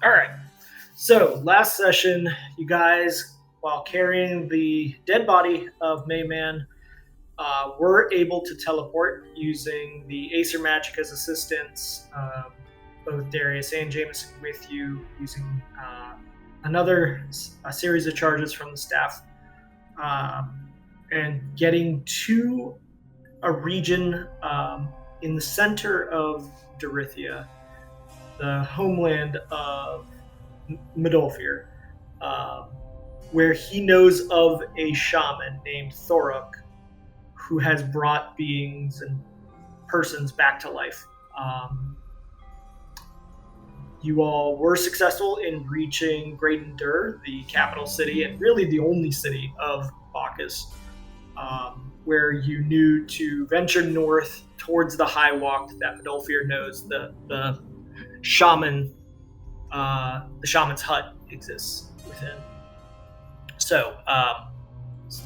All right. So last session, you guys, while carrying the dead body of Mayman, were able to teleport using the Acer Magic as assistance. Both Darius and Jameson with you using a series of charges from the staff, and getting to a region in the center of Dorythia, the homeland of Midolfir, where he knows of a shaman named Thoruk who has brought beings and persons back to life. You all were successful in reaching Gradendur, the capital city, and really the only city of Bacchus, where you knew to venture north towards the Highwalk that Midolfir knows the shaman, the shaman's hut exists within. So,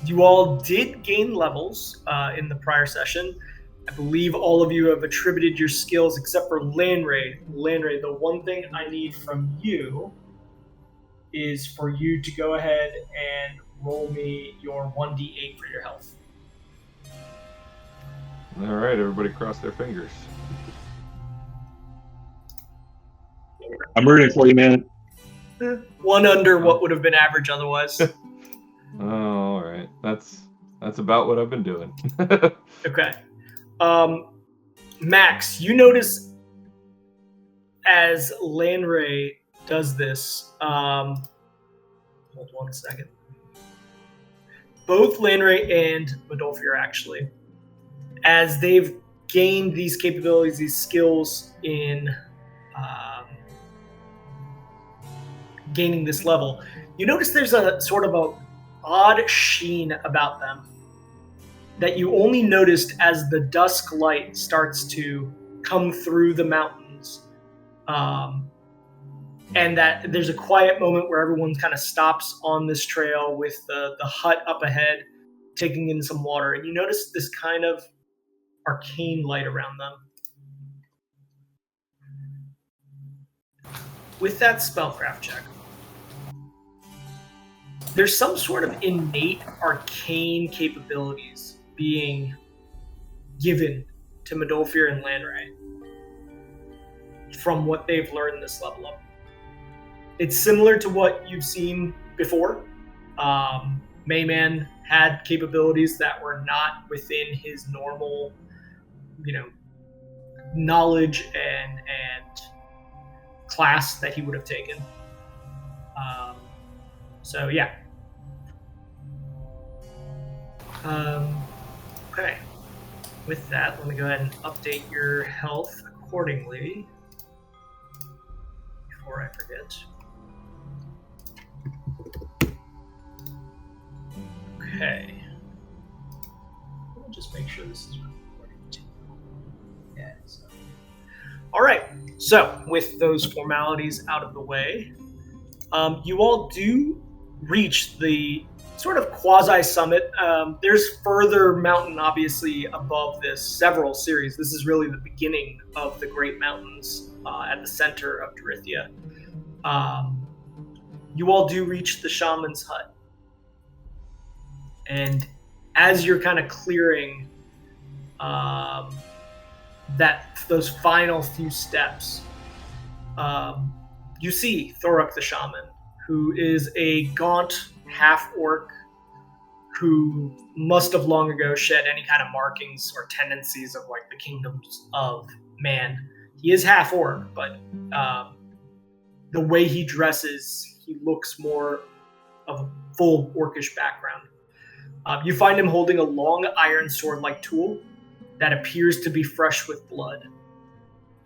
you all did gain levels in the prior session. I believe all of you have attributed your skills except for Lanray. Lanray, the one thing I need from you is for you to go ahead and roll me your 1d8 for your health. All right, everybody cross their fingers. I'm rooting for you, man. One under what would have been average otherwise. Oh, all right. That's about what I've been doing. Okay. Max, you notice as Lanray does this, hold one second. Both Lanray and Midolfir actually, as they've gained these capabilities, these skills in gaining this level, you notice there's a sort of a odd sheen about them that you only noticed as the dusk light starts to come through the mountains, and that there's a quiet moment where everyone kind of stops on this trail with the hut up ahead, taking in some water, and you notice this kind of arcane light around them. With that spellcraft check, there's some sort of innate arcane capabilities being given to Midolfir and Lanray from what they've learned this level up. It's similar to what you've seen before. Mayman had capabilities that were not within his normal, knowledge and class that he would have taken. So yeah. Okay. With that, let me go ahead and update your health accordingly before I forget. Okay. Let me just make sure this is recording too. Yeah. All right. So, with those formalities out of the way, you all do reach the sort of quasi-summit. There's further mountain, obviously, above this, several series. This is really the beginning of the Great Mountains at the center of Dorythia. You all do reach the shaman's hut. And as you're kind of clearing those final few steps, you see Thoruk the shaman, who is a gaunt half-orc who must have long ago shed any kind of markings or tendencies of like the kingdoms of man. He is half-orc, but the way he dresses, he looks more of a full orcish background. You find him holding a long iron sword-like tool that appears to be fresh with blood.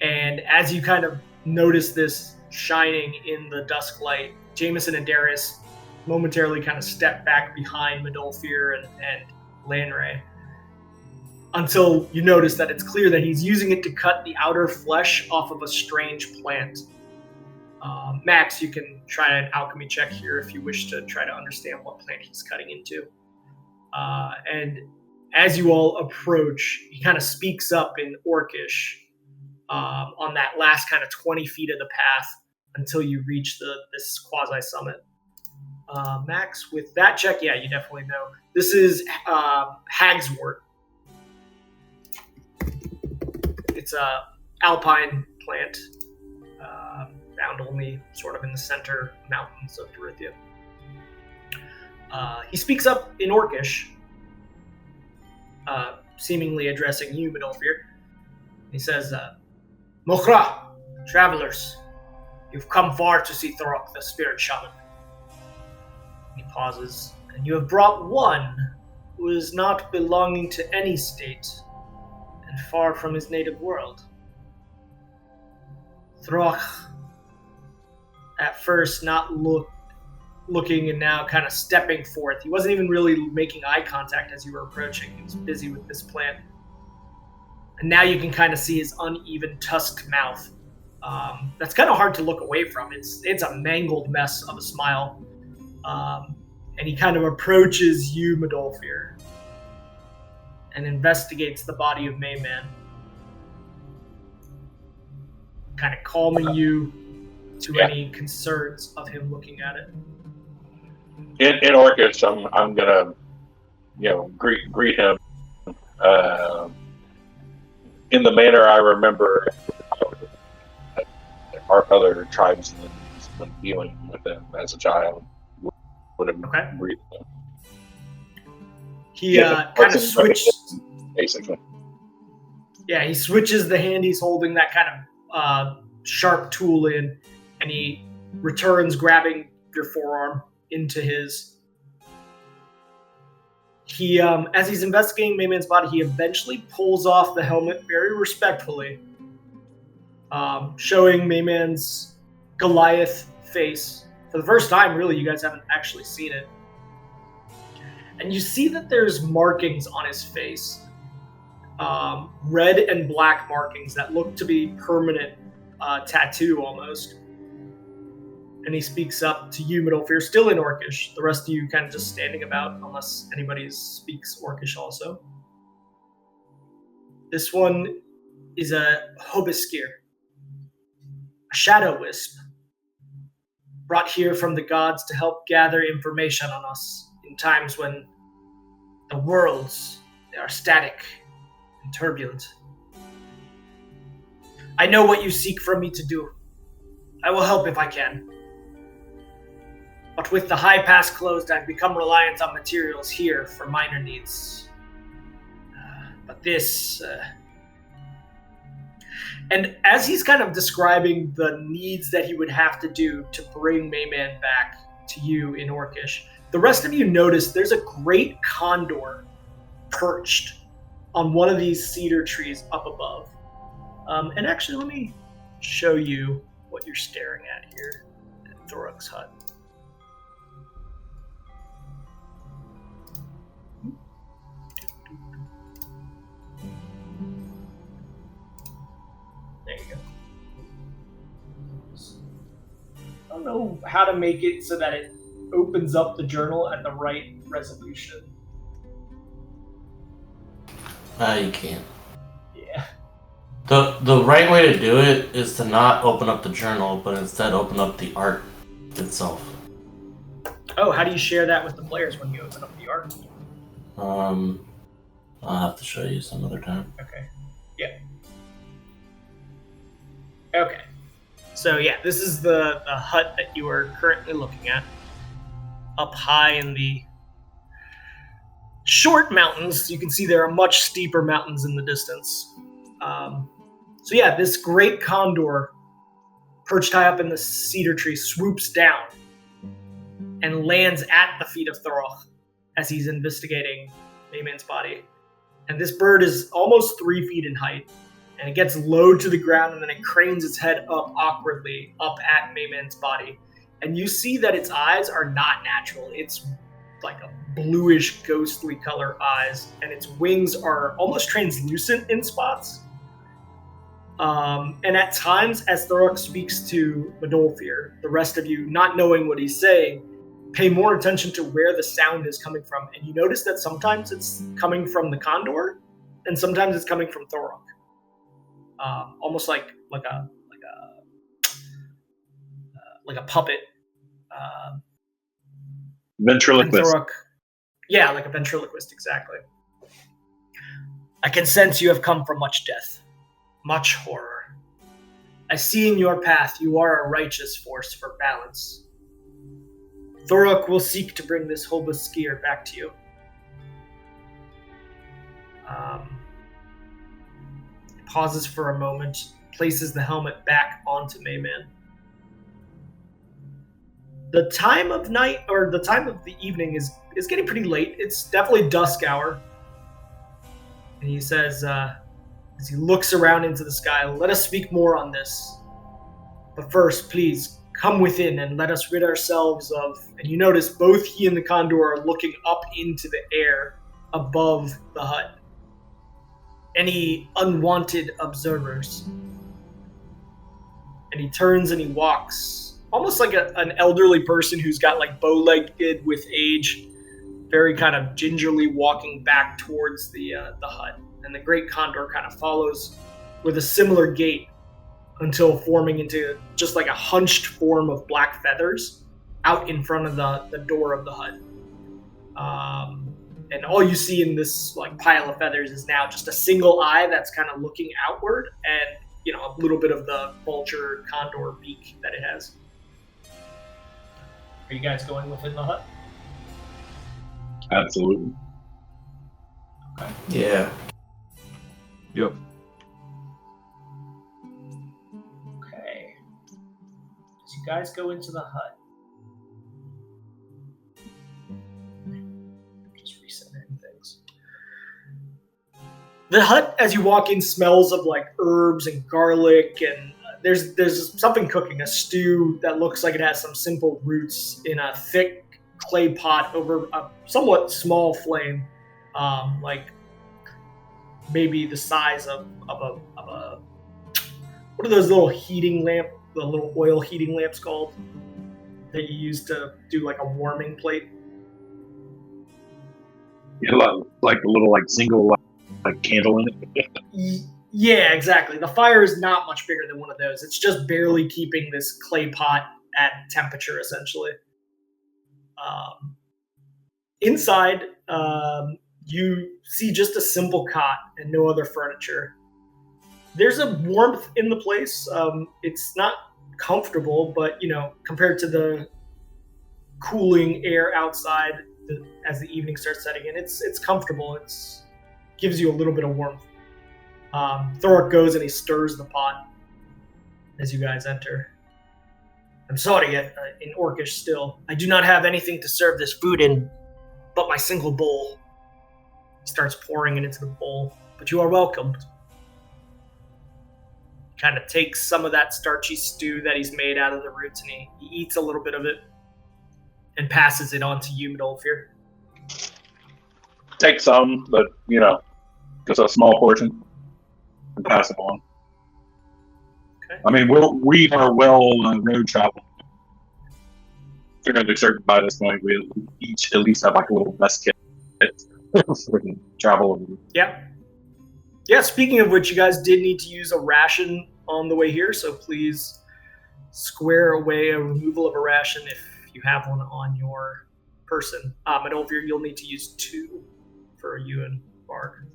And as you kind of notice this shining in the dusk light, Jameson and Darius momentarily kind of step back behind Midolfir and Lanray until you notice that it's clear that he's using it to cut the outer flesh off of a strange plant. Max, you can try an alchemy check here if you wish to try to understand what plant he's cutting into. And as you all approach, he kind of speaks up in Orcish on that last kind of 20 feet of the path until you reach this quasi-summit. Max, with that check, yeah, you definitely know. This is Hagswort. It's a alpine plant, found only sort of in the center mountains of Dorithia. He speaks up in Orcish, seemingly addressing you, Midolfir. He says, Mokhra, travelers, you've come far to see Thorok, the spirit shaman. He pauses, and you have brought one who is not belonging to any state and far from his native world. Thorok, at first not looking and now kind of stepping forth. He wasn't even really making eye contact as you were approaching. He was busy with this plant. And now you can kind of see his uneven tusked mouth. That's kind of hard to look away from. It's a mangled mess of a smile. And he kind of approaches you, Midolfir, and investigates the body of Mayman, kind of calming you to any concerns of him looking at it. In Orcish, I'm gonna, greet him in the manner I remember our other tribesmen when dealing with them as a child would have greeted them. He kind of switches. Basically. Yeah, he switches the hand he's holding, that kind of sharp tool in, and he returns, grabbing your forearm into his. He, as he's investigating Mayman's body, he eventually pulls off the helmet very respectfully, showing Mayman's Goliath face. For the first time, really, you guys haven't actually seen it. And you see that there's markings on his face. Red and black markings that look to be permanent tattoo almost. And he speaks up to you, Midolfir, still in Orcish. The rest of you kind of just standing about, unless anybody speaks Orcish also. This one is a Hobiskir, a shadow wisp, brought here from the gods to help gather information on us in times when the worlds, they are static and turbulent. I know what you seek from me to do. I will help if I can. But with the high pass closed, I've become reliant on materials here for minor needs. But this... And as he's kind of describing the needs that he would have to do to bring Mayman back to you in Orcish, the rest of you notice there's a great condor perched on one of these cedar trees up above. And actually, let me show you what you're staring at here at Thorok's hut. There you go. I don't know how to make it so that it opens up the journal at the right resolution. You can't. Yeah. The right way to do it is to not open up the journal, but instead open up the art itself. Oh, how do you share that with the players when you open up the art? I'll have to show you some other time. Okay. Yeah. Okay. So yeah, this is the hut that you are currently looking at. Up high in the short mountains. You can see there are much steeper mountains in the distance. So yeah, this great condor, perched high up in the cedar tree, swoops down and lands at the feet of Thorok as he's investigating Mayman's body. And this bird is almost 3 feet in height, and it gets low to the ground, and then it cranes its head up awkwardly up at Mayman's body. And you see that its eyes are not natural. It's like a bluish, ghostly color eyes, and its wings are almost translucent in spots. And at times, as Thorok speaks to Midolfir, the rest of you, not knowing what he's saying, pay more attention to where the sound is coming from. And you notice that sometimes it's coming from the condor, and sometimes it's coming from Thorok. Almost like like a puppet. Ventriloquist. Yeah, like a ventriloquist, exactly. I can sense you have come from much death, much horror. I see in your path you are a righteous force for balance. Thorok will seek to bring this Hobaskir back to you. Pauses for a moment, places the helmet back onto Mayman. The time of night, or the time of the evening is getting pretty late. It's definitely dusk hour. And he says, as he looks around into the sky, let us speak more on this. But first, please, come within and let us rid ourselves of... And you notice both he and the Condor are looking up into the air above the hut. Any unwanted observers. And he turns and he walks, almost like an elderly person who's got like bow-legged with age, very kind of gingerly walking back towards the hut. And the Great Condor kind of follows with a similar gait until forming into just like a hunched form of black feathers out in front of the door of the hut. And all you see in this like pile of feathers is now just a single eye that's kind of looking outward, and a little bit of the vulture condor beak that it has. Are you guys going within the hut? Absolutely. Okay. Yeah. Yep. Okay. As you guys go into the hut, just resetting things. The hut, as you walk in, smells of like herbs and garlic, and there's something cooking, a stew that looks like it has some simple roots in a thick clay pot over a somewhat small flame, like maybe the size of a what are those little the little oil heating lamps called that you use to do like a warming plate? Yeah, like a little single candle in it. Yeah, exactly. The fire is not much bigger than one of those. It's just barely keeping this clay pot at temperature, essentially. Inside, you see just a simple cot and no other furniture. There's a warmth in the place. It's not comfortable, but compared to the cooling air outside as the evening starts setting in, it's comfortable. It gives you a little bit of warmth. Thorok goes and he stirs the pot as you guys enter. I'm sorry, in Orcish still. I do not have anything to serve this food in but my single bowl. He starts pouring it into the bowl, but you are welcomed. He kind of takes some of that starchy stew that he's made out of the roots, and he eats a little bit of it and passes it on to you, Midolfir. Take some, but, just a small portion and pass it on. Okay. I mean, we are well road traveled. We're going to be certain by this point we each at least have a little mess kit for travel. Yeah. Yeah, speaking of which, you guys did need to use a ration on the way here, so please square away a removal of a ration if you have one on your person. Midolfir, you'll need to use 2 for you and Bard.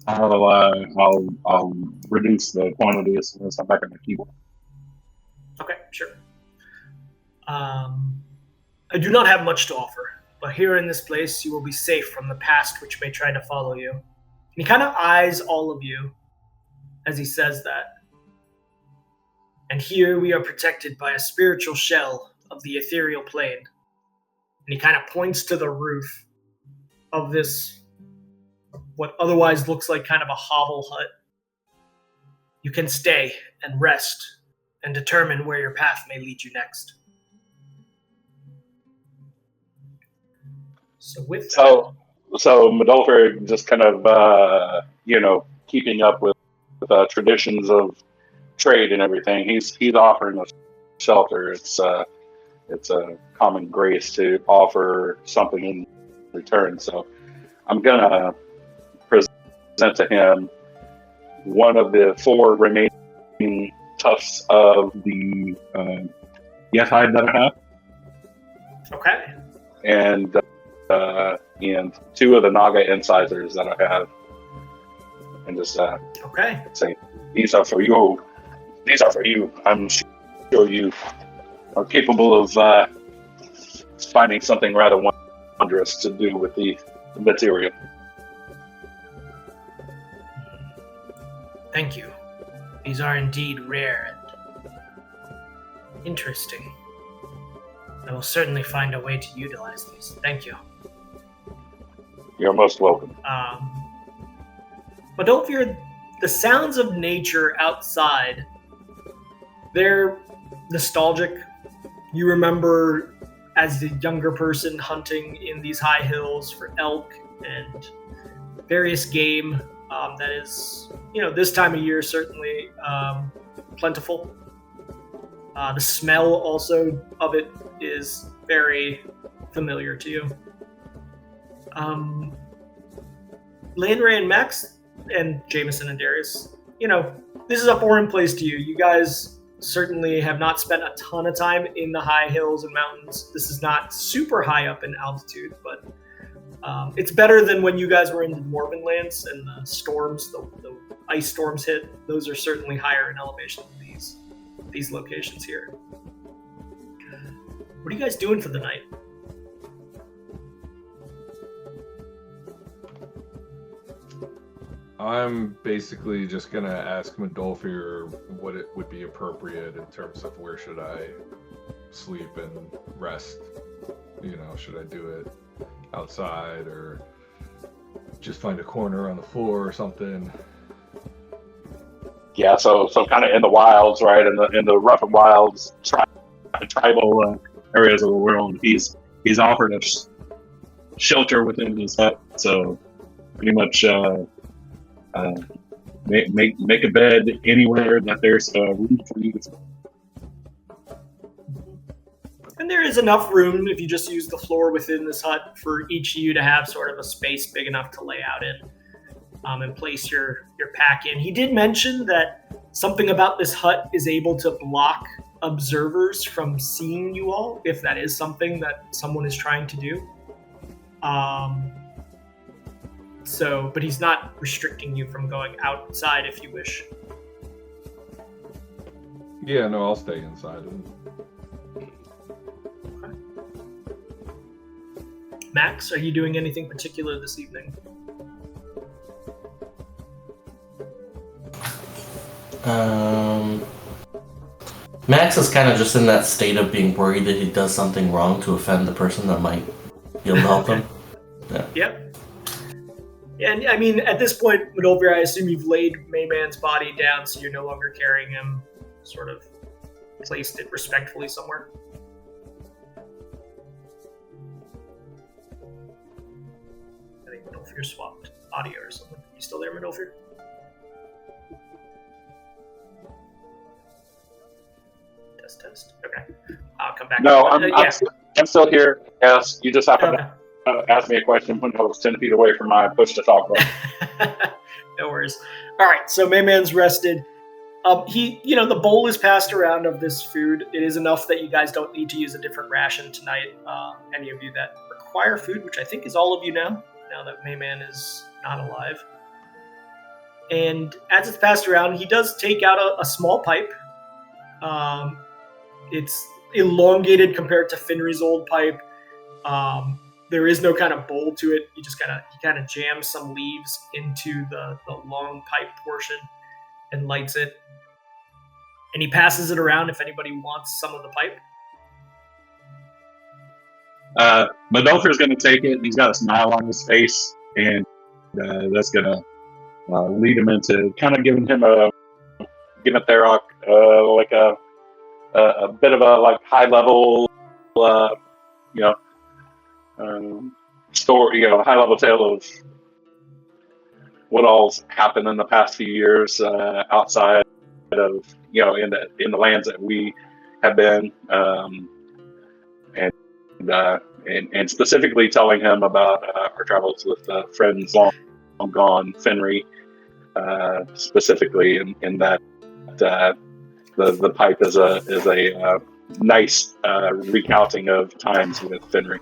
I'll reduce the quantity as soon as I'm back on the keyboard. Okay, sure. I do not have much to offer, but here in this place you will be safe from the past which may try to follow you. And he kind of eyes all of you as he says that. And here we are protected by a spiritual shell of the ethereal plane. And he kind of points to the roof of this, what otherwise looks like kind of a hovel hut. You can stay and rest and determine where your path may lead you next. So Midolfir just kind of keeping up with traditions of trade and everything. He's offering us shelter. It's a common grace to offer something in return. So I'm gonna present to him one of the 4 remaining tufts of the yes hide that I have, Okay. and 2 of the Naga incisors that I have, and just Okay. say, "These are for you. These are for you. I'm sure you are capable of finding something rather wondrous to do with the material." Thank you. These are indeed rare and interesting. I will certainly find a way to utilize these. Thank you. You're most welcome. But don't fear, the sounds of nature outside, they're nostalgic. You remember as a younger person hunting in these high hills for elk and various game that is, this time of year certainly plentiful. The smell also of it is very familiar to you. Landray and Max and Jameson and Darius, this is a foreign place to you. You guys certainly have not spent a ton of time in the high hills and mountains. This is not super high up in altitude, but it's better than when you guys were in the Dwarven lands and the storms, the ice storms hit. Those are certainly higher in elevation than these locations here. What are you guys doing for the night? I'm basically just gonna ask Mendolfir what it would be appropriate in terms of where should I sleep and rest. Should I do it outside or just find a corner on the floor or something? Yeah, so kind of in the wilds, right? In the rough and wilds, tribal areas of the world. He's offered us shelter within his hut, so pretty much make a bed anywhere that there's room for you. And there is enough room if you just use the floor within this hut for each of you to have sort of a space big enough to lay out in and place your pack in. He did mention that something about this hut is able to block observers from seeing you all, if that is something that someone is trying to do. But he's not restricting you from going outside if you wish. Yeah, no, I'll stay inside. Max, are you doing anything particular this evening? Max is kind of just in that state of being worried that he does something wrong to offend the person that might be able to help him. Yeah. Yep. Yeah, and I mean, at this point, Mendolfir, I assume you've laid Mayman's body down, so you're no longer carrying him, sort of placed it respectfully somewhere. I think Mendolfir swapped audio or something. You still there, Mendolfir? Test. Okay. I'll come back. No, I'm still here. Yes, you just happened to ask me a question when I was 10 feet away from my push to talk button. No worries. All right, so Mayman's rested. The bowl is passed around of this food. It is enough that you guys don't need to use a different ration tonight. Any of you that require food, which I think is all of you now that Mayman is not alive. And as it's passed around, he does take out a small pipe. It's elongated compared to Finry's old pipe. There is no kind of bowl to it. He kind of jams some leaves into the long pipe portion and lights it. And he passes it around if anybody wants some of the pipe. Mendolfir's going to take it. He's got a smile on his face, and that's going to lead him into kind of giving Theroch like a bit of a like high level, story, high level tale of what all's happened in the past few years outside of in the lands that we have been, and specifically telling him about our travels with friends long gone, Finry, specifically in that the pipe is a nice recounting of times with Finry.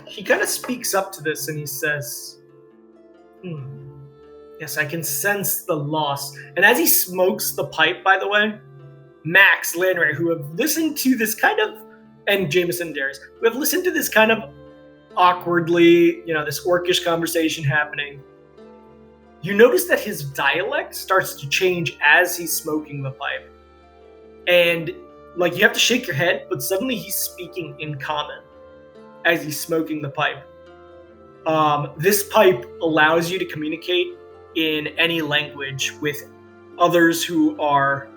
He kind of speaks up to this and he says, yes, I can sense the loss. And as he smokes the pipe, by the way, Max, Landray, who have listened to this kind of, and Jameson Darius, who have listened to this kind of awkwardly, this orcish conversation happening, you notice that his dialect starts to change as he's smoking the pipe. And, you have to shake your head, but suddenly he's speaking in common as he's smoking the pipe. This pipe allows you to communicate in any language with others who are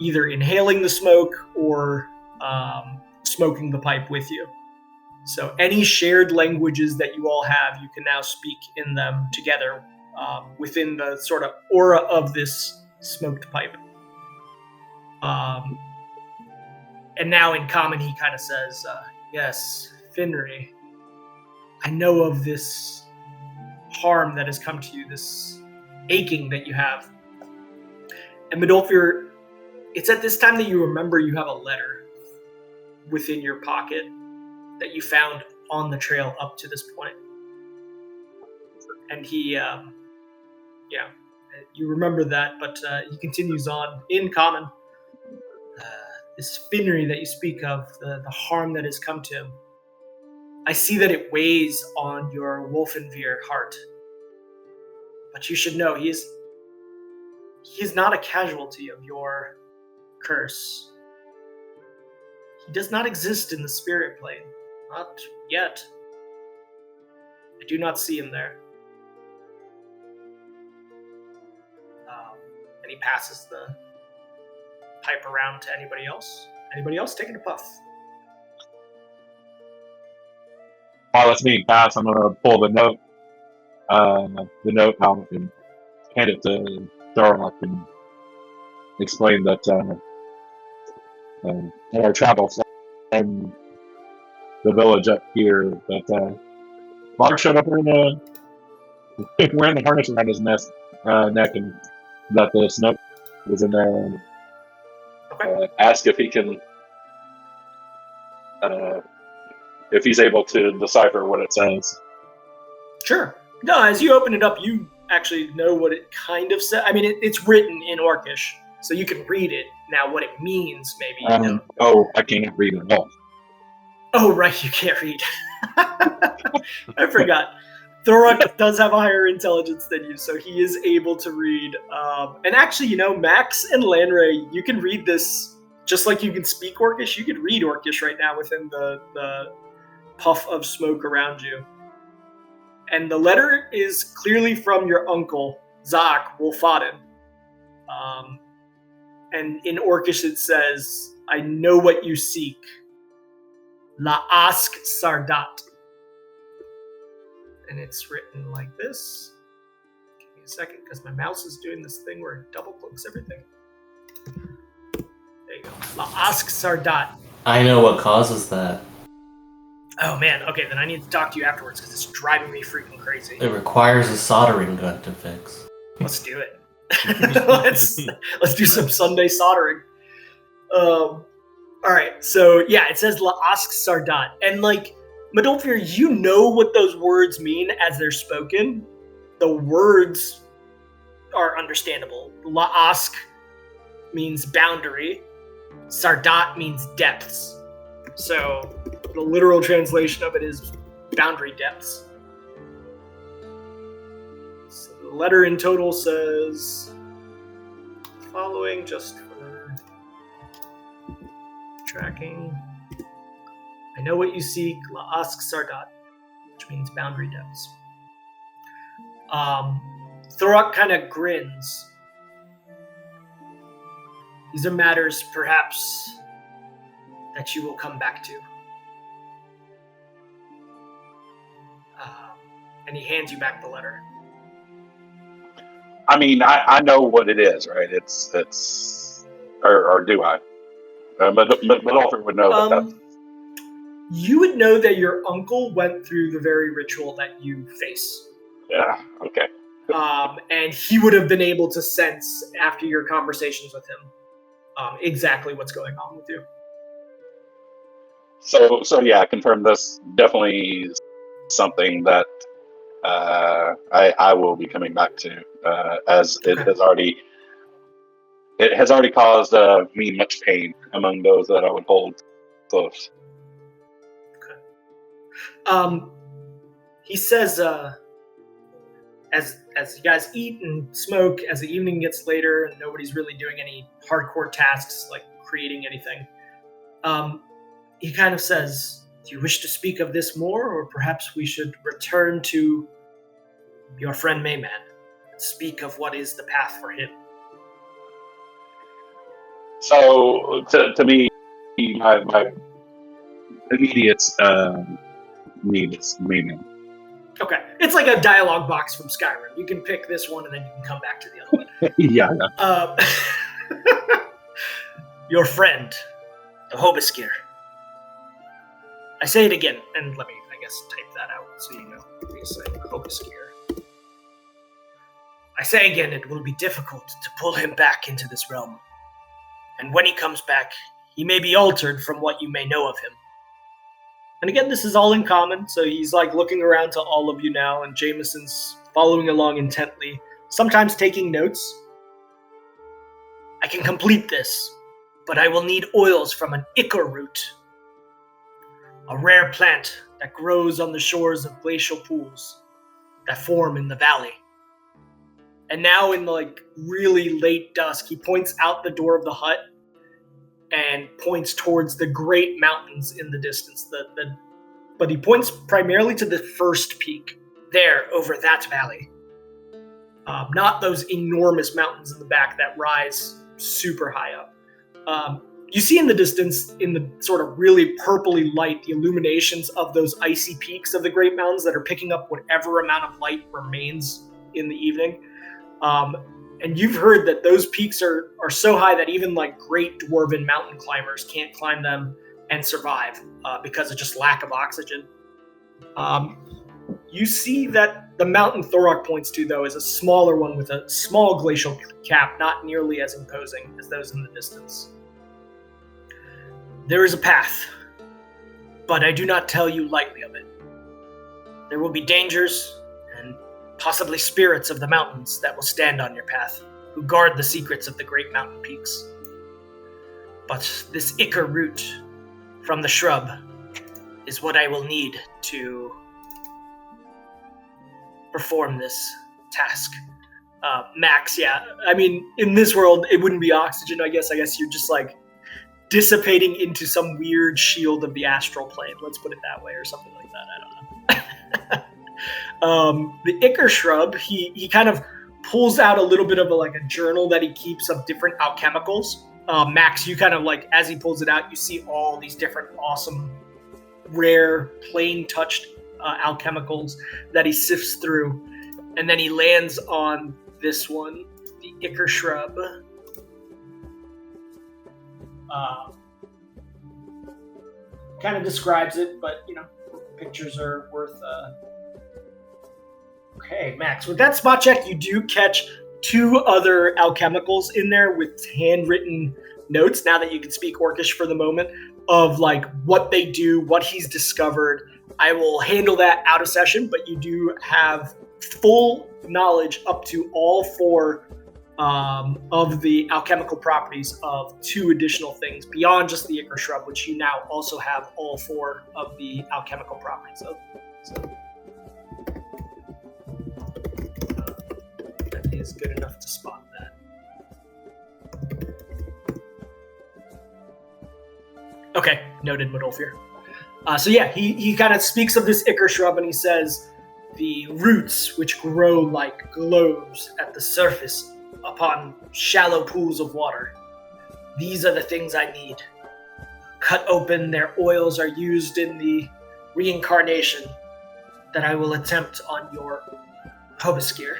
either inhaling the smoke or smoking the pipe with you. So any shared languages that you all have, you can now speak in them together within the sort of aura of this smoked pipe. And now in common, he kind of says, yes, Finry, I know of this harm that has come to you, this aching that you have. And Midolfir, it's at this time that you remember you have a letter within your pocket that you found on the trail up to this point. And he, you remember that, but he continues on in common. This Finry that you speak of, the harm that has come to him, I see that it weighs on your Wolfenveer heart. But you should know, he is not a casualty of your curse. He does not exist in the spirit plane. Not yet. I do not see him there. And he passes the pipe around to anybody else. Anybody else taking a puff? While it's being passed, I'm going to pull the note out and hand it to Thorok and explain that in our travels from the village up here, that Mark showed up wearing the harness around his neck, and that this note was in there. Ask if he can, if he's able to decipher what it says. Sure. No, as you open it up, you actually know what it kind of says. I mean, it's written in Orcish, so you can read it. Now, what it means, maybe. I can't read at all. Oh, right, you can't read. I forgot. Thorok does have a higher intelligence than you, so he is able to read. And actually, Max and Landray, you can read this just like you can speak Orcish. You can read Orcish right now within the puff of smoke around you. And the letter is clearly from your uncle, Savfk Wolfaden. And in Orcish it says, I know what you seek. La Ask Sardat. And it's written like this. Give me a second, because my mouse is doing this thing where it double clicks everything. There you go. La Ask Sardat. I know what causes that. Oh man, okay, then I need to talk to you afterwards, because it's driving me freaking crazy. It requires a soldering gun to fix. Let's do it. let's do some Sunday soldering. Alright, so yeah, it says La Ask Sardat. And Midolfir, you know what those words mean as they're spoken. The words are understandable. La Ask means boundary. Sardat means depths. So the literal translation of it is boundary depths. So the letter in total says following, just for tracking. I know what you seek, La Ask Sardat, which means boundary depths. Thorok kind of grins. These are matters, perhaps, that you will come back to. And he hands you back the letter. I mean, I know what it is, right? It's or do I? But Midolfir would know that. You would know that your uncle went through the very ritual that you face. Yeah, okay. And he would have been able to sense, after your conversations with him, exactly what's going on with you. So yeah, I confirm this definitely is something that I will be coming back to, as it Okay. has already caused me much pain among those that I would hold close. He says, as you guys eat and smoke, as the evening gets later and nobody's really doing any hardcore tasks like creating anything, he kind of says, "Do you wish to speak of this more, or perhaps we should return to your friend Mayman and speak of what is the path for him?" So to me, my Immediate need is meaning. Okay, it's like a dialogue box from Skyrim. You can pick this one and then you can come back to the other one. Yeah. Your friend, the Hobiskir. I say it again, and let me, I guess, type that out so you know. Let me say Hobiskir. I say again, it will be difficult to pull him back into this realm. And when he comes back, he may be altered from what you may know of him. And again, this is all in common, so he's like looking around to all of you now, and Jameson's following along intently, sometimes taking notes. I can complete this, but I will need oils from an ichor root, a rare plant that grows on the shores of glacial pools that form in the valley. And now in like really late dusk, he points out the door of the hut and points towards the great mountains in the distance. But he points primarily to the first peak, there over that valley. Not those enormous mountains in the back that rise super high up. You see in the distance, in the sort of really purpley light, the illuminations of those icy peaks of the Great Mountains that are picking up whatever amount of light remains in the evening. And you've heard that those peaks are so high that even like great dwarven mountain climbers can't climb them and survive because of just lack of oxygen. You see that the mountain Thorok points to, though, is a smaller one with a small glacial cap, not nearly as imposing as those in the distance. There is a path, but I do not tell you lightly of it. There will be dangers and possibly spirits of the mountains that will stand on your path, who guard the secrets of the great mountain peaks. But this ichor root from the shrub is what I will need to perform this task. Max, yeah. I mean, in this world, it wouldn't be oxygen, I guess. I guess you're just like dissipating into some weird shield of the astral plane. Let's put it that way, or something like that. I don't know. The ichor shrub, he kind of pulls out a little bit of a journal that he keeps of different alchemicals. Max, you kind of like, as he pulls it out, you see all these different awesome, rare, plain touched alchemicals that he sifts through. And then he lands on this one, the ichor shrub. Kind of describes it, but, you know, pictures are worth... Okay, Max, with that spot check, you do catch 2 other alchemicals in there with handwritten notes, now that you can speak Orcish for the moment, of like what they do, what he's discovered. I will handle that out of session, but you do have full knowledge up to all 4 of the alchemical properties of 2 additional things beyond just the ichor shrub, which you now also have all 4 of the alchemical properties of. So that is good enough to spot that. Okay, noted, Modolfir. So yeah, he kind of speaks of this ichor shrub, and he says, the roots which grow like globes at the surface upon shallow pools of water. These are the things I need. Cut open, their oils are used in the reincarnation that I will attempt on your Hobiskir.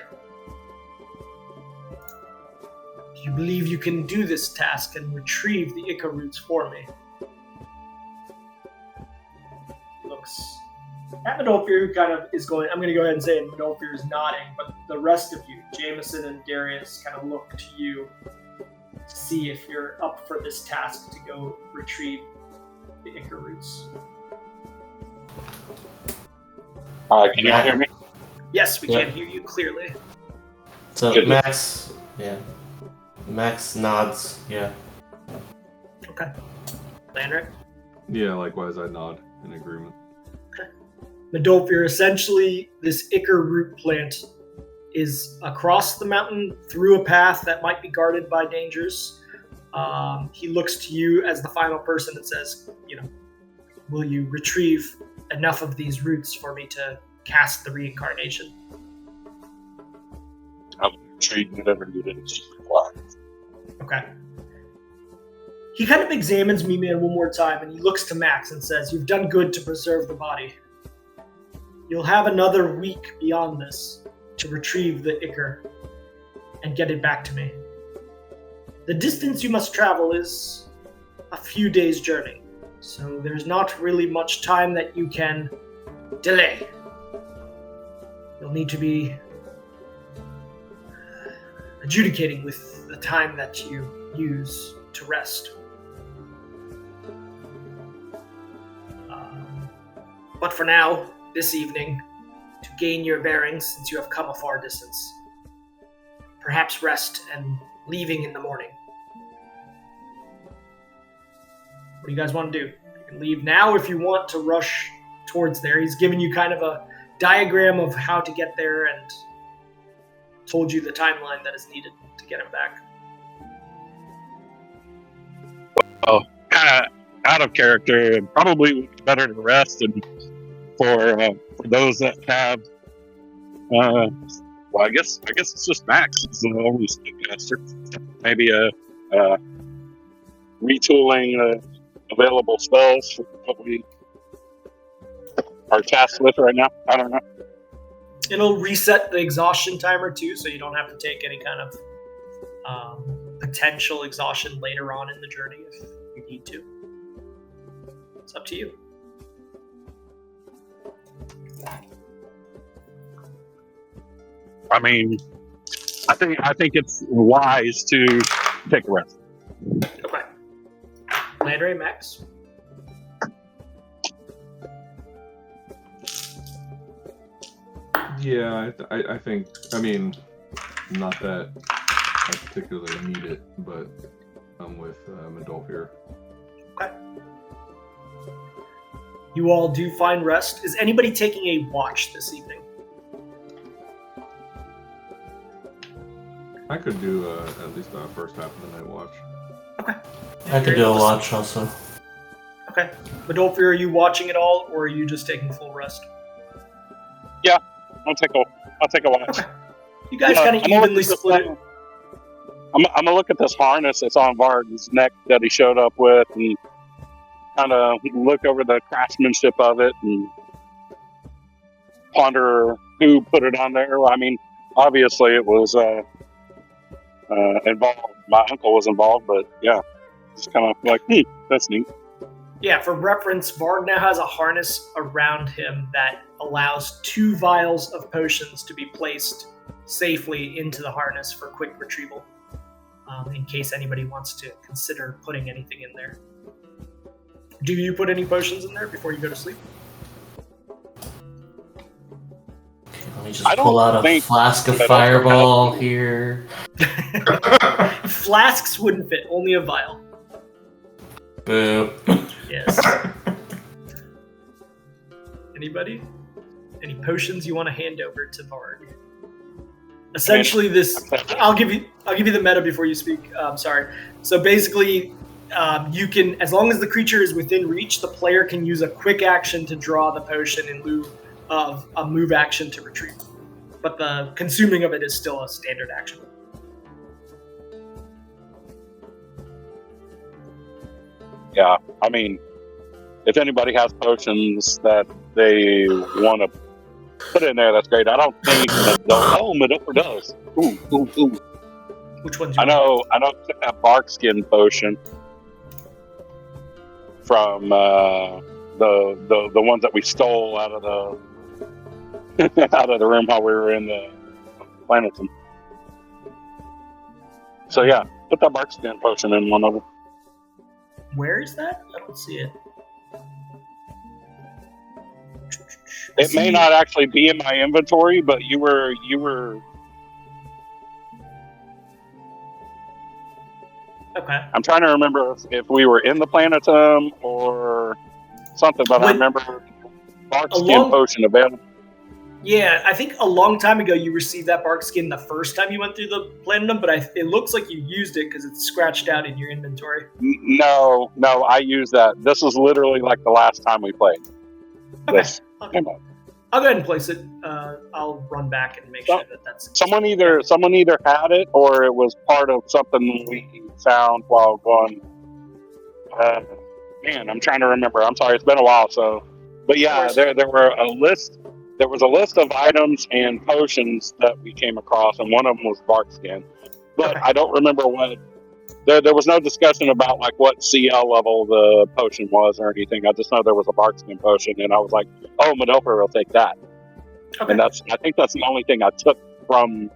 Do you believe you can do this task and retrieve the ichor roots for me? Looks at Modolfir, who kind of is going, I'm going to go ahead and say Modolfir is nodding, but the rest of you, Jameson and Darius, kind of look to you. to see if you're up for this task to go retrieve the Ichor roots. Can you hear me? Yes, we Yeah. can hear you clearly. So Good. Max, yeah. Max nods, yeah. Okay. Landry? Yeah, likewise, I nod in agreement. Medolfir, essentially, this Ichor root plant is across the mountain through a path that might be guarded by dangers. He looks to you as the final person and says, will you retrieve enough of these roots for me to cast the reincarnation? I'm treating whatever you didn't reply. Okay. He kind of examines Me-Man one more time, and he looks to Max and says, you've done good to preserve the body. You'll have another week beyond this to retrieve the Ichor and get it back to me. The distance you must travel is a few days' journey, so there's not really much time that you can delay. You'll need to be adjudicating with the time that you use to rest. But for now, this evening, to gain your bearings, since you have come a far distance, perhaps rest and leaving in the morning. What do you guys want to do? You can leave now if you want to rush towards there. He's given you kind of a diagram of how to get there and told you the timeline that is needed to get him back. Kind of out of character, and probably better to rest. And for those that have, well, I guess it's just Max. It's the only spellcaster. Maybe retooling available spells for what we are tasked with right now. I don't know. It'll reset the exhaustion timer too, so you don't have to take any kind of potential exhaustion later on in the journey if you need to. It's up to you. I mean, I think it's wise to take a rest. Okay. Landry, Max? Yeah, I think, I mean, not that I particularly need it, but I'm with Medolfir. Okay. You all do find rest. Is anybody taking a watch this evening? I could do at least the first half of the night watch. Okay. I could do a watch also. Okay. Medolfir, are you watching it all, or are you just taking full rest? I'll take a watch. Okay. You guys kind of evenly split it. I'm gonna look at this harness that's on Vard's neck that he showed up with, and kind of look over the craftsmanship of it, and ponder who put it on there. I mean, obviously it was involved. My uncle was involved, but yeah, it's kind of like, that's neat. Yeah, for reference, Vard now has a harness around him that allows 2 vials of potions to be placed safely into the harness for quick retrieval, in case anybody wants to consider putting anything in there. Do you put any potions in there before you go to sleep? Let me just pull out a flask of Fireball here. Flasks wouldn't fit, only a vial. Boo. Yes. Anybody? Any potions you want to hand over to Varg? Essentially, I'll give you the meta before you speak. Sorry. So basically, you can, as long as the creature is within reach, the player can use a quick action to draw the potion in lieu of a move action to retrieve. But the consuming of it is still a standard action. Yeah, I mean, if anybody has potions that they want to put in there, that's great. I don't think Medolfir does. Ooh. Which ones? I know. I took that bark skin potion from the ones that we stole out of the room while we were in the Planeton. So yeah, Put that bark skin potion in one of them. Where is that? I don't see it. It may not actually be in my inventory, but you were. Okay. I'm trying to remember if we were in the Planetum or something, but I remember bark skin potion available. Yeah, I think a long time ago you received that bark skin the first time you went through the Planetum, but it looks like you used it because it's scratched out in your inventory. No, I used that. This was literally like the last time we played. Okay. I'll go ahead and place it. I'll run back and make sure that's... Someone either had it or it was part of something we found while going... man, I'm trying to remember. I'm sorry, it's been a while, so... But yeah, there was a list of items and potions that we came across, and one of them was bark skin. But I don't remember what... There was no discussion about like what CL level the potion was or anything. I just know there was a bark skin potion, and I was like, "Oh, Madoper will take that." Okay. And I think that's the only thing I took from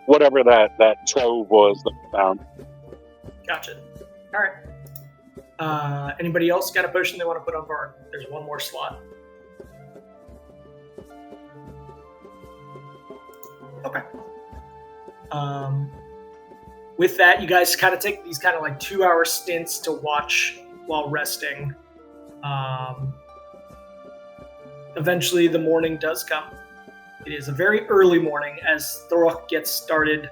whatever that trove was that we found. Gotcha. All right. Anybody else got a potion they want to put on Bard? There's one more slot. Okay. With that, you guys kind of take these kind of like 2-hour stints to watch while resting. Eventually, the morning does come. It is a very early morning as Thorok gets started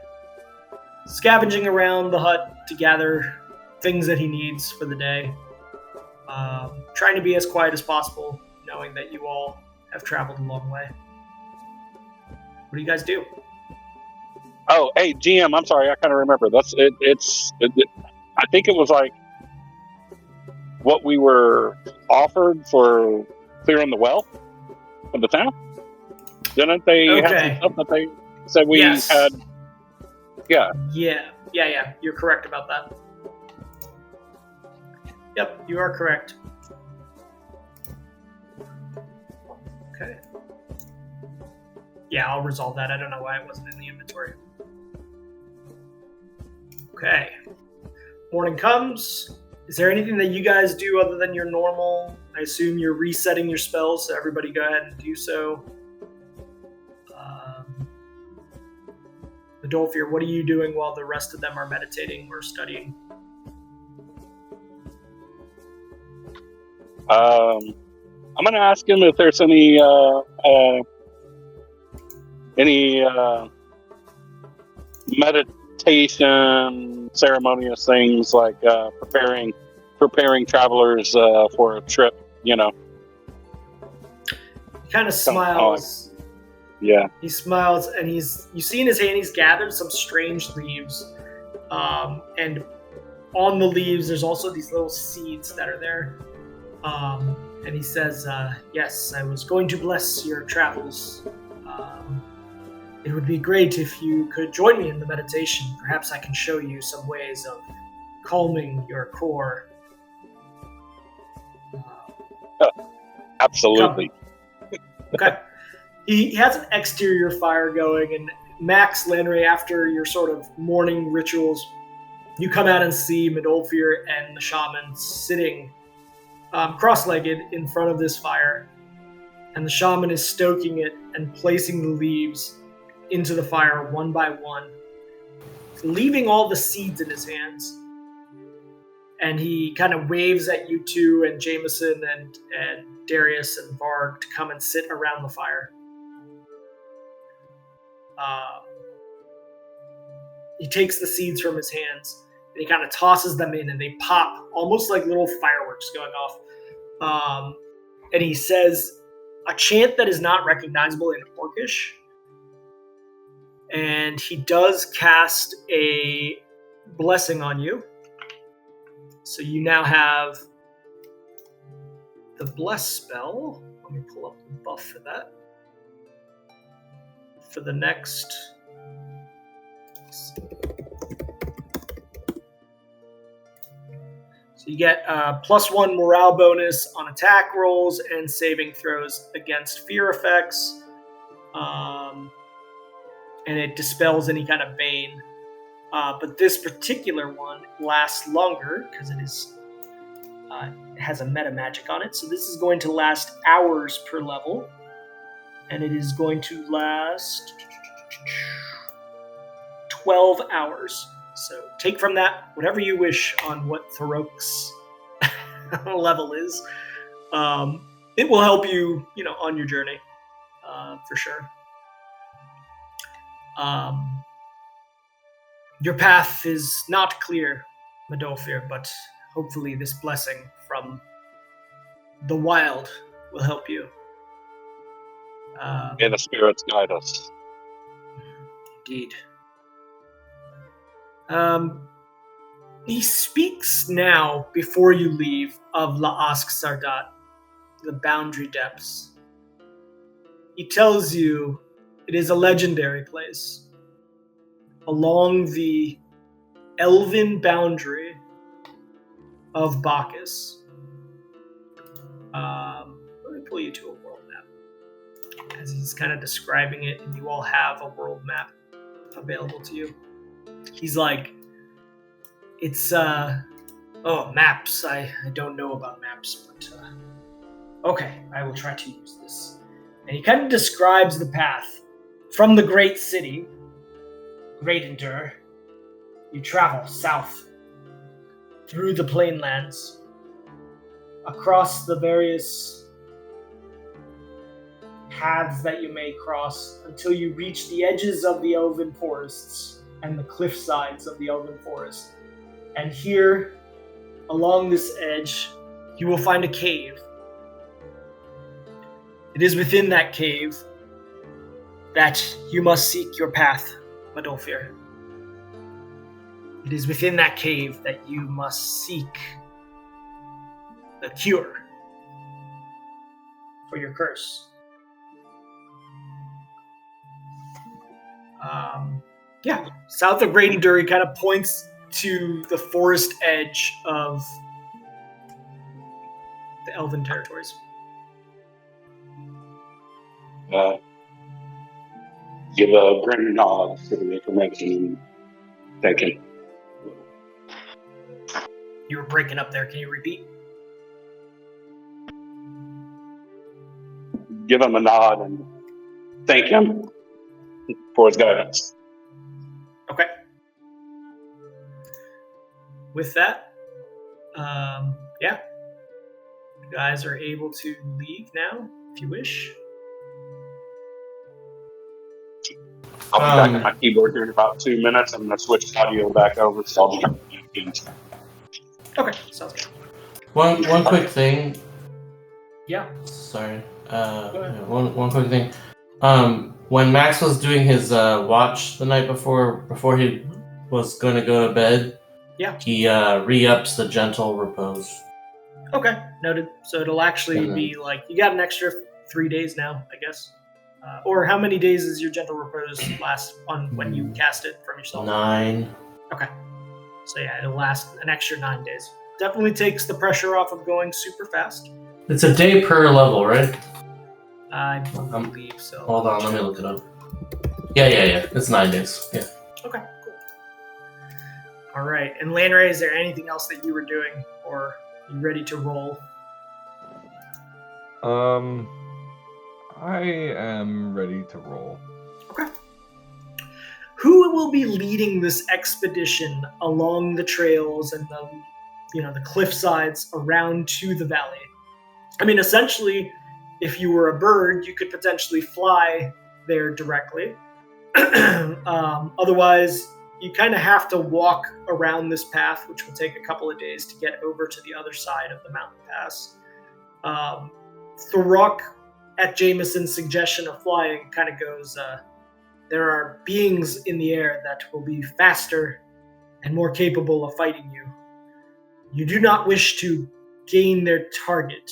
scavenging around the hut to gather things that he needs for the day. Trying to be as quiet as possible, knowing that you all have traveled a long way. What do you guys do? Oh, hey, GM, I'm sorry, I kind of remember. I think it was like what we were offered for clearing the well of the town. Didn't they have some stuff that they said we had? Yeah. Yeah. You're correct about that. Yep, you are correct. Okay. Yeah, I'll resolve that. I don't know why it wasn't in the inventory. Okay. Morning comes. Is there anything that you guys do other than your normal? I assume you're resetting your spells, so everybody go ahead and do so. Adolphir, what are you doing while the rest of them are meditating or studying? I'm going to ask him if there's any meditation, ceremonious things like preparing travelers for a trip. You know. He kind of smiles. Yeah. He smiles, and you see in his hand he's gathered some strange leaves, and on the leaves there's also these little seeds that are there. And he says, yes, I was going to bless your travels. It would be great if you could join me in the meditation. Perhaps I can show you some ways of calming your core. Absolutely. Okay. He has an exterior fire going, and Max Landry, after your sort of morning rituals, you come out and see Medolfir and the shaman sitting cross-legged in front of this fire, and the shaman is stoking it and placing the leaves into the fire one by one, leaving all the seeds in his hands. And he kind of waves at you two and Jameson and Darius and Varg to come and sit around the fire. He takes the seeds from his hands and he kind of tosses them in, and they pop almost like little fireworks going off. And he says a chant that is not recognizable in Orcish. And he does cast a blessing on you. So you now have the bless spell. Let me pull up the buff for that. For the next... So you get +1 morale bonus on attack rolls and saving throws against fear effects. And it dispels any kind of bane. But this particular one lasts longer because it has a meta magic on it. So this is going to last hours per level, and it is going to last 12 hours. So take from that whatever you wish on what Thorok's level is. It will help you, on your journey, for sure. Your path is not clear, Medolfir, but hopefully this blessing from the wild will help you. May the spirits guide us. Indeed. He speaks now, before you leave, of La Ask Sardat, the boundary depths. He tells you it is a legendary place along the elven boundary of Bacchus. Let me pull you to a world map as he's kind of describing it, and you all have a world map available to you. He's like, it's maps. I don't know about maps, but okay, I will try to use this. And he kind of describes the path from the great city, Great Endur. You travel south through the plainlands, across the various paths that you may cross until you reach the edges of the elven forests and the cliff sides of the elven forest. And here, along this edge, you will find a cave. It is within that cave that you must seek your path, Medolfir. It is within that cave that you must seek the cure for your curse. South of Great Endur kind of points to the forest edge of the Elven territories. Give a grim nod for the information and thank him. You were breaking up there. Can you repeat? Give him a nod and thank him for his guidance. Okay. With that, you guys are able to leave now, if you wish. I'll be back at my keyboard here in about 2 minutes. I'm going to switch audio back over, so I'll be back. Okay, sounds good. One quick thing. Yeah. Sorry. Go ahead. One quick thing. When Max was doing his watch the night before he was going to go to bed, he re-ups the gentle repose. Okay, noted. So it'll actually be like, you got an extra 3 days now, I guess. Or how many days is your gentle repose last on when you cast it from yourself? 9. Okay. So yeah, it'll last an extra 9 days. Definitely takes the pressure off of going super fast. It's a day per level, right? I believe so. Hold on, let me look it up. Yeah. It's 9 days. Yeah. Okay, cool. All right. And Lanray, is there anything else that you were doing, or are you ready to roll? I am ready to roll. Okay. Who will be leading this expedition along the trails and the cliff sides around to the valley? I mean, essentially, if you were a bird, you could potentially fly there directly. Otherwise, you kind of have to walk around this path, which will take a couple of days to get over to the other side of the mountain pass. Thorok, at Jameson's suggestion of flying, kind of goes, there are beings in the air that will be faster and more capable of fighting you. You do not wish to gain their target.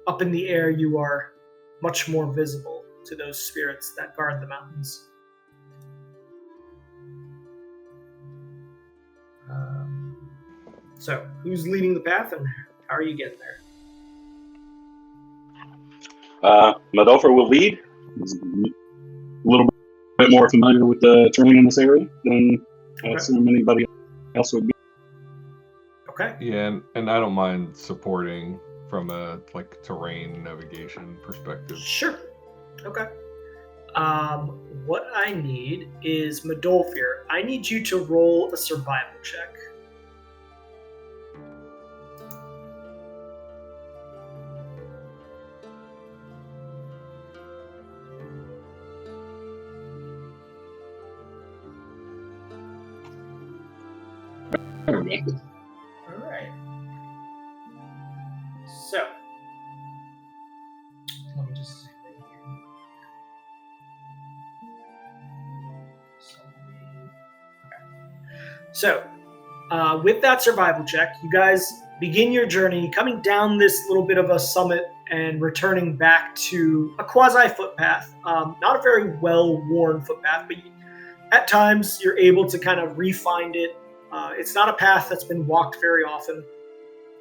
Up in the air, you are much more visible to those spirits that guard the mountains. So, who's leading the path, and how are you getting there? Medolfir will lead. He's a little bit more familiar with the terrain in this area than I assume anybody else would be. Okay. Yeah, and I don't mind supporting from a terrain navigation perspective. Sure. Okay. What I need is Medolfir. I need you to roll a survival check. There we go. All right. So, let me just see. So, with that survival check, you guys begin your journey, coming down this little bit of a summit and returning back to a quasi footpath. Not a very well-worn footpath, but at times you're able to kind of re-find it. It's not a path that's been walked very often,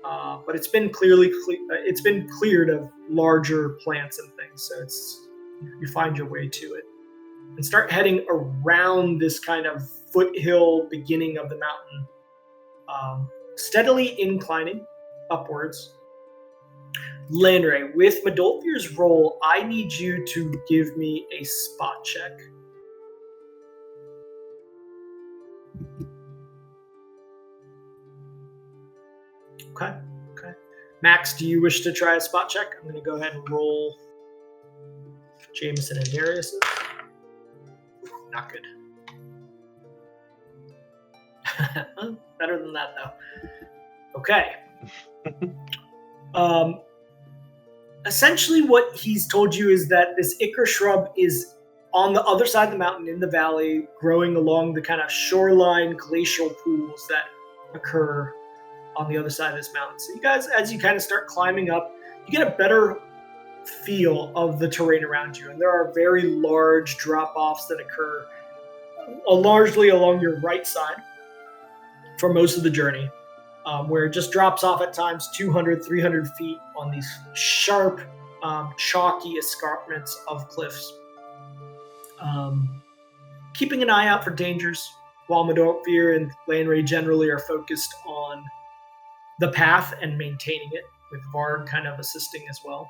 but it's been it's been cleared of larger plants and things. So you find your way to it and start heading around this kind of foothill beginning of the mountain, steadily inclining upwards. Landray, with Medolfir's roll, I need you to give me a spot check. Okay. Max, do you wish to try a spot check? I'm going to go ahead and roll Jameson and Darius. Not good. Better than that, though. Okay. Essentially, what he's told you is that this ichor shrub is on the other side of the mountain in the valley, growing along the kind of shoreline glacial pools that occur on the other side of this mountain. So you guys, as you kind of start climbing up, you get a better feel of the terrain around you. And there are very large drop-offs that occur largely along your right side for most of the journey, where it just drops off at times 200, 300 feet on these sharp, chalky escarpments of cliffs. Keeping an eye out for dangers, while Medolfir and Landray generally are focused on the path and maintaining it, with Varg kind of assisting as well.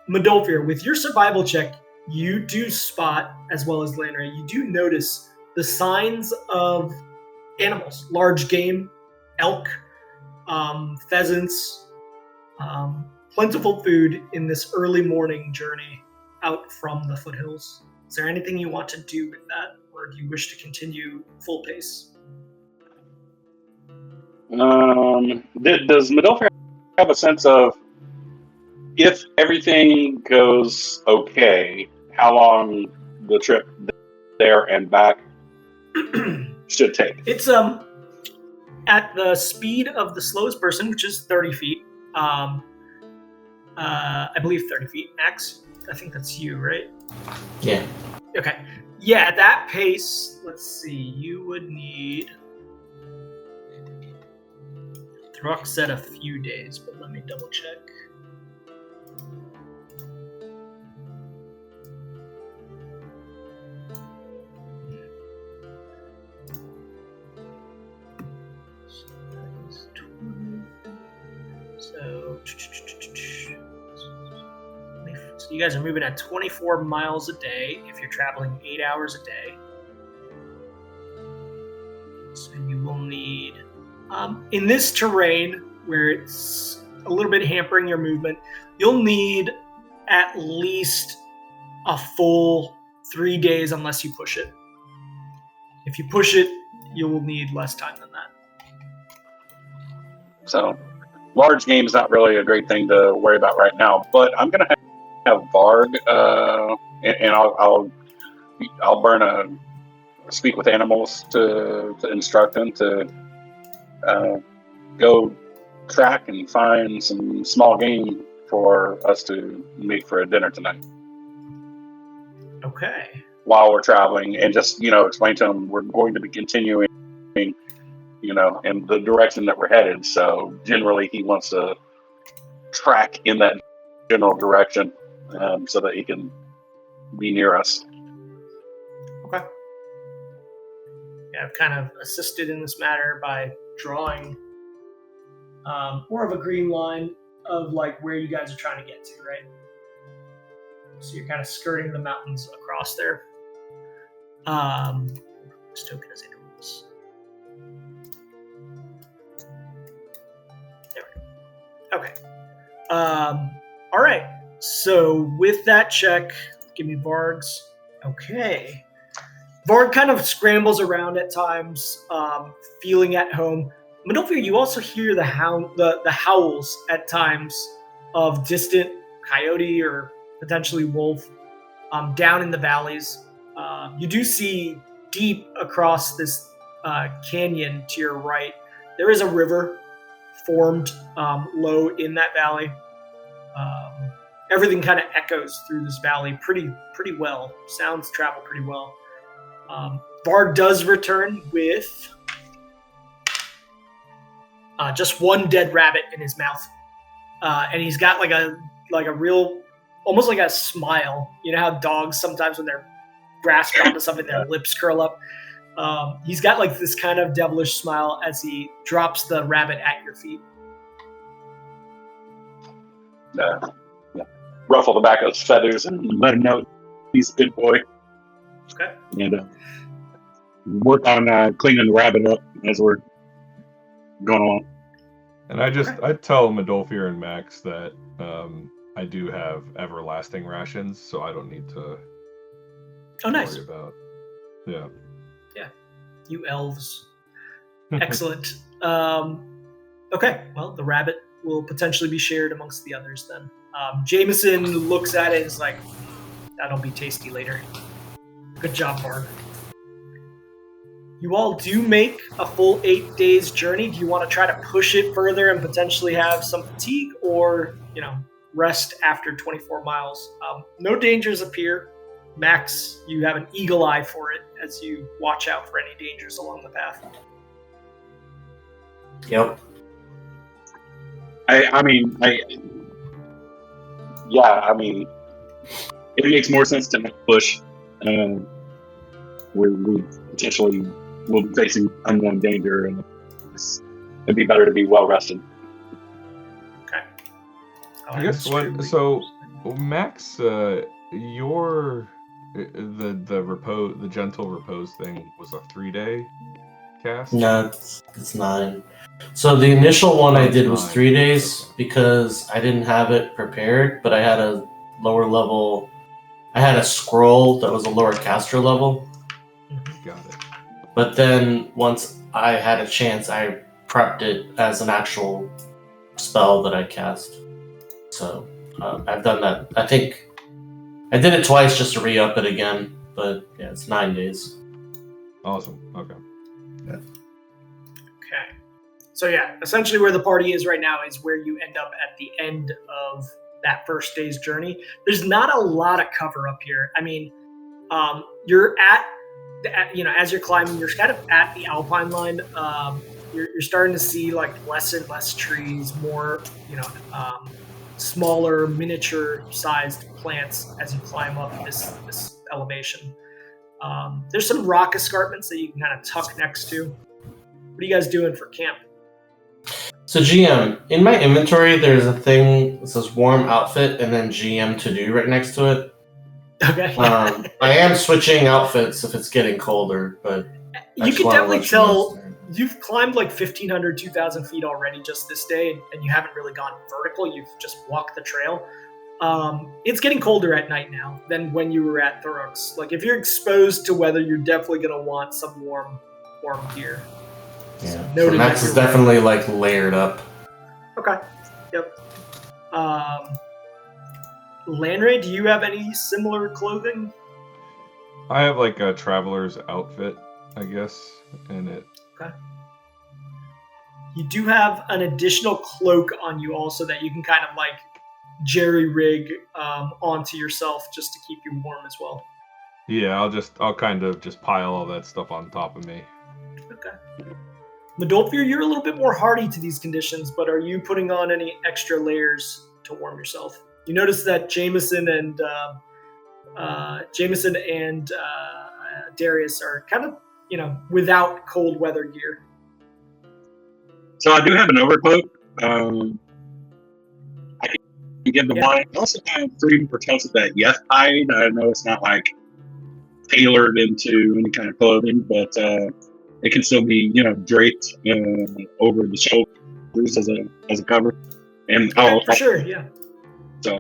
Medolfir, with your survival check, you do spot, as well as Landray, you do notice the signs of animals, large game, elk, pheasants, plentiful food in this early morning journey out from the foothills. Is there anything you want to do with that, or do you wish to continue full pace? Does Medolfir have a sense of, if everything goes okay, how long the trip there and back should take? It's at the speed of the slowest person, which is 30 feet. I believe 30 feet. Max, I think that's you, right? Yeah. Okay. Yeah, at that pace, let's see, you would need... Throck said a few days, but let me double check. So you guys are moving at 24 miles a day if you're traveling 8 hours a day. So you will need, in this terrain where it's a little bit hampering your movement, you'll need at least a full 3 days unless you push it. If you push it, you will need less time than that. So, large game is not really a great thing to worry about right now. But I'm gonna have Varg, and I'll burn a speak with animals to instruct them to go track and find some small game for us to make for a dinner tonight. Okay. While we're traveling, and just explain to them we're going to be continuing, in the direction that we're headed. So generally, he wants to track in that general direction, so that he can be near us. Okay. I've kind of assisted in this matter by drawing more of a green line of like where you guys are trying to get to, right? So you're kind of skirting the mountains across there. This token is enormous. There we go. Okay. All right. So with that check, give me Vargs. Okay. Varg kind of scrambles around at times, feeling at home. Manolfir, you also hear the howls at times of distant coyote or potentially wolf down in the valleys. You do see deep across this canyon to your right, there is a river formed low in that valley. Everything kind of echoes through this valley pretty well. Sounds travel pretty well. Varg does return with just one dead rabbit in his mouth, and he's got like a real, almost like a smile. You know how dogs sometimes when they're grasping onto something, their lips curl up. He's got like this kind of devilish smile as he drops the rabbit at your feet. Ruffle the back of his feathers and let him know he's a good boy. Okay. And work on cleaning the rabbit up as we're going along. And I tell Medolfir and Max that I do have everlasting rations, so I don't need to nice. worry about. Yeah. You elves. Excellent. Okay, well, the rabbit will potentially be shared amongst the others then. Jameson looks at it and is like, that'll be tasty later. Good job, Varg. You all do make a full 8 days journey. Do you want to try to push it further and potentially have some fatigue, or, rest after 24 miles? No dangers appear. Max, you have an eagle eye for it as you watch out for any dangers along the path. Yep. I mean, it makes more sense to push. We potentially will be facing unknown danger, and it'd be better to be well rested. Okay. I guess what? So, Max, your the gentle repose thing was a 3-day cast? No, it's 9. So the initial one I did was 3 days because I didn't have it prepared, but I had a lower level. I had a scroll that was a lower caster level. Got it. But then once I had a chance, I prepped it as an actual spell that I cast. So I've done that. I think I did it twice just to re-up it again, but yeah, it's 9 days. Awesome. Okay. Yeah. Okay. So yeah, essentially where the party is right now is where you end up at the end of that first day's journey. There's not a lot of cover up here. I mean, you're as you're climbing, you're kind of at the alpine line. You're starting to see like less and less trees, more, smaller, miniature-sized plants as you climb up this elevation. There's some rock escarpments that you can kind of tuck next to. What are you guys doing for camp? So GM, in my inventory, there's a thing that says warm outfit and then GM to do right next to it. Okay. I am switching outfits if it's getting colder, but you can definitely tell you've climbed like 1,500, 2,000 feet already just this day, and you haven't really gone vertical. You've just walked the trail. It's getting colder at night now than when you were at Thurux. Like, if you're exposed to weather, you're definitely going to want some warm gear. Yeah. So Max is definitely like layered up. Okay. Yep. Lanray, do you have any similar clothing? I have like a traveler's outfit, I guess, in it. Okay. You do have an additional cloak on you also that you can kind of like jerry rig onto yourself just to keep you warm as well. Yeah, I'll kind of just pile all that stuff on top of me. Okay. Medolfir, you're a little bit more hardy to these conditions, but are you putting on any extra layers to warm yourself? You notice that Jameson and Darius are kind of without cold weather gear. So I do have an overcoat. I can give the wine. I also have freedom protects with that yes hide. I know it's not like tailored into any kind of clothing, but it can still be, draped over the shoulders as a cover. And For sure, yeah. So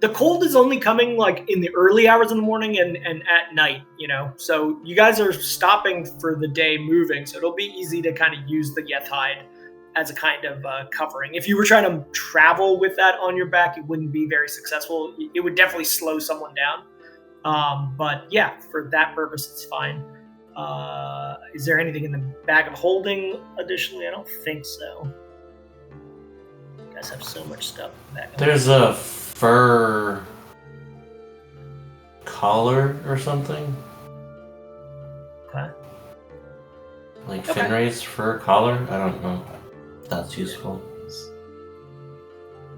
the cold is only coming like in the early hours in the morning and at night, So you guys are stopping for the day moving, so it'll be easy to kind of use the yeth hide as a kind of covering. If you were trying to travel with that on your back, it wouldn't be very successful. It would definitely slow someone down. But yeah, for that purpose, it's fine. Is there anything in the bag of holding additionally? I don't think so. You guys have so much stuff in the bag. There's a fur collar or something. Okay. Like Finray's fur collar? I don't know. That's useful.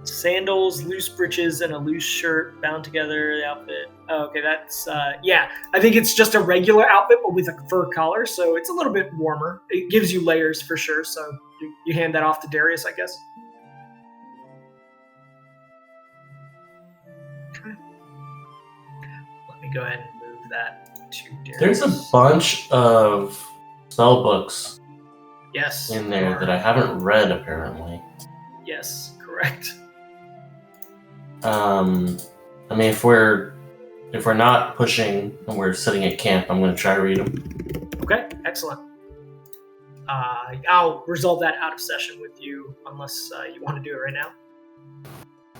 Sandals, loose breeches, and a loose shirt bound together. The outfit. Oh, okay, that's yeah. I think it's just a regular outfit, but with a fur collar, so it's a little bit warmer. It gives you layers for sure. So you hand that off to Darius, I guess. Okay. Let me go ahead and move that to Darius. There's a bunch of spell books. Yes. In there that I haven't read apparently. Yes, correct. I mean, if we're not pushing and we're sitting at camp, I'm going to try to read them. Okay, excellent. I'll resolve that out of session with you, unless you want to do it right now.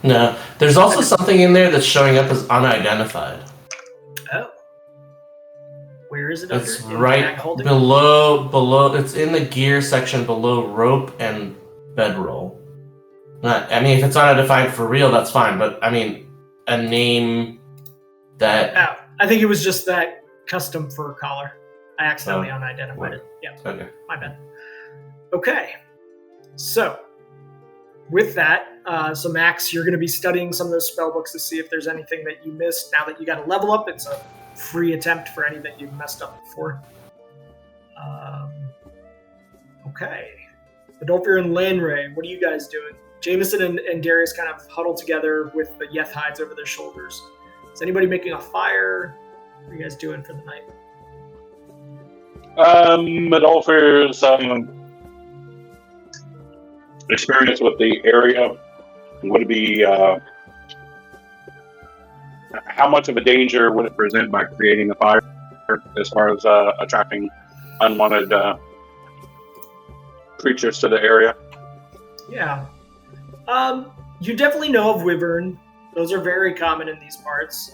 No, there's also something in there that's showing up as unidentified. Oh. Where is it? It's right below. It's in the gear section below rope and bedroll. I mean, if it's unidentified for real, that's fine. But I mean, a name that. Oh, I think it was just that custom fur collar. I accidentally unidentified it. Yeah. Okay. My bad. Okay. So, with that, so Max, you're going to be studying some of those spell books to see if there's anything that you missed. Now that you got a level up, it's a free attempt for any that you've messed up before. Okay. Adolphir and Lanray, what are you guys doing? Jameson and Darius kind of huddle together with the yeth hides over their shoulders. Is anybody making a fire? What are you guys doing for the night? Adolphir's experience with the area would be how much of a danger would it present by creating a fire as far as attracting unwanted creatures to the area? Yeah. You definitely know of wyvern. Those are very common in these parts.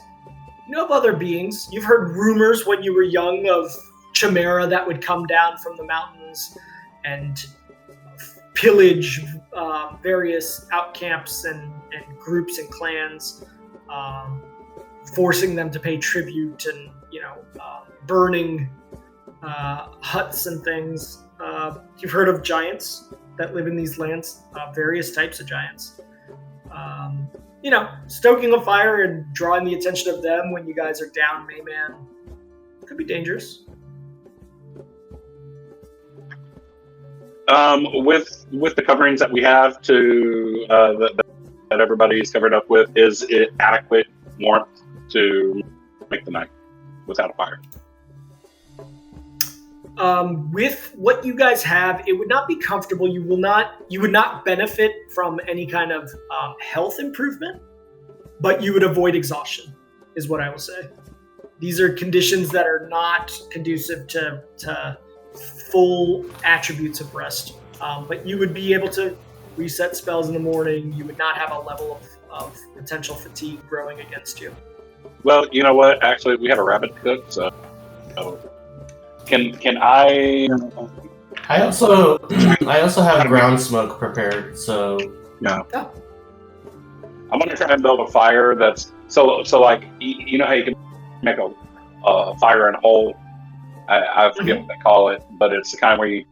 You know of other beings. You've heard rumors when you were young of chimera that would come down from the mountains and pillage various outcamps and groups and clans, forcing them to pay tribute and burning huts and things. You've heard of giants that live in these lands, various types of giants. Stoking a fire and drawing the attention of them when you guys are down Mayman could be dangerous. With the coverings that we have to that everybody's covered up with, is it adequate warmth to make the night without a fire? With what you guys have, it would not be comfortable. You would not benefit from any kind of health improvement, but you would avoid exhaustion, is what I will say. These are conditions that are not conducive to full attributes of rest. But you would be able to reset spells in the morning. You would not have a level of potential fatigue growing against you. Well, you know what? Actually, we have a rabbit cook, so can I? I also have ground smoke prepared, so yeah. I'm gonna try and build a fire that's so like you know how you can make a fire in a hole. I forget what they call it, but it's the kind where you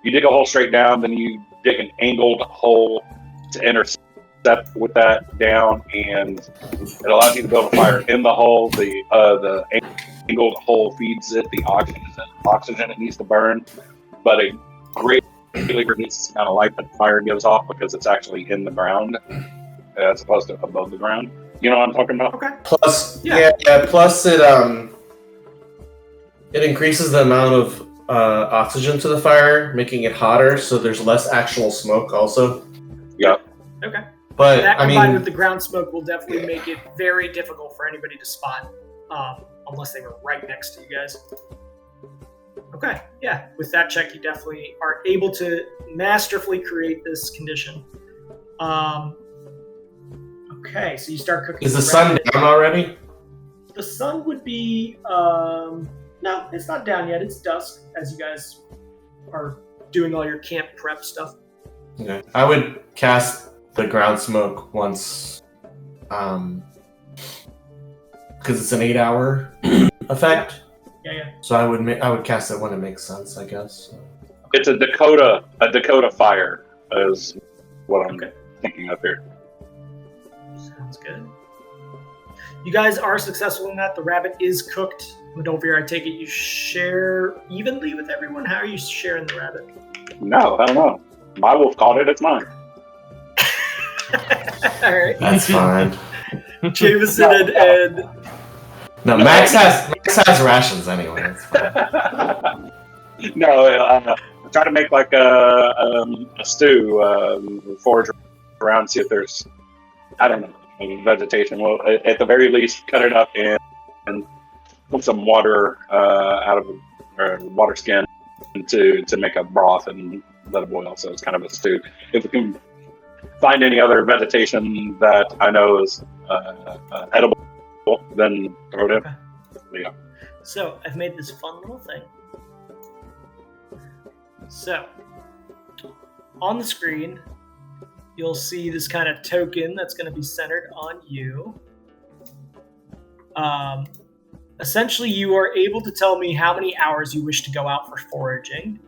dig a hole straight down, then you dig an angled hole to intercept with that down, and it allows you to build a fire in the hole. The single hole feeds it the oxygen it needs to burn, but it greatly reduces the amount of light that the fire gives off because it's actually in the ground as opposed to above the ground. You know what I'm talking about? Okay. Plus, Yeah. plus it increases the amount of oxygen to the fire, making it hotter, so there's less actual smoke also. Yeah. Okay. But That I combined mean, with the ground smoke will definitely make it very difficult for anybody to spot, unless they were right next to you guys. Okay, yeah. With that check, you definitely are able to masterfully create this condition. Okay, so you start cooking. is the sun down already? The sun would be no, it's not down yet. It's dusk as you guys are doing all your camp prep stuff. Okay. I would cast the ground smoke once, because it's an 8-hour effect. Yeah. So I would cast it when it makes sense, I guess. It's a Dakota fire is what I'm thinking of here. Sounds good. You guys are successful in that. The rabbit is cooked. Madolfir, I take it you share evenly with everyone? How are you sharing the rabbit? No, I don't know. My wolf caught it. It's mine. All right. That's fine. Jameson and No, Max has rations anyway. No, I try to make like a stew, forage around, see if there's, I don't know, vegetation. Well, at the very least, cut it up and put some water out of a water skin to make a broth and let it boil. So it's kind of a stew. If we can find any other vegetation that I know is edible, then throw it in. Okay. Yeah. So I've made this fun little thing. So on the screen, you'll see this kind of token that's going to be centered on you. Essentially, you are able to tell me how many hours you wish to go out for foraging.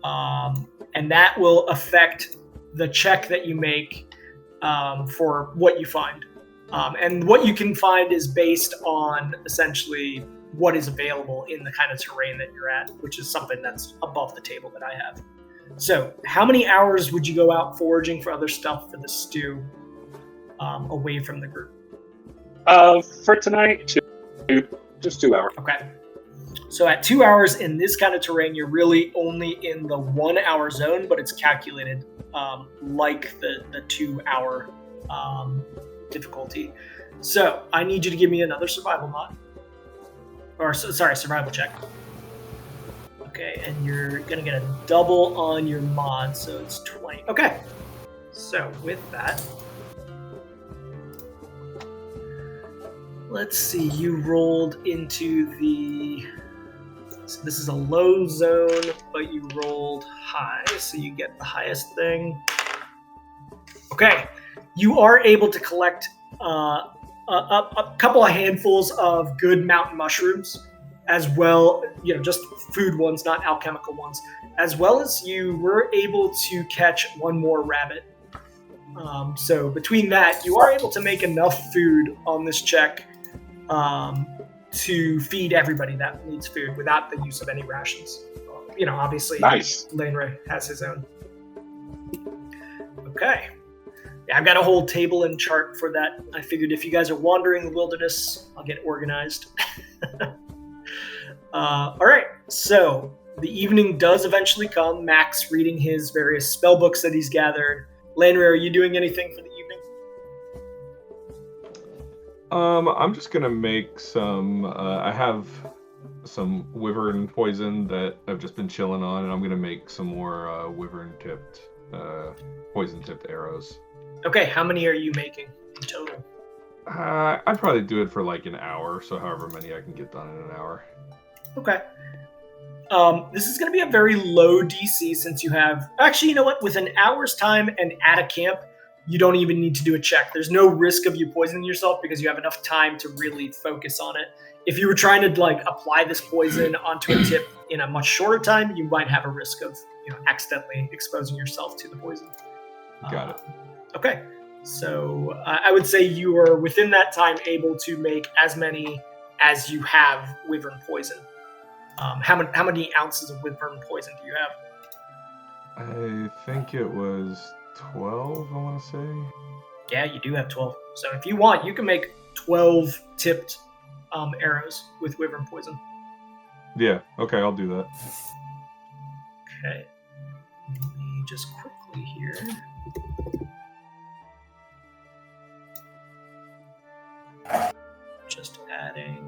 And that will affect the check that you make for what you find. And what you can find is based on essentially what is available in the kind of terrain that you're at, which is something that's above the table that I have. So how many hours would you go out foraging for other stuff for the stew away from the group? For tonight, just 2 hours. Okay. So at 2 hours in this kind of terrain, you're really only in the 1 hour zone, but it's calculated like the 2 hour difficulty. So I need you to give me another survival mod. Survival check. Okay, and you're gonna get a double on your mod, so it's 20. Okay. So with that, let's see, you rolled into the... So this is a low zone, but you rolled high, so you get the highest thing. Okay, you are able to collect a couple of handfuls of good mountain mushrooms, as well, just food ones, not alchemical ones, as well as you were able to catch one more rabbit. So between that, you are able to make enough food on this check to feed everybody that needs food without the use of any rations. Obviously, Nice. Lanray has his own. Okay. Yeah, I've got a whole table and chart for that. I figured if you guys are wandering the wilderness, I'll get organized. All right, so the evening does eventually come. Max reading his various spell books that he's gathered. Lanray, are you doing anything for the evening? I'm just gonna make some. I have some wyvern poison that I've just been chilling on, and I'm gonna make some more wyvern-tipped, poison-tipped arrows. Okay, how many are you making in total? I'd probably do it for like an hour, so however many I can get done in an hour. Okay. This is going to be a very low DC since you have... Actually, you know what? With an hour's time and at a camp, you don't even need to do a check. There's no risk of you poisoning yourself because you have enough time to really focus on it. If you were trying to apply this poison onto a tip in a much shorter time, you might have a risk of accidentally exposing yourself to the poison. Got it. Okay. So I would say you are within that time able to make as many as you have wyvern poison. How many ounces of wyvern poison do you have? I think it was 12, I want to say. Yeah, you do have 12. So if you want, you can make 12 tipped arrows with wyvern poison. Yeah, okay, I'll do that. Okay. Let me just quickly here. Just adding.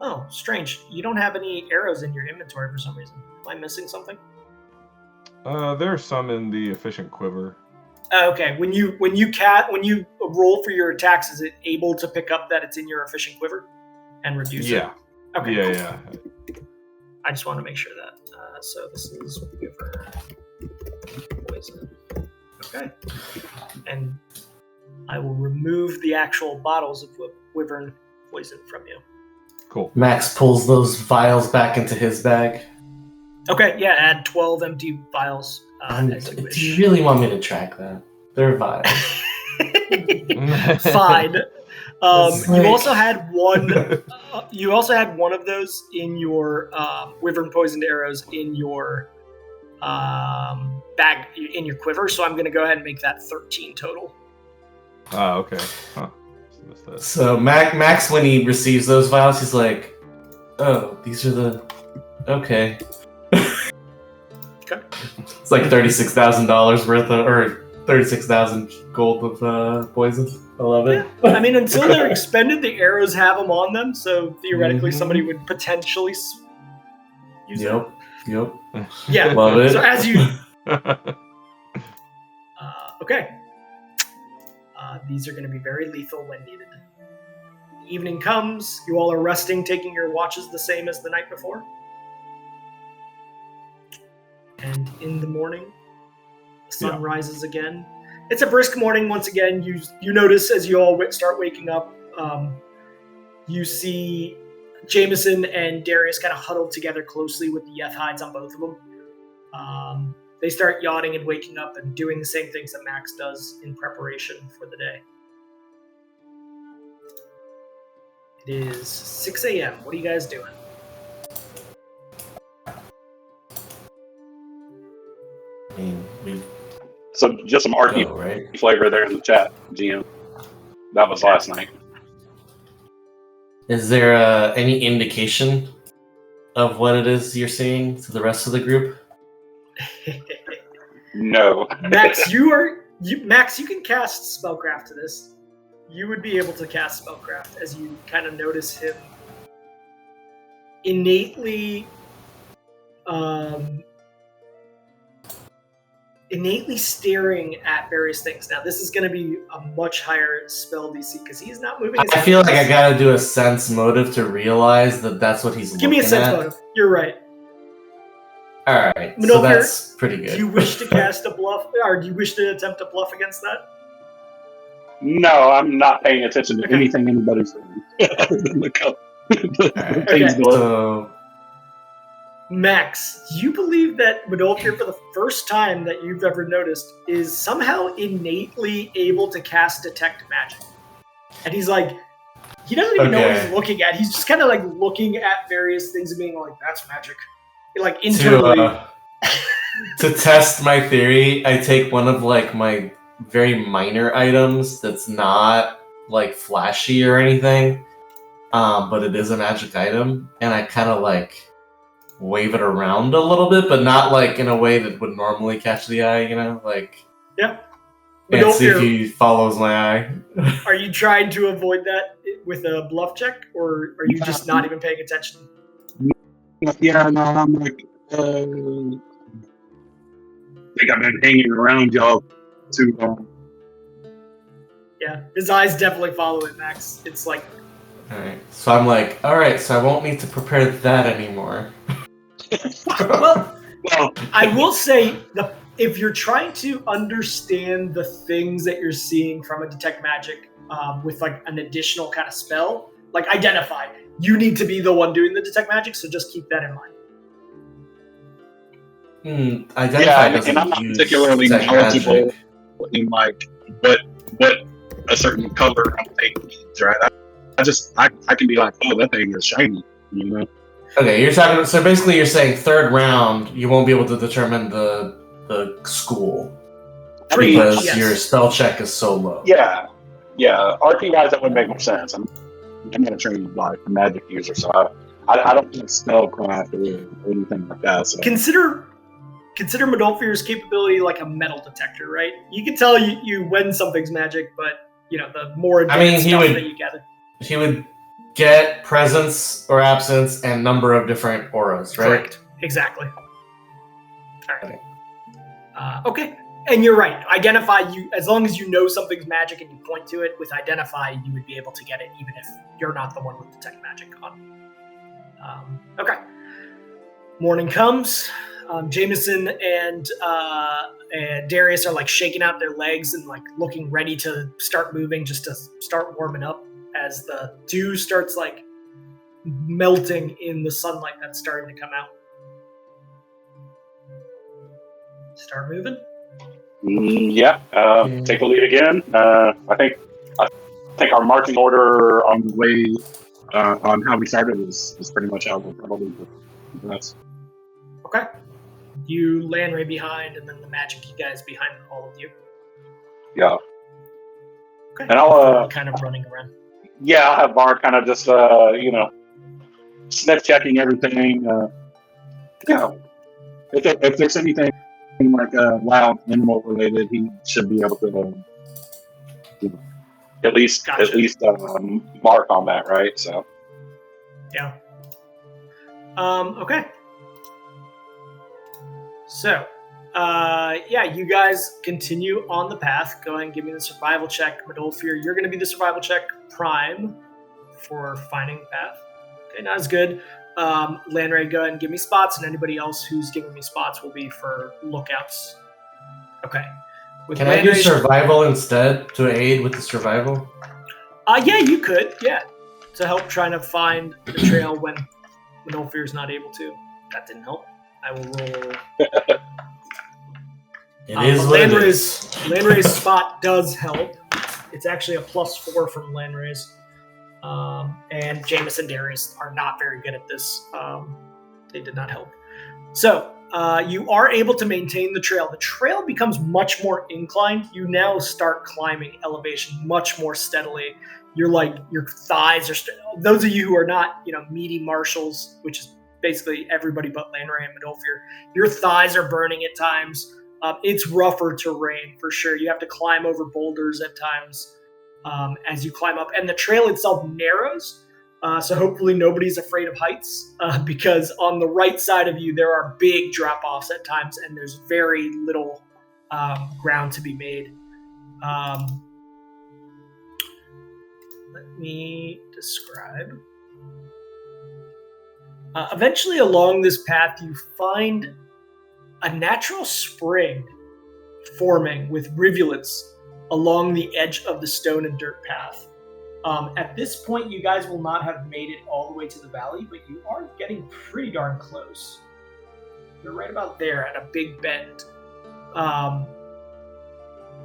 Oh, strange. You don't have any arrows in your inventory for some reason. Am I missing something? There's some in the efficient quiver. Okay. When you roll for your attacks, is it able to pick up that it's in your efficient quiver and reduce it? Okay. Yeah. I just want to make sure that. So this is wyvern poison. Okay. And I will remove the actual bottles of wyvern poison from you. Cool. Max pulls those vials back into his bag. Okay, yeah, add 12 empty vials. As you Do wish. you really want me to track that? They're vials. Fine. It's like- You also had one. You also had one of those in your wyvern poisoned arrows in your bag in your quiver. So I'm going to go ahead and make that 13 total. Okay. Huh. So Max, when he receives those vials, he's like, "Oh, these are the okay." Okay. It's like $36,000 worth of, or 36,000 gold of poison. I love it. Yeah. I mean, until they're expended, the arrows have them on them. So theoretically, Mhm. somebody would potentially use Yep. it. Yeah. Love it. So as you okay. These are going to be very lethal when needed. The evening comes. You all are resting, taking your watches the same as the night before. And in the morning, the sun rises again. It's a brisk morning once again. You notice as you all start waking up, you see Jameson and Darius kind of huddled together closely with the Yeth hides on both of them. They start yawning and waking up and doing the same things that Max does in preparation for the day. It is 6 a.m. What are you guys doing? I mean, we So just some RP go, right? flavor there in the chat, GM. That was last night. Is there any indication of what it is you're seeing to the rest of the group? No. Max, Max, you can cast spellcraft to this. You would be able to cast spellcraft as you kind of notice him innately staring at various things. Now, this is going to be a much higher spell DC because he's not moving his I feel like I gotta do a sense motive to realize that that's what he's Give me a looking sense at. motive. You're right. All right, so Manopir, that's pretty good. Do you wish to cast a bluff, or do you wish to attempt a bluff against that? No, I'm not paying attention to anything anybody's saying. Other than the Alright. things Okay. going. So Max, you believe that Manopir, for the first time that you've ever noticed, is somehow innately able to cast Detect Magic. And he's like, he doesn't even know what he's looking at. He's just kind of like looking at various things and being like, that's magic. Like internally. to test my theory, I take one of like my very minor items that's not like flashy or anything, but it is a magic item, and I kind of like wave it around a little bit, but not like in a way that would normally catch the eye, you know, like. Yeah. And see if he follows my eye. Are you trying to avoid that with a bluff check, or are you just not even paying attention? Yeah, no, I'm like, I think I've been hanging around y'all too long. Yeah, his eyes definitely follow it, Max. It's like... Alright, so I'm like, alright, so I won't need to prepare that anymore. Well, Well, I will say, if you're trying to understand the things that you're seeing from a Detect Magic with like an additional kind of spell, like Identify, you need to be the one doing the Detect Magic, so just keep that in mind. Identify yeah, doesn't and I'm not use particularly detect knowledgeable magic. in like what a certain color on the thing means, right? I can be like, oh, that thing is shiny, you know. Okay, you're talking. So basically, you're saying third round, you won't be able to determine the school because yes. your spell check is so low. Yeah. RP wise, that would make more sense. I'm not a trained like magic user, so I don't think spellcraft or anything like that. So. Consider Modolfir's capability like a metal detector, right? You can tell you when something's magic, but the more advanced stuff that you gather. He would get presence or absence and number of different auras, right? Correct. Exactly. All right. Okay. And you're right. Identify, as long as you know something's magic and you point to it, with Identify, you would be able to get it even if you're not the one with Detect Magic on. Okay. Morning comes. Jameson and Darius are like shaking out their legs and like looking ready to start moving, just to start warming up as the dew starts like melting in the sunlight that's starting to come out. Start moving. Take the lead again. I think our marching order on the way on how we started is pretty much how we'll probably do. Okay. You Landray behind, and then the magic guys behind all of you. Yeah. Okay. And I'll kind of running around. Yeah, I'll have Bard kind of just sniff checking everything. If there's anything like wild animal related, he should be able to at least mark on that, right? So. Yeah. Okay. So, you guys continue on the path. Go ahead and give me the survival check. Modolfir, you're going to be the survival check prime for finding the path. Okay, not as good. Landray, go ahead and give me spots, and anybody else who's giving me spots will be for lookouts. Okay. Can I do survival instead to aid with the survival? Yeah, you could. Yeah, to help trying to find the trail when Modolfir's not able to. That didn't help. I will roll. It is what it is. Landray's spot does help. It's actually a +4 from Landray's. And Jameson and Darius are not very good at this. They did not help. So, you are able to maintain the trail. The trail becomes much more inclined. You now start climbing elevation much more steadily. Your thighs are... those of you who are not, meaty marshals, which is basically everybody but Landray and Modolfir, your thighs are burning at times. It's rougher terrain for sure. You have to climb over boulders at times as you climb up. And the trail itself narrows, so hopefully nobody's afraid of heights because on the right side of you, there are big drop-offs at times, and there's very little ground to be made. Let me describe. Eventually along this path, you find a natural spring forming with rivulets along the edge of the stone and dirt path. At this point, you guys will not have made it all the way to the valley, but you are getting pretty darn close. You're right about there at a big bend.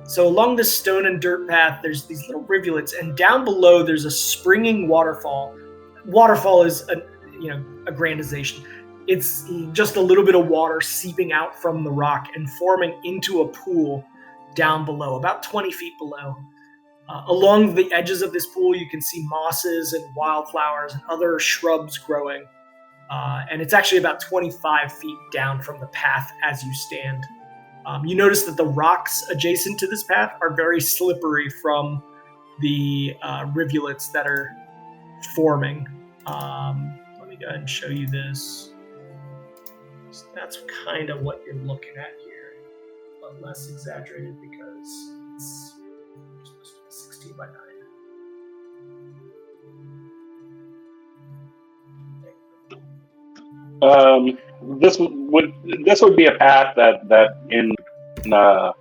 So along this stone and dirt path, there's these little rivulets, and down below there's a springing waterfall. Waterfall is a grandization. It's just a little bit of water seeping out from the rock and forming into a pool down below, about 20 feet below. Along the edges of this pool, you can see mosses and wildflowers and other shrubs growing. And it's actually about 25 feet down from the path as you stand. You notice that the rocks adjacent to this path are very slippery from the rivulets that are forming. Let me go ahead and show you this. So that's kind of what you're looking at here, but less exaggerated because it's supposed to be 16 by 9. This would be a path that in a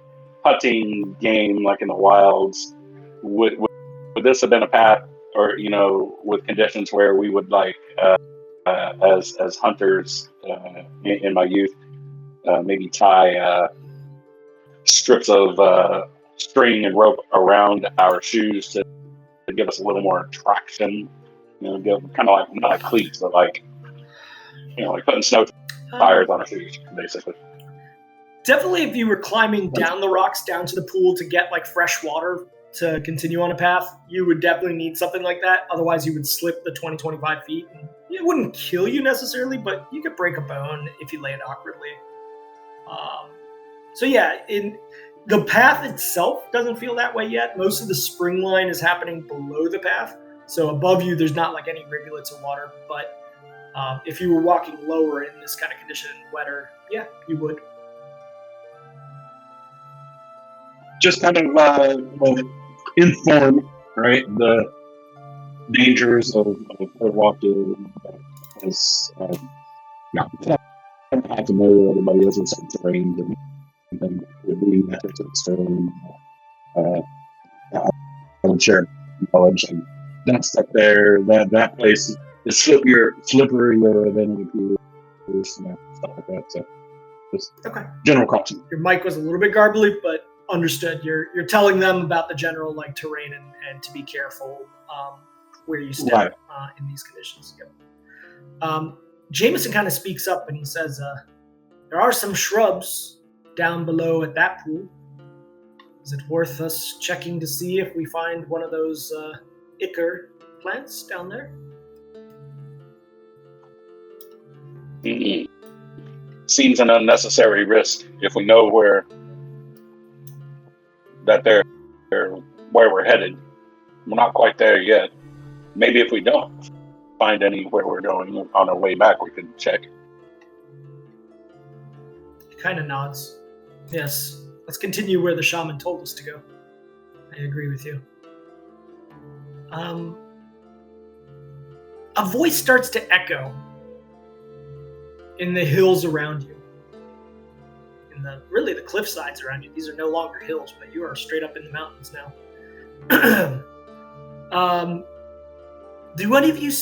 hunting game, like in the wilds, would this have been a path, or with conditions where we would as hunters in my youth maybe tie strips of string and rope around our shoes to give us a little more traction. Give kind of like not like cleats, but like like putting snow tires on our shoes, basically. Definitely, if you were climbing down the rocks down to the pool to get like fresh water to continue on a path, you would definitely need something like that. Otherwise, you would slip the 20-25 feet. And it wouldn't kill you necessarily, but you could break a bone if you land awkwardly. So yeah, the path itself doesn't feel that way yet. Most of the spring line is happening below the path. So above you, there's not like any rivulets of water. But if you were walking lower in this kind of condition, wetter, yeah, you would. Just kind of inform, right, the dangers of walking. As not have to know everybody else's terrain and would be methods of stone. I'm sure knowledge and that stuff there. That place is slipperier than it appears, stuff like that. So just general caution. Your mic was a little bit garbly, but understood. You're telling them about the general like terrain and to be careful where you step in these conditions. Yep. Jameson kind of speaks up and he says, there are some shrubs down below at that pool. Is it worth us checking to see if we find one of those ichor plants down there? Seems an unnecessary risk if we know where we're headed. We're not quite there yet. Maybe if we don't find any where we're going on our way back, we can check. He kind of nods. Yes, let's continue where the shaman told us to go. I agree with you. A voice starts to echo in the hills around you. In the cliff sides around you. These are no longer hills, but you are straight up in the mountains now. Do any of you...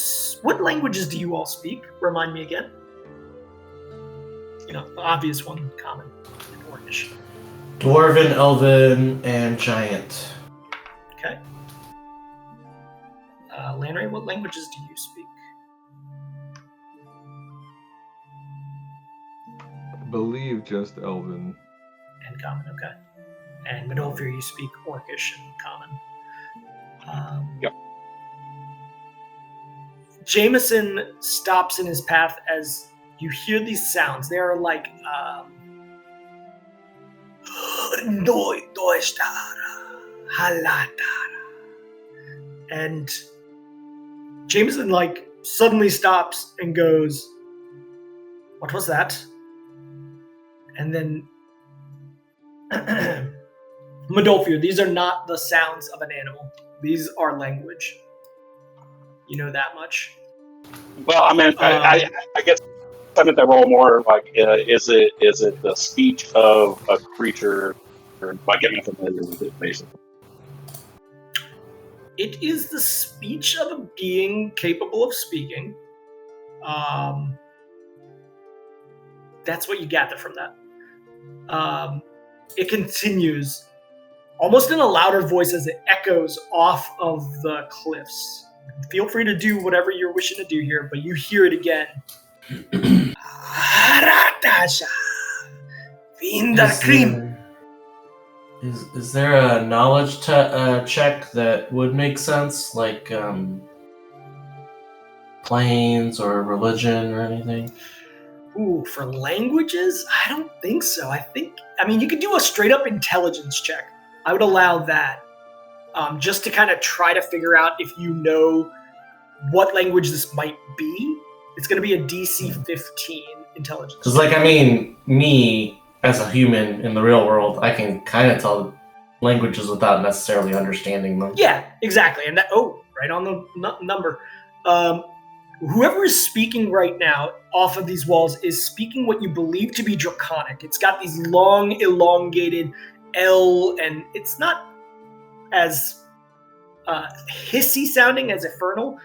What languages do you all speak? Remind me again. The obvious one, common. Dwarvish. Dwarven, Elven, and Giant. Okay. Landry, what languages do you speak? I believe just Elven. And common, okay. And Midolfir, you speak Orcish and common. Yep. Jameson stops in his path as you hear these sounds. They are like and Jameson suddenly stops and goes, "What was that?" And then Midolfir, these are not the sounds of an animal. These are language. You know that much? Well, I mean, I guess I meant that role more like, is it the speech of a creature, or by getting familiar with it, basically? It is the speech of a being capable of speaking. That's what you gather from that. It continues, almost in a louder voice as it echoes off of the cliffs. Feel free to do whatever you're wishing to do here, but you hear it again. Is there a knowledge check that would make sense, like planes or religion or anything? Ooh, for languages? I don't think so. You could do a straight up intelligence check. I would allow that. Just to kind of try to figure out if you know what language this might be. It's going to be a DC 15 intelligence. Because, me as a human in the real world, I can kind of tell languages without necessarily understanding them. Yeah, exactly. And right on the number. Whoever is speaking right now off of these walls is speaking what you believe to be Draconic. It's got these long, elongated L, and it's not as hissy sounding as Infernal,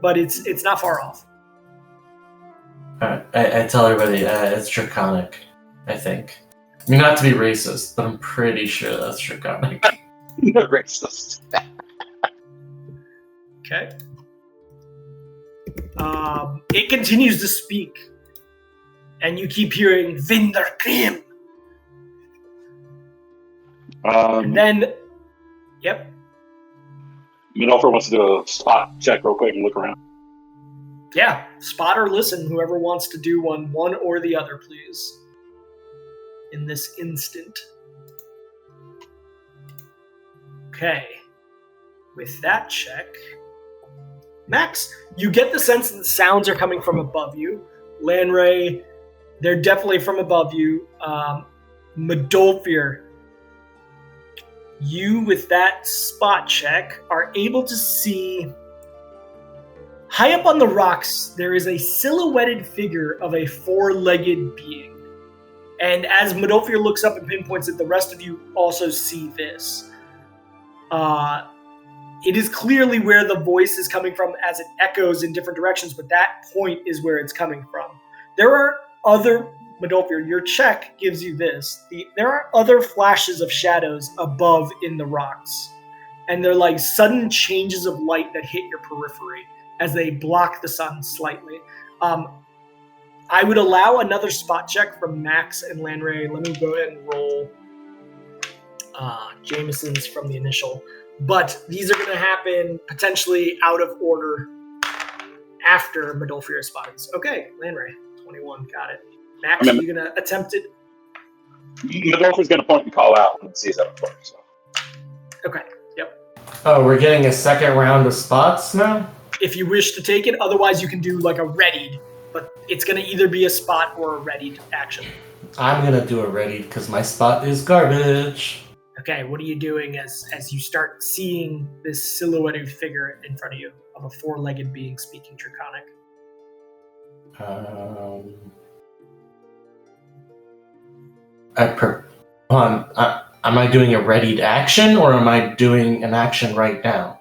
but it's not far off. I tell everybody it's Draconic, I think. Not to be racist, but I'm pretty sure that's Draconic. Racist. Okay. It continues to speak, and you keep hearing Vinderkrim. And then, yep. Midolfer wants to do a spot check real quick and look around. Yeah, spot or listen, whoever wants to do one or the other, please. In this instant. Okay. With that check, Max, you get the sense that the sounds are coming from above you. Lanray, they're definitely from above you. Midolfer, you, with that spot check, are able to see high up on the rocks, there is a silhouetted figure of a four-legged being. And as Midolfer looks up and pinpoints it, the rest of you also see this. It is clearly where the voice is coming from as it echoes in different directions, but that point is where it's coming from. There are other, Midolfer, your check gives you this. There are other flashes of shadows above in the rocks. And they're like sudden changes of light that hit your periphery as they block the sun slightly. I would allow another spot check from Max and Lanray. Let me go ahead and roll Jameson's from the initial. But these are going to happen potentially out of order after Midolfer spottings. Okay, Lanray, 21, got it. Max, are you going to attempt it? Midolfer's going to point and call out when he sees that before. So. Okay, yep. Oh, we're getting a second round of spots now? If you wish to take it, otherwise you can do like a readied, but it's going to either be a spot or a readied action. I'm going to do a readied because my spot is garbage. Okay, what are you doing as you start seeing this silhouetted figure in front of you of a four-legged being speaking Draconic? Am I doing a readied action or am I doing an action right now?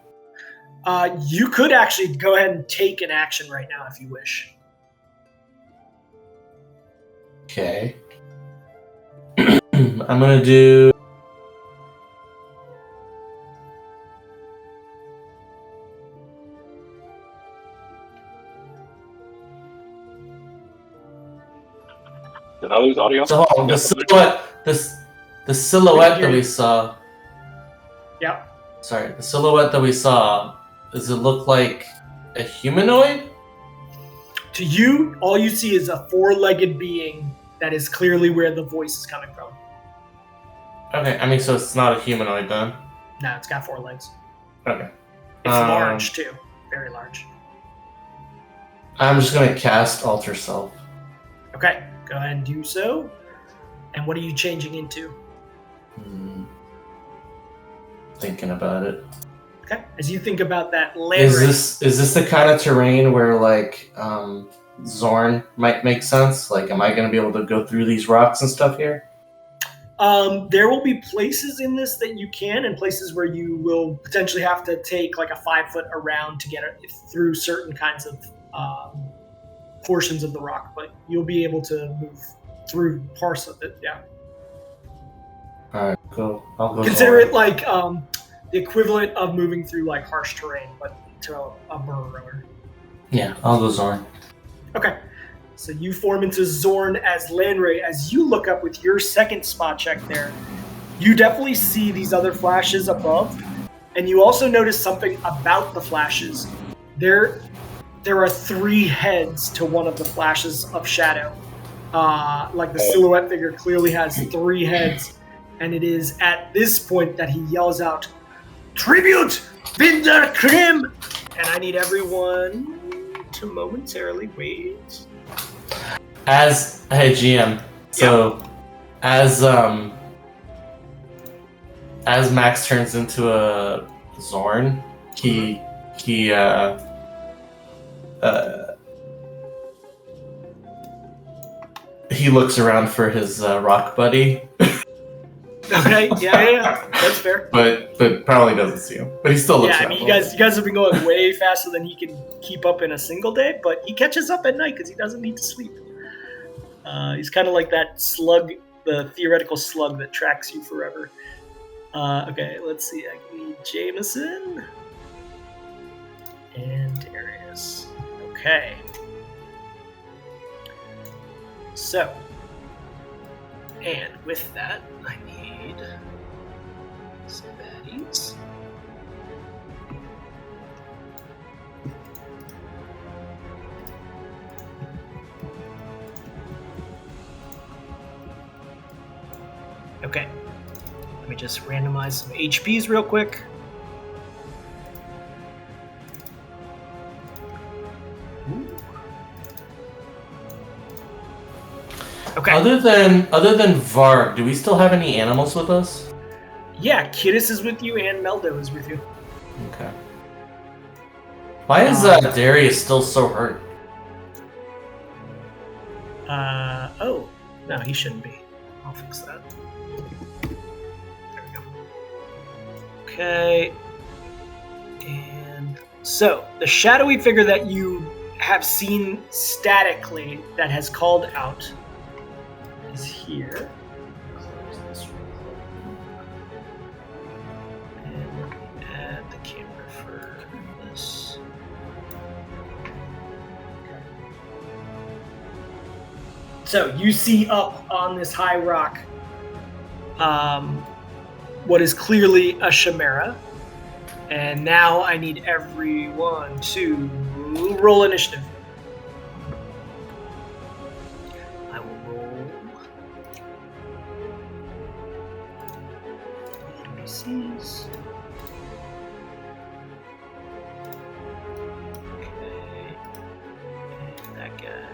You could actually go ahead and take an action right now if you wish. Okay. I'm going to do... Did I lose audio? So the silhouette that we saw. Yep. Sorry, the silhouette that we saw. Does it look like a humanoid? To you, all you see is a four-legged being that is clearly where the voice is coming from. Okay, I mean, so it's not a humanoid then. No, it's got four legs. Okay. It's large too, very large. I'm just gonna cast Alter Self. Okay, go ahead and do so. And what are you changing into? Thinking about it. Okay, as you think about that, land is this the kind of terrain where like Zorn might make sense? Like, am I gonna be able to go through these rocks and stuff here? There will be places in this that you can, and places where you will potentially have to take like a 5-foot around to get it through certain kinds of portions of the rock, but you'll be able to move through parts of it. Yeah. All right, cool. I'll go. Consider it like the equivalent of moving through like harsh terrain, but to a burrower. Yeah, I'll go Zorn. Okay. So you form into Zorn as Lanray. As you look up with your second spot check there, you definitely see these other flashes above, and you also notice something about the flashes. There are 3 heads to one of the flashes of shadow. Like the silhouette figure clearly has 3 heads, and it is at this point that he yells out, "Tribute, Vinderkrim!" And I need everyone to momentarily wait. Hey GM, so yeah. as Max turns into a Zorn, he looks around for his rock buddy. Okay, yeah, that's fair. But probably doesn't see him. But he still looks around. I mean, you guys have been going way faster than he can keep up in a single day, but he catches up at night because he doesn't need to sleep. He's kind of like that slug the theoretical slug that tracks you forever. Okay, let's see. I need Jameson and Darius. Okay. So, and with that, I need some baddies. Okay. Let me just randomize some HPs real quick. Ooh. Okay. Other than Varg, do we still have any animals with us? Yeah, Kiddis is with you and Meldo is with you. Okay. Why is Darius still so hurt? Oh. No, he shouldn't be. I'll fix that. There we go. Okay. And so, the shadowy figure that you have seen statically that has called out is here. Close this real quick. And let me add the camera for this. So you see up on this high rock what is clearly a chimera. And now I need everyone to roll initiative. I will roll NPCs. Okay. And that guy.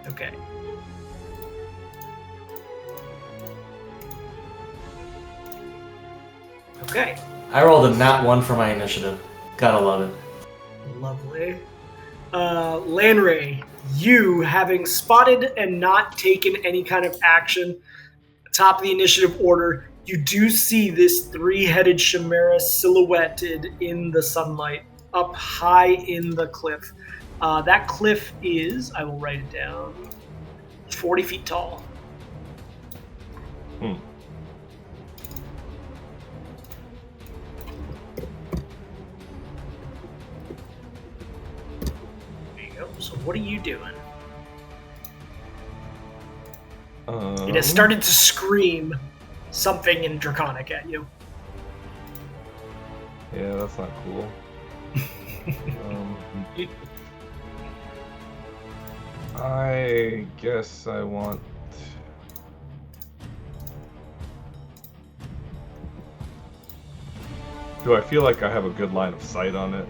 Okay. Okay. I rolled a nat 1 for my initiative. Gotta love it. Lovely. Lanray, you having spotted and not taken any kind of action, top of the initiative order, you do see this three-headed chimera silhouetted in the sunlight up high in the cliff. That cliff is, I will write it down, 40 feet tall. There you go. So what are you doing? It has started to scream something in Draconic at you. Yeah, that's not cool. I guess I want... Do I feel like I have a good line of sight on it?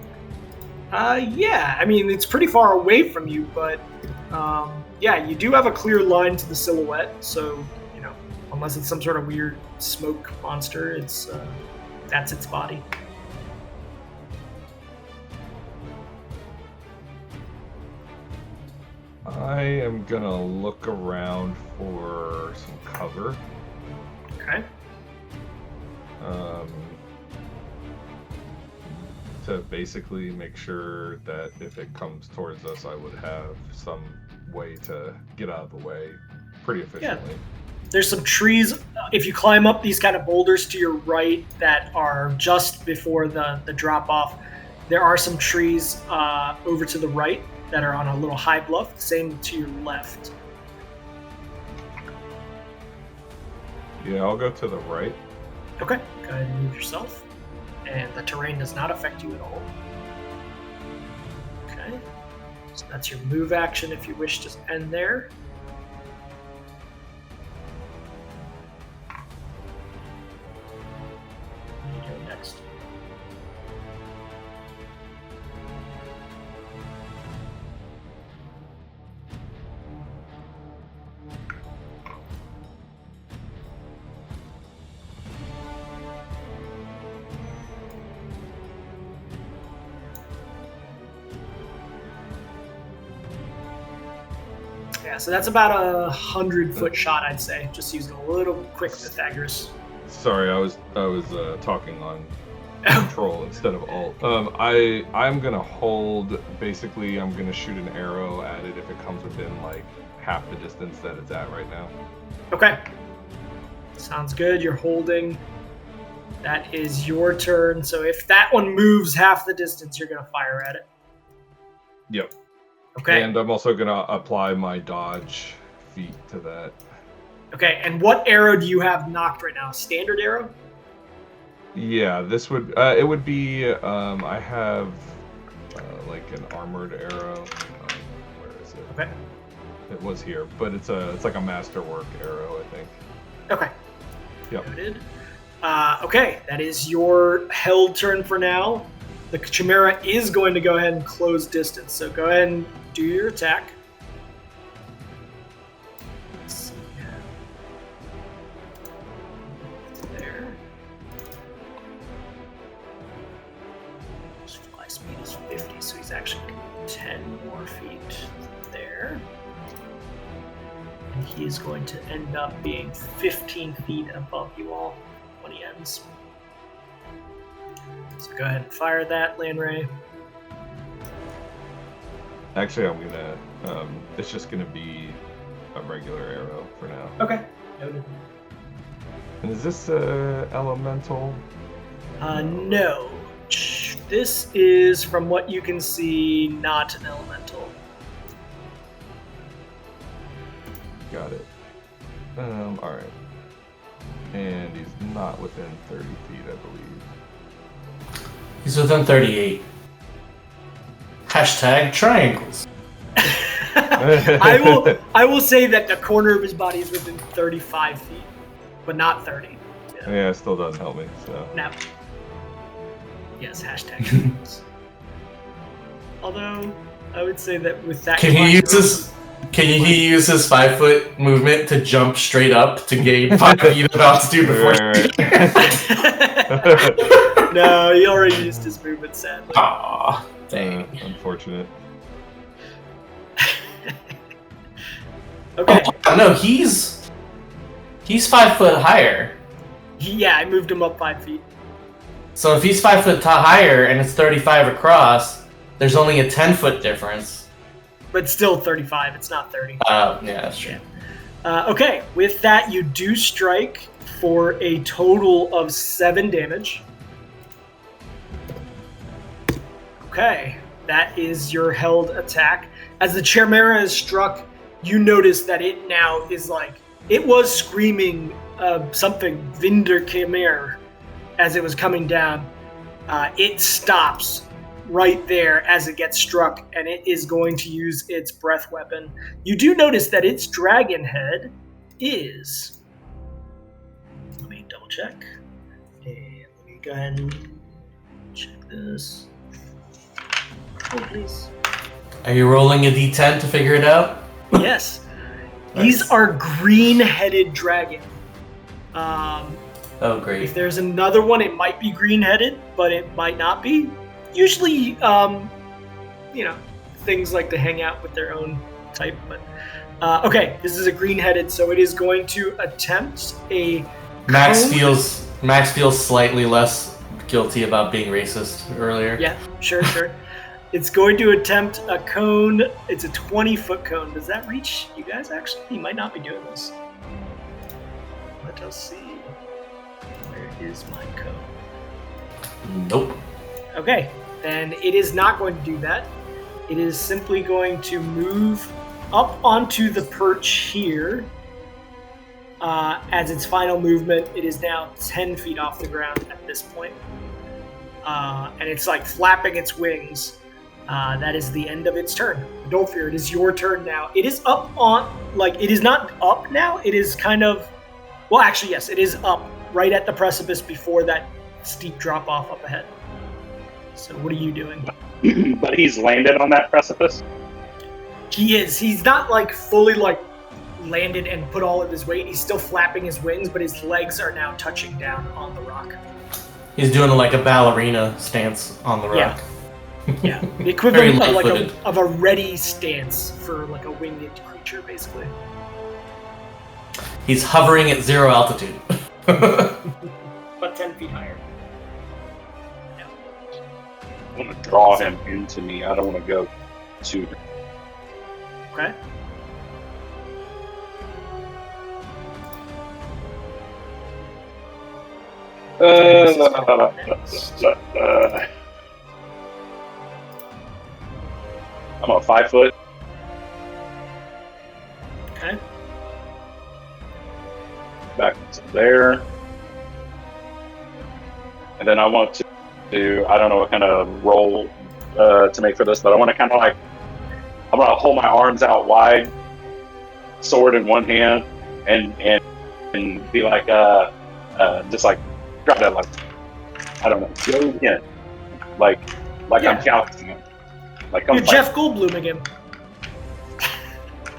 Yeah, I mean, it's pretty far away from you, but yeah, you do have a clear line to the silhouette, so, you know, unless it's some sort of weird smoke monster, it's that's its body. I am gonna look around for some cover. Okay. To basically make sure that if it comes towards us, I would have some way to get out of the way pretty efficiently. Yeah. There's some trees. If you climb up these kind of boulders to your right that are just before the drop off, there are some trees over to the right that are on a little high bluff, the same to your left. Yeah, I'll go to the right. Okay, go ahead and move yourself. And the terrain does not affect you at all. Okay, so that's your move action if you wish to end there. What are you doing next? Yeah, so that's about 100-foot shot, I'd say. Just using a little quick Pythagoras. Sorry, I was talking on control instead of alt. I'm gonna hold. Basically, I'm gonna shoot an arrow at it if it comes within like half the distance that it's at right now. Okay. Sounds good. You're holding. That is your turn. So if that one moves half the distance, you're going to fire at it. Yep. Okay. And I'm also gonna apply my dodge feat to that. Okay. And what arrow do you have knocked right now? Standard arrow? Yeah, this would it would be I have like an armored arrow. Where is it? Okay. It was here, but it's like a masterwork arrow, I think. Okay. Yep. Noted. Okay, that is your held turn for now. The Chimera is going to go ahead and close distance, so go ahead and do your attack. Let's see. There. His fly speed is 50, so he's actually 10 more feet there. And he is going to end up being 15 feet above you all when he ends. So go ahead and fire that, Landray. Actually, I'm gonna. It's just gonna be a regular arrow for now. Okay. Noted. And is this elemental? No. This is, from what you can see, not an elemental. Got it. All right. And he's not within 30 feet, I believe. He's within 38. Hashtag triangles. I will say that the corner of his body is within 35 feet, but not 30. Yeah, it still doesn't help me. So. No. Yes, hashtag triangles. Although I would say that with that, Can he use his 5 foot movement to jump straight up to gain 5 feet of altitude before? No, he already used his movement, sadly. Aw, dang. Unfortunate. Okay. Oh, no, he's 5 foot higher. Yeah, I moved him up 5 feet. So if he's 5 foot higher and it's 35 across, there's only a 10 foot difference. But still 35, it's not 30. Yeah, that's true. Okay, with that, you do strike for a total of 7 damage. Okay, that is your held attack. As the Chimera is struck, you notice that it now is like, it was screaming something, Vinderkemer, as it was coming down. It stops right there as it gets struck, and it is going to use its breath weapon. You do notice that its dragon head is... Let me double check. And let me go ahead and check this. Oh, please. Are you rolling a d10 to figure it out? Yes. These are green-headed dragon. Oh, great. If there's another one, it might be green-headed, but it might not be. Usually, things like to hang out with their own type. But okay, this is a green-headed, so it is going to attempt a. Max feels slightly less guilty about being racist earlier. Yeah, sure. It's going to attempt a cone. It's a 20-foot cone. Does that reach you guys? Actually, he might not be doing this. Let us see. Where is my cone? Nope. Okay, then it is not going to do that. It is simply going to move up onto the perch here. As its final movement, it is now 10 feet off the ground at this point. And it's like flapping its wings. That is the end of its turn. Don't fear, it is your turn now. It is up on, it is not up now. It is kind of, well, actually, yes, it is up right at the precipice before that steep drop off up ahead. So what are you doing? But he's landed on that precipice? He is. He's not fully landed and put all of his weight. He's still flapping his wings, but his legs are now touching down on the rock. He's doing like a ballerina stance on the rock. Yeah, the equivalent of a ready stance for a winged creature, basically. He's hovering at 0 altitude. But 10 feet higher. I want to draw him into me. I don't want to go to him. Okay. I'm a 5 foot. Okay. Back to there. And then I want to do, I don't know what kind of roll to make for this, but I want to kind of like, I'm going to hold my arms out wide, sword in one hand, and be like, just like, drop that, like, I don't know, go again. Like Yeah. I'm counting him. Like I'm You're Jeff Goldblum again.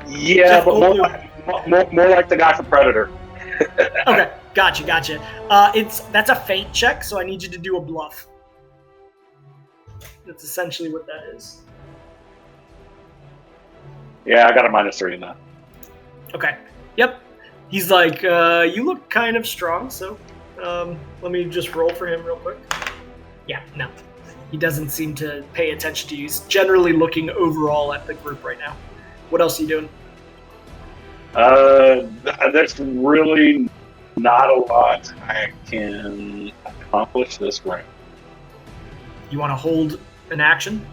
Yeah, Jeff but Goldblum. more like the guy from Predator. Okay, gotcha. That's a feint check, so I need you to do a bluff. That's essentially what that is. Yeah, I got a -3 in that. Okay. Yep. He's like, you look kind of strong, so let me just roll for him real quick. Yeah, no. He doesn't seem to pay attention to you. He's generally looking overall at the group right now. What else are you doing? There's really not a lot I can accomplish this round. You want to hold an action?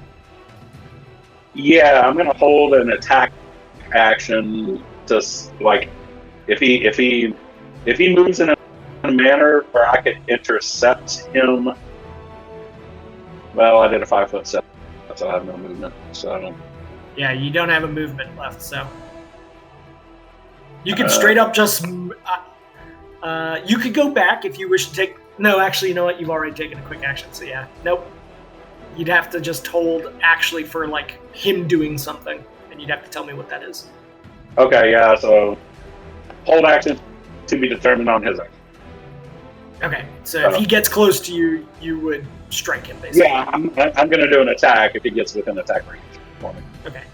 Yeah, I'm gonna hold an attack action. Just like if he moves in a manner where I could intercept him. Well, I did a 5 foot step, so I have no movement. So Yeah, you don't have a movement left, so you can straight up just. You could go back if you wish to take. No, actually, you know what? You've already taken a quick action, so yeah, nope. You'd have to just hold actually for like him doing something, and you'd have to tell me what that is. okay, yeah. So hold action to be determined on his action. Okay, so if he gets close to you, you would strike him, basically. Yeah, I'm going to do an attack if he gets within attack range for me. Okay,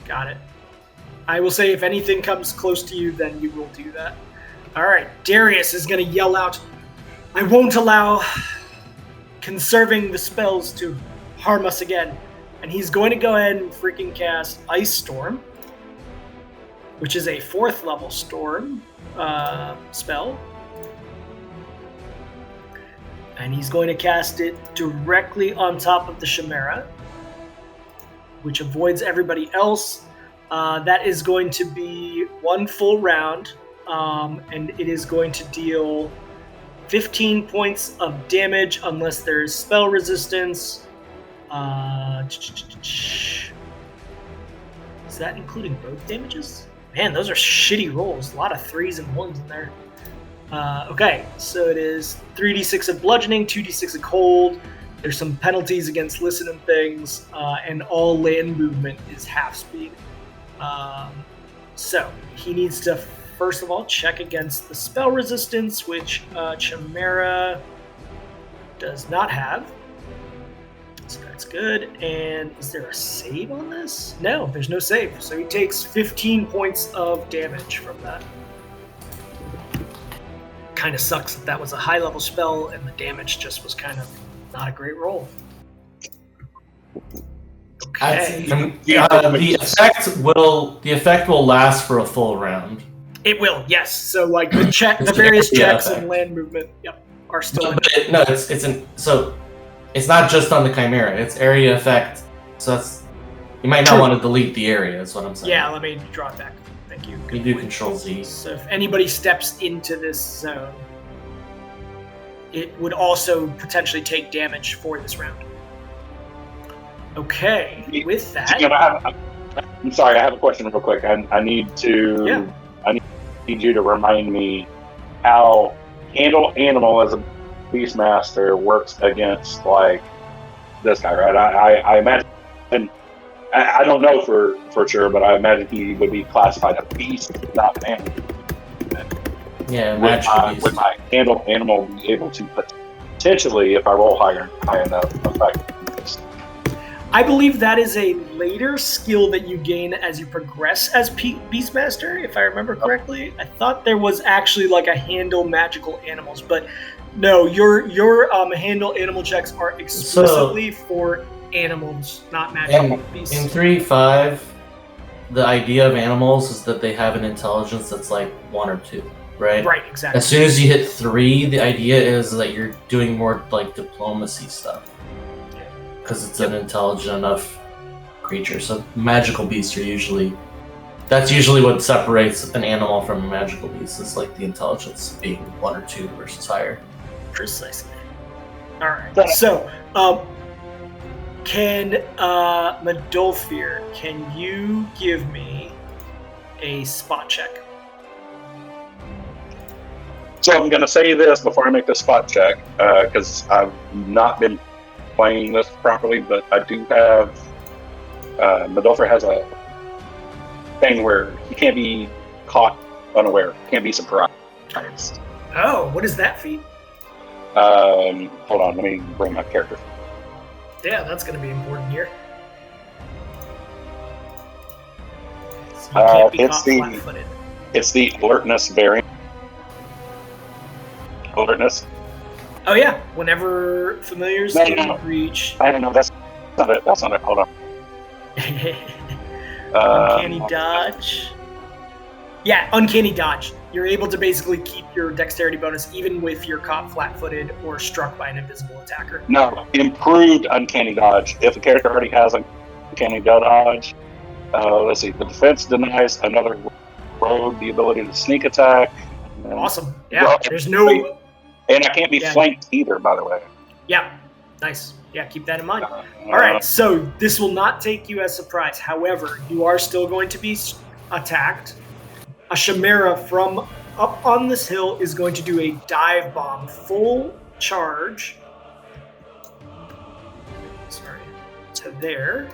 got it. I will say if anything comes close to you, then you will do that. All right, Darius is going to yell out, I won't allow conserving the spells to harm us again. And he's going to go ahead and freaking cast Ice Storm, which is a 4th level storm spell. And he's going to cast it directly on top of the Chimera, which avoids everybody else. That is going to be 1 full round, and it is going to deal 15 points of damage unless there's spell resistance. Is that including both damages? Man, those are shitty rolls. A lot of 3s and 1s in there. Okay, so it is 3d6 of bludgeoning, 2d6 of cold. There's some penalties against listen and things, and all land movement is half speed. So he needs to first of all check against the spell resistance, which Chimera does not have. So that's good. And is there a save on this? No, there's no save. So he takes 15 points of damage from that. Kind of sucks that was a high level spell and the damage just was kind of not a great roll. Okay. The effect will last for a full round. It will, yes. So like the various checks and land movement, are still. It's not just on the Chimera. It's area effect. So that's you might not want to delete the area. Is what I'm saying. Yeah, let me draw it back. Thank you. You do Control Z. So if anybody steps into this zone, it would also potentially take damage for this round. Okay, with that... I'm sorry, I have a question real quick. I need you to remind me how Handle Animal as a Beastmaster works against, like, this guy, right? I imagine... I don't know for sure, but I imagine he would be classified a beast, not an animal. Yeah, would my Handle Animal be able to potentially, if I roll high enough, affect this? I believe that is a later skill that you gain as you progress as Beastmaster, if I remember correctly. I thought there was actually like a handle magical animals, but no, your handle animal checks are explicitly for animals, not magical beasts. In 3.5, the idea of animals is that they have an intelligence that's like 1 or 2, right? Right, exactly. As soon as you hit 3, the idea is that you're doing more like diplomacy stuff. Because it's an intelligent enough creature. So magical beasts are usually... That's usually what separates an animal from a magical beast, is like the intelligence being 1 or 2 versus higher. Precisely. Alright, so, can, Medolfir, can you give me a spot check? So I'm going to say this before I make the spot check, because I've not been playing this properly, but I do have... Medolfir has a thing where he can't be caught unaware, can't be surprised. Oh, what is that feat? Hold on, let me bring my character. Yeah, that's going to be important here. So you can't be caught flat-footed. It's the alertness variant. Alertness. Oh yeah, whenever familiars can reach... I don't know, that's not it. That's not it. Hold on. Uncanny dodge. Yeah, uncanny dodge. You're able to basically keep your dexterity bonus even if you're caught flat-footed or struck by an invisible attacker. No, improved uncanny dodge. If a character already has uncanny dodge, let's see, the defense denies another rogue the ability to sneak attack. Awesome. Yeah, there's no... And I can't be flanked either, by the way. Yeah, nice. Yeah, keep that in mind. All right, so this will not take you as surprise. However, you are still going to be attacked. A Chimera from up on this hill is going to do a dive bomb, full charge. Sorry, to there.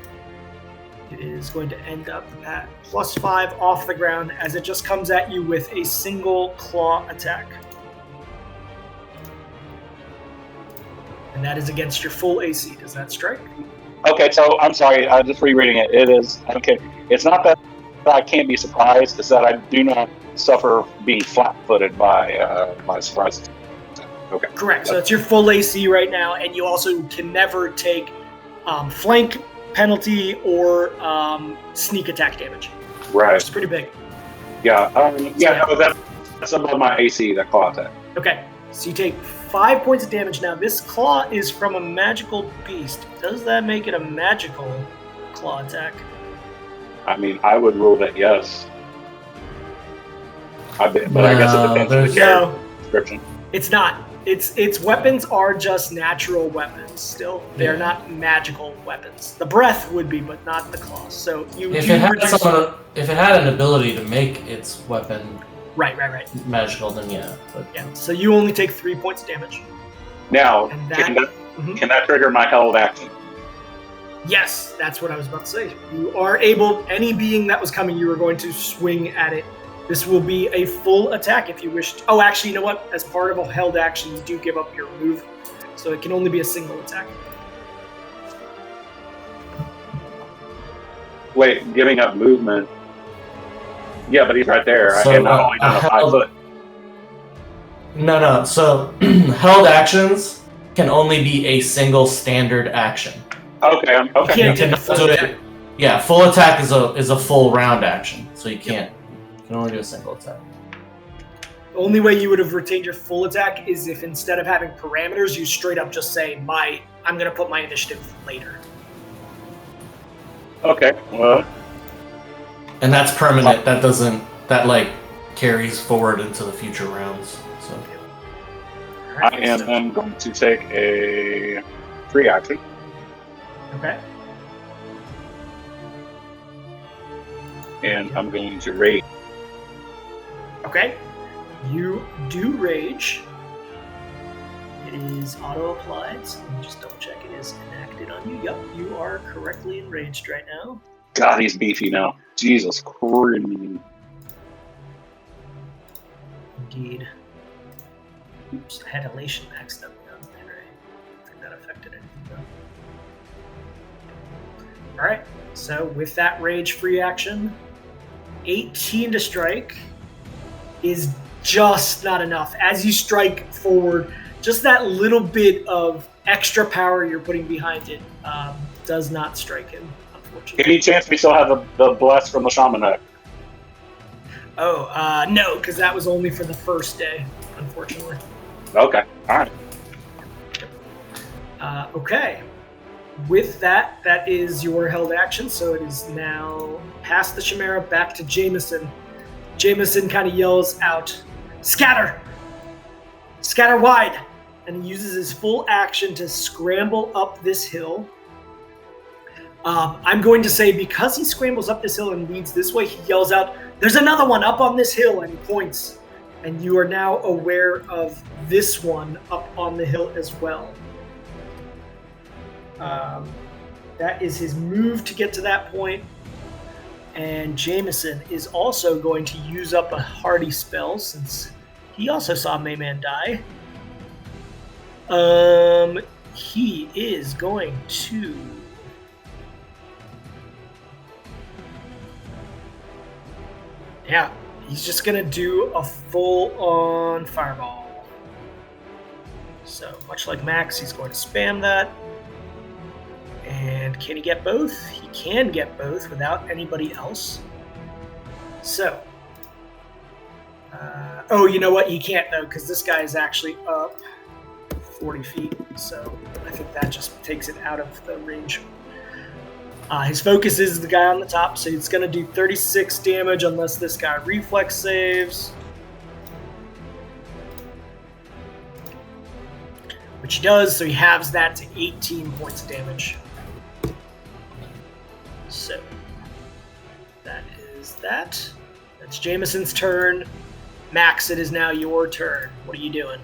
It is going to end up at +5 off the ground as it just comes at you with a single claw attack. And that is against your full AC. Does that strike? Okay, so I'm sorry, I'm just rereading it. It is, okay, it's not that I can't be surprised, it's that I do not suffer being flat-footed by my surprise. Okay. Correct, so it's your full AC right now, and you also can never take flank penalty or sneak attack damage. Right. Which is pretty big. Yeah, no, that's above my AC, that claw attack. Okay, so you take 5 points of damage. Now, this claw is from a magical beast. Does that make it a magical claw attack? I mean, I would rule that yes. I guess it depends on the character description. It's not. Its weapons are just natural weapons still. They are not magical weapons. The breath would be, but not the claws. So if it had an ability to make its weapon right magical, then yeah. But... yeah. So you only take 3 points of damage. Now, can that trigger my held action? Yes, that's what I was about to say. You are able, any being that was coming, you are going to swing at it. This will be a full attack if you wish to. Oh, actually, you know what? As part of a held action, you do give up your move. So it can only be a single attack. Wait, giving up movement. Yeah, but he's right there. So, I not only done a 5 foot. No. So held actions can only be a single standard action. Okay. You can't full attack. Yeah, full attack is a full round action, so you can't. You can only do a single attack. The only way you would have retained your full attack is if instead of having parameters, you straight up just say, I'm going to put my initiative later. Okay, well. And that's permanent. That carries forward into the future rounds. So. I am going to take a free action. Okay. And I'm going to rage. Okay. You do rage. It is auto-applied, so let me just double-check it is enacted on you. Yep, you are correctly enraged right now. God, he's beefy now. Jesus Christ. Indeed. Oops, I had elation maxed up. I don't think that affected anything, though. Alright, so with that rage-free action, 18 to strike is just not enough. As you strike forward, just that little bit of extra power you're putting behind it does not strike him, unfortunately. Any chance we still have the bless from the shaman? Oh, no, because that was only for the first day, unfortunately. Okay. All right. Okay. With that, that is your held action, so it is now past the Chimera, back to Jameson. Jameson kind of yells out, "Scatter! Scatter wide!" And he uses his full action to scramble up this hill. I'm going to say because he scrambles up this hill and leads this way, he yells out, "There's another one up on this hill," and he points. And you are now aware of this one up on the hill as well. That is his move to get to that point. And Jameson is also going to use up a hardy spell since he also saw Mayman die. He is going to... Yeah, he's just going to do a full-on fireball. So, much like Max, he's going to spam that. And can he get both? He can get both without anybody else. So. Oh, you know what? He can't, though, because this guy is actually up 40 feet. So I think that just takes it out of the range. His focus is the guy on the top, so it's going to do 36 damage unless this guy reflex saves. Which he does, so he halves that to 18 points of damage. So, that is that. That's Jameson's turn. Max, it is now your turn. What are you doing?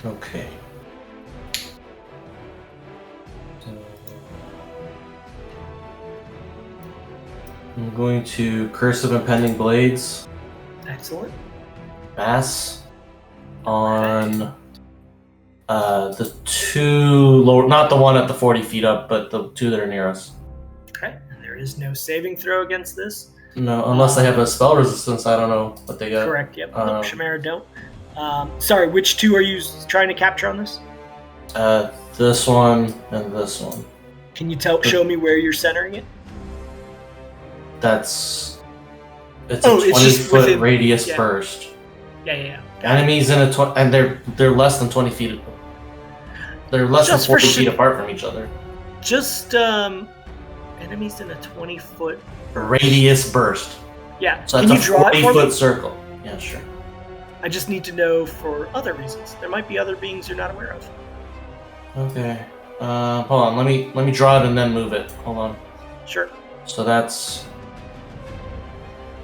Okay. So, I'm going to Curse of Impending Blades. Excellent. Mass on the two lower, not the one at the 40 feet up, but the two that are near us. Okay, and there is no saving throw against this. No, unless they have a spell resistance, I don't know what they got. Correct, yep. Nope, Chimera don't. Sorry, which two are you trying to capture on this? This one and this one. Can you show me where you're centering it? It's a 20-foot radius burst. Yeah. Enemies in a and they're less than 20 feet. They're less than 40 feet apart from each other. Just enemies in a 20-foot radius burst. Yeah. So that's a 40-foot circle. Yeah, sure. I just need to know for other reasons. There might be other beings you're not aware of. Okay. Hold on. Let me draw it and then move it. Hold on. Sure. So that's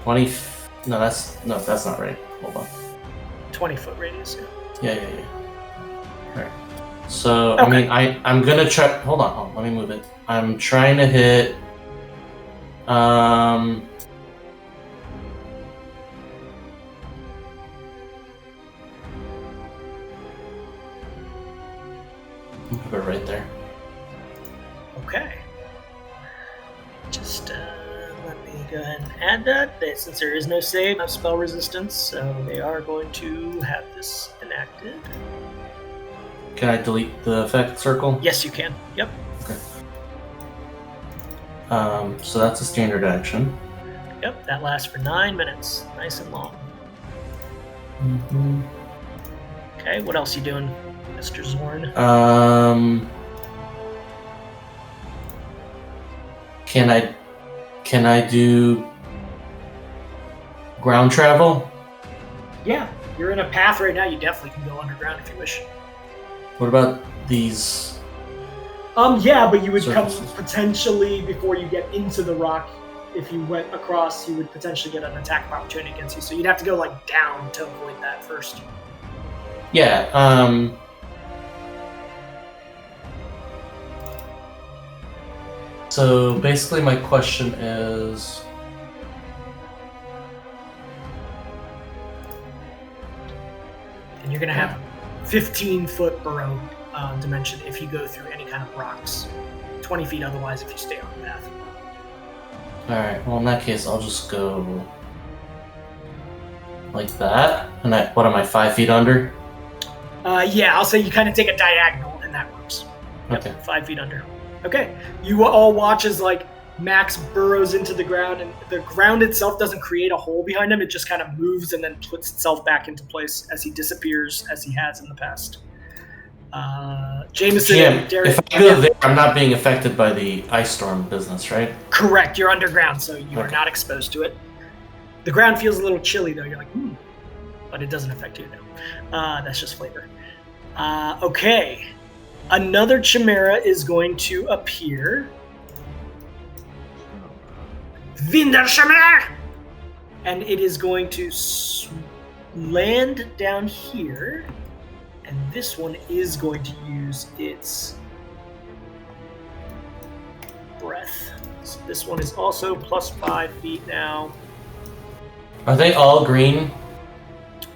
20. No, that's not right. Hold on. 20-foot radius. Yeah. All right. So okay. I mean, I'm gonna try. Hold on. Let me move it. I'm trying to hit. Move it right there. Okay. Just let me go ahead and add that. Since there is no save, no spell resistance, so they are going to have this enacted. Can I delete the effect circle? Yes, you can. Yep. Okay. So that's a standard action. Yep, that lasts for 9 minutes. Nice and long. Mm-hmm. Okay, what else you doing, Mr. Zorn? Can I do ground travel? Yeah, you're in a path right now. You definitely can go underground if you wish. What about these? Yeah, but you would surfaces? come potentially before you get into the rock. If you went across, you would potentially get an attack of opportunity against you. So you'd have to go like down to avoid that first. Yeah. So basically, my question is. And you're going to have 15-foot burrow dimension if you go through any kind of rocks. 20 feet otherwise if you stay on the path. Alright, well in that case I'll just go like that. And what am I, 5 feet under? Yeah, I'll say you kind of take a diagonal and that works. Okay. 5 feet under. Okay. You all watch as like Max burrows into the ground, and the ground itself doesn't create a hole behind him. It just kind of moves and then puts itself back into place as he disappears, as he has in the past. Jameson and Derek. If I go there, I'm not being affected by the ice storm business, right? Correct. You're underground, so you are not exposed to it. The ground feels a little chilly, though. You're like, but it doesn't affect you, no. That's just flavor. Okay. Another chimera is going to appear. Winderchimera! And it is going to land down here. And this one is going to use its breath. So this one is also plus 5 feet now. Are they all green?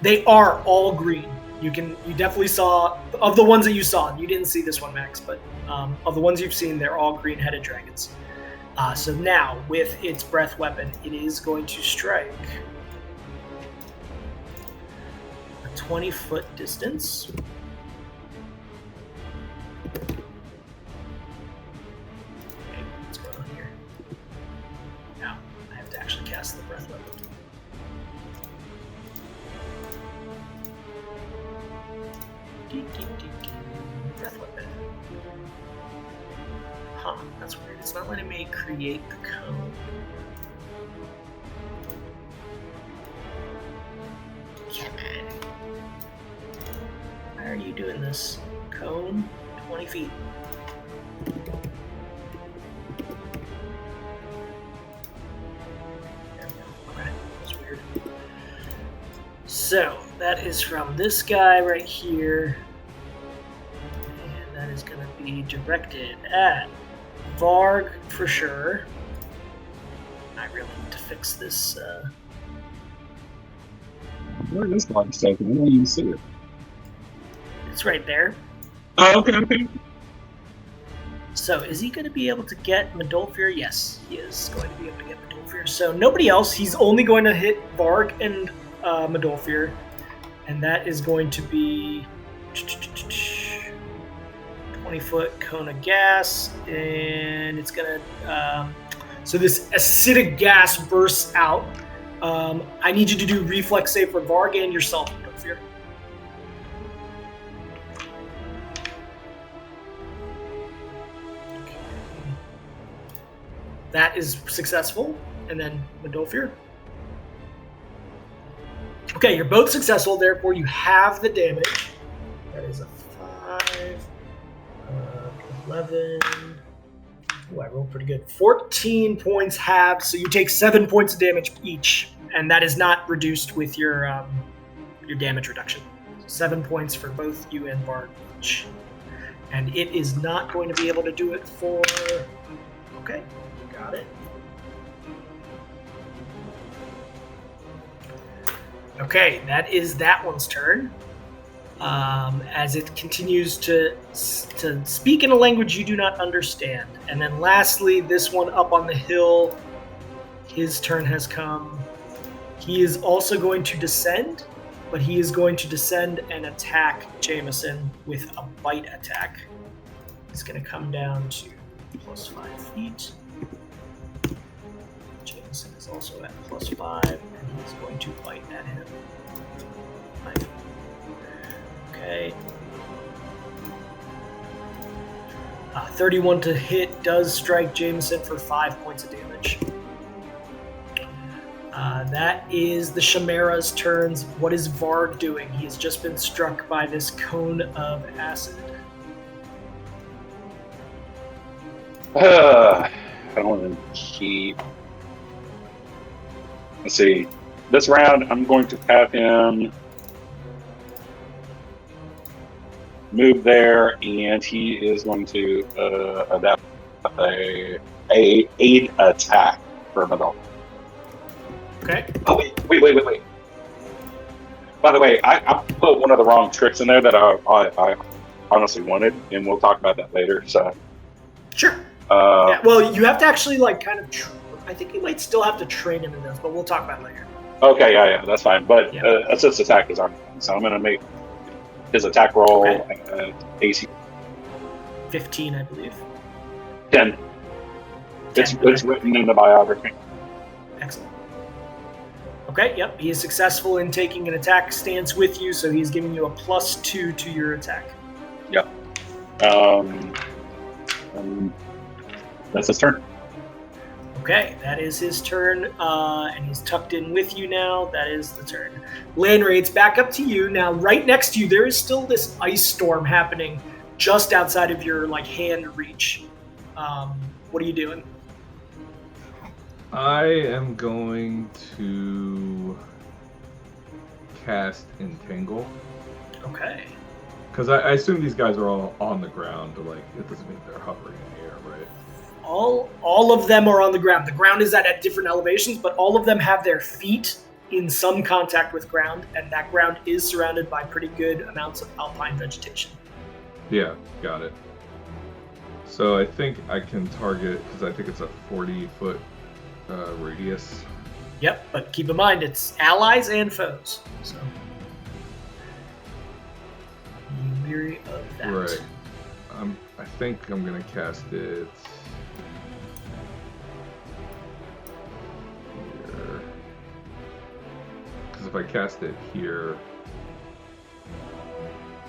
They are all green. You definitely saw, of the ones that you saw, you didn't see this one, Max, but of the ones you've seen, they're all green-headed dragons. So now, with its breath weapon, it is going to strike a 20-foot distance. Okay, what's going on here? Now, I have to actually cast the breath weapon. Breath weapon. Huh, that's weird. It's not letting me create the cone. Come on. Why are you doing this? Cone, 20 feet. There we go. Okay, that's weird. So, that is from this guy right here. And that is going to be directed at Varg for sure. I really need to fix this. Where is Varg stuff? I don't even see it. It's right there. Oh, okay. So, is he going to be able to get Medolfir? Yes, he is going to be able to get Medolfir. So, nobody else. He's only going to hit Varg and Medolfir. And that is going to be 20-foot cone of gas. And it's going to... so this acidic gas bursts out. I need you to do reflex save for Varg and yourself, Medolfir. That is successful. And then Medolfir. Okay, you're both successful, therefore you have the damage. That is a 5, 11. Ooh, I rolled pretty good. 14 points halved, so you take 7 points of damage each, and that is not reduced with your damage reduction. 7 points for both you and Bard each. And it is not going to be able to do it for... Okay, got it. Okay, that is that one's turn. As it continues to speak in a language you do not understand. And then lastly, this one up on the hill, his turn has come. He is also going to descend, but he is going to descend and attack Jameson with a bite attack. He's going to come down to plus 5 feet. Jameson is also at plus 5, and he's going to bite at him. 5. Okay. 31 to hit does strike Jameson for 5 points of damage. That is the Chimera's turns. What is Varg doing? He has just been struck by this cone of acid. I want to keep... Let's see. This round, I'm going to have him move there, and he is going to adapt a aid attack for an adult. Okay. Oh, wait. By the way, I put one of the wrong tricks in there that I honestly wanted, and we'll talk about that later. So. Sure. Yeah, well, you have to actually kind of... I think you might still have to train him in this, but we'll talk about it later. Okay, yeah, that's fine. But assist attack is on, so I'm going to make his attack roll at AC. 15, I believe. 10. 10, It's written in the biography. Excellent. Okay, yep, he is successful in taking an attack stance with you, so he's giving you a +2 to your attack. Yep. That's his turn. Okay, that is his turn, and he's tucked in with you now. That is the turn. Landry, it's back up to you. Now, right next to you, there is still this ice storm happening just outside of your hand reach. What are you doing? I am going to cast Entangle. Okay. Because I assume these guys are all on the ground. It doesn't mean they're hovering in the air, right? All of them are on the ground. The ground is at different elevations, but all of them have their feet in some contact with ground, and that ground is surrounded by pretty good amounts of alpine vegetation. Yeah, got it. So I think I can target, because I think it's a 40-foot radius. Yep, but keep in mind, it's allies and foes, so be weary of that. Right. I think I'm going to cast it here. Because if I cast it here...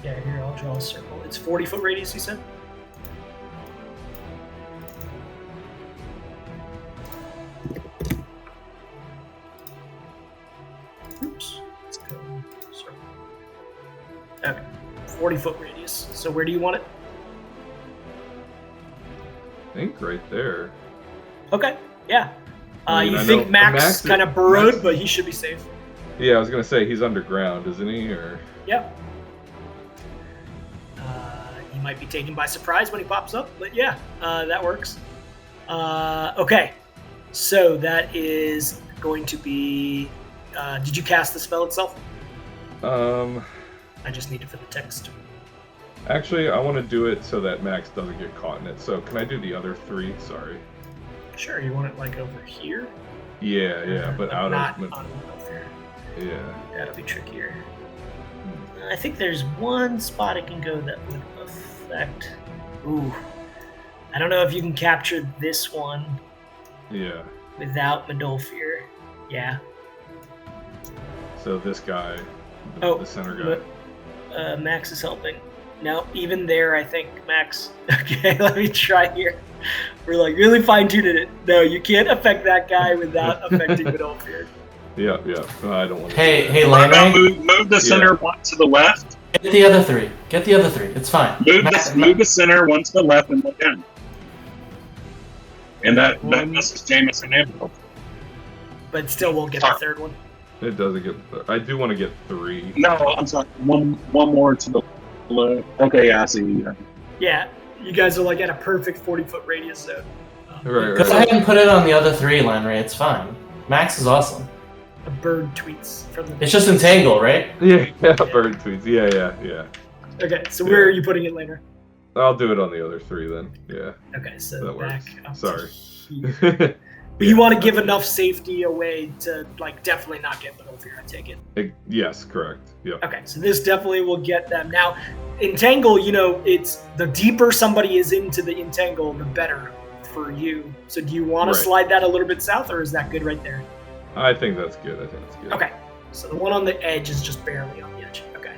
Yeah, here, I'll draw a circle. It's 40-foot radius, you said? Oops. Let's go circle. Okay. 40-foot radius. So where do you want it? I think right there. Okay. Yeah. I mean, you I think know Max kind of burrowed, but he should be safe. Yeah, I was going to say, he's underground, isn't he? Or... Yep. He might be taken by surprise when he pops up, but yeah, that works. Okay. So that is going to be... did you cast the spell itself? I just need it for the text. Actually, I want to do it so that Max doesn't get caught in it. So can I do the other 3? Sorry. Sure, you want it over here? Yeah, but out not of... on welfare. Yeah. That'll be trickier. I think there's one spot it can go that would affect... Ooh. I don't know if you can capture this one. Yeah. Without Medolfir. Yeah. So this guy, the center guy. Max is helping. No, even there, I think, Max. Okay, let me try here. We're really fine-tuning it. No, you can't affect that guy without affecting Medolfir. Yeah. I don't want to. Hey, Landry. Move the center one to the left. Get the other 3. It's fine. Move the center one to the left and look in. And that misses Jameson and Ambience. But still won't get the third one. It doesn't get... I do want to get 3. No, I'm sorry. One more to the left. Okay, yeah, I see. Yeah, you guys are at a perfect 40-foot radius zone. Right. Go ahead and put it on the other 3, Landry. It's fine. Max is awesome. A bird tweets from the... It's just Entangle, right? Yeah, bird tweets. Yeah. Okay, so where are you putting it later? I'll do it on the other 3 then. Yeah. Okay, so that back works. up Sorry. to here. But you want to give enough safety away to definitely not get Medolfir, I take it. Yes, correct. Yep. Okay, so this definitely will get them. Now, Entangle, it's the deeper somebody is into the Entangle, the better for you. So do you want to slide that a little bit south, or is that good right there? I think that's good. Okay, so the one on the edge is just barely on the edge. Okay.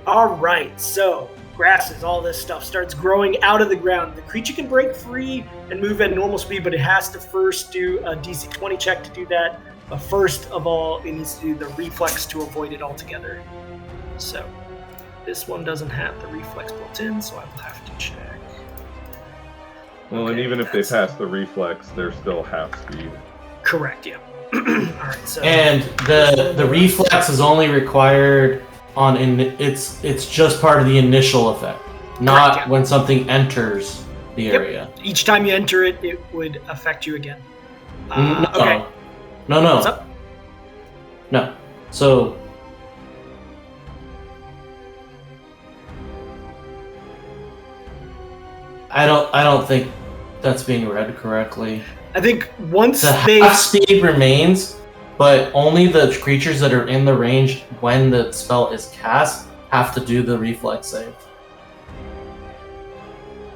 All right, so grasses, all this stuff starts growing out of the ground. The creature can break free and move at normal speed, but it has to first do a DC 20 check to do that. But first of all, it needs to do the reflex to avoid it altogether. So this one doesn't have the reflex built in, so I will have to check. Well, and even if they pass the reflex, they're still half speed. Correct, yeah. All right, so and the reflex is only required on it's just part of the initial effect, not when something enters the area. Each time you enter it, it would affect you again. Okay. No. What's up? No. So I don't think that's being read correctly. I think once the half speed remains, but only the creatures that are in the range when the spell is cast have to do the reflex save.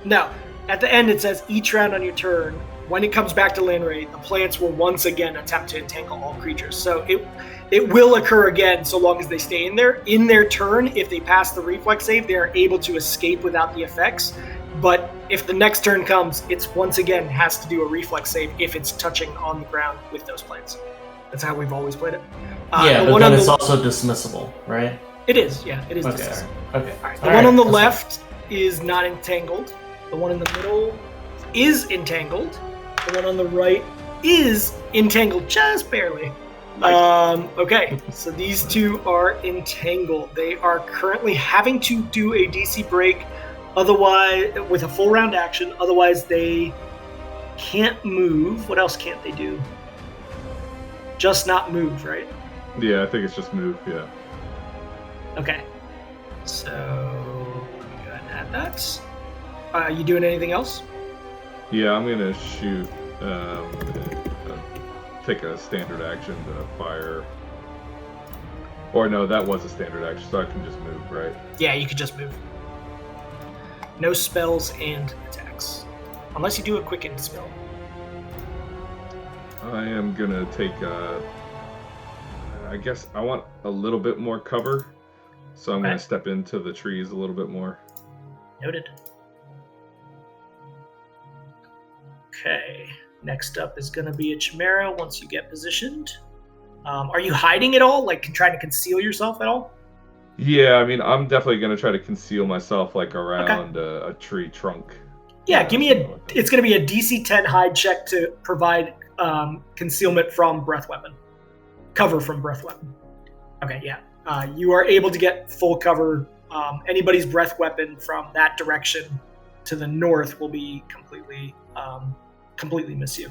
No. At the end, it says each round on your turn, when it comes back to land rate, the plants will once again attempt to entangle all creatures. So it will occur again so long as they stay in there. In their turn, if they pass the reflex save, they are able to escape without the effects. But if the next turn comes, it's once again has to do a reflex save if it's touching on the ground with those plants. That's how we've always played it. Yeah, but then it's also dismissible, right? It is, yeah. It is Okay, dismissible. okay. All right. The one on the left is not entangled. The one in the middle is entangled. The one on the right is entangled just barely. Nice. Okay, so these two are entangled. They are currently having to do a DC break, otherwise with a full round action. Otherwise, they can't move. What else can't they do? Just not move, right? Yeah, I think it's just move. Yeah. Okay. So let me go ahead and add that. You doing anything else? Yeah, I'm gonna shoot. Take a standard action to fire. Or no, that was a standard action, so I can just move, right? Yeah, you could just move. No spells and attacks. Unless you do a quicken spell. I am gonna take I guess I want a little bit more cover, so I'm gonna step into the trees a little bit more. Noted. Okay. Next up is going to be a Chimera once you get positioned. Are you hiding at all? Like trying to conceal yourself at all? Yeah, I mean, I'm definitely gonna try to conceal myself like around a tree trunk. Yeah, give me a. It's going to be a DC 10 hide check to provide concealment from breath weapon, cover from breath weapon. Okay, yeah. You are able to get full cover. Anybody's breath weapon from that direction to the north will be completely miss you.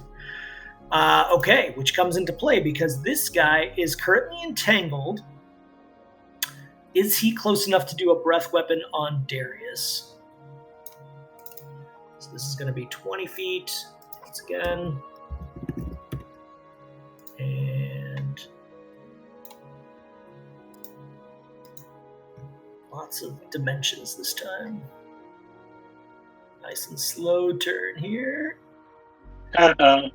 Okay, which comes into play because this guy is currently entangled. Is he close enough to do a breath weapon on Darius? So this is going to be 20 feet once again. And lots of dimensions this time. Nice and slow turn here. Okay,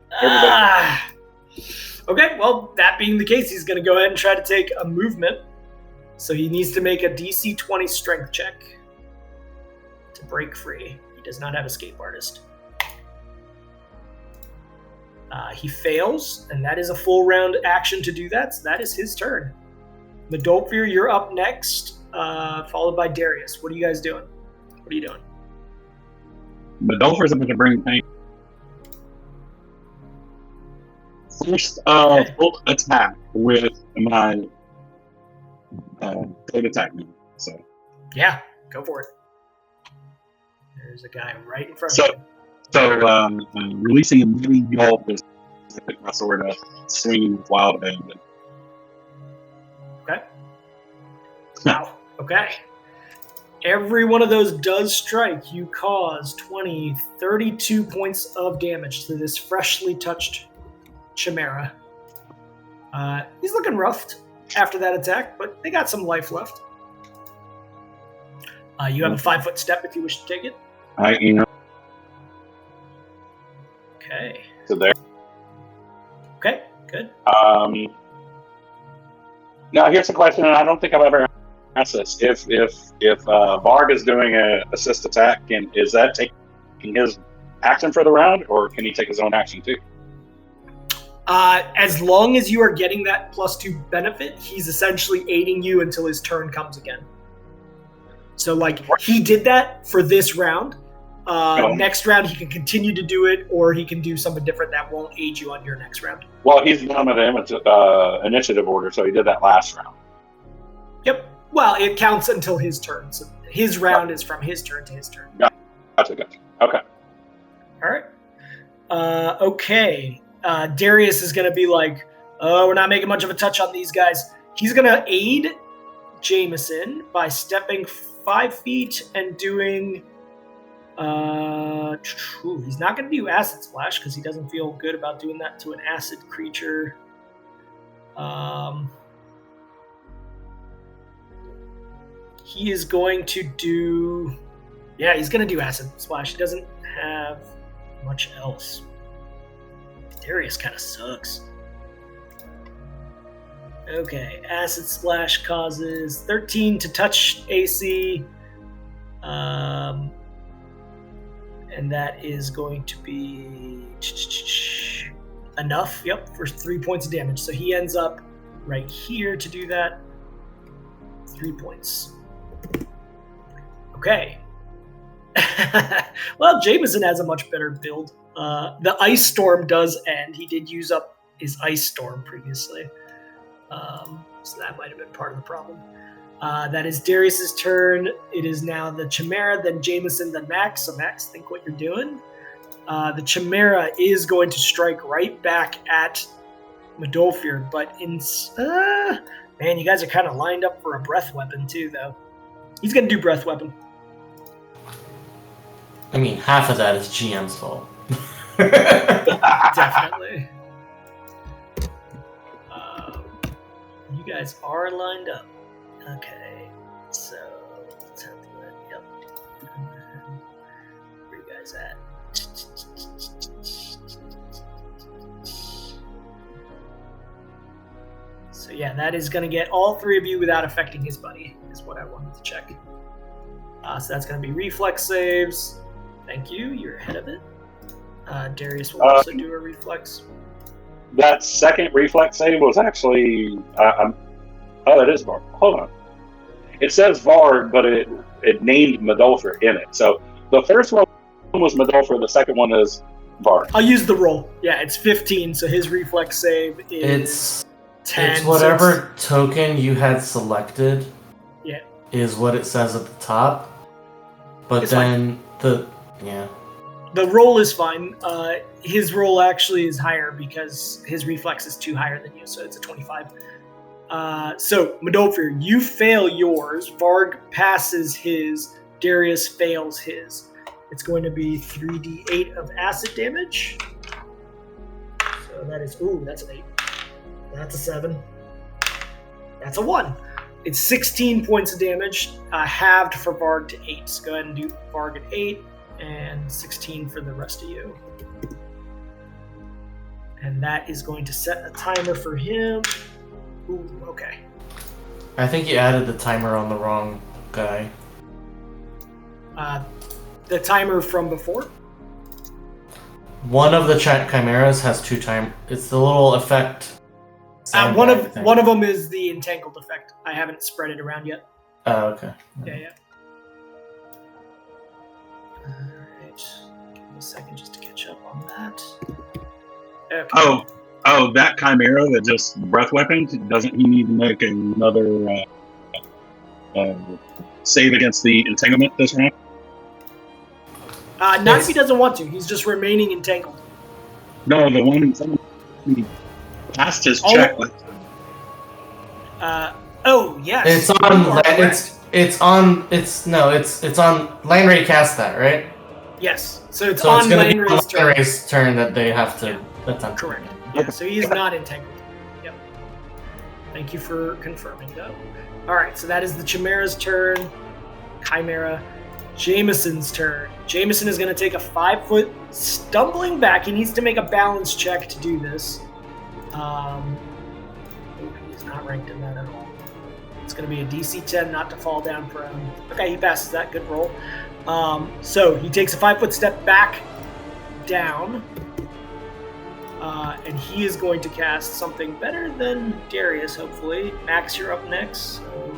well, that being the case, he's going to go ahead and try to take a movement. So he needs to make a DC 20 strength check to break free. He does not have Escape Artist. He fails, and that is a full round action to do that, so that is his turn. Medolfir, you're up next, followed by Darius. What are you guys doing? What are you doing? Medolfir's going to bring pain. First, full attack with my third attack now. So yeah, go for it. There's a guy right in front of you. So releasing a mini yelp is my sword swinging with wild abandon. Okay. Wow. Okay. Every one of those does strike. You cause 20, 32 points of damage to this freshly touched Chimera. He's looking roughed after that attack, but they got some life left. You have a 5-foot step if you wish to take it. I am. Okay. So there. Okay, good. Now here's the question, and I don't think I've ever asked this. If Bard is doing an assist attack, is that taking his action for the round, or can he take his own action too? As long as you are getting that +2 benefit, he's essentially aiding you until his turn comes again. So, like, he did that for this round. Next round, he can continue to do it, or he can do something different that won't aid you on your next round. Well, he's done with the initiative order, so he did that last round. Yep. Well, it counts until his turn. So his round is from his turn to his turn. Gotcha. Okay. All right. Okay. Darius is going to be like, oh, we're not making much of a touch on these guys. He's going to aid Jameson by stepping 5 feet and doing... he's not going to do Acid Splash because he doesn't feel good about doing that to an acid creature. He is going to do Yeah, he's gonna do Acid Splash. He doesn't have much else. Darius kind of sucks. Okay, Acid Splash causes 13 to touch AC. And that is going to be enough, yep, for 3 points of damage. So he ends up right here to do that. 3 points. Okay. Well, Jameson has a much better build. The Ice Storm does end. He did use up his Ice Storm previously. So that might have been part of the problem. That is Darius's turn. It is now the Chimera, then Jameson, then Max. So Max, think what you're doing. The Chimera is going to strike right back at Medolfir, but man, you guys are kind of lined up for a breath weapon too, though. He's going to do breath weapon. I mean, half of that is GM's fault. Definitely. You guys are lined up. Okay, so let's have to yep. And then, where you guys at? So yeah, that is going to get all three of you without affecting his buddy, is what I wanted to check. So that's going to be reflex saves. Thank you, you're ahead of it. Darius will also do a reflex. That second reflex save was actually... it is Varg. Hold on. It says Varg, but it named Medolfir in it. So the first one was Medolfir, the second one is Varg. I'll use the roll. Yeah, it's 15, so his reflex save is 10. It's whatever token you had selected is what it says at the top. But it's then fine. The roll is fine. His roll actually is higher because his reflex is 2 higher than you, so it's a 25. So, Medolfir, you fail yours. Varg passes his. Darius fails his. It's going to be 3d8 of acid damage. So that is... Ooh, that's an 8. That's a 7. That's a 1. It's 16 points of damage, halved for Varg to 8. So go ahead and do Varg at 8, and 16 for the rest of you. And that is going to set a timer for him. Ooh, okay. I think you added the timer on the wrong guy. The timer from before? One of the chimeras has 2 time. It's the little effect. One of them is the entangled effect. I haven't spread it around yet. Oh, okay. Yeah. Alright. Give me a second just to catch up on that. Okay. Oh, that Chimera that just breath weapons, doesn't he need to make another save against the entanglement this round? Not if he doesn't want to. He's just remaining entangled. No, the one he passed his check. Yes. It's on Lanray cast that, right? Yes. So it's So on it's going to be on Lanray's turn. turn that they have to attempt. Correct. Yeah, so he is not entangled. Yep. Thank you for confirming, though. Alright, so that is the Chimera's turn. Chimera. Jameson's turn. Jameson is going to take a 5-foot stumbling back. He needs to make a balance check to do this. He's not ranked in that at all. It's going to be a DC 10 not to fall down prone. Okay, he passes that. Good roll. So he takes a 5-foot step back down. And he is going to cast something better than Darius, hopefully. Max, you're up next. So,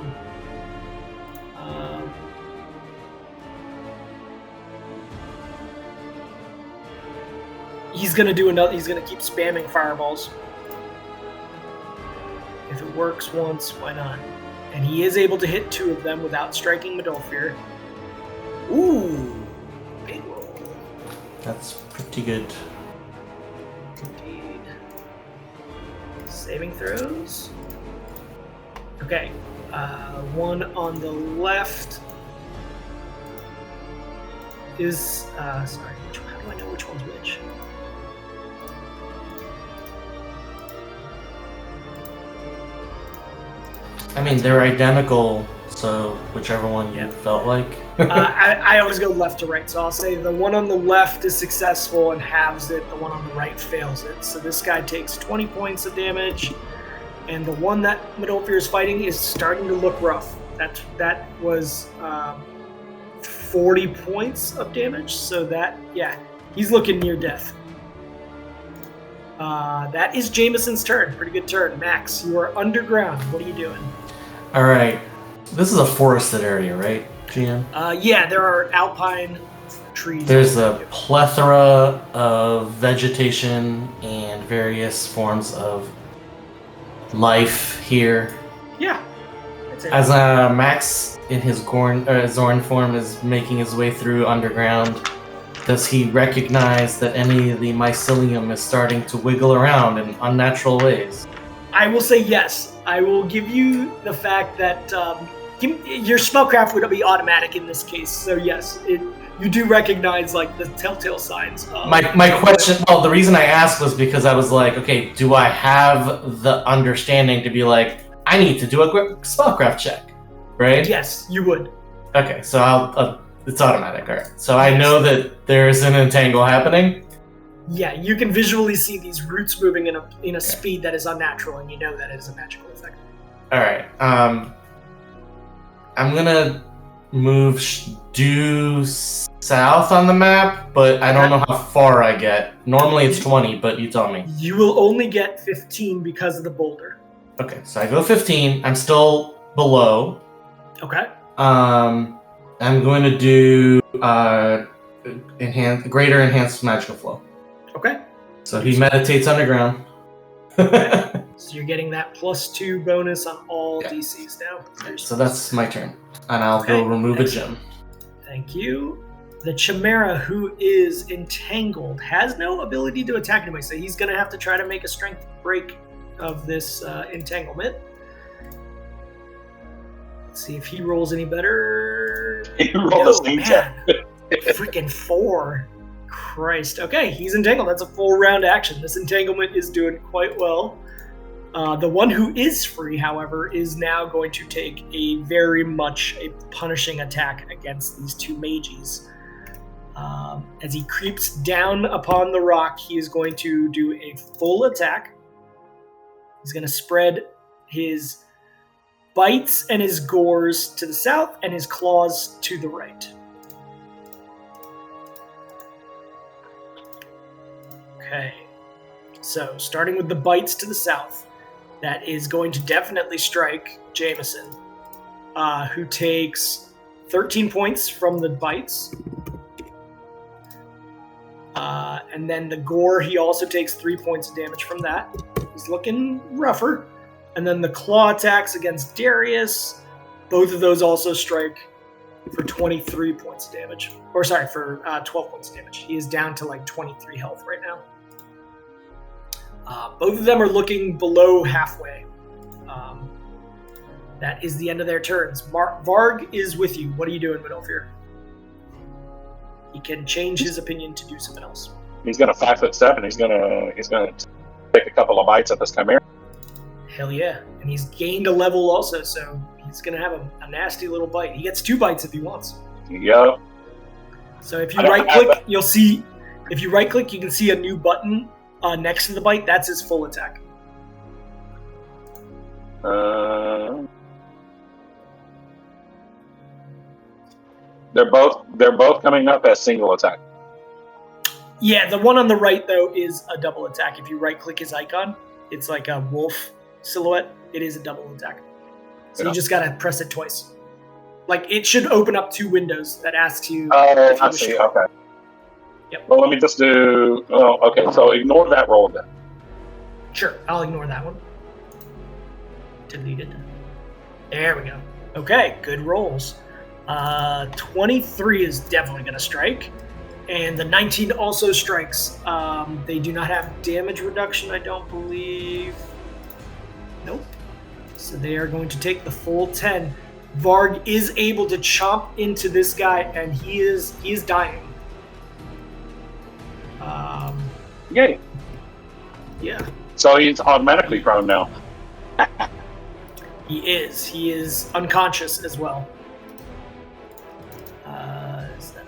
he's gonna do another. He's gonna keep spamming fireballs. If it works once, why not? And he is able to hit 2 of them without striking Medolfir. Ooh, big roll. That's pretty good. Indeed. Saving throws. Okay, one on the left is sorry. How do I know which one's which? I mean, they're identical So whichever one you felt like. I always go left to right, so I'll say the one on the left is successful and halves it. The one on the right fails it. So this guy takes 20 points of damage, and the one that Midolfir is fighting is starting to look rough. That was 40 points of damage. So he's looking near death. That is Jameson's turn. Pretty good turn. Max, you are underground. What are you doing? All right. This is a forested area, right, GM? Yeah, there are alpine trees. There's a plethora of vegetation and various forms of life here. Yeah. As Max in his Zorn form is making his way through underground, does he recognize that any of the mycelium is starting to wiggle around in unnatural ways? I will say yes. I will give you the fact that your spellcraft would be automatic in this case. So yes, you do recognize like the telltale signs. My question. Well, the reason I asked was because I was like, okay, do I have the understanding to be like, I need to do a spellcraft check, right? Yes, you would. Okay, so it's automatic. All right. So I know that there is an entangle happening. Yeah, you can visually see these roots moving in a speed that is unnatural, and you know that it is a magical effect. All right. I'm gonna move due south on the map, but I don't know how far I get. Normally it's 20, but you tell me. You will only get 15 because of the boulder. Okay, so I go 15. I'm still below. Okay. I'm going to do greater enhanced magical flow. Okay. So he meditates underground. So you're getting that +2 bonus on all DCs now. So that's my turn. And I'll go remove a gem. Thank you. The Chimera, who is entangled, has no ability to attack anyway, so he's going to have to try to make a strength break of this entanglement. Let's see if he rolls any better. He rolled the same check. Freaking 4. Christ. Okay, he's entangled. That's a full round action. This entanglement is doing quite well. The one who is free, however, is now going to take a very much a punishing attack against these two mages. As he creeps down upon the rock, he is going to do a full attack. He's going to spread his bites and his gores to the south and his claws to the right. Okay, so starting with the bites to the south, that is going to definitely strike Jameson, who takes 13 points from the bites. And then the gore, he also takes 3 points of damage from that. He's looking rougher. And then the claw attacks against Darius, both of those also strike for 23 points of damage. Or sorry, for 12 points of damage. He is down to like 23 health right now. Both of them are looking below halfway. That is the end of their turns. Varg is with you. What are you doing, Midolfir? He can change his opinion to do something else. He's gonna 5'7". He's gonna take a couple of bites at this chimera. Hell yeah. And he's gained a level also, so he's gonna have a nasty little bite. He gets 2 bites if he wants. Yep. So if you right click, you'll see, if you right click, you can see a new button next to the bite. That's his full attack. They're both coming up as single attack. Yeah, the one on the right though is a double attack. If you right click his icon, it's like a wolf silhouette. It is a double attack. So you just gotta press it twice. Like it should open up 2 windows that asks you. I see. Okay. Yep. Well, let me just do. Oh, okay. So ignore that roll then. Sure, I'll ignore that one. Delete it. There we go. Okay, good rolls. 23 is definitely going to strike. And the 19 also strikes. They do not have damage reduction, I don't believe. Nope. So they are going to take the full 10. Varg is able to chomp into this guy, and he is dying. Yay. Yeah. So he's automatically prone now. He is unconscious as well. Is that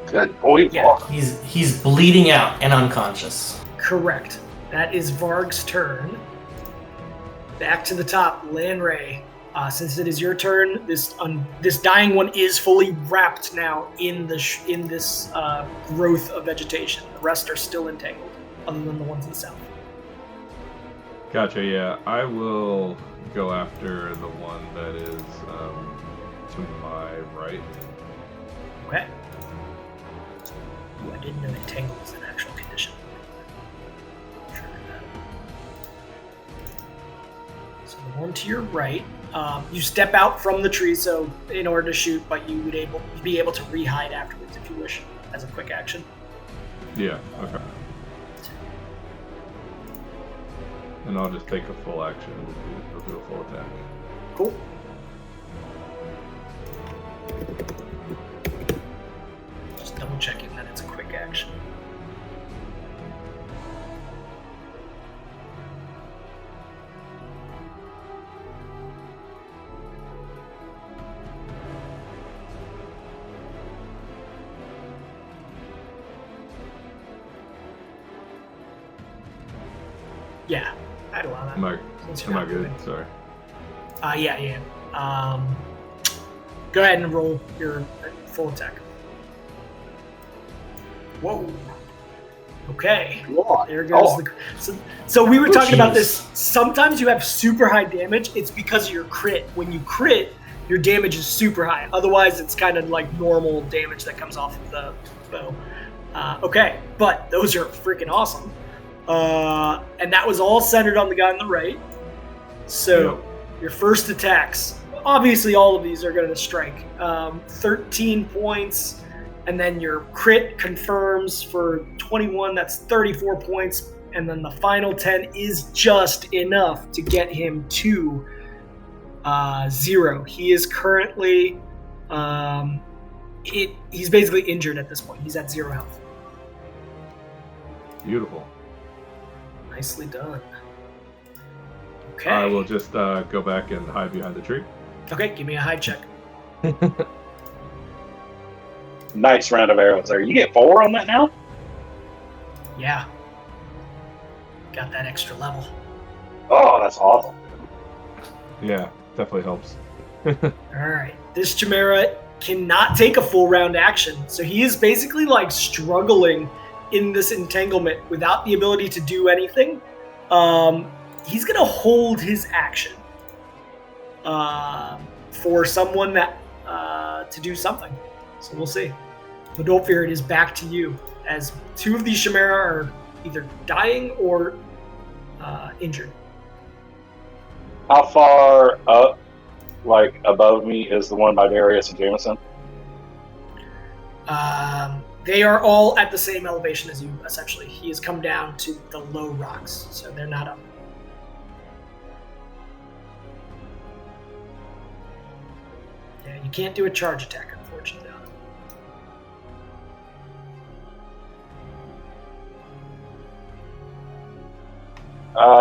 Good boy, Yeah. Varg. He's bleeding out and unconscious. correct? That is Varg's turn. Back to the top, Lanray. Since it is your turn, this dying one is fully wrapped now in this growth of vegetation. The rest are still entangled, other than the ones in the south. Gotcha, yeah. I will go after the one that is to my right. Okay. Ooh, I didn't know entangle was an actual condition. Sure that. So the one to your right, you step out from the tree, so in order to shoot, but you'd be able to re-hide afterwards if you wish, as a quick action. Yeah, okay. And I'll just take a full action to do a full attack. Cool. Just double checking that it's a quick action. Yeah, I'd allow that. Am I since you're Am I not good? moving. Sorry. Yeah. Go ahead and roll your full attack. Whoa. Okay. There goes the. So we were talking about this. Sometimes you have super high damage. It's because of your crit. When you crit, your damage is super high. Otherwise, it's kind of like normal damage that comes off of the bow. Okay, but those are freaking awesome. And that was all centered on the guy on the right. So your first attacks, obviously all of these are going to strike. 13 points, and then your crit confirms for 21, that's 34 points, and then the final 10 is just enough to get him to 0. He is currently, he's basically injured at this point. He's at 0 health. Beautiful. Nicely done. Okay. I will just go back and hide behind the tree. Okay, give me a hide check. Nice round of arrows there. You get 4 on that now? Yeah. Got that extra level. Oh, that's awesome. Yeah, definitely helps. Alright. This Chimera cannot take a full round action, so he is basically like struggling in this entanglement without the ability to do anything. He's gonna hold his action for someone that to do something. So we'll see. Godolphin, it is back to you, as 2 of these Chimera are either dying or injured. How far up, like above me, is the one by Darius and Jameson? They are all at the same elevation as you, essentially. He has come down to the low rocks, so they're not up. Yeah, you can't do a charge attack, unfortunately.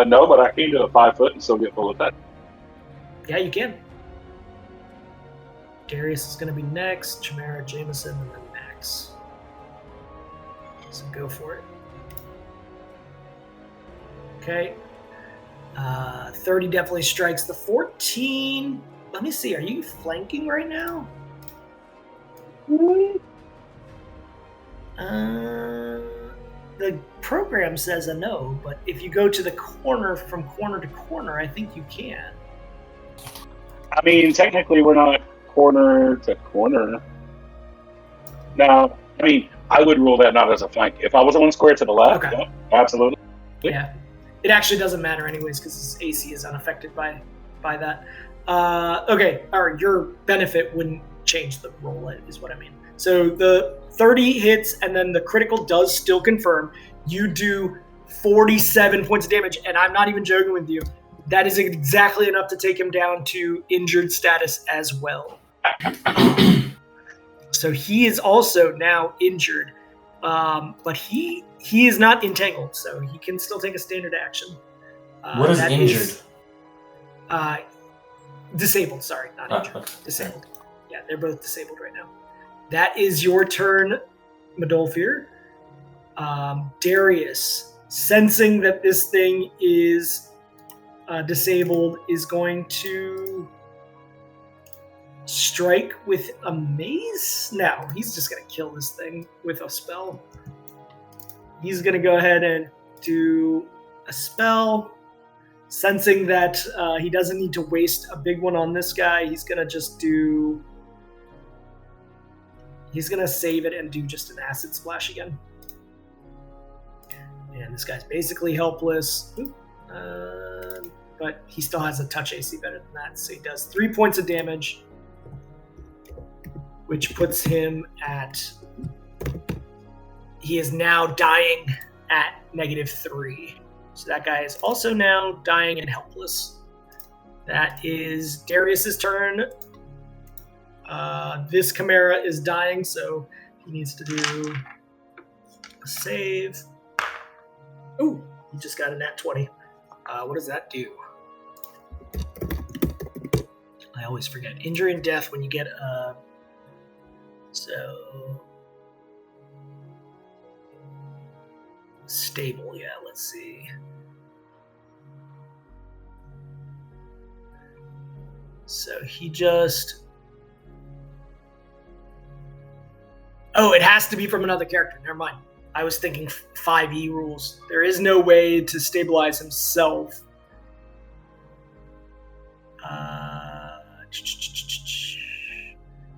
No, but I can do a 5 foot and still get full attack. Yeah, you can. Darius is going to be next, Chimera, Jameson, and then Max. So go for it. Okay. 30 definitely strikes. The 14... Let me see, are you flanking right now? The program says a no, but if you go to the corner from corner to corner, I think you can. I mean, technically, we're not corner to corner. No, I mean, I would rule that not as a flank. If I was one square to the left, Okay. yeah, absolutely. Yeah. It actually doesn't matter anyways, because his AC is unaffected by that. Okay, alright, your benefit wouldn't change the roll, is what I mean. So the 30 hits, and then the critical does still confirm. You do 47 points of damage, and I'm not even joking with you. That is exactly enough to take him down to injured status as well. So he is also now injured, but he is not entangled, so he can still take a standard action. What is injured? Disabled, sorry, not injured. Okay. Disabled. Yeah, they're both disabled right now. That is your turn, Medolfir. Darius, sensing that this thing is disabled, is going to strike with a mace? No, he's just going to kill this thing with a spell. He's going to go ahead and do a spell. Sensing that he doesn't need to waste a big one on this guy, he's going to just do... He's going to save it and do just an acid splash again. And this guy's basically helpless. But he still has a touch AC better than that. So he does 3 points of damage, which puts him at... He is now dying at -3. So that guy is also now dying and helpless. That is Darius's turn. This Chimera is dying, so he needs to do a save. Ooh, he just got a nat 20. What does that do? I always forget. Injury and death when you get a... So... Stable, yeah, let's see. So he just... Oh, it has to be from another character. Never mind. I was thinking 5e rules. There is no way to stabilize himself.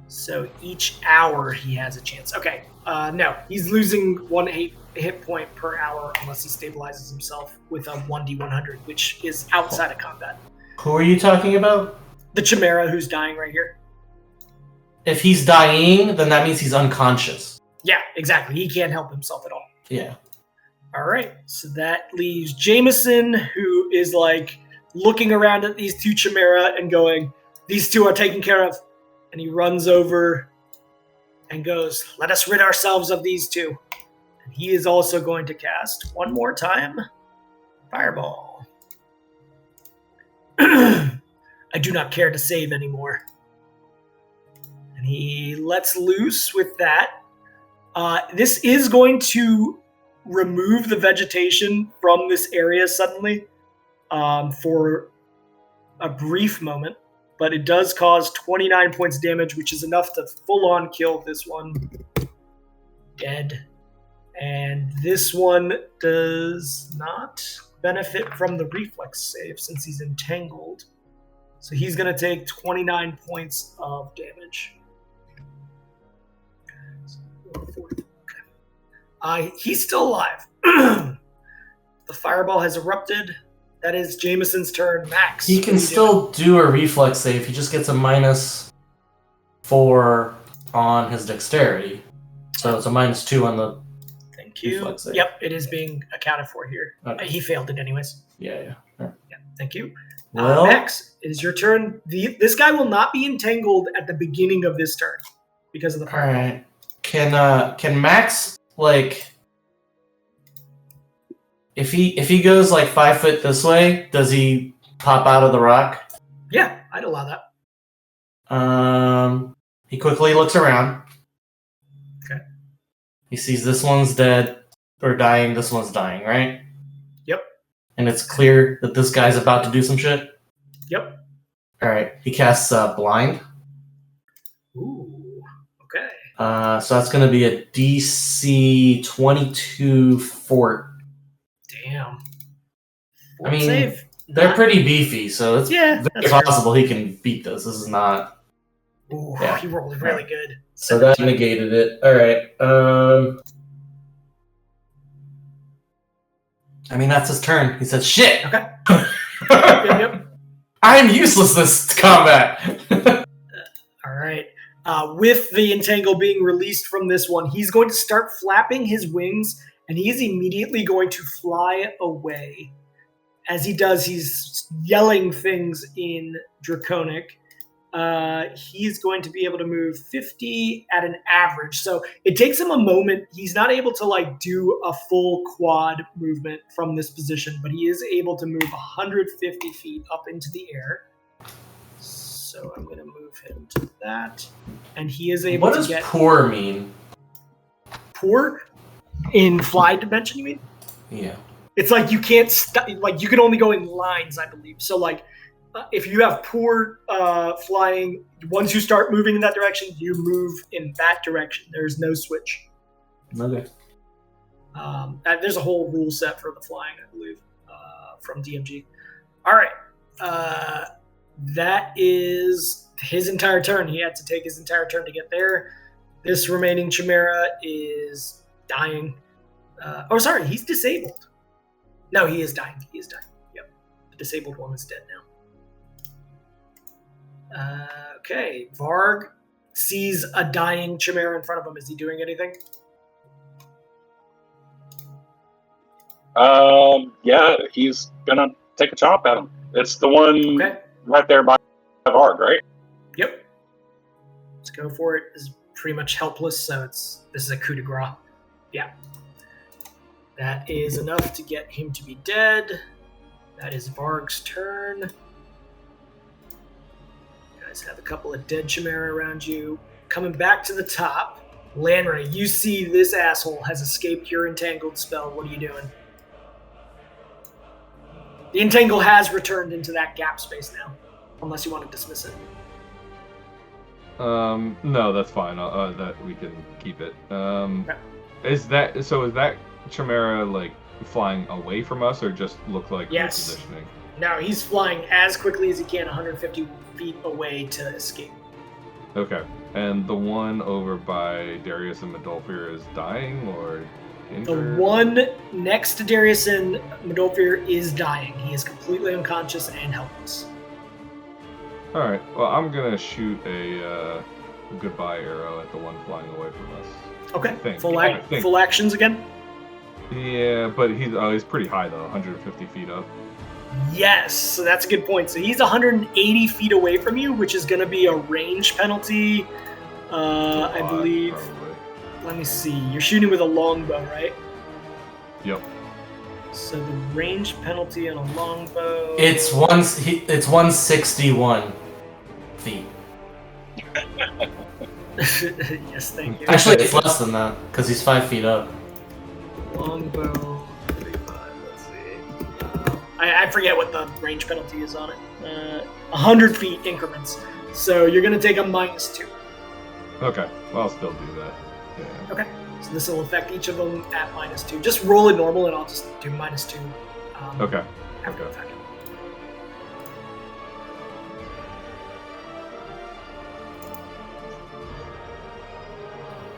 So each hour he has a chance. Okay, no. He's losing 1 hit point per hour unless he stabilizes himself with a 1d100, which is outside of combat. Who are you talking about? The Chimera who's dying right here. If he's dying, then that means he's unconscious. Yeah, exactly. He can't help himself at all. Yeah. All right. So that leaves Jameson, who is like looking around at these two Chimera and going, these two are taken care of. And he runs over and goes, let us rid ourselves of these two. And he is also going to cast one more time, Fireball. I do not care to save anymore. And he lets loose with that. This is going to remove the vegetation from this area suddenly for a brief moment. But it does cause 29 points damage, which is enough to full-on kill this one. Dead. And this one does not benefit from the reflex save since he's entangled. So he's going to take 29 points of damage. Okay. He's still alive. The fireball has erupted. That is Jameson's turn. Max. He can still do a reflex save. He just gets a -4 on his dexterity. So it's a -2 on the Thank you. reflex save. Yep, it is being accounted for here. Okay. He failed it anyways. Yeah. Yeah, thank you. Well, Max, it is your turn. This guy will not be entangled at the beginning of this turn because of the fire. all right. Can Max, like, if he goes like 5 foot this way, does he pop out of the rock? Yeah, I'd allow that. He quickly looks around. Okay. He sees this one's dead or dying. This one's dying, right? Yep. And it's clear that this guy's about to do some shit. Yep. All right. He casts blind. Ooh. Okay. So that's going to be a DC 22 fort. Damn. I mean, save. they're pretty beefy, so it's Yeah, very possible he can beat this. This is not... Ooh, Yeah. he rolled really good. So that negated it. All right. I mean, that's his turn. He said, "Shit! Okay. Yep. I am useless this combat." All right. With the entangle being released from this one, he's going to start flapping his wings, and he is immediately going to fly away. As he does, he's yelling things in Draconic. He's going to be able to move 50 at an average. So it takes him a moment. He's not able to like do a full quad movement from this position, but he is able to move 150 feet up into the air. So I'm going to move him to that. And he is able What to does get... poor mean? Poor? In fly dimension, you mean? Yeah. It's like you can't... you can only go in lines, I believe. So, like, if you have poor flying, once you start moving in that direction, you move in that direction. There's no switch. Okay. There's a whole rule set for the flying, I believe, from DMG. All right. That is his entire turn. He had to take his entire turn to get there. This remaining Chimera is dying. Sorry, he's disabled. No, he is dying. He is dying. Yep. The disabled one is dead now. Okay. Varg sees a dying Chimera in front of him. Is he doing anything? Yeah, he's gonna take a chomp at him. It's the one right there by Varg, right? Yep. Let's go for it. It's pretty much helpless, so this is a coup de grace. Yeah. That is enough to get him to be dead. That is Varg's turn. You guys have a couple of dead Chimera around you. Coming back to the top, Lanray, you see this asshole has escaped your entangled spell. What are you doing? The entangle has returned into that gap space now, unless you want to dismiss it. No, that's fine. That we can keep it. Okay. Is that Chimera like flying away from us, or just look like Yes. repositioning? No, he's flying as quickly as he can, 150 feet away to escape. Okay. And the one over by Darius and Medolfir is dying or injured? The one next to Darius and Medolfir is dying. He is completely unconscious and helpless. All right. Well, I'm gonna shoot a goodbye arrow at the one flying away from us. Okay. I think. Full actions again? Yeah, but he's pretty high though, 150 feet up. Yes, so that's a good point. So he's 180 feet away from you, which is going to be a range penalty. I believe. Probably. Let me see. You're shooting with a longbow, right? Yep. So the range penalty on a longbow. It's 161 feet. Yes, thank you. Actually, it's less than that because he's 5 feet up. Longbow 35. Let's see. I forget what the range penalty is on it. 100 feet increments. So you're going to take a -2. Okay. Well, I'll still do that. Yeah. Okay. So this will affect each of them at -2. Just roll it normal, and I'll just do -2. Okay. After Okay. effect.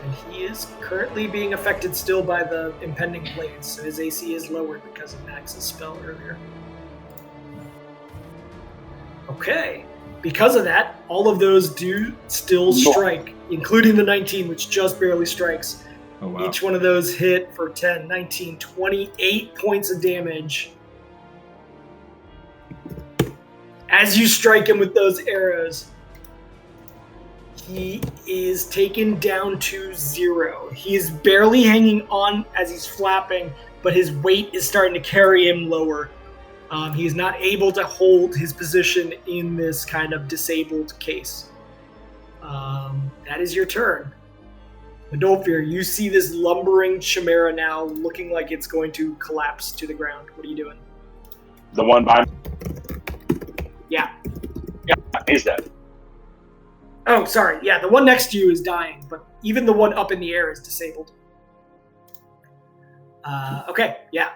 And he is currently being affected still by the impending blades, so his AC is lowered because of Max's spell earlier. Okay. Because of that, all of those do still strike, including the 19, which just barely strikes. Oh, wow. Each one of those hit for 10, 19, 28 points of damage. As you strike him with those arrows, he is taken down to 0. He is barely hanging on as he's flapping, but his weight is starting to carry him lower. He is not able to hold his position in this kind of disabled case. That is your turn. Medolfir, you see this lumbering Chimera now looking like it's going to collapse to the ground. What are you doing? The one by Yeah. Yeah, he's dead. Oh, sorry. Yeah, the one next to you is dying, but even the one up in the air is disabled. Okay, yeah.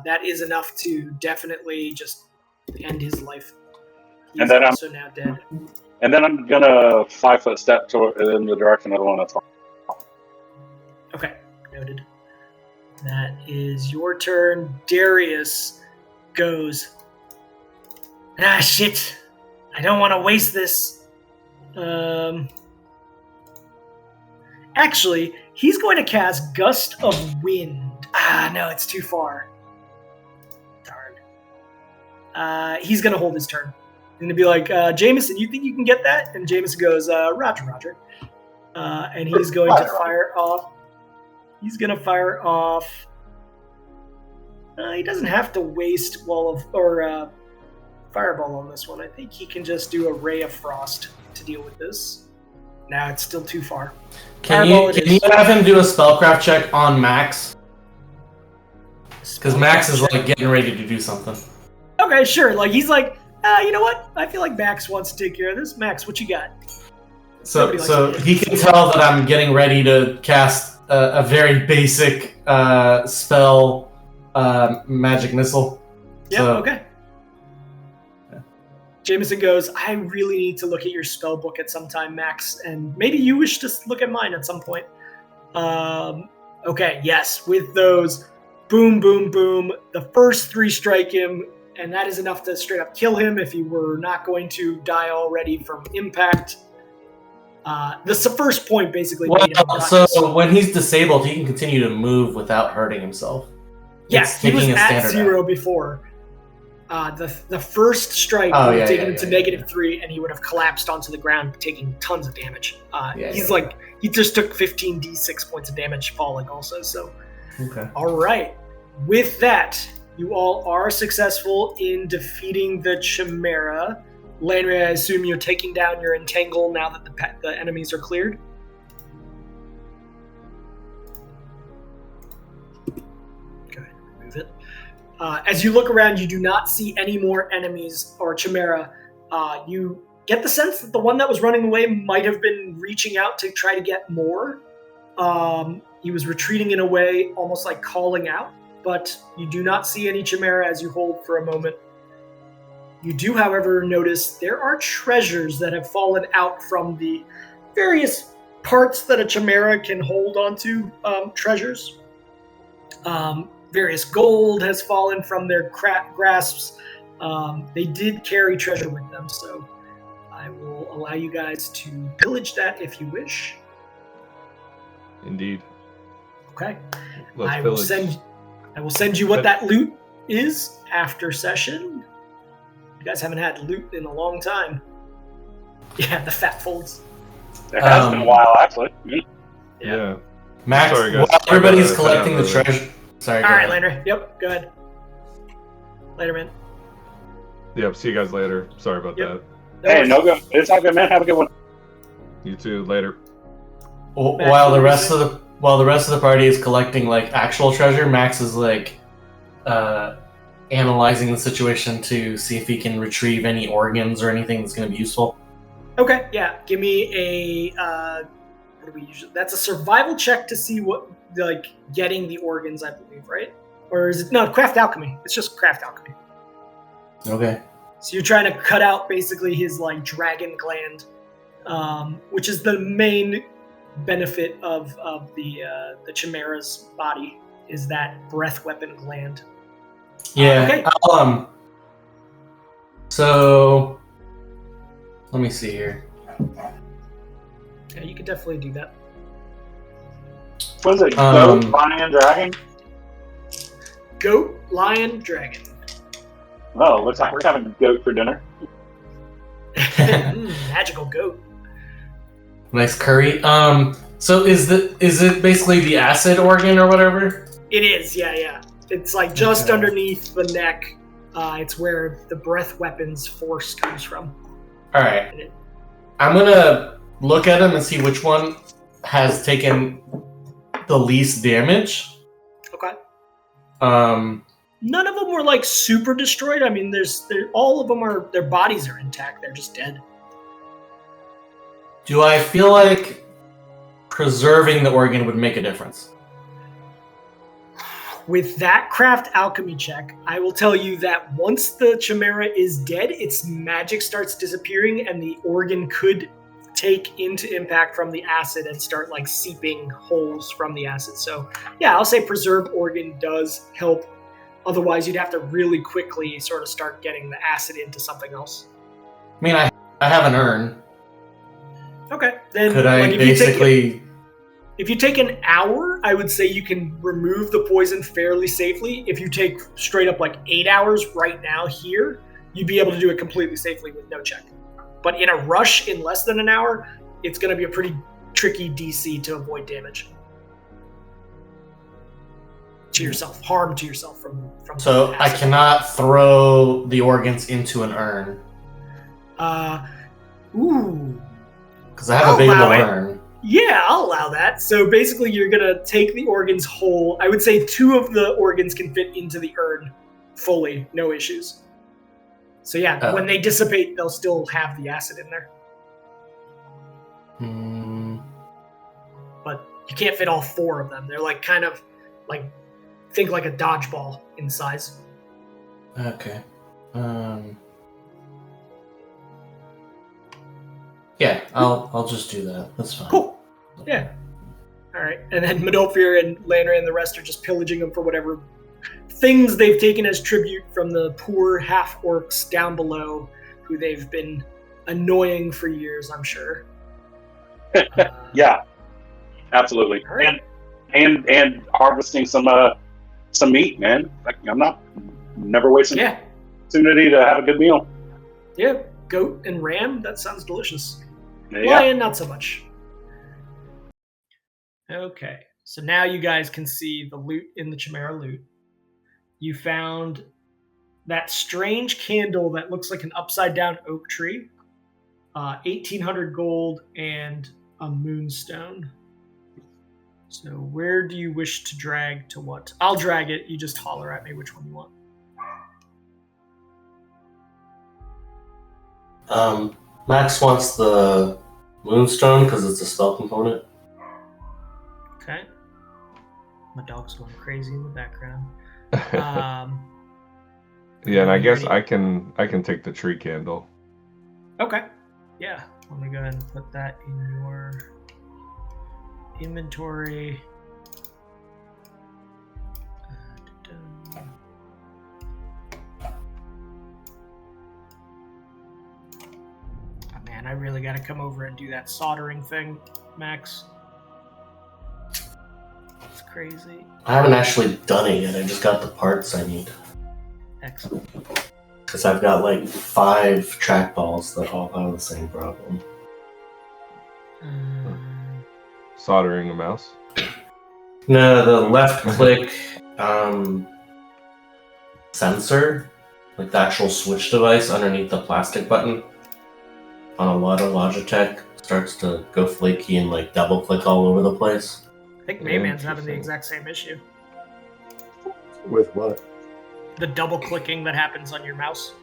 That is enough to definitely just end his life. He's And then also now dead. And then I'm gonna 5-foot step in the direction of the one that's. Okay, noted. That is your turn. Darius goes. Ah, shit. I don't want to waste this. Actually, he's going to cast Gust of Wind. Ah, no, it's too far. Darn. He's going to hold his turn. He's going to be like, Jameson, you think you can get that? And Jameson goes, Roger. And he's going to fire off. He's going to fire off. He doesn't have to waste fireball on this one. I think he can just do a ray of frost to deal with this. Nah, it's still too far. Can you have him do a spellcraft check on Max? Because Max is like getting ready to do something. Okay, sure. Like he's like, you know what? I feel like Max wants to take care of this. Max, what you got? So he can tell that I'm getting ready to cast a very basic spell, magic missile. Yeah. So, okay. Jameson goes, I really need to look at your spell book at some time, Max, and maybe you wish to look at mine at some point. Okay, yes, with those, boom, boom, boom, the first 3 strike him, and that is enough to straight up kill him if he were not going to die already from impact. The first point basically made him so when he's disabled, he can continue to move without hurting himself. Yes, he was at 0 before. The first strike would have taken him to -3, and he would have collapsed onto the ground, taking tons of damage. He just took 15 d6 points of damage falling also. So, okay. All right. With that, you all are successful in defeating the Chimera. Landry, I assume you're taking down your Entangle now that the enemies are cleared. Go ahead and remove it. As you look around, you do not see any more enemies or Chimera. You get the sense that the one that was running away might have been reaching out to try to get more. He was retreating in a way, almost like calling out, but you do not see any Chimera as you hold for a moment. You do, however, notice there are treasures that have fallen out from the various parts that a Chimera can hold onto treasures. Various gold has fallen from their grasps. They did carry treasure with them, so I will allow you guys to pillage that if you wish. Indeed. Okay. Let's I pillage. will send you what that loot is after session. You guys haven't had loot in a long time. Yeah, the fat folds. It has been a while, actually. Yeah. Max, Sorry, guys. while everybody's collecting the treasure. Sorry. All right, Landry. Yep, go ahead. Later, man. Yep. See you guys later. Sorry about that. Hey, no good. It's all good, man. Have a good one. You too. Later. While the rest of the party is collecting like actual treasure, Max is like analyzing the situation to see if he can retrieve any organs or anything that's going to be useful. Okay, yeah. Give me a what do we usually? That's a survival check to see what getting the organs, I believe, right? Or is it craft alchemy? It's just craft alchemy. Okay. So you're trying to cut out basically his dragon gland, which is the main benefit of the Chimera's body, is that breath weapon gland. Yeah. Okay. So let me see here. Yeah, you could definitely do that. What is it? Goat, lion, dragon? Goat, lion, dragon. Oh, looks like we're having goat for dinner. Magical goat. Nice curry. So is it basically the acid organ or whatever? It is, yeah. It's just underneath the neck. It's where the breath weapon's force comes from. All right. I'm gonna look at them and see which one has taken the least damage. Okay. None of them were super destroyed. I mean, all of them their bodies are intact. They're just dead. Do I feel like preserving the organ would make a difference? With that craft alchemy check, I will tell you that once the Chimera is dead, its magic starts disappearing, and the organ could take into impact from the acid and start seeping holes from the acid. So yeah, I'll say preserve organ does help. Otherwise, you'd have to really quickly sort of start getting the acid into something else. I mean, I have an urn. Okay, then could I basically? If you take an hour, I would say you can remove the poison fairly safely. If you take straight up 8 hours right now here, you'd be able to do it completely safely with no check. But in a rush, in less than an hour, it's going to be a pretty tricky DC to avoid damage. to yourself, harm to yourself from. So I cannot throw the organs into an urn. Ooh. Because I have a big I'll enough allow it. urn. Yeah, I'll allow that. So basically, you're gonna take the organs whole. I would say 2 of the organs can fit into the urn fully, no issues. So yeah, when they dissipate, they'll still have the acid in there. But you can't fit all 4 of them. They're like kind of like, think like a dodgeball in size. Okay. Yeah, I'll just do that. That's fine. Cool. Yeah. All right. And then Medolfir and Landry and the rest are just pillaging them for whatever things they've taken as tribute from the poor half-orcs down below, who they've been annoying for years, I'm sure. Yeah, absolutely. Right. And harvesting some meat, man. I'm never wasting an opportunity to have a good meal. Yeah, goat and ram. That sounds delicious. Yeah. Lion, not so much. Okay, so now you guys can see the loot in the Chimera loot. You found that strange candle that looks like an upside-down oak tree, 1,800 gold, and a moonstone. So where do you wish to drag to what? I'll drag it. You just holler at me which one you want. Max wants the moonstone because it's a spell component. Okay. My dog's going crazy in the background. Yeah, and I guess I can take the tree candle. Okay. Yeah. Let me go ahead and put that in your inventory. Oh, man, I really got to come over and do that soldering thing, Max. It's crazy. I haven't actually done it yet. I just got the parts I need. Excellent. Because I've got like 5 trackballs that all have the same problem. Soldering a mouse? No, the left click sensor, like the actual switch device underneath the plastic button on a lot of Logitech, starts to go flaky and like double click all over the place. I think Mayman's having the exact same issue. With what? The double clicking that happens on your mouse.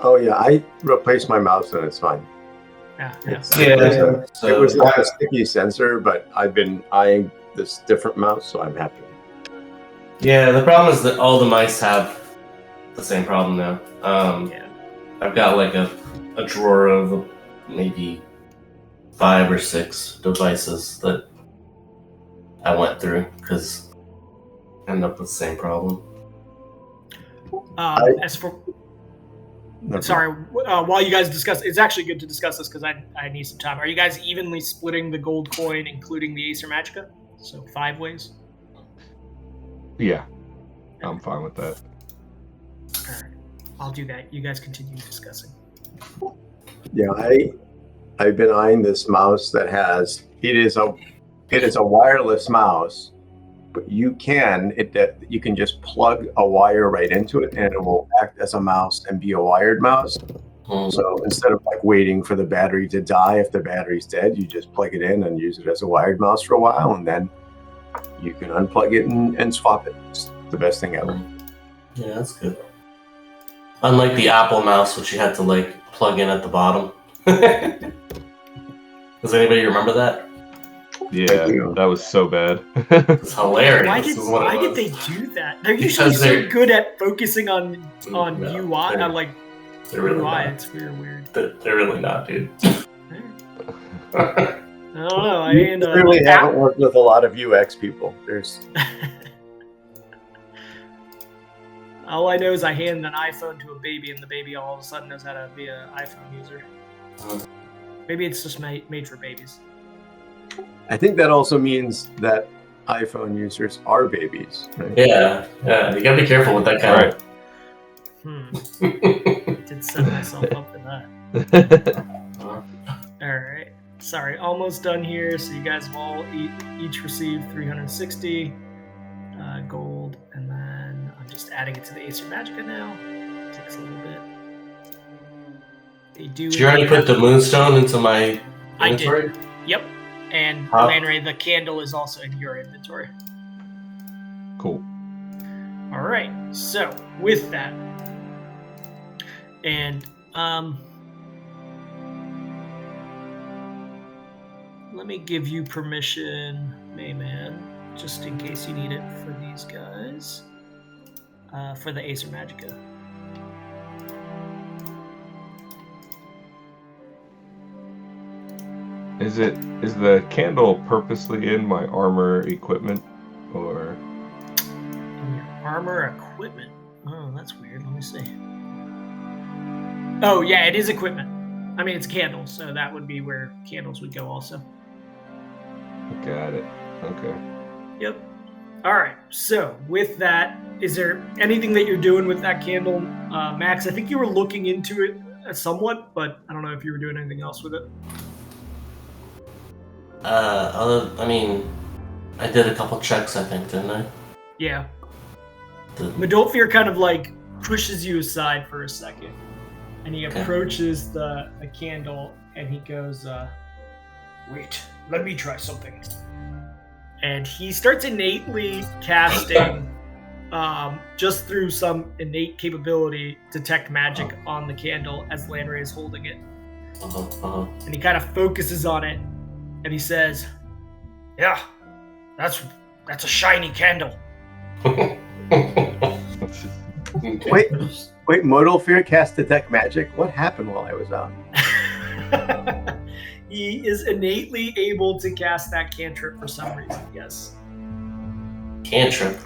Oh yeah, I replaced my mouse and it's fine. Yeah. It was like a sticky sensor, but I've been eyeing this different mouse, so I'm happy. Yeah, the problem is that all the mice have the same problem now. I've got like a drawer of maybe 5 or 6 devices that I went through because I ended up with the same problem. While you guys discuss, it's actually good to discuss this because I need some time. Are you guys evenly splitting the gold coin, including the Acer Magica? So 5 ways? Yeah, I'm fine with that. All right, I'll do that. You guys continue discussing. Yeah, I've been eyeing this mouse that has it is a wireless mouse, but you can just plug a wire right into it and it will act as a mouse and be a wired mouse. So instead of like waiting for the battery to die, if the battery's dead, you just plug it in and use it as a wired mouse for a while, and then you can unplug it and swap it. It's the best thing ever. Yeah, that's good. Unlike the Apple mouse, which you had to like plug in at the bottom. Does anybody remember that? Yeah, that was so bad. It's hilarious. Why did they do that? They're usually so good at focusing on UI. They're really UI. not. It's weird. They're really not, dude. I don't know. I really haven't worked with a lot of UX people. There's. All I know is I hand an iPhone to a baby, and the baby all of a sudden knows how to be an iPhone user. Maybe it's just made for babies. I think that also means that iPhone users are babies. Right? Yeah. You gotta be careful with that kind of. Did set myself up for that. All right. Sorry, almost done here. So you guys have all each received 360. adding it to the Acer Magica now. Takes a little bit. They do. Did you already put the moonstone into my inventory? I did. Yep. And Huh? Lanray, the candle is also in your inventory. Cool. All right. So with that, and let me give you permission, Mayman, just in case you need it for these guys, for the Acer Magica. Is the candle purposely in my armor equipment, or? In your armor equipment? Oh, that's weird. Let me see. Oh, yeah, it is equipment. I mean, it's a candle, so that would be where candles would go also. Got it. Okay. Yep. All right. So with that, is there anything that you're doing with that candle, Max? I think you were looking into it somewhat, but I don't know if you were doing anything else with it. I did a couple checks, I think, didn't I? Yeah. Medolfir kind of like pushes you aside for a second, and he approaches the candle, and he goes, "Wait, let me try something." And he starts innately casting, just through some innate capability, detect magic on the candle as Lanray is holding it. And he kind of focuses on it, and he says, "Yeah, that's a shiny candle." Wait, Modalfear cast Detect Magic? What happened while I was out? He is innately able to cast that cantrip for some reason, yes. Cantrip?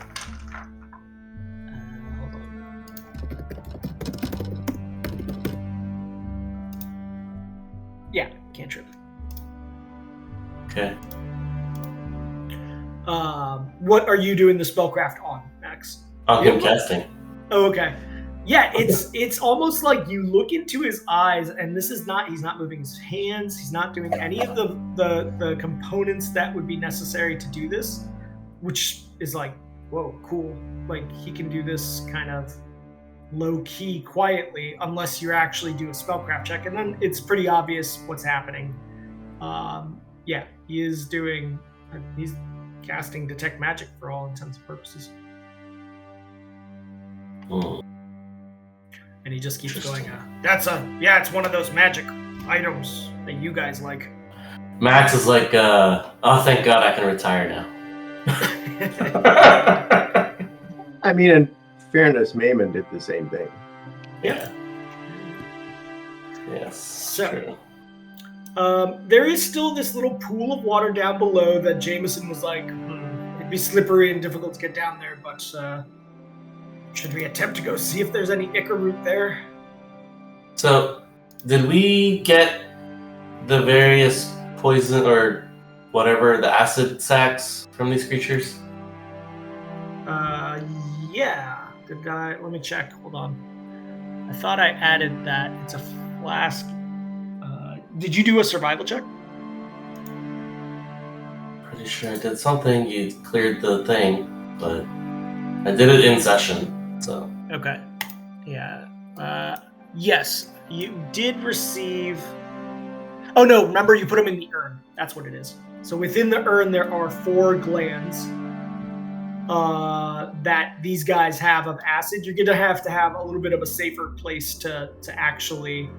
Hold on. Yeah, cantrip. Okay. What are you doing the spellcraft on, Max? On him casting. Oh, okay. Yeah, it's almost like you look into his eyes, and he's not moving his hands, he's not doing any of the components that would be necessary to do this, which is like, whoa, cool. Like, he can do this kind of low-key, quietly, unless you actually do a spellcraft check, and then it's pretty obvious what's happening. Yeah, he's casting Detect Magic for all intents and purposes. And he just keeps going, it's one of those magic items that you guys like. Max is like, oh, thank God I can retire now. I mean, in fairness, Mayman did the same thing. Yeah. Yes. So, true. there is still this little pool of water down below that Jameson was like, it'd be slippery and difficult to get down there, but should we attempt to go see if there's any Ichor root there? So, did we get the various poison or whatever, the acid sacs from these creatures? Yeah. Let me check. Hold on. I thought I added that. It's a flask. Did you do a survival check? Pretty sure I did something. You cleared the thing, but I did it in session, so. Okay. Yeah. Yes, you did receive... Oh, no, remember you put them in the urn. That's what it is. So within the urn, there are 4 glands that these guys have of acid. You're going to have a little bit of a safer place to actually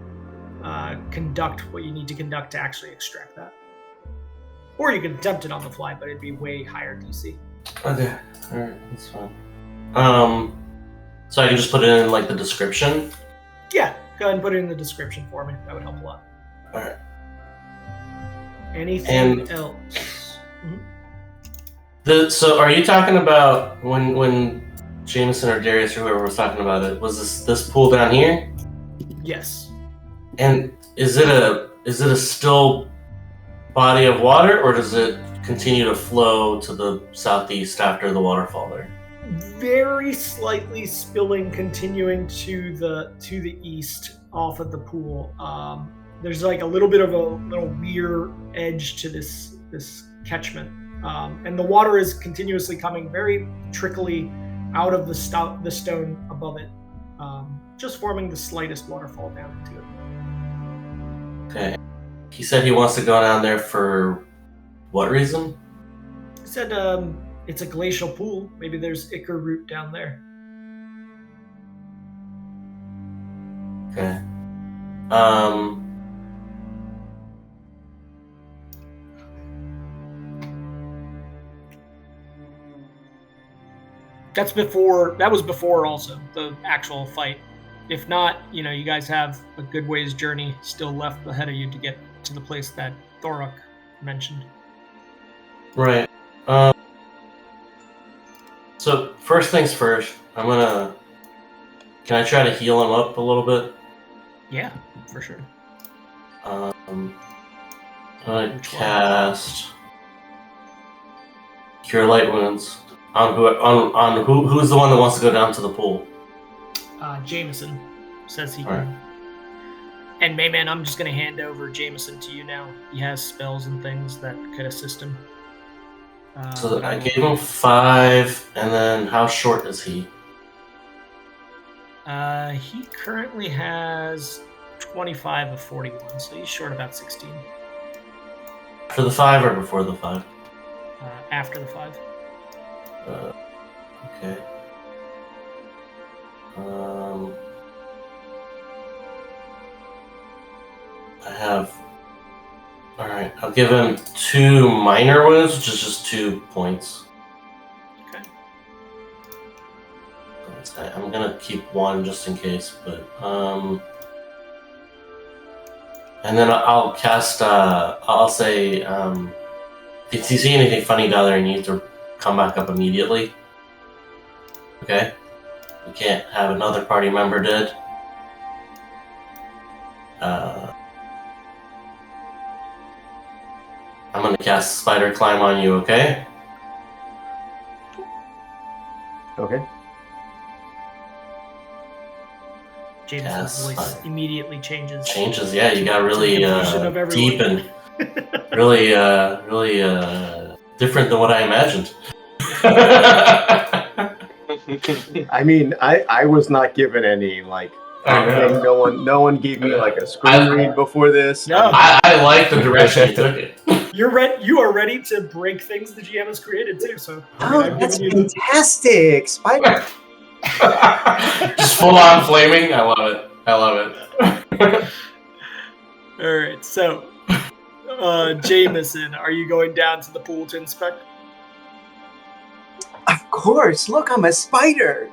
conduct what you need to conduct to actually extract that. Or you can attempt it on the fly, but it'd be way higher DC. Okay, alright, that's fine. So I can just put it in, like, the description? Yeah, go ahead and put it in the description for me. That would help a lot. Alright. Anything else? So are you talking about when Jameson or Darius or whoever was talking about it, was this pool down here? Yes. And is it a still body of water, or does it continue to flow to the southeast after the waterfall there? Very slightly spilling, continuing to the east off of the pool. There's like a little bit of a little weir edge to this catchment, and the water is continuously coming very trickly out of the stone above it, just forming the slightest waterfall down into it. Okay. He said he wants to go down there for what reason? He said it's a glacial pool. Maybe there's ichor root down there. Okay. That was before also the actual fight. If not, you guys have a good ways journey still left ahead of you to get to the place that Thorok mentioned. Right. So first things first, can I try to heal him up a little bit? Yeah, for sure. I'm gonna cast Cure Light Wounds on who's the one that wants to go down to the pool? Jameson says he can. Right. And Mayman, I'm just going to hand over Jameson to you now. He has spells and things that could assist him. So I gave him 5, and then how short is he? He currently has 25 of 41, so he's short about 16. After the 5 or before the 5? After the 5. Okay. I have. Alright, I'll give him 2 minor wounds, which is just 2 points. Okay. I'm gonna keep 1 just in case, but and then I'll cast. I'll say, if you see anything funny down there, you need to come back up immediately. Okay. We can't have another party member dead. I'm gonna cast Spider Climb on you, okay? Okay. Jameson's voice immediately changes. Changes, yeah. You got really deep and really different than what I imagined. I mean, I was not given any thing. No one gave me a screen read before this. No. I like the direction you took it. You are ready to break things the GM has created too. So that's fantastic, Spider. Just full on flaming. I love it. All right, so Jameson, are you going down to the pool to inspect? Of course. Look, I'm a spider.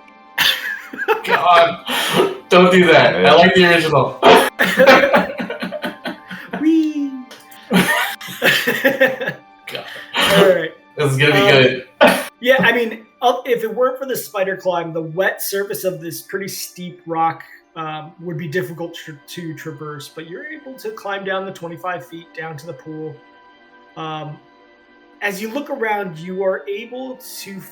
God, don't do that. I like the original. Whee! God. All right. This is gonna be good. Yeah, I mean, if it weren't for the spider climb, the wet surface of this pretty steep rock would be difficult to traverse, but you're able to climb down the 25 feet down to the pool. As you look around, you are able to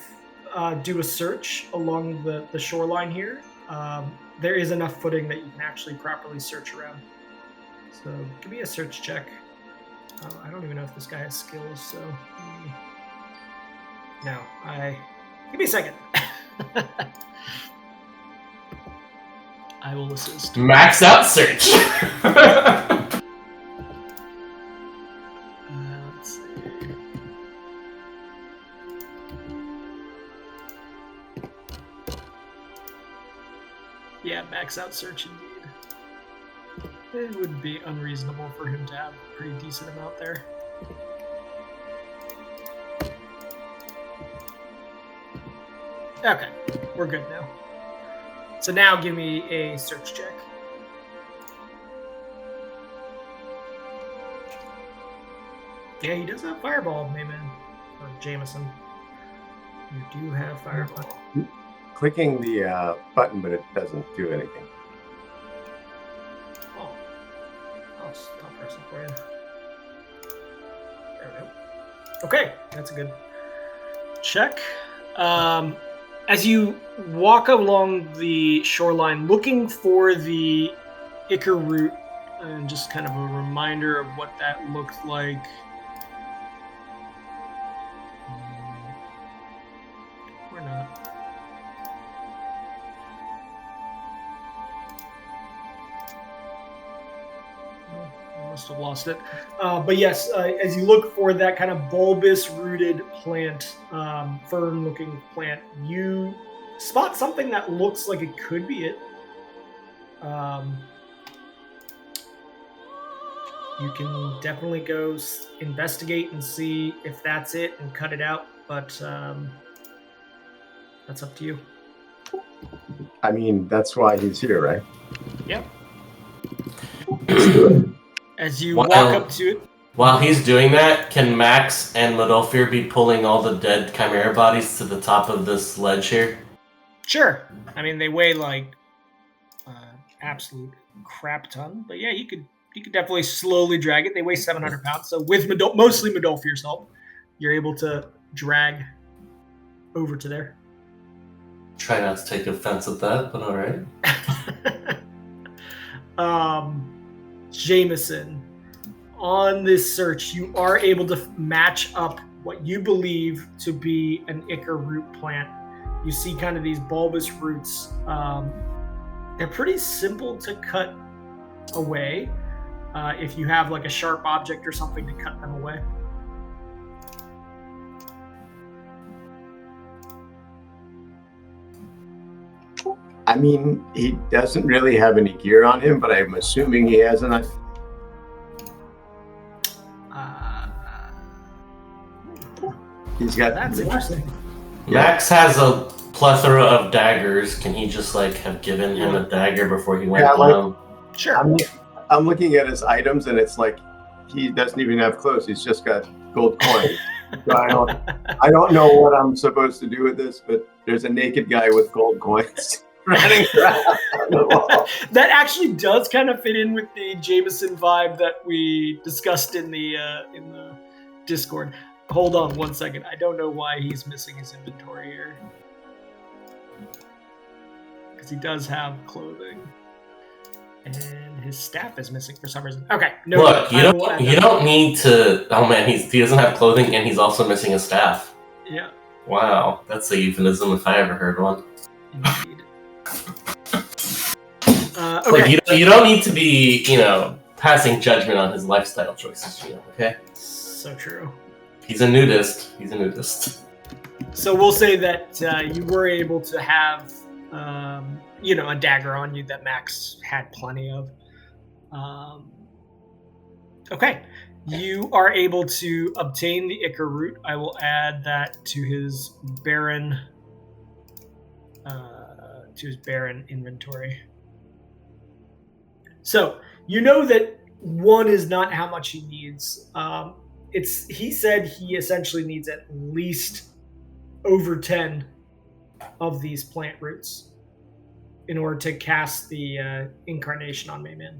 do a search along the shoreline here. There is enough footing that you can actually properly search around. So give me a search check. I don't even know if this guy has skills, so... No, give me a second. I will assist. Max out search. Let's see. Yeah, max out search indeed. It would be unreasonable for him to have a pretty decent amount there. Okay, we're good now. So now give me a search check. Yeah, he does have Fireball, Mayman. Or Jameson. You do have Fireball. Clicking the button, but it doesn't do anything. Oh. I'll stop pressing for you. There we go. Okay, that's a good check. As you walk along the shoreline looking for the ichor root, and just kind of a reminder of what that looks like. Or not. must have lost it. But yes, as you look for that kind of bulbous-rooted plant, fern-looking plant, you spot something that looks like it could be it. You can definitely go investigate and see if that's it and cut it out, but that's up to you. I mean, that's why he's here, right? Yep. Let's do it. As you walk up to it. While he's doing that, can Max and Modolfir be pulling all the dead chimera bodies to the top of this ledge here? Sure. I mean, they weigh like absolute crap ton, but yeah, you could definitely slowly drag it. They weigh 700 pounds, so with mostly Modolfir's help, you're able to drag over to there. Try not to take offense at that, but all right. Jameson, on this search, you are able to match up what you believe to be an ichor root plant. You see kind of these bulbous roots. They're pretty simple to cut away if you have like a sharp object or something to cut them away. I mean, he doesn't really have any gear on him, but I'm assuming he has a knife. He's got. That's interesting. Max has a plethora of daggers. Can he just like have given him a dagger before he went down? Sure. I'm looking at his items, and it's like he doesn't even have clothes. He's just got gold coins. So I don't know what I'm supposed to do with this, but there's a naked guy with gold coins running around on the wall. That actually does kind of fit in with the Jameson vibe that we discussed in the Discord. Hold on one second. I don't know why he's missing his inventory here. Because he does have clothing. And his staff is missing for some reason. Okay. No. Look, you don't need to. Oh man, he doesn't have clothing, and he's also missing a staff. Yeah. Wow, that's a euphemism if I ever heard one. Indeed. Like, Okay. you don't need to be, passing judgment on his lifestyle choices, okay? So true. He's a nudist. So we'll say that you were able to have, a dagger on you that Max had plenty of. Okay. You are able to obtain the ichor root. I will add that to his barren inventory. So you know that one is not how much he needs. He said he essentially needs at least over 10 of these plant roots in order to cast the incarnation on Mayman.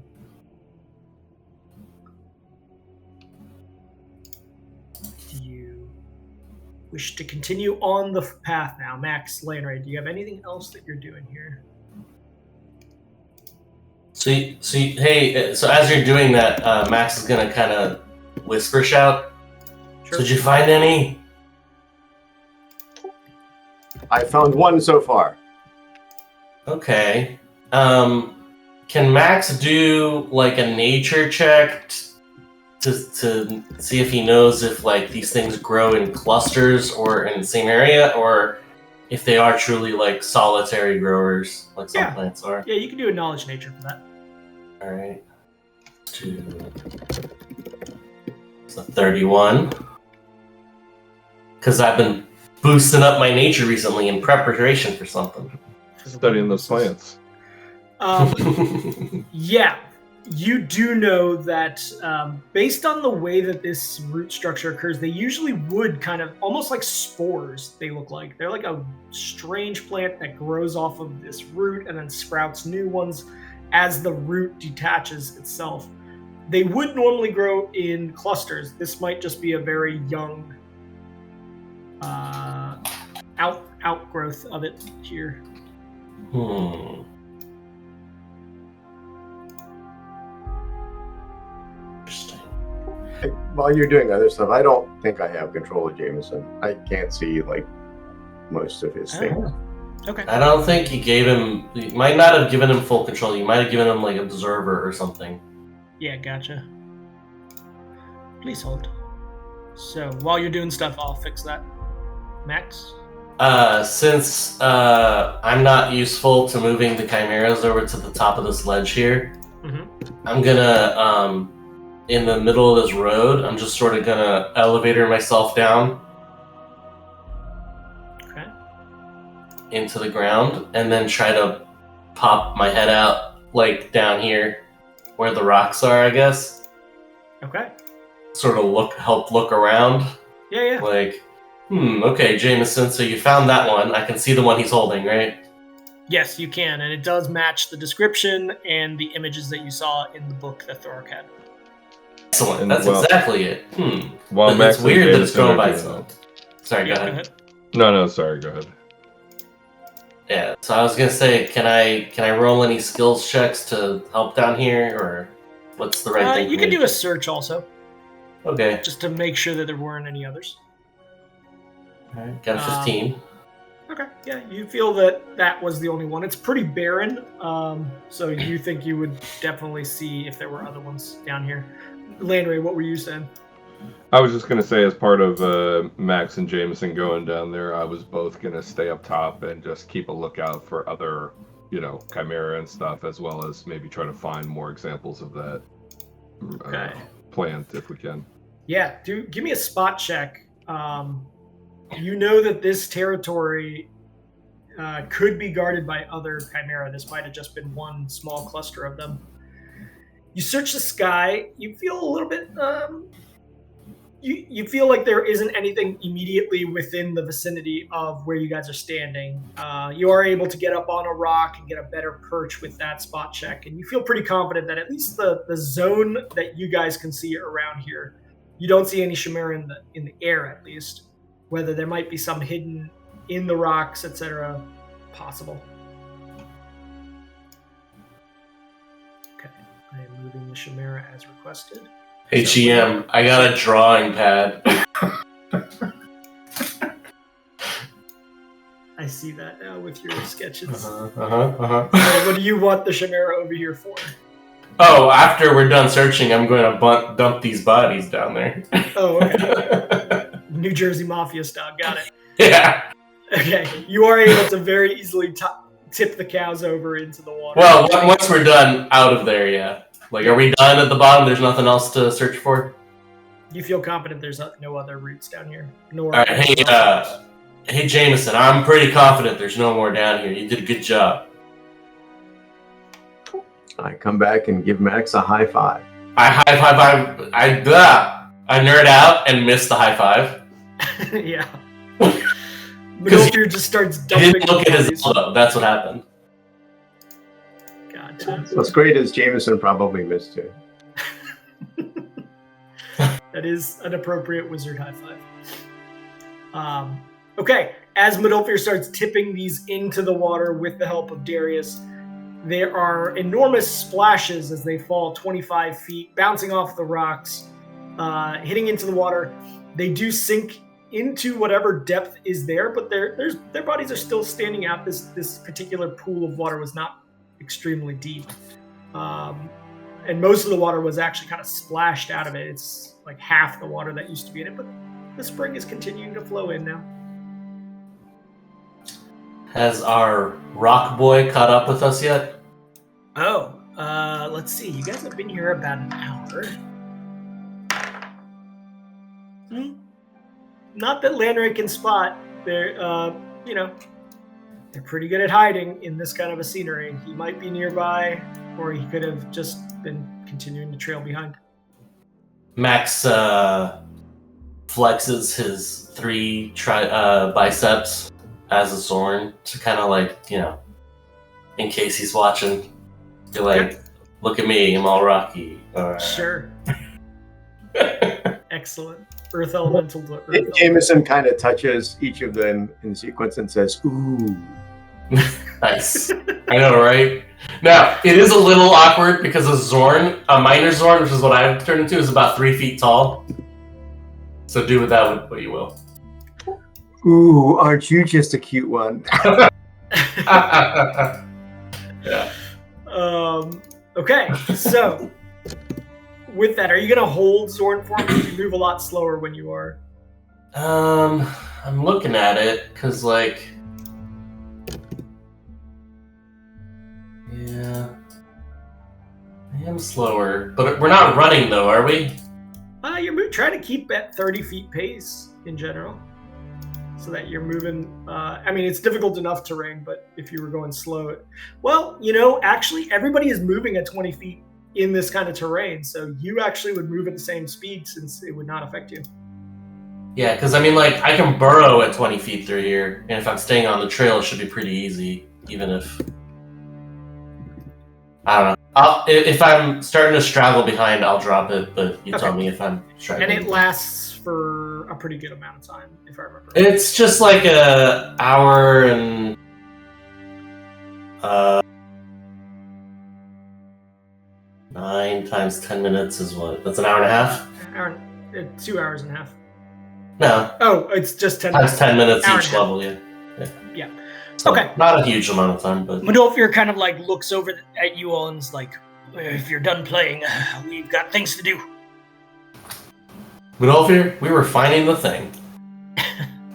Do you wish to continue on the path now? Max, Lanray, do you have anything else that you're doing here? So as you're doing that, Max is gonna kind of whisper shout. Sure. Did you find any? I found one so far. Okay. Can Max do like a nature check to see if he knows if like these things grow in clusters or in the same area, or if they are truly like solitary growers, like some plants are? Yeah, you can do a knowledge nature for that. All right. It's a 31. Because I've been boosting up my nature recently in preparation for something. Studying those plants. Yeah, you do know that based on the way that this root structure occurs, they usually would kind of almost like spores. They look like they're like a strange plant that grows off of this root and then sprouts new ones as the root detaches itself. They would normally grow in clusters. This might just be a very young outgrowth of it here. Interesting. While you're doing other stuff, I don't think I have control of Jameson. I can't see like most of his things. Okay. I don't think you might not have given him full control. You might have given him like observer or something. Yeah, gotcha. Please hold. So while you're doing stuff, I'll fix that. Max? Since I'm not useful to moving the chimeras over to the top of this ledge here, I'm gonna, in the middle of this road, I'm just sort of gonna elevator myself down into the ground, and then try to pop my head out, like, down here where the rocks are, I guess. Okay. Sort of help look around. Yeah. Like, okay, Jameson, so you found that one. I can see the one he's holding, right? Yes, you can, and it does match the description and the images that you saw in the book that Thorok had. Excellent. And That's exactly it. Well, But Max it's weird that it's Jameson growing are by doing itself. Sorry, go ahead. No, sorry, go ahead. Yeah, so I was gonna say, can I roll any skills checks to help down here, or what's the right thing? You can do a search also. Okay. Just to make sure that there weren't any others. Alright, got a 15. Okay, yeah, you feel that was the only one. It's pretty barren, so you think you would definitely see if there were other ones down here. Landry, what were you saying? I was just going to say, as part of Max and Jameson going down there, I was both going to stay up top and just keep a lookout for other, chimera and stuff, as well as maybe try to find more examples of that plant if we can. Yeah, give me a spot check. You know that this territory could be guarded by other chimera. This might have just been one small cluster of them. You search the sky. You feel a little bit... You feel like there isn't anything immediately within the vicinity of where you guys are standing. You are able to get up on a rock and get a better perch with that spot check. And you feel pretty confident that at least the zone that you guys can see around here, you don't see any chimera in the air at least. Whether there might be some hidden in the rocks, etc. Possible. Okay, I am moving the chimera as requested. Hey, GM, I got a drawing pad. I see that now with your sketches. What do you want the chimera over here for? Oh, after we're done searching, I'm going to dump these bodies down there. Oh, okay. New Jersey Mafia style, got it. Yeah. Okay, you are able to very easily tip the cows over into the water. Well, once we're done out of there, yeah. Like, are we done at the bottom? There's nothing else to search for? You feel confident there's no other routes down here? All right, hey, Jameson, I'm pretty confident there's no more down here. You did a good job. I come back and give Max a high five. I high five. I nerd out and miss the high five. Yeah. Middlefield just starts dumping. He didn't look at his elbow. That's what happened. Gotcha. What's great is Jameson probably missed it. That is an appropriate wizard high five. Okay, as Middlefield starts tipping these into the water with the help of Darius, there are enormous splashes as they fall 25 feet, bouncing off the rocks, hitting into the water. They do sink into whatever depth is there, but their bodies are still standing out. This particular pool of water was not extremely deep. And most of the water was actually kind of splashed out of it. It's like half the water that used to be in it, but the spring is continuing to flow in now. Has our rock boy caught up with us yet? Oh, let's see. You guys have been here about an hour. Not that Landry can spot. They're pretty good at hiding in this kind of a scenery. He might be nearby, or he could have just been continuing to trail behind. Max flexes his 3 biceps as a Zorn to kind of like, in case he's watching. You're like, look at me, I'm all rocky. Sure. Excellent. Earth elemental to earth elemental. Jameson kind of touches each of them in sequence and says, ooh. Nice. I know, right? Now, it is a little awkward because a Zorn, a minor Zorn, which is what I've turned into, is about 3 feet tall. So do with that what you will. Ooh, aren't you just a cute one? Yeah. Okay, so with that, are you going to hold Zorn for me? You move a lot slower when you are. I'm looking at it because, like, yeah, I am slower, but we're not running though, are we? You're trying to keep at 30 feet pace in general, so that you're moving. I mean, it's difficult enough terrain, but if you were going slow, well, actually, everybody is moving at 20 feet in this kind of terrain, so you actually would move at the same speed since it would not affect you. Yeah, because I mean, like, I can burrow at 20 feet through here, and if I'm staying on the trail, it should be pretty easy, even if... I don't know. If I'm starting to straddle behind, I'll drop it, but you tell me if I'm straggling. And it lasts for a pretty good amount of time, if I remember. It's just like an hour and... 9 times 10 minutes is what? That's an hour and a half? 2 hours and a half. No. Oh, it's just 10 minutes. 10 minutes hour each level, yeah. Yeah. So, okay. Not a huge amount of time, but... Mudolfir kind of like looks over at you all and is like, if you're done playing, we've got things to do. Mudolfir, we were finding the thing.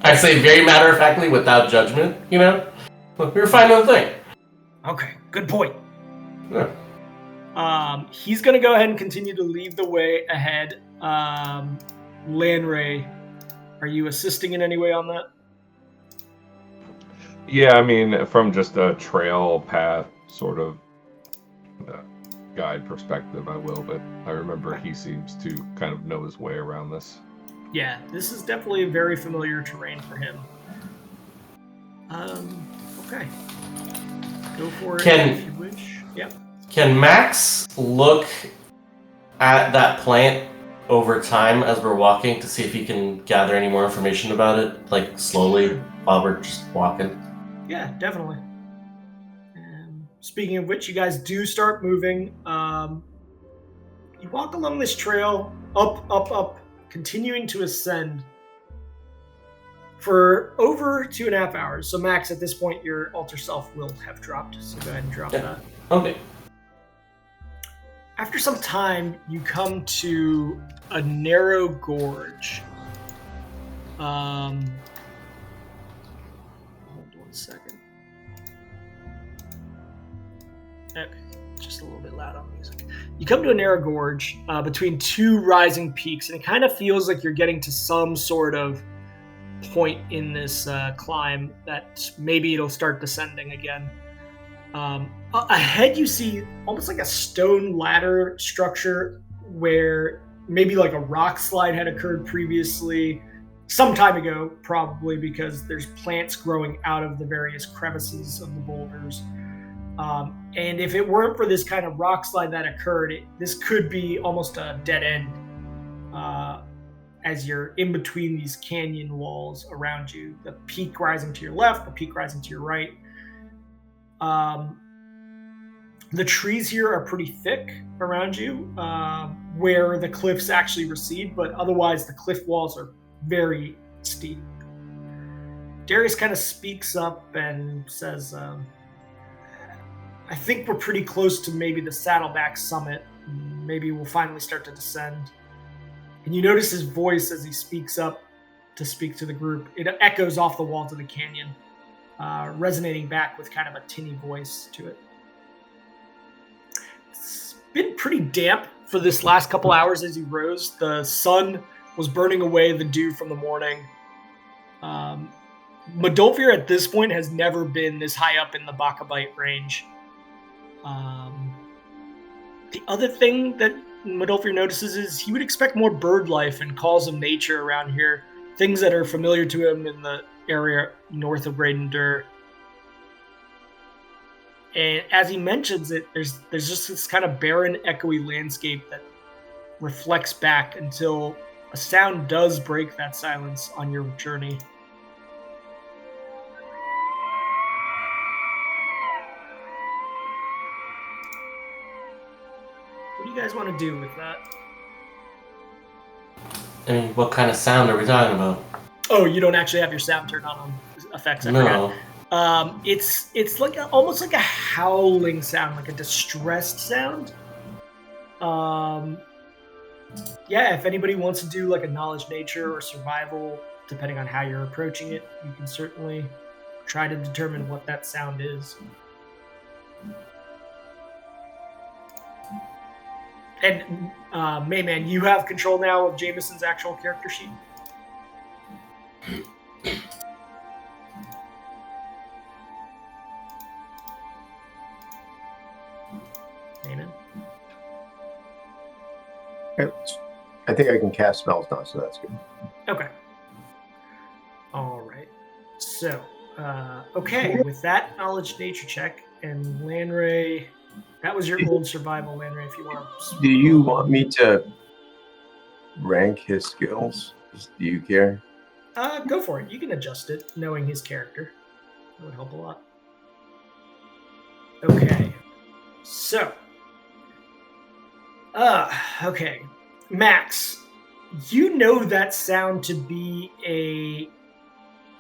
I say very matter-of-factly, without judgment, We were finding the thing. Okay, good point. Yeah. He's going to go ahead and continue to lead the way ahead. Lanray, are you assisting in any way on that? Yeah, I mean, from just a trail path sort of guide perspective, I will, but I remember he seems to kind of know his way around this. Yeah, this is definitely a very familiar terrain for him. Okay. Go for it if you wish. Yeah. Can Max look at that plant over time as we're walking to see if he can gather any more information about it, like slowly while we're just walking? Yeah, definitely. Speaking of which, you guys do start moving. You walk along this trail, up, continuing to ascend for over 2.5 hours. So Max, at this point, your alter self will have dropped. So go ahead and drop that. Okay. After some time, you come to a narrow gorge. Hold 1 second. Okay, just a little bit loud on music. You come to a narrow gorge between two rising peaks, and it kind of feels like you're getting to some sort of point in this climb that maybe it'll start descending again. Ahead you see almost like a stone ladder structure where maybe like a rock slide had occurred previously, some time ago probably, because there's plants growing out of the various crevices of the boulders. And if it weren't for this kind of rock slide that occurred, this could be almost a dead end as you're in between these canyon walls around you. The peak rising to your left, the peak rising to your right. The trees here are pretty thick around you, where the cliffs actually recede, but otherwise the cliff walls are very steep. Darius kind of speaks up and says, I think we're pretty close to maybe the Saddleback summit. Maybe we'll finally start to descend. And you notice his voice as he speaks up to speak to the group. It echoes off the wall to the canyon, resonating back with kind of a tinny voice to it. It's been pretty damp for this last couple hours as he rose. The sun was burning away the dew from the morning. Mudolfir at this point has never been this high up in the Bakabite range. The other thing that Mudolfir notices is he would expect more bird life and calls of nature around here, things that are familiar to him in the area north of Raidendur. And as he mentions it, there's just this kind of barren, echoey landscape that reflects back until a sound does break that silence on your journey. What do you guys want to do with that? I mean, what kind of sound are we talking about? Oh, you don't actually have your sound turned on effects. I No. forgot. It's like almost like a howling sound, like a distressed sound. yeah, if anybody wants to do like a knowledge nature or survival, depending on how you're approaching it, you can certainly try to determine what that sound is. And Mayman, you have control now of Jameson's actual character sheet. Mayman? I think I can cast spells now, so that's good. Okay. All right. So, okay, with that knowledge nature check and Lanray, that was your old survival, Lanray, if you want to. Do you want me to rank his skills? Do you care? Go for it. You can adjust it, knowing his character. That would help a lot. Okay. So. Okay. Max, you know that sound to be a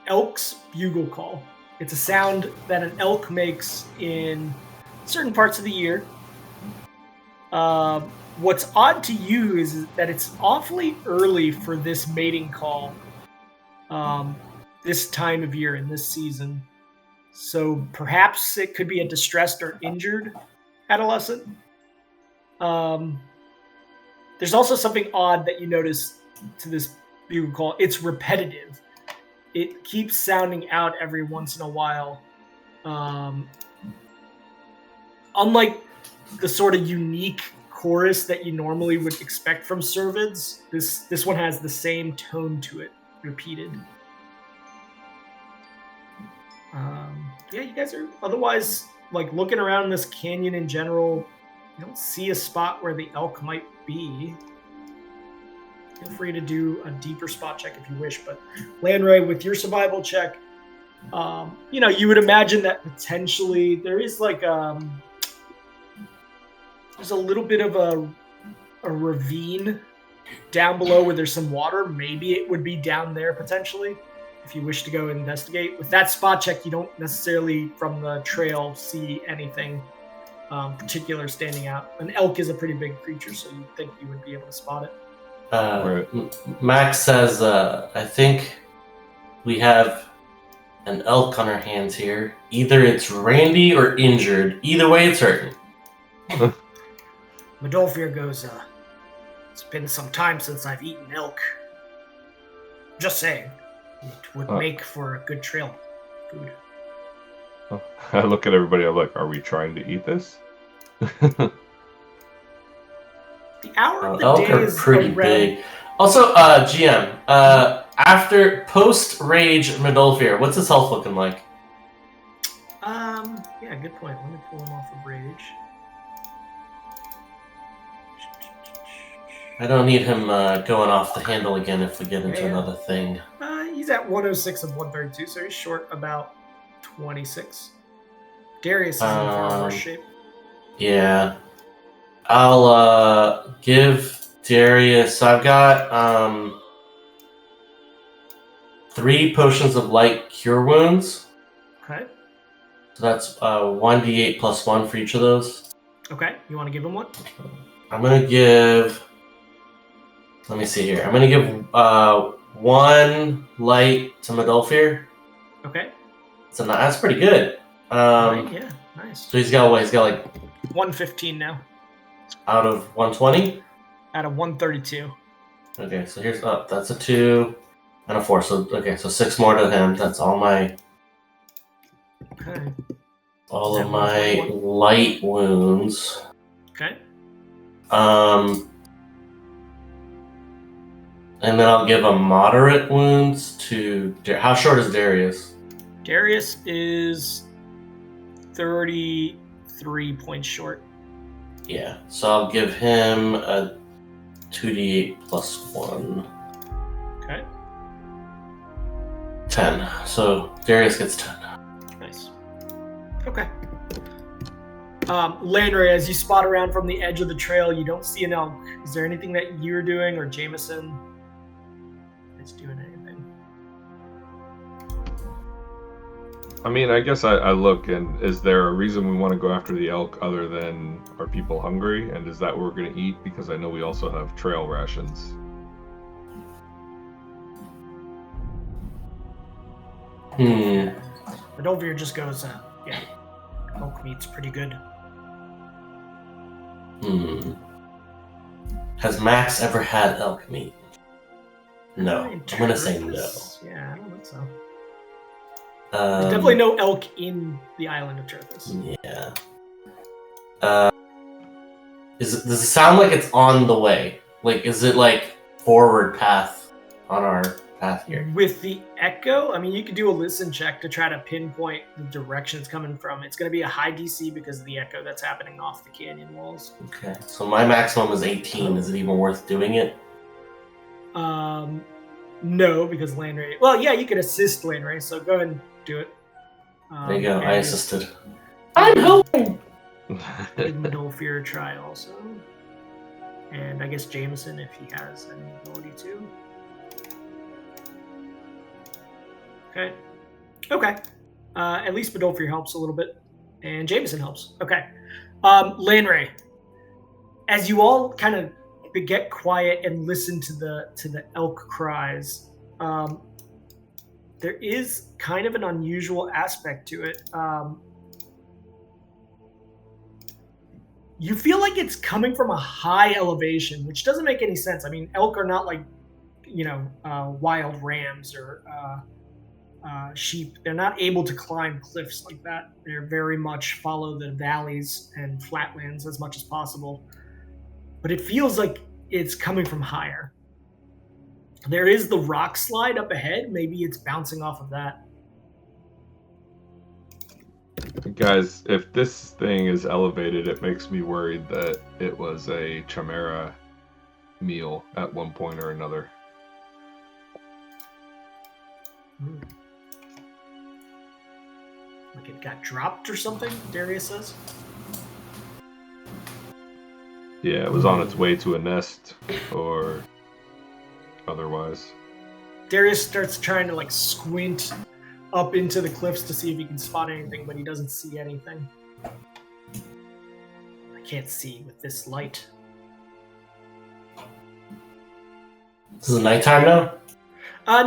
elk's bugle call. It's a sound that an elk makes in certain parts of the year. What's odd to you is that it's awfully early for this mating call this time of year in this season. So perhaps it could be a distressed or injured adolescent. There's also something odd that you notice to this bugle call. It's repetitive. It keeps sounding out every once in a while. Unlike the sort of unique chorus that you normally would expect from cervids, this one has the same tone to it, repeated. Yeah, you guys are otherwise like looking around this canyon in general. You don't see a spot where the elk might be. Feel free to do a deeper spot check if you wish, but Lanray, with your survival check, you would imagine that potentially there is like there's a little bit of a ravine down below where there's some water. Maybe it would be down there potentially if you wish to go investigate. With that spot check, you don't necessarily from the trail see anything particular standing out. An elk is a pretty big creature, so you'd think you would be able to spot it. Max says, I think we have an elk on our hands here. Either it's randy or injured. Either way, it's hurting. Medolfir goes, it's been some time since I've eaten elk. Just saying. It would make for a good trail food. I look at everybody, I'm like, are we trying to eat this? The hour of the elk day are is pretty around... big. Also, GM, after post-rage Medolfir, what's his health looking like? Yeah, good point. Let me pull him off of rage. I don't need him going off the handle again if we get into another thing. He's at 106 of 132, so he's short about 26. Darius is in far worse shape. Yeah. I'll give Darius... I've got 3 potions of light cure wounds. Okay. So that's 1d8 plus 1 for each of those. Okay. You want to give him one? I'm going to give... Let me see here. I'm going to give 1 light to Medolfir. Okay. So that's pretty good. Right, yeah, nice. So he's got what? He's got like 115 now. Out of 120? Out of 132. Okay, so here's that's a 2 and a 4. So okay, so 6 more to him. That's all my Okay. all of my light wounds. Okay. And then I'll give a moderate wounds to how short is Darius? Darius is 33 points short. Yeah, so I'll give him a 2d8 plus 1. Okay. 10. So Darius gets 10. Nice. Okay. Landry, as you spot around from the edge of the trail, you don't see an elk. Is there anything that you're doing or Jameson is doing anything? I mean, I guess I look, and is there a reason we want to go after the elk other than are people hungry? And is that what we're going to eat? Because I know we also have trail rations. But over here just goes, yeah, elk meat's pretty good. Has Max ever had elk meat? No. I'm going to say no. Yeah, I don't think so. There's definitely no elk in the island of Terthus. Yeah. Does it sound like it's on the way? Like, is it like forward path on our path here? With the echo, I mean, you could do a listen check to try to pinpoint the direction it's coming from. It's going to be a high DC because of the echo that's happening off the canyon walls. Okay, so my maximum is 18. Is it even worth doing it? No, because Landray. Well, yeah, you could assist Landray, so go ahead and do it. There you go. I assisted. I'm helping. Give Medolfir a try also, and I guess Jameson if he has any ability to. Okay. At least Medolfir helps a little bit, and Jameson helps. Okay. Landray, as you all kind of get quiet and listen to the elk cries, there is kind of an unusual aspect to it. You feel like it's coming from a high elevation, which doesn't make any sense. I mean, elk are not like, wild rams or sheep. They're not able to climb cliffs like that. They're very much follow the valleys and flatlands as much as possible. But it feels like it's coming from higher. There is the rock slide up ahead. Maybe it's bouncing off of that. Guys, if this thing is elevated, it makes me worried that it was a chimera meal at one point or another. Like it got dropped or something, Darius says? Yeah, it was on its way to a nest or otherwise. Darius starts trying to squint up into the cliffs to see if he can spot anything, but he doesn't see anything. I can't see with this light. This is nighttime now?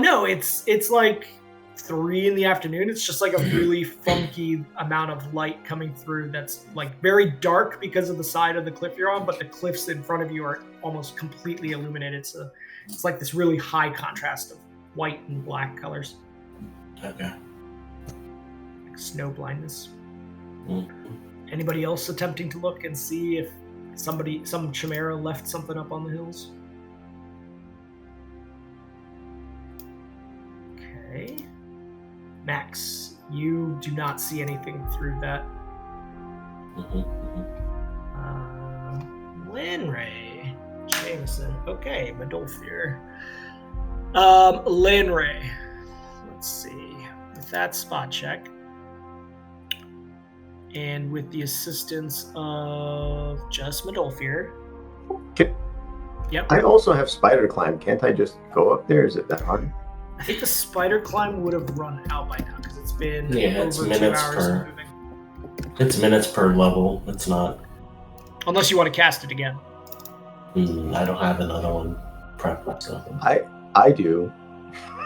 No, it's like 3 in the afternoon. It's just like a really funky amount of light coming through that's very dark because of the side of the cliff you're on, but the cliffs in front of you are almost completely illuminated. So it's like this really high contrast of white and black colors. Okay. Like snow blindness. Mm-hmm. Anybody else attempting to look and see if some chimera left something up on the hills? Okay. Max, you do not see anything through that. Lanray, Jameson. Okay, Medolfir. Lanray. Let's see. With that spot check, and with the assistance of just Medolfir. Yep. I also have spider climb. Can't I just go up there? Is it that hard? I think the spider climb would have run out by now because it's been it's over 2 minutes hours per. of moving. It's minutes per level. It's not. Unless you want to cast it again. I don't have another one prepped. So. I do.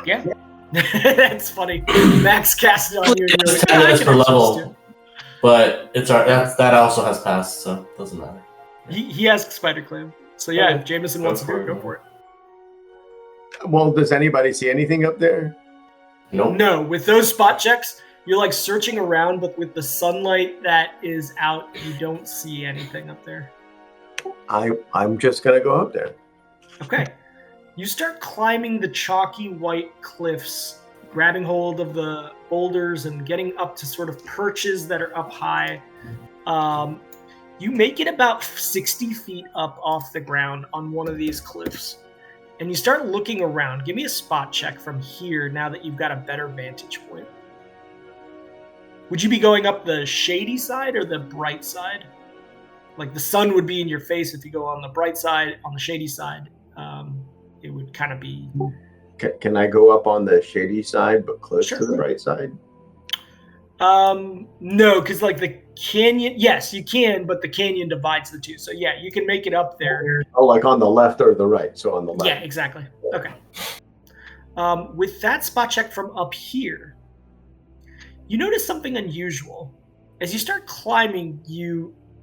Yeah. That's funny. Max cast it on you. And you're It's like, 10 minutes per level, too. but that also has passed, so it doesn't matter. He has spider climb. So yeah, if Jameson wants to do it, go for it. Well, does anybody see anything up there? Nope. No, with those spot checks, you're searching around, but with the sunlight that is out, you don't see anything up there. I'm just gonna go up there. Okay. You start climbing the chalky white cliffs, grabbing hold of the boulders and getting up to sort of perches that are up high. You make it about 60 feet up off the ground on one of these cliffs. And you start looking around. Give me a spot check from here now that you've got a better vantage point. Would you be going up the shady side or the bright side? Like the sun would be in your face if you go on the bright side. On the shady side, it would kind of be... Can I go up on the shady side but close Sure. to the bright side? No, because like the canyon, yes, you can, but the canyon divides the two. So yeah, you can make it up there. Oh, like on the left or the right? So on the left. Yeah, exactly. Okay. With that spot check from up here, you notice something unusual. As you start climbing,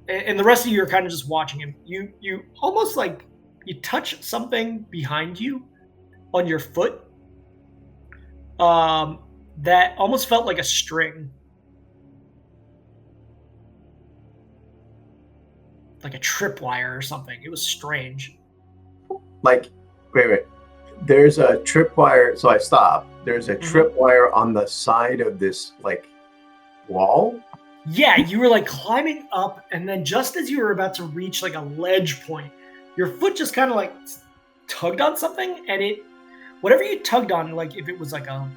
and the rest of you are kind of just watching him. You almost like you touch something behind you on your foot. That almost felt like a string. Like a tripwire or something. It was strange. Like, wait. There's a tripwire. So I stop. There's a tripwire on the side of this like wall. Yeah, you were like climbing up, and then just as you were about to reach like a ledge point, your foot just kind of like tugged on something, and whatever you tugged on, like if it was like a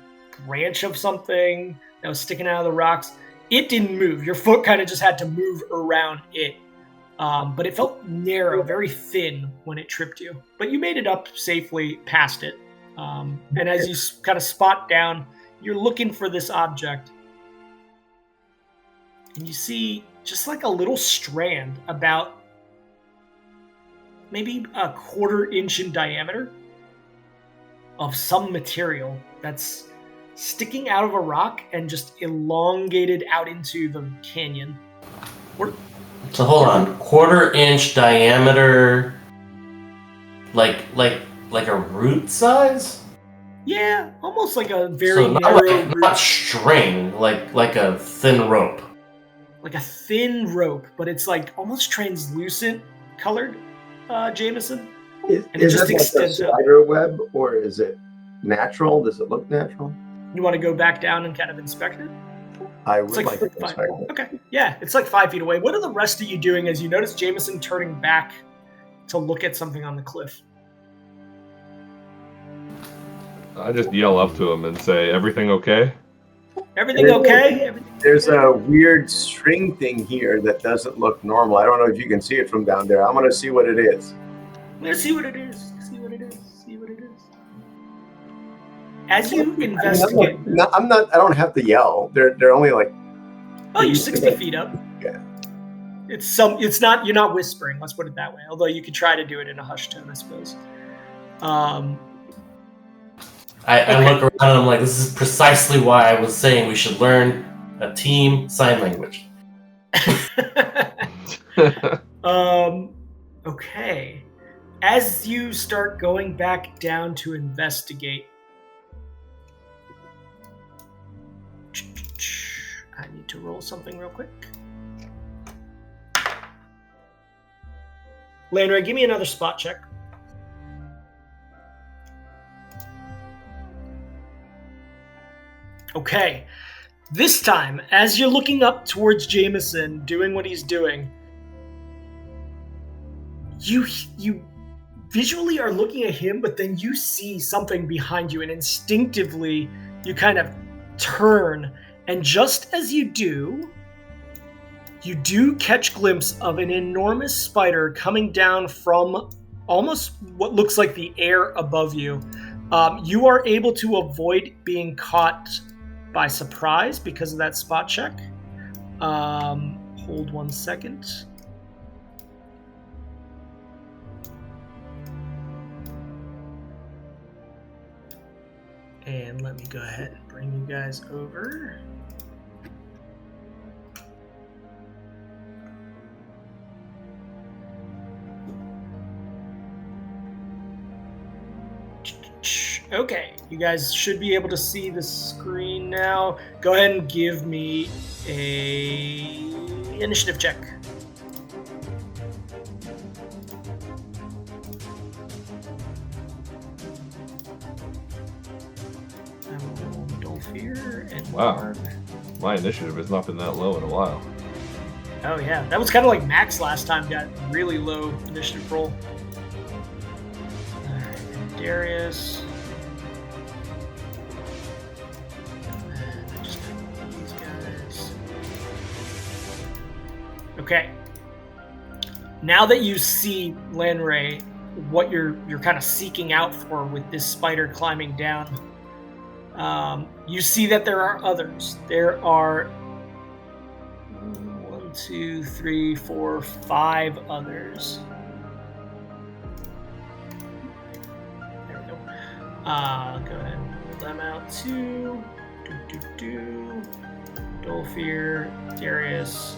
branch of something that was sticking out of the rocks, it didn't move. Your foot kind of just had to move around it. But it felt narrow, very thin when it tripped you. But you made it up safely past it. And as you kind of spot down, you're looking for this object. And you see just like a little strand about maybe a 1/4 inch in diameter of some material that's sticking out of a rock and just elongated out into the canyon. So hold on, 1/4 inch diameter, like a root size? Yeah, almost like a very so narrow not string, like a thin rope. Like a thin rope, but it's like almost translucent colored, Jameson. Is it just it like a extends out. spider web, or is it natural? Does it look natural? You want to go back down and kind of inspect it? I would It's like to five. inspect it. Okay, yeah, it's like 5 feet away. What are the rest of you doing as you notice Jameson turning back to look at something on the cliff? I just yell up to him and say, "Everything okay?" Everything okay? There's a weird string thing here that doesn't look normal. I don't know if you can see it from down there. I'm going to see what it is. Let's see what it is. See what it is. See what it is. As you investigate, I'm not. I don't have to yell. They're only like. Oh, you're 60 feet up. Yeah. It's not. You're not whispering. Let's put it that way. Although you could try to do it in a hushed tone, I suppose. I look around and I'm like, this is precisely why I was saying we should learn a team sign language. Okay. As you start going back down to investigate, I need to roll something real quick. Landry, give me another spot check. Okay. This time, as you're looking up towards Jameson, doing what he's doing, you visually are looking at him, but then you see something behind you, and instinctively you kind of turn, and just as you do catch a glimpse of an enormous spider coming down from almost what looks like the air above you. You are able to avoid being caught by surprise because of that spot check. Hold 1 second. And let me go ahead and bring you guys over. Okay, you guys should be able to see the screen now. Go ahead and give me a initiative check. Wow, my initiative has not been that low in a while. Oh yeah, that was kind of like Max last time. Got really low initiative roll. All right, and Darius. Okay. Now that you see, Lanray, what you're kind of seeking out for with this spider climbing down, you see that there are others. There are 1, 2, 3, 4, 5 others. There we go. Go ahead and pull them out too. Dolfir, Darius,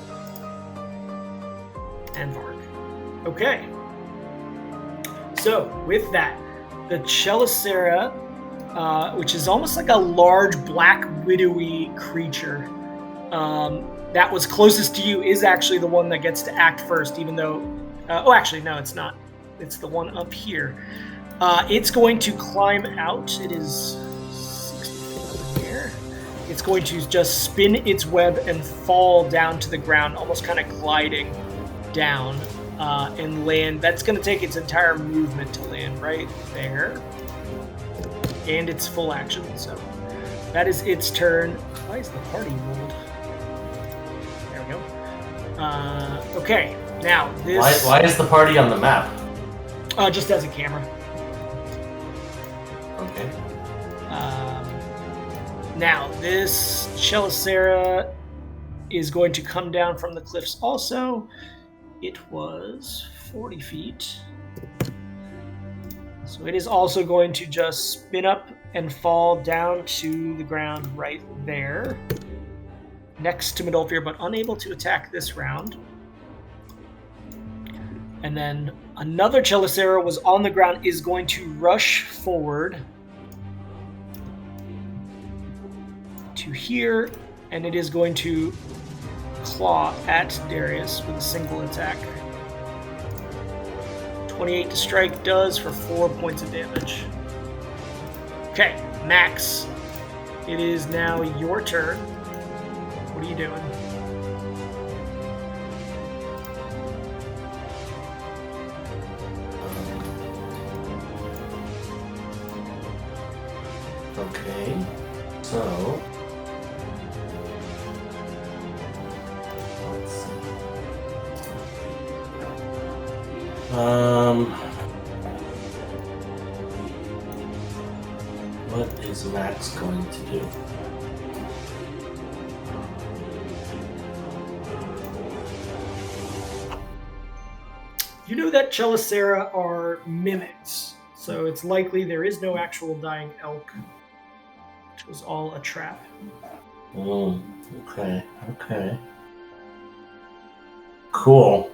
and Varg. Okay. So with that, the Chelicera, which is almost like a large black widowy creature, that was closest to you, is actually the one that gets to act first, even though... oh, actually, no, it's not. It's the one up here. It's going to climb out. It is 60 feet over here. It's going to just spin its web and fall down to the ground, almost kind of gliding down and land. That's going to take its entire movement to land right there. And its full action, so that is its turn. Why is the party rolled? There we go. Okay, now this... Why is the party on the map? Just as a camera. Okay. Now, this Chelicera is going to come down from the cliffs also. It was 40 feet. So it is also going to just spin up and fall down to the ground right there. Next to Midolfir, but unable to attack this round. And then another Chelicera was on the ground, is going to rush forward to here, and it is going to claw at Darius with a single attack. 28 to strike does for 4 points of damage. Okay, Max. It is now your turn. What are you doing? Okay, so let's see. What is Max going to do? You know that Chelicera are mimics, so it's likely there is no actual dying elk. It was all a trap. Okay. Cool.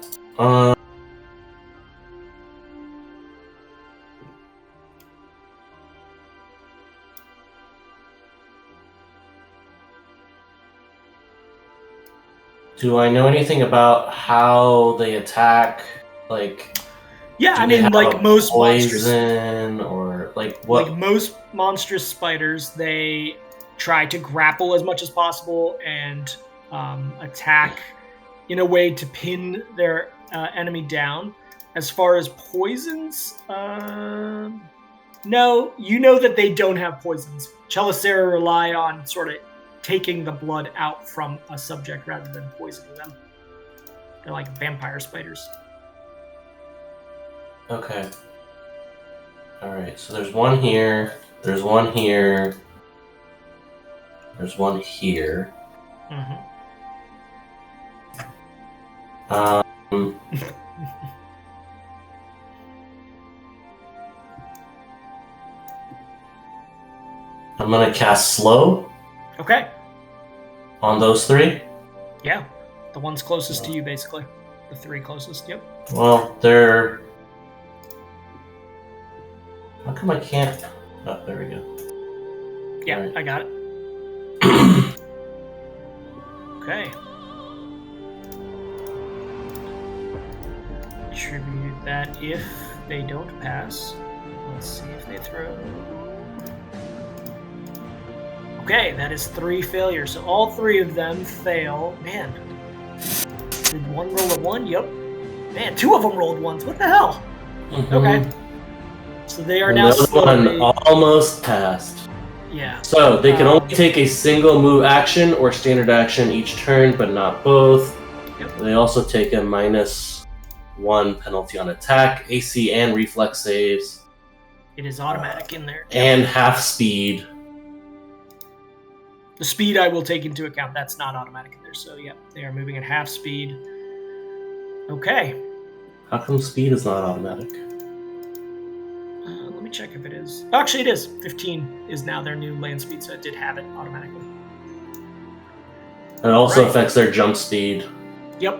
Do I know anything about how they attack? Like, yeah, I mean, like most poison or like what? Like most monstrous spiders, they try to grapple as much as possible and attack in a way to pin their enemy down. As far as poisons, no, you know that they don't have poisons. Chelicera rely on sort of taking the blood out from a subject rather than poisoning them. They're like vampire spiders. Okay. Alright, so there's one here, there's one here, there's one here. Mm-hmm. I'm gonna cast Slow. Okay. On those three? Yeah. The ones closest to you, basically. The three closest, yep. Well, they're... How come I can't... Oh, there we go. Yeah, right. I got it. Okay. Attribute that if they don't pass. Let's see if they throw. Okay, that is 3 failures. So all 3 of them fail. Man. Did one roll a 1? Yep. Man, 2 of them rolled 1s. What the hell? Mm-hmm. Okay. So they are Another now slowly... one almost passed. Yeah. So they can only take a single move action or standard action each turn, but not both. Yep. They also take a -1 penalty on attack, AC, and reflex saves. It is automatic in there. And half speed. The speed I will take into account. That's not automatic either. So, yeah, they are moving at half speed. Okay. How come speed is not automatic? Let me check if it is. Oh, actually, it is. 15 is now their new land speed, so it did have it automatically. It also affects their jump speed. Yep.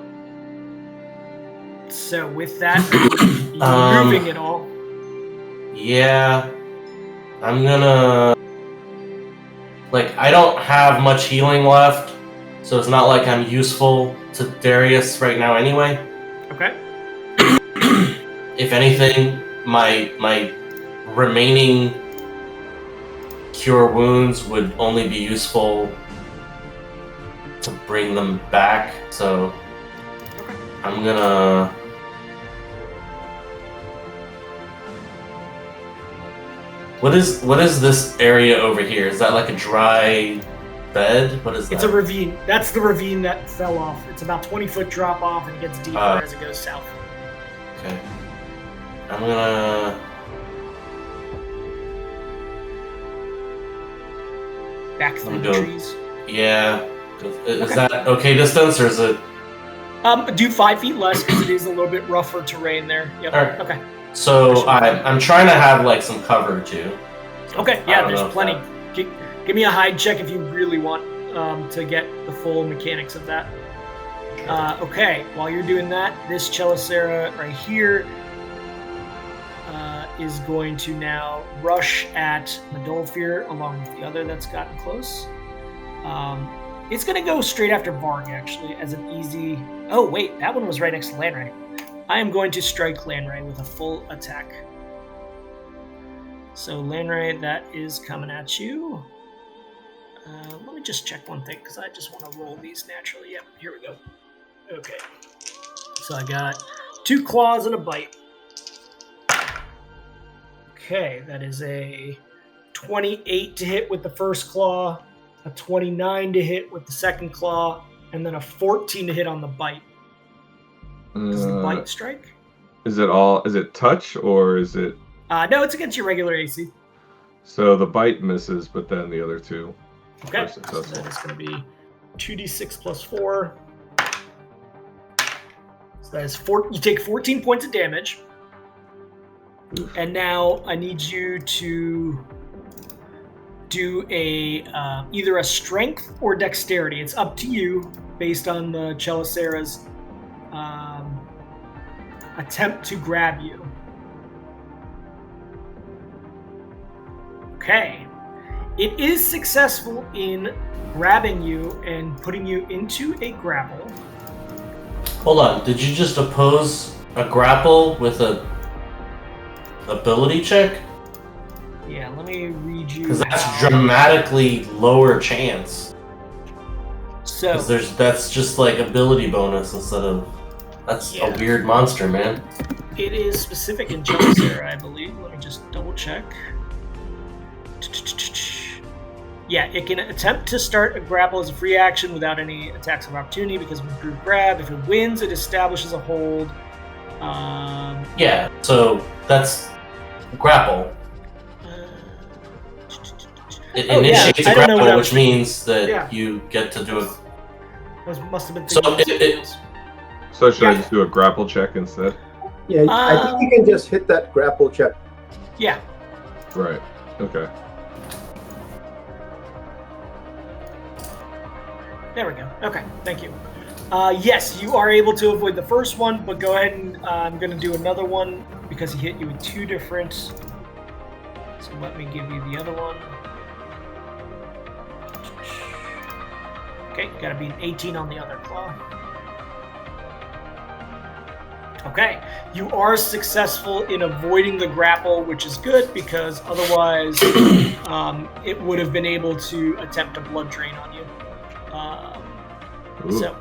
So with that, you're moving it all. Yeah. I'm gonna... Like, I don't have much healing left, so it's not like I'm useful to Darius right now anyway. Okay. If anything, my remaining cure wounds would only be useful to bring them back, so I'm gonna... What is this area over here? Is that like a dry bed? What is that? It's a ravine. That's the ravine that fell off. It's about 20-foot drop off and it gets deeper as it goes south. Okay. I'm gonna... Back through the trees. Yeah. Is that okay distance, or is it... Do 5 feet less because it is a little bit rougher terrain there. Yep. Alright. Okay. So I'm trying to have like some cover too. Okay, yeah, there's plenty. Give me a hide check if you really want to get the full mechanics of that. Okay, while you're doing that, this Chelicera right here is going to now rush at Medolfir along with the other that's gotten close. It's going to go straight after Varg, actually, as an easy... Oh, wait, that one was right next to Lanray. I am going to strike Lanray with a full attack. So, Lanray, that is coming at you. Let me just check one thing, because I just want to roll these naturally. Yep, here we go. Okay. So I got 2 claws and a bite. Okay, that is a 28 to hit with the first claw, a 29 to hit with the second claw, and then a 14 to hit on the bite. Does the bite strike? Is it touch or is it... No, it's against your regular AC. So the bite misses, but then the other 2 okay. are successful. So that is going to be 2d6 plus 4. So that is 4. You take 14 points of damage. Oof. And now I need you to do a either a strength or dexterity. It's up to you based on the Chelicera's attempt to grab you. Okay. It is successful in grabbing you and putting you into a grapple. Hold on, did you just oppose a grapple with a ability check? Yeah, let me read you. Because that's dramatically lower chance. So that's just like ability bonus instead of... That's a weird monster, man. It is specific in Chelicera, I believe. Let me just double check. Yeah, it can attempt to start a grapple as a free action without any attacks of opportunity because of improved grab. If it wins, it establishes a hold. Yeah, so that's grapple. It initiates a grapple, which means that you get to do it. Those must have been So should I just do a grapple check instead? Yeah, I think you can just hit that grapple check. Yeah. Right. Okay. There we go. Okay, thank you. Yes, you are able to avoid the first one, but go ahead and I'm going to do another one because he hit you with 2 different. So let me give you the other one. Okay, got to be an 18 on the other claw. Okay, you are successful in avoiding the grapple, which is good because otherwise it would have been able to attempt a blood drain on you. So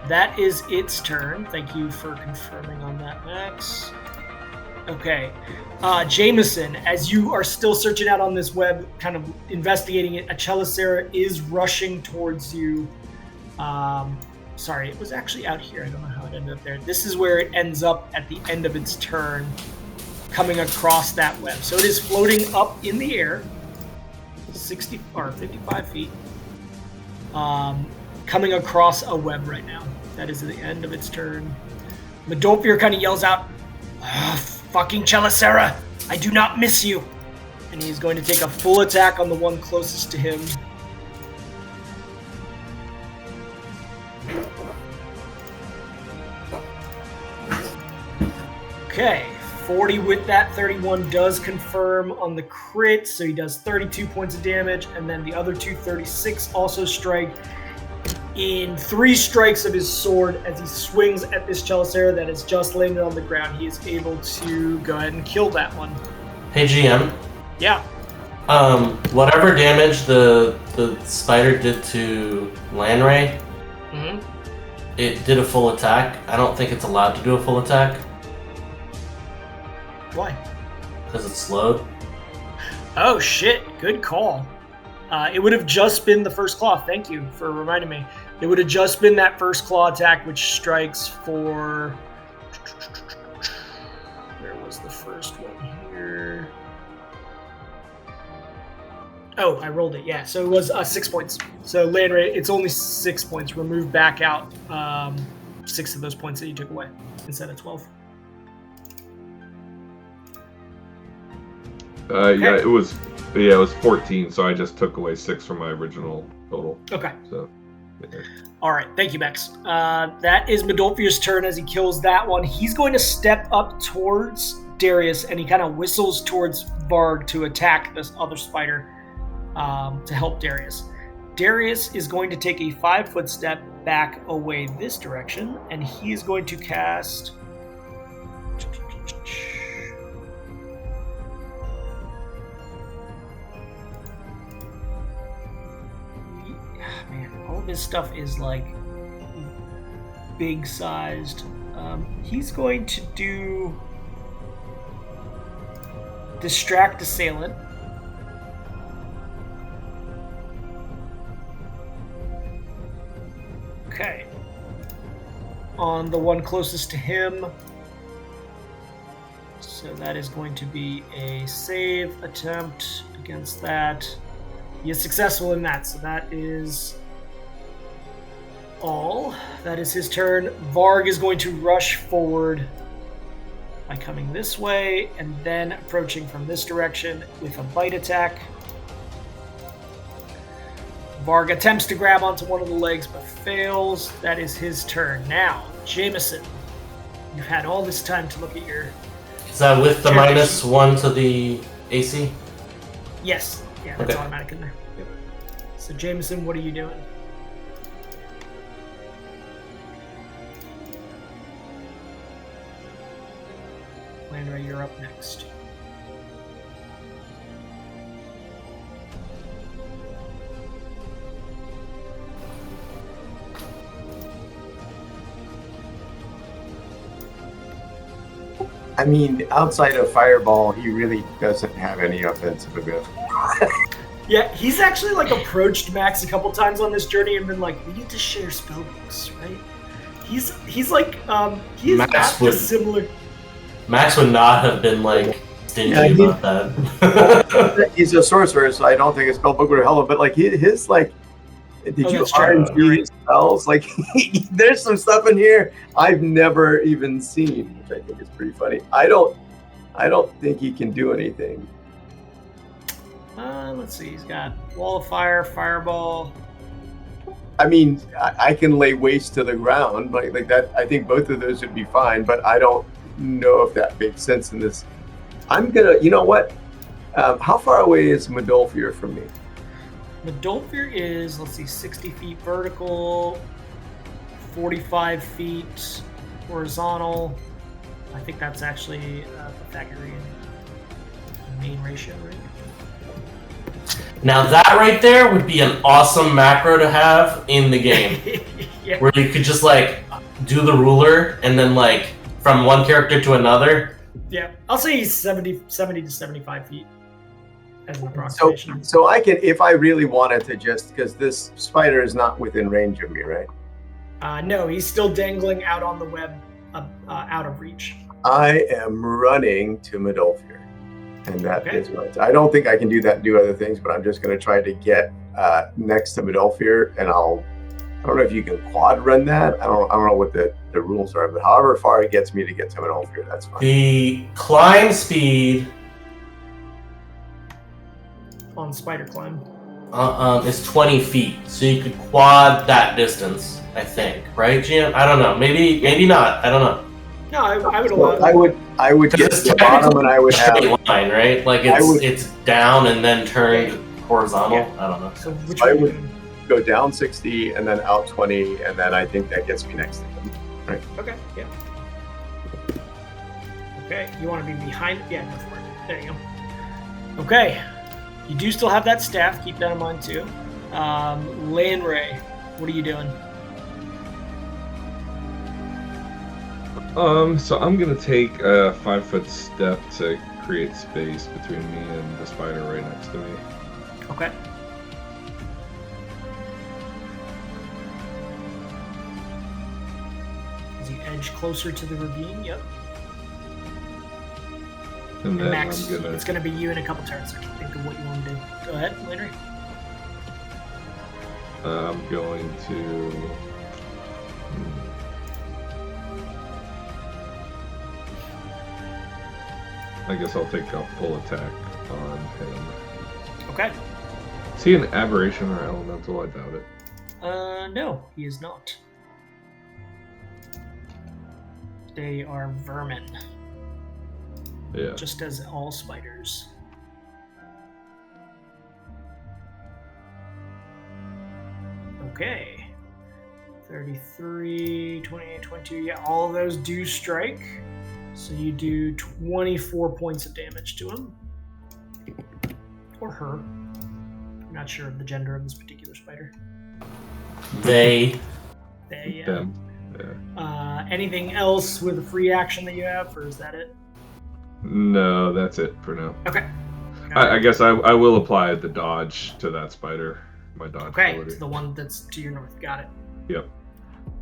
that is its turn. Thank you for confirming on that, Max. Okay, Jameson, as you are still searching out on this web, kind of investigating it, a Chelicera is rushing towards you. Sorry, it was actually out here. I don't know how it ended up there. This is where it ends up at the end of its turn, coming across that web. So it is floating up in the air, 60 or 55 feet. coming across a web right now. That is the end of its turn. Medolfir kind of yells out, fucking Chelicera, I do not miss you. And he's going to take a full attack on the one closest to him. Okay, 40 with that, 31 does confirm on the crit, so he does 32 points of damage, and then the other 236 also strike in 3 strikes of his sword as he swings at this Chelicera that has just landed on the ground. He is able to go ahead and kill that one. Hey GM. Yeah. Whatever damage the spider did to Lanray, it did a full attack. I don't think it's allowed to do a full attack. Why? Because it's slowed. Oh shit, good call. It would have just been the first claw. Thank you for reminding me. It would have just been that first claw attack, which strikes for... Where was the first one here? Oh, I rolled it, yeah. So it was 6 points. So land rate, it's only 6 points. Remove back out 6 of those points that you took away instead of 12. Yeah, it was 14, so I just took away 6 from my original total. Okay. So, yeah. All right, thank you, Bex. That is Medolfir's turn as he kills that one. He's going to step up towards Darius, and he kind of whistles towards Varg to attack this other spider to help Darius. Darius is going to take a 5-foot step back away this direction, and he is going to cast... All of his stuff is like big sized. He's going to do Distract Assailant. Okay. On the one closest to him. So that is going to be a save attempt against that. He is successful in that, so that is all. That is his turn. Varg is going to rush forward by coming this way and then approaching from this direction with a bite attack. Varg attempts to grab onto one of the legs but fails. That is his turn. Now, Jameson, you've had all this time to look at your... Is that with the -1 to the AC? Yes. Yeah, that's okay. automatic in there. Yep. So, Jameson, what are you doing? Landra, you're up next. I mean, outside of Fireball, he really doesn't have any offensive ability. Yeah, he's actually like approached Max a couple times on this journey and been like, "We need to share spellbooks, right?" He's like he's Max not similar. Max would not have been like stingy about that. He's a sorcerer, so I don't think a spellbook would help him. But like his like, did you RNG his spells? Like, there's some stuff in here I've never even seen, which I think is pretty funny. I don't think he can do anything. Let's see. He's got Wall of Fire, Fireball. I mean, I can lay waste to the ground, like that. I think both of those would be fine, but I don't know if that makes sense in this. I'm gonna, you know what? How far away is Medolfir from me? Medolfir is, let's see, 60 feet vertical, 45 feet horizontal. I think that's actually Pythagorean main ratio, right? Now that right there would be an awesome macro to have in the game. Yeah. Where you could just like do the ruler and then like from one character to another. Yeah, I'll say he's 70 to 75 feet as an approximation. So I can, if I really wanted to, just because this spider is not within range of me, right? No, he's still dangling out on the web, out of reach. I am running to Medolfir. And that Okay. is what I don't think I can do that and do other things, but I'm just going to try to get next to Midolfir, and I don't know if you can quad run that. I don't know what the rules are, but however far it gets me to get to Midolfir, that's fine. The climb speed On spider climb. is 20 feet, so you could quad that distance, I think. Right, Jim? I don't know. Maybe not. I don't know. No, I would So allow. I would get to the bottom, and I would have. Straight line, right? Like it's down and then turned horizontal. Yeah. I don't know. So which I one would- you doing? go down 60 and then out 20, and then I think that gets me next to him. Okay, yeah. Okay, you want to be behind? Yeah, go for it. There you go. Okay, you do still have that staff. Keep that in mind too. Lanray, what are you doing? So I'm gonna take a 5-foot step to create space between me and the spider right next to me. Okay. As you edge closer to the ravine, yep. And And then Max, I'm gonna it's going to be you in a couple turns. So think of what you want to do. Go ahead, Landry. I'm going to. I guess I'll take a full attack on him. Okay. Is he an aberration or elemental? I doubt it. No, he is not. They are vermin, Yeah. just as all spiders. Okay. 33, 28, 22. Yeah, all of those do strike. So you do 24 points of damage to him. Or her. I'm not sure of the gender of this particular spider. They. They, Them. anything else with a free action that you have, or is that it? No, that's it for now. Okay. I guess I will apply the dodge to that spider. My dodge Okay, ability. it's the one that's to your north. Got it. Yep.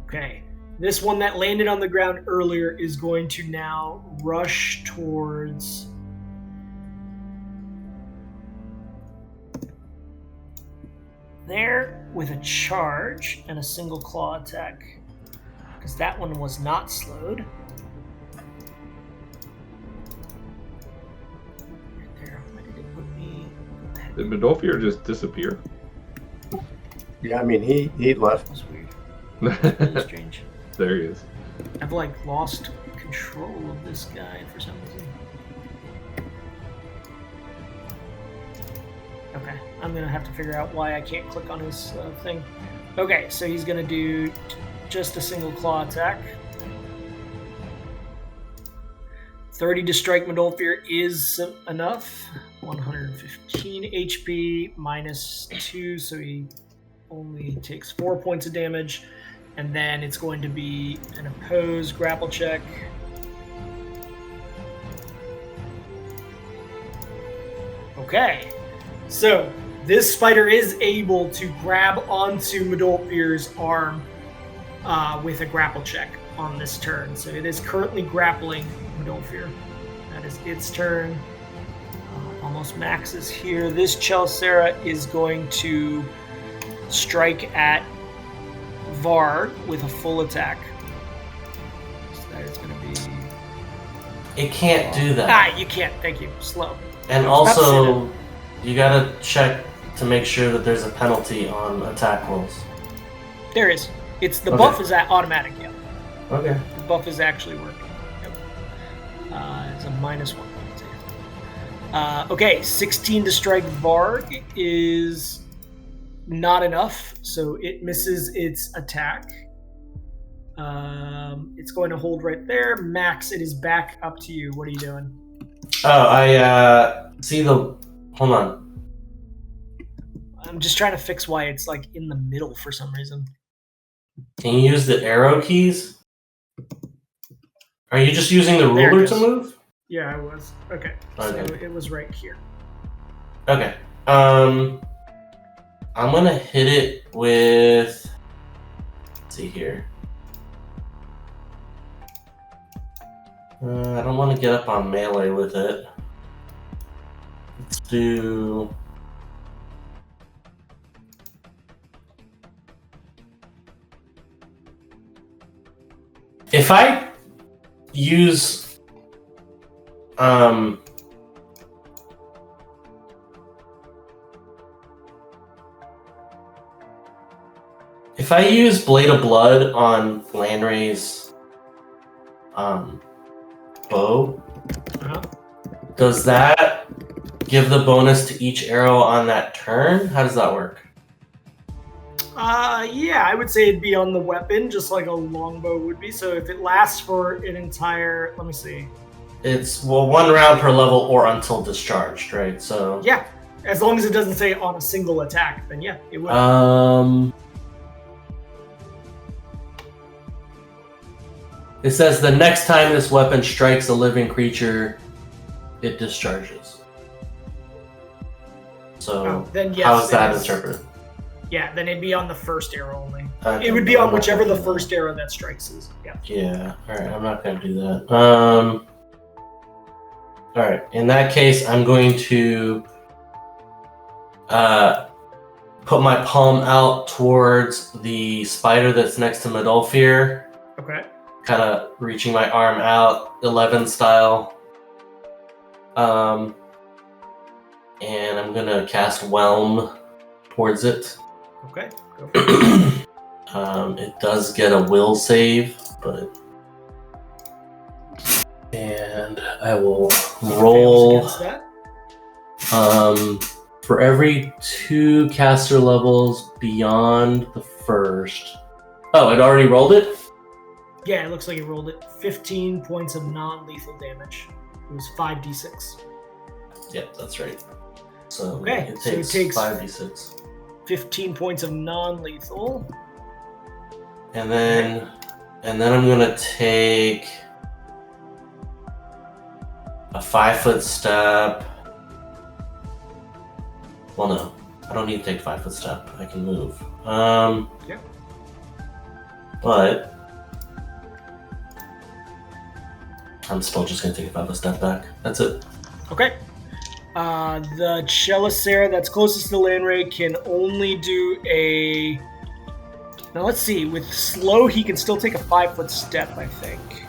Okay. This one that landed on the ground earlier is going to now rush towards there with a charge and a single claw attack. Because that one was not slowed. Right there. Why did it put me? Did Midolfir just disappear? Yeah, I mean, he left. That was weird. Really strange. There he is. I've like lost control of this guy for some reason. Okay, I'm gonna have to figure out why I can't click on his thing. Okay, so he's gonna do just a single claw attack. 30 to strike Midolfir is enough. 115 HP minus 2, so he only takes 4 points of damage. And then it's going to be an opposed grapple check. Okay, so this spider is able to grab onto Midolfir's arm with a grapple check on this turn. So it is currently grappling Midolfir. That is its turn. Almost Max is here. This Chelsera is going to strike at Varg with a full attack. So that is going to be... It can't do that. you can't. Thank you. Slow. And also, you gotta check to make sure that there's a penalty on attack rolls. There is. It's the Okay. buff is automatic. Yeah, Okay. the buff is actually working. Yep. It's a -1 penalty. Okay, 16 to strike Varg is not enough, so it misses its attack. It's going to hold right there. Max, it is back up to you. What are you doing? Oh, I see the. Hold on. I'm just trying to fix why it's like in the middle for some reason. Can you use the arrow keys? Are you just using the There it ruler is. to move? Yeah, I was. Okay. So Okay. it was right here. Okay. I'm gonna hit it with. Let's see here. I don't want to get up on melee with it. Let's do. If I use if I use Blade of Blood on Lanray's bow, does that give the bonus to each arrow on that turn? How does that work? Yeah, I would say it'd be on the weapon, just like a longbow would be. So if it lasts for an entire, let me see. It's 1 round per level or until discharged, right? So yeah, as long as it doesn't say on a single attack, then yeah, it would. It says the next time this weapon strikes a living creature, it discharges. So then yes, how is that interpreted? Yeah, then it'd be on the first arrow only. Okay. It would be on whichever the first arrow that strikes is. Yeah. Yeah. All right. I'm not going to do that. All right. In that case, I'm going to put my palm out towards the spider that's next to Medolfir. Okay. Kind of reaching my arm out, 11 style. And I'm going to cast Whelm towards it. Okay, go for it. It does get a will save, but... And I will roll... For every 2 caster levels beyond the first... Oh, it already rolled it? Yeah, it looks like it rolled it. 15 points of non-lethal damage. It was 5d6. Yep, that's right. So okay, it takes 5d6. 15 points of non-lethal. And then I'm gonna take a 5-foot step. Well, no, I don't need to take a 5-foot step. I can move. Yeah. But I'm still just gonna take a 5-foot step back. That's it. Okay. The Chelicera that's closest to Lanray can only do a... Now let's see, with slow he can still take a 5-foot step, I think.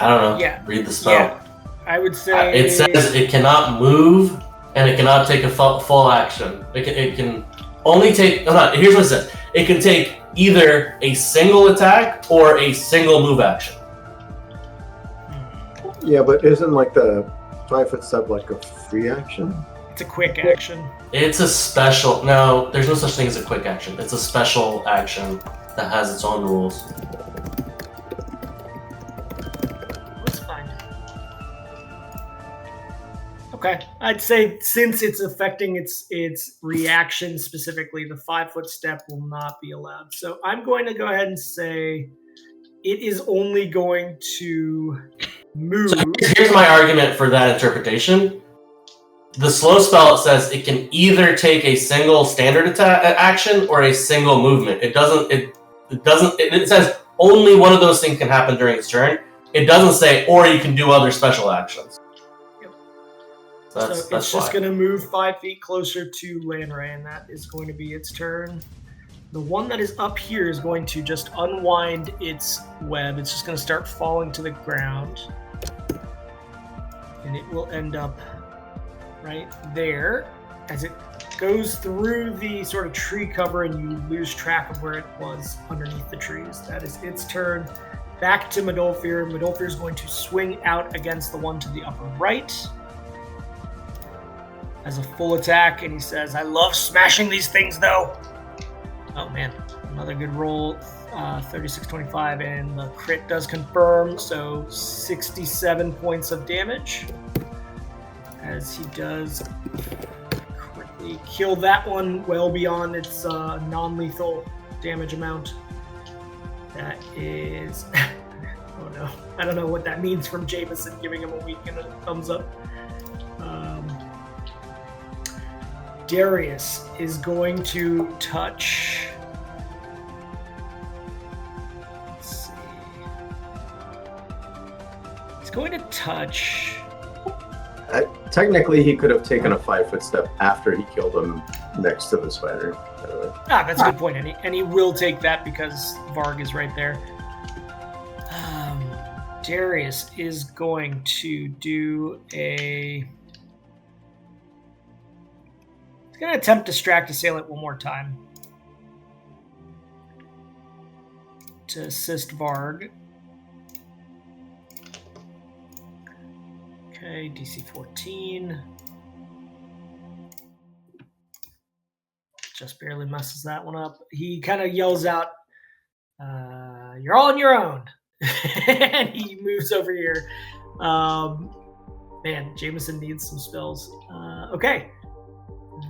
I don't know. Yeah. Read the spell. Yeah. I would say... It says it cannot move and it cannot take a full action. It can only take... Hold on, here's what it says. It can take either a single attack or a single move action. Yeah, but isn't like the 5-foot step like a free action? It's a quick action. It's a special... No, there's no such thing as a quick action. It's a special action that has its own rules. That's fine. Okay, I'd say since it's affecting its reaction specifically, the 5-foot step will not be allowed. So I'm going to go ahead and say it is only going to move. So here's my argument for that interpretation. The slow spell, it says it can either take a single standard attack action or a single movement. It says only one of those things can happen during its turn. It doesn't say, or you can do other special actions. Yep. That's it's just going to move 5 feet closer to Lanray, and that is going to be its turn. The one that is up here is going to just unwind its web. It's just going to start falling to the ground. And it will end up right there as it goes through the sort of tree cover and you lose track of where it was underneath the trees. That is its turn. Back to Medolfir. Medolfir is going to swing out against the one to the upper right as a full attack, and he says, I love smashing these things though. Oh man, another good roll. 36-25, and the crit does confirm, so 67 points of damage as he does quickly kill that one well beyond its non-lethal damage amount. That is... oh no, I don't know what that means from Jameson giving him a weak and a thumbs up. Darius is going to touch... going to touch. Technically, he could have taken a 5-foot step after he killed him next to the spider. That's a good point, and he will take that because Varg is right there. Darius is going to do a... He's going to attempt to distract Assailant one more time. To assist Varg. Okay, DC 14. Just barely messes that one up. He kind of yells out, "You're all on your own." And he moves over here. Man, Jameson needs some spells. Okay.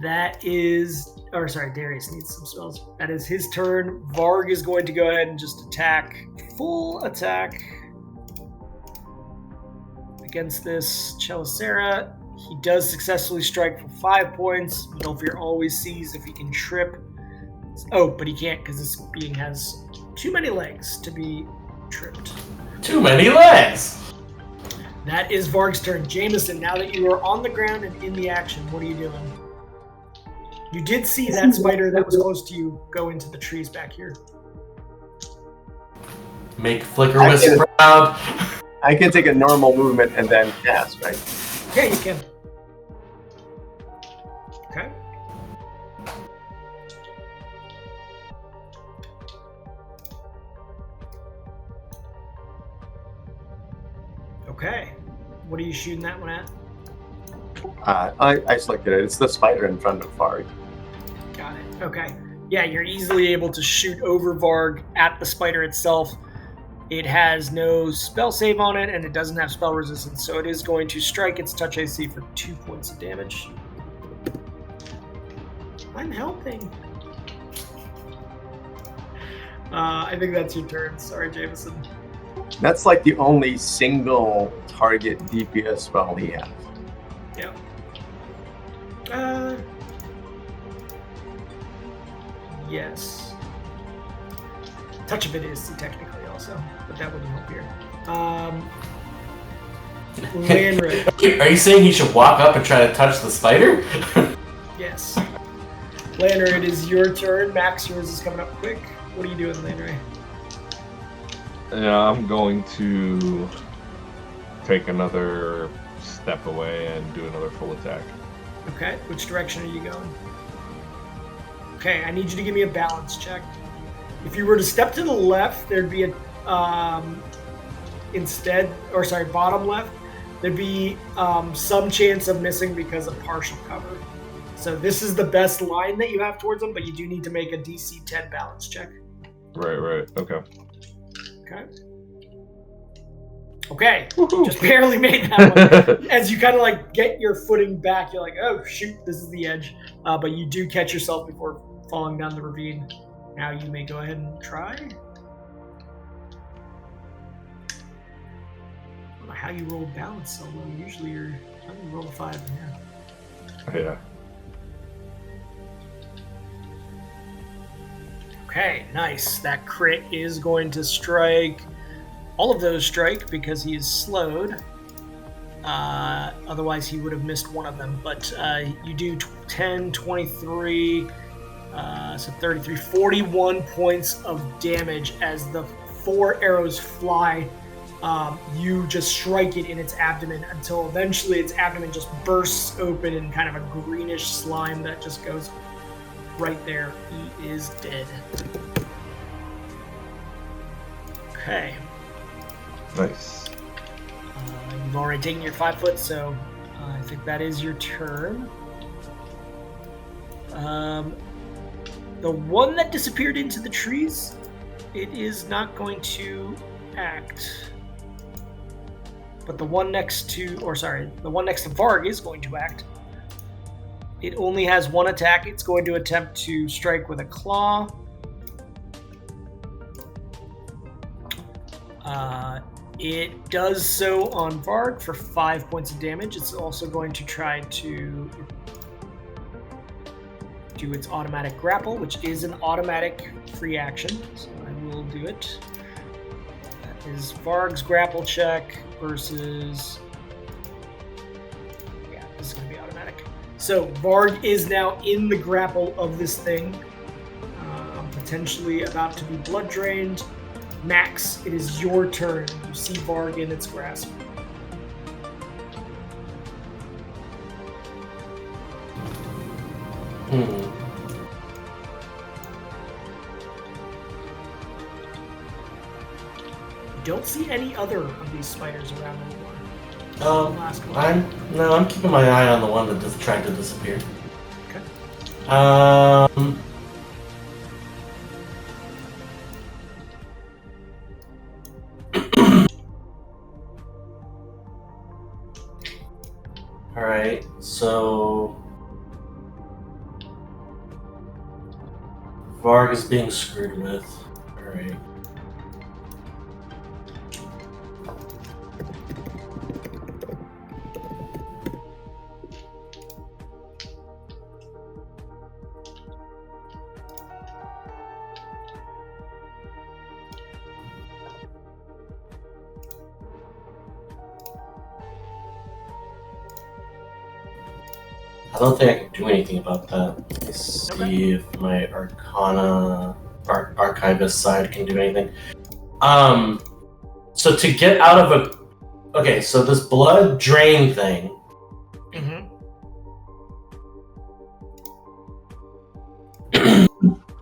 That is... Or sorry, Darius needs some spells. That is his turn. Varg is going to go ahead and just attack. Full attack. Against this Chelicera. He does successfully strike for 5 points. Melfear always sees if he can trip. Oh, but he can't because this being has too many legs to be tripped. Too many legs! That is Varg's turn. Jameson, now that you are on the ground and in the action, what are you doing? You did see that spider that was close to you go into the trees back here. Make Flicker Wisp proud. I can take a normal movement and then cast, right? Yeah, you can. Okay. Okay. What are you shooting that one at? I selected it. It's the spider in front of Varg. Got it. Okay. Yeah, you're easily able to shoot over Varg at the spider itself. It has no spell save on it, and it doesn't have spell resistance, so it is going to strike its touch AC for 2 points of damage. I'm helping. I think that's your turn. Sorry, Jameson. That's like the only single target DPS spell he has. Yeah. Yes. Touch of it is technically also, but that wouldn't help here. Lanra. Are you saying he should walk up and try to touch the spider? Yes. Lanra, it is your turn. Max, yours is coming up quick. What are you doing, Lanra? Yeah, I'm going to take another step away and do another full attack. Okay, which direction are you going? Okay, I need you to give me a balance check. If you were to step to the left, there'd be a bottom left, there'd be some chance of missing because of partial cover. So this is the best line that you have towards them, but you do need to make a DC 10 balance check. Right. Okay. Okay. Just barely made that one. As you kind of like get your footing back, you're like, oh shoot, this is the edge. But you do catch yourself before falling down the ravine. Now you may go ahead and try. I don't know how you roll balance so low. Usually you roll a 5 in here. Yeah. Okay, nice. That crit is going to strike. All of those strike because he is slowed. Otherwise, he would have missed one of them. But you do 10, 23, so 33, 41 points of damage as the 4 arrows fly. You just strike it in its abdomen until eventually its abdomen just bursts open in kind of a greenish slime that just goes right there. He is dead. Okay. Nice. You've already taken your 5 foot, so I think that is your turn. The one that disappeared into the trees, it is not going to act. But the one next to Varg is going to act. It only has one attack. It's going to attempt to strike with a claw. It does so on Varg for 5 points of damage. It's also going to try to do its automatic grapple, which is an automatic free action. So I will do it. That is Varg's grapple check versus... Yeah, this is going to be automatic. So Varg is now in the grapple of this thing, potentially about to be blood drained. Max, it is your turn. You see Varg in its grasp. You don't see any other of these spiders around anymore. I'm keeping my eye on the one that just tried to disappear. Okay. Alright, so Varg is being screwed with. Alright. I don't think I can do anything about that. Let's see if my archivist side can do anything. So to get out of a... Okay, so this blood drain thing...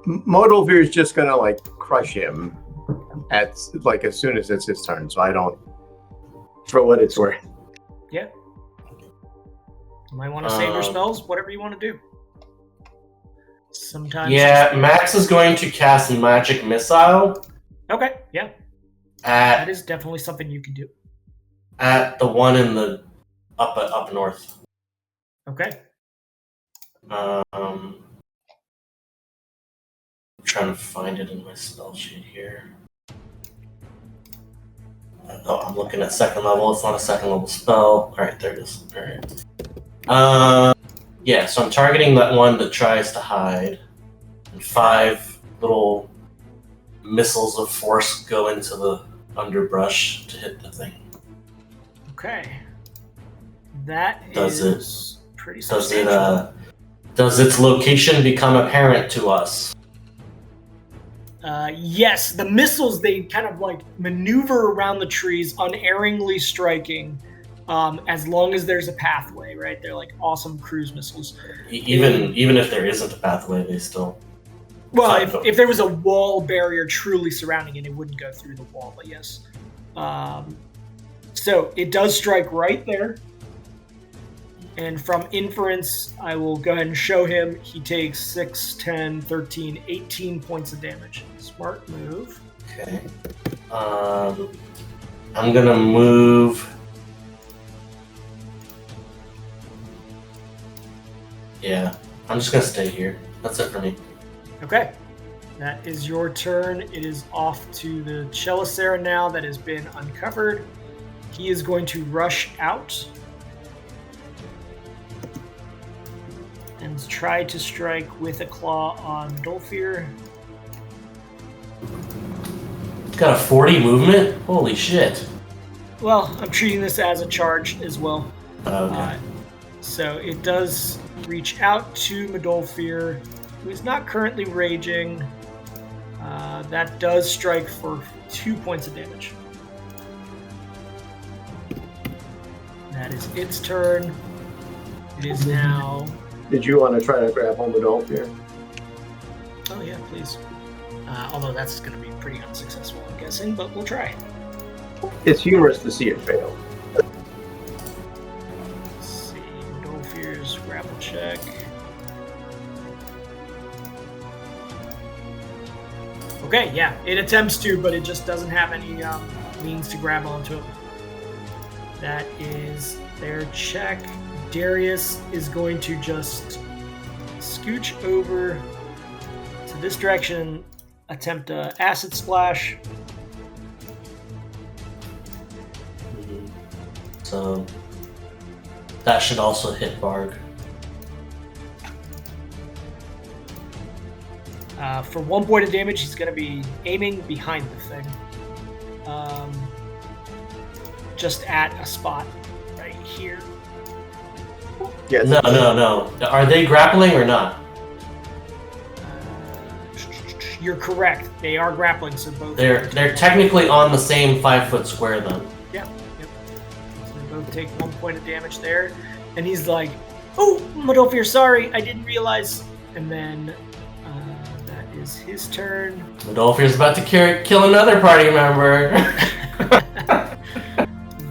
Modolvir is just gonna like crush him at like as soon as it's his turn, so I don't... For what it's worth. Yeah. You might want to save your spells, whatever you want to do. Sometimes. Yeah, Max is going to cast Magic Missile. Okay, yeah. That is definitely something you can do. At the one in the up north. Okay. I'm trying to find it in my spell sheet here. Oh, I'm looking at second level. It's not a second level spell. Alright, there it is. Alright. Yeah, so I'm targeting that one that tries to hide. And 5 little missiles of force go into the underbrush to hit the thing. Okay. That Does is pretty substantial. Does its location become apparent to us? Yes, the missiles, they kind of like maneuver around the trees, unerringly striking, as long as there's a pathway, right? They're like awesome cruise missiles. Even if there isn't a pathway, they still... Well, if there was a wall barrier truly surrounding it, it wouldn't go through the wall, but yes. So it does strike right there. And from inference, I will go ahead and show him. He takes 6, 10, 13, 18 points of damage. Smart move. Okay. I'm gonna move... Yeah, I'm just gonna stay here. That's it for me. Okay. That is your turn. It is off to the Chelicera now that has been uncovered. He is going to rush out and try to strike with a claw on Dolfir. It's got a 40 movement? Holy shit. Well, I'm treating this as a charge as well. Okay. So it does reach out to Modolfir, who is not currently raging. That does strike for 2 points of damage. That is its turn. It is now... Did you want to try to grab hold of Dolfir? Oh yeah, please. Although that's going to be pretty unsuccessful, I'm guessing, but we'll try. It's humorous to see it fail. Let's see, Dolfir's grapple check. Okay, yeah, it attempts to, but it just doesn't have any means to grab onto it. That is their check. Darius is going to just scooch over to this direction, attempt a acid splash. So that should also hit Varg. For 1 point of damage, he's going to be aiming behind the thing. just at a spot right here. Yeah, No. Are they grappling or not? You're correct. They are grappling, so both. They're technically on the same 5-foot square then. Yep. So they both take 1 point of damage there, and he's like, "Oh, Modolfir, sorry, I didn't realize." And then that is his turn. Modolfir's about to kill another party member.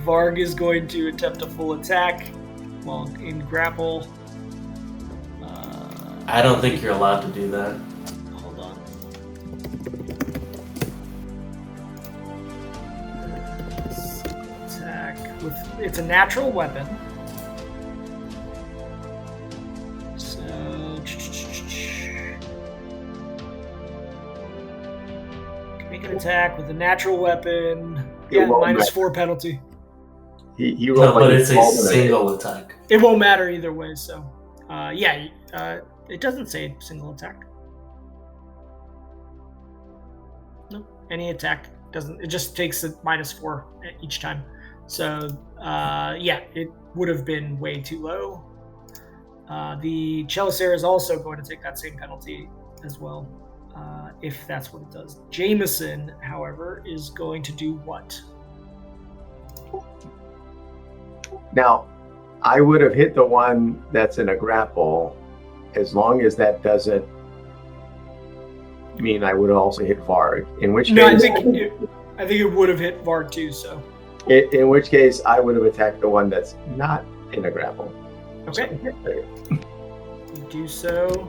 Varg is going to attempt a full attack while in grapple. I don't think you're allowed to do that. Hold on. Attack with it's a natural weapon. So make an attack with a natural weapon. Yeah, -4 penalty. He No, rolled but like it's a single attack. It won't matter either way. So, it doesn't say single attack. No, any attack doesn't. It just takes a -4 each time. So, it would have been way too low. The Chalicer is also going to take that same penalty as well, if that's what it does. Jameson, however, is going to do what? Now, I would have hit the one that's in a grapple, as long as that doesn't mean I would also hit Varg. In which case, No, I think it would have hit Varg too. So, in which case, I would have attacked the one that's not in a grapple. okay, you do so.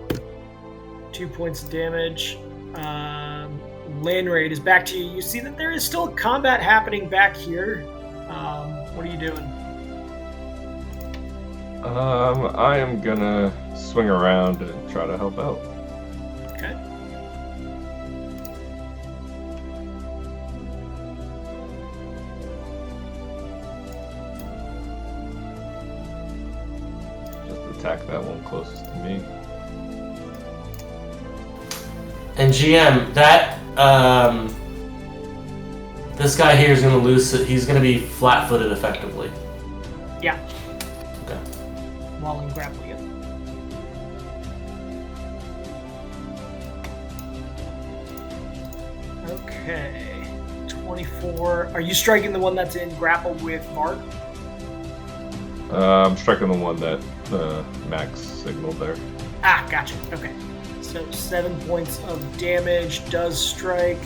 2 points of damage. Landraid is back to you. You see that there is still combat happening back here. What are you doing? I am gonna swing around and try to help out. Okay. Just attack that one closest to me. And GM, that this guy here is going to lose. He's going to be flat-footed effectively. Yeah. Okay. While in grapple, yeah. Okay. 24. Are you striking the one that's in grapple with Varg? I'm striking the one that Max signaled there. Ah, gotcha. Okay. So 7 points of damage does strike.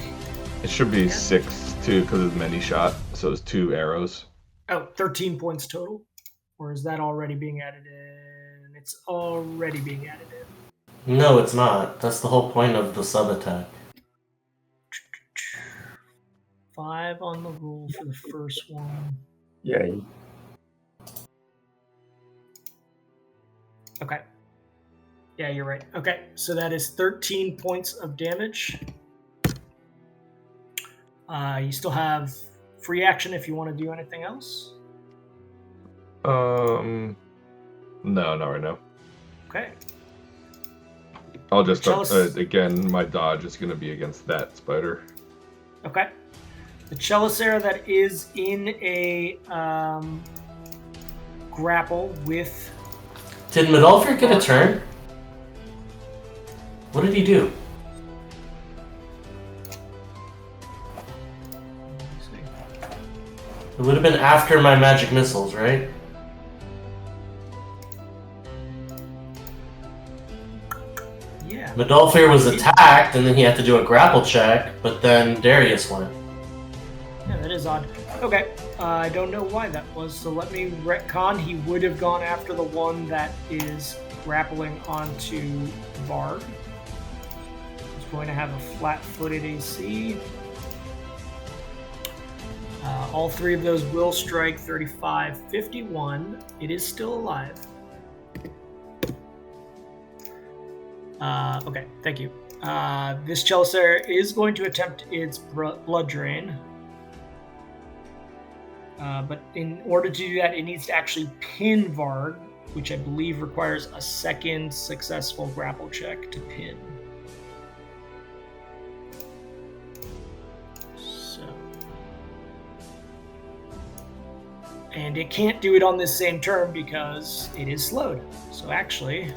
It should be 6 too, because it's many shot. So it's 2 arrows. Oh, 13 points total? Or is that already being added in? It's already being added in. No, it's not. That's the whole point of the sub-attack. 5 on the roll for the first one. Yeah. Okay. Yeah, you're right. Okay, so that is 13 points of damage. You still have free action if you want to do anything else. No, not right now. Okay. I'll just again. My dodge is going to be against that spider. Okay. The Chalicer that is in a grapple with. Did Modolfir get a turn? What did he do? It would have been after my magic missiles, right? Yeah. Modolfir was attacked, and then he had to do a grapple check, but then Darius went. Yeah, that is odd. Okay, I don't know why that was, so let me retcon. He would have gone after the one that is grappling onto Varg. He's going to have a flat-footed AC. All 3 of those will strike 35, 51. It is still alive. Okay, thank you. This Chalicer is going to attempt its blood drain. But in order to do that, it needs to actually pin Varg, which I believe requires a second successful grapple check to pin. So, And it can't do it on this same turn because it is slowed. So actually,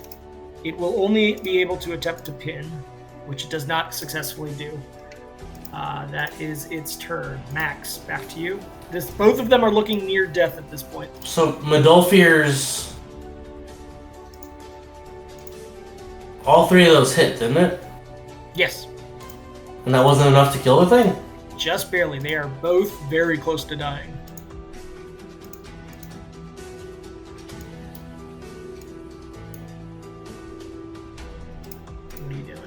it will only be able to attempt to pin, which it does not successfully do. That is its turn. Max, back to you. Both of them are looking near death at this point. So Modolfir's... All three of those hit, didn't it? Yes. And that wasn't enough to kill the thing? Just barely. They are both very close to dying. What are you doing?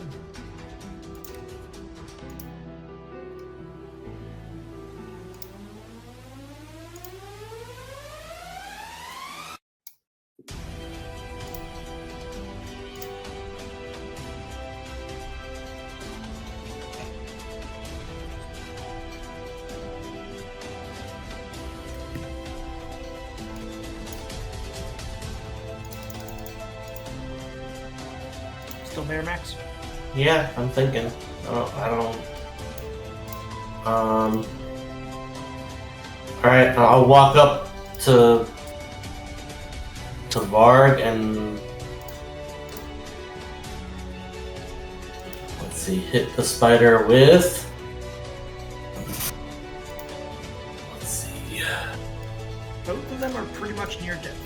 Still there, Max? Yeah, I'm thinking. I don't... Alright, I'll walk up to Varg and... Let's see, hit the spider with... Let's see... Both of them are pretty much near death.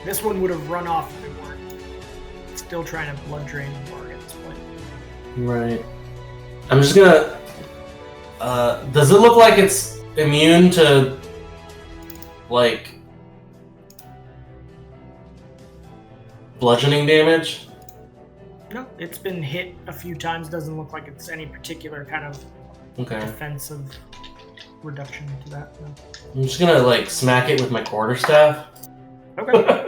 This one would have run off if it weren't. Still trying to blood drain the Varg at this point. Right. I'm just gonna... does it look like it's immune to... like... bludgeoning damage? No, it's been hit a few times. Doesn't look like it's any particular kind of defensive reduction to that. No. I'm just gonna, like, smack it with my quarterstaff. Okay.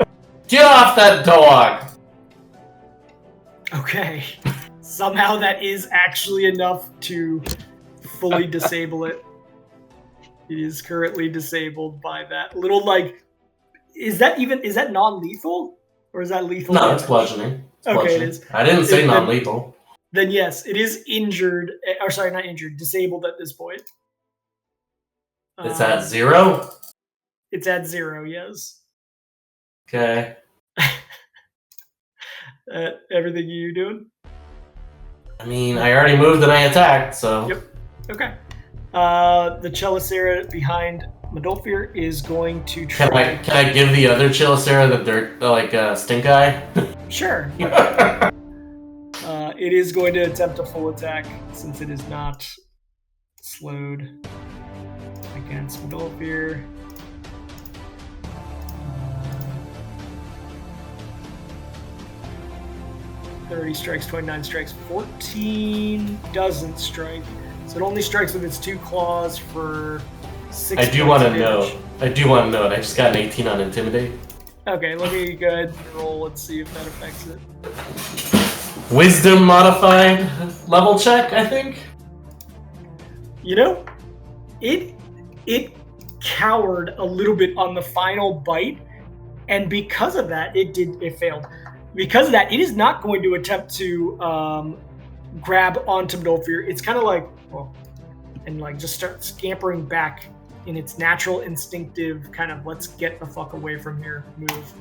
Get off that dog! Okay. Somehow that is actually enough to fully disable it. It is currently disabled by that little, like... Is that non-lethal? Or is that lethal? No, it's bludgeoning. Okay, it is. I didn't say non-lethal. Then yes, it is injured. Or sorry, not injured. Disabled at this point. It's at 0? It's at 0, yes. Okay. Everything you doing? I mean, I already moved and I attacked, so... Yep. Okay. The Chelicera behind Modolfir is going to try... Can I give the other Chelicera the dirt, stink eye? Sure. It is going to attempt a full attack since it is not slowed against Modolfir. 30 strikes, 29 strikes, 14 doesn't strike. So it only strikes with its 2 claws for 6 I do want to know. I just got an 18 on Intimidate. Okay, let me go ahead and roll and see if that affects it. Wisdom modified level check, I think? You know, it cowered a little bit on the final bite, and because of that, it failed. Because of that, it is not going to attempt to grab onto Modolfir. It's kind of like, just start scampering back in its natural, instinctive kind of let's get the fuck away from here move.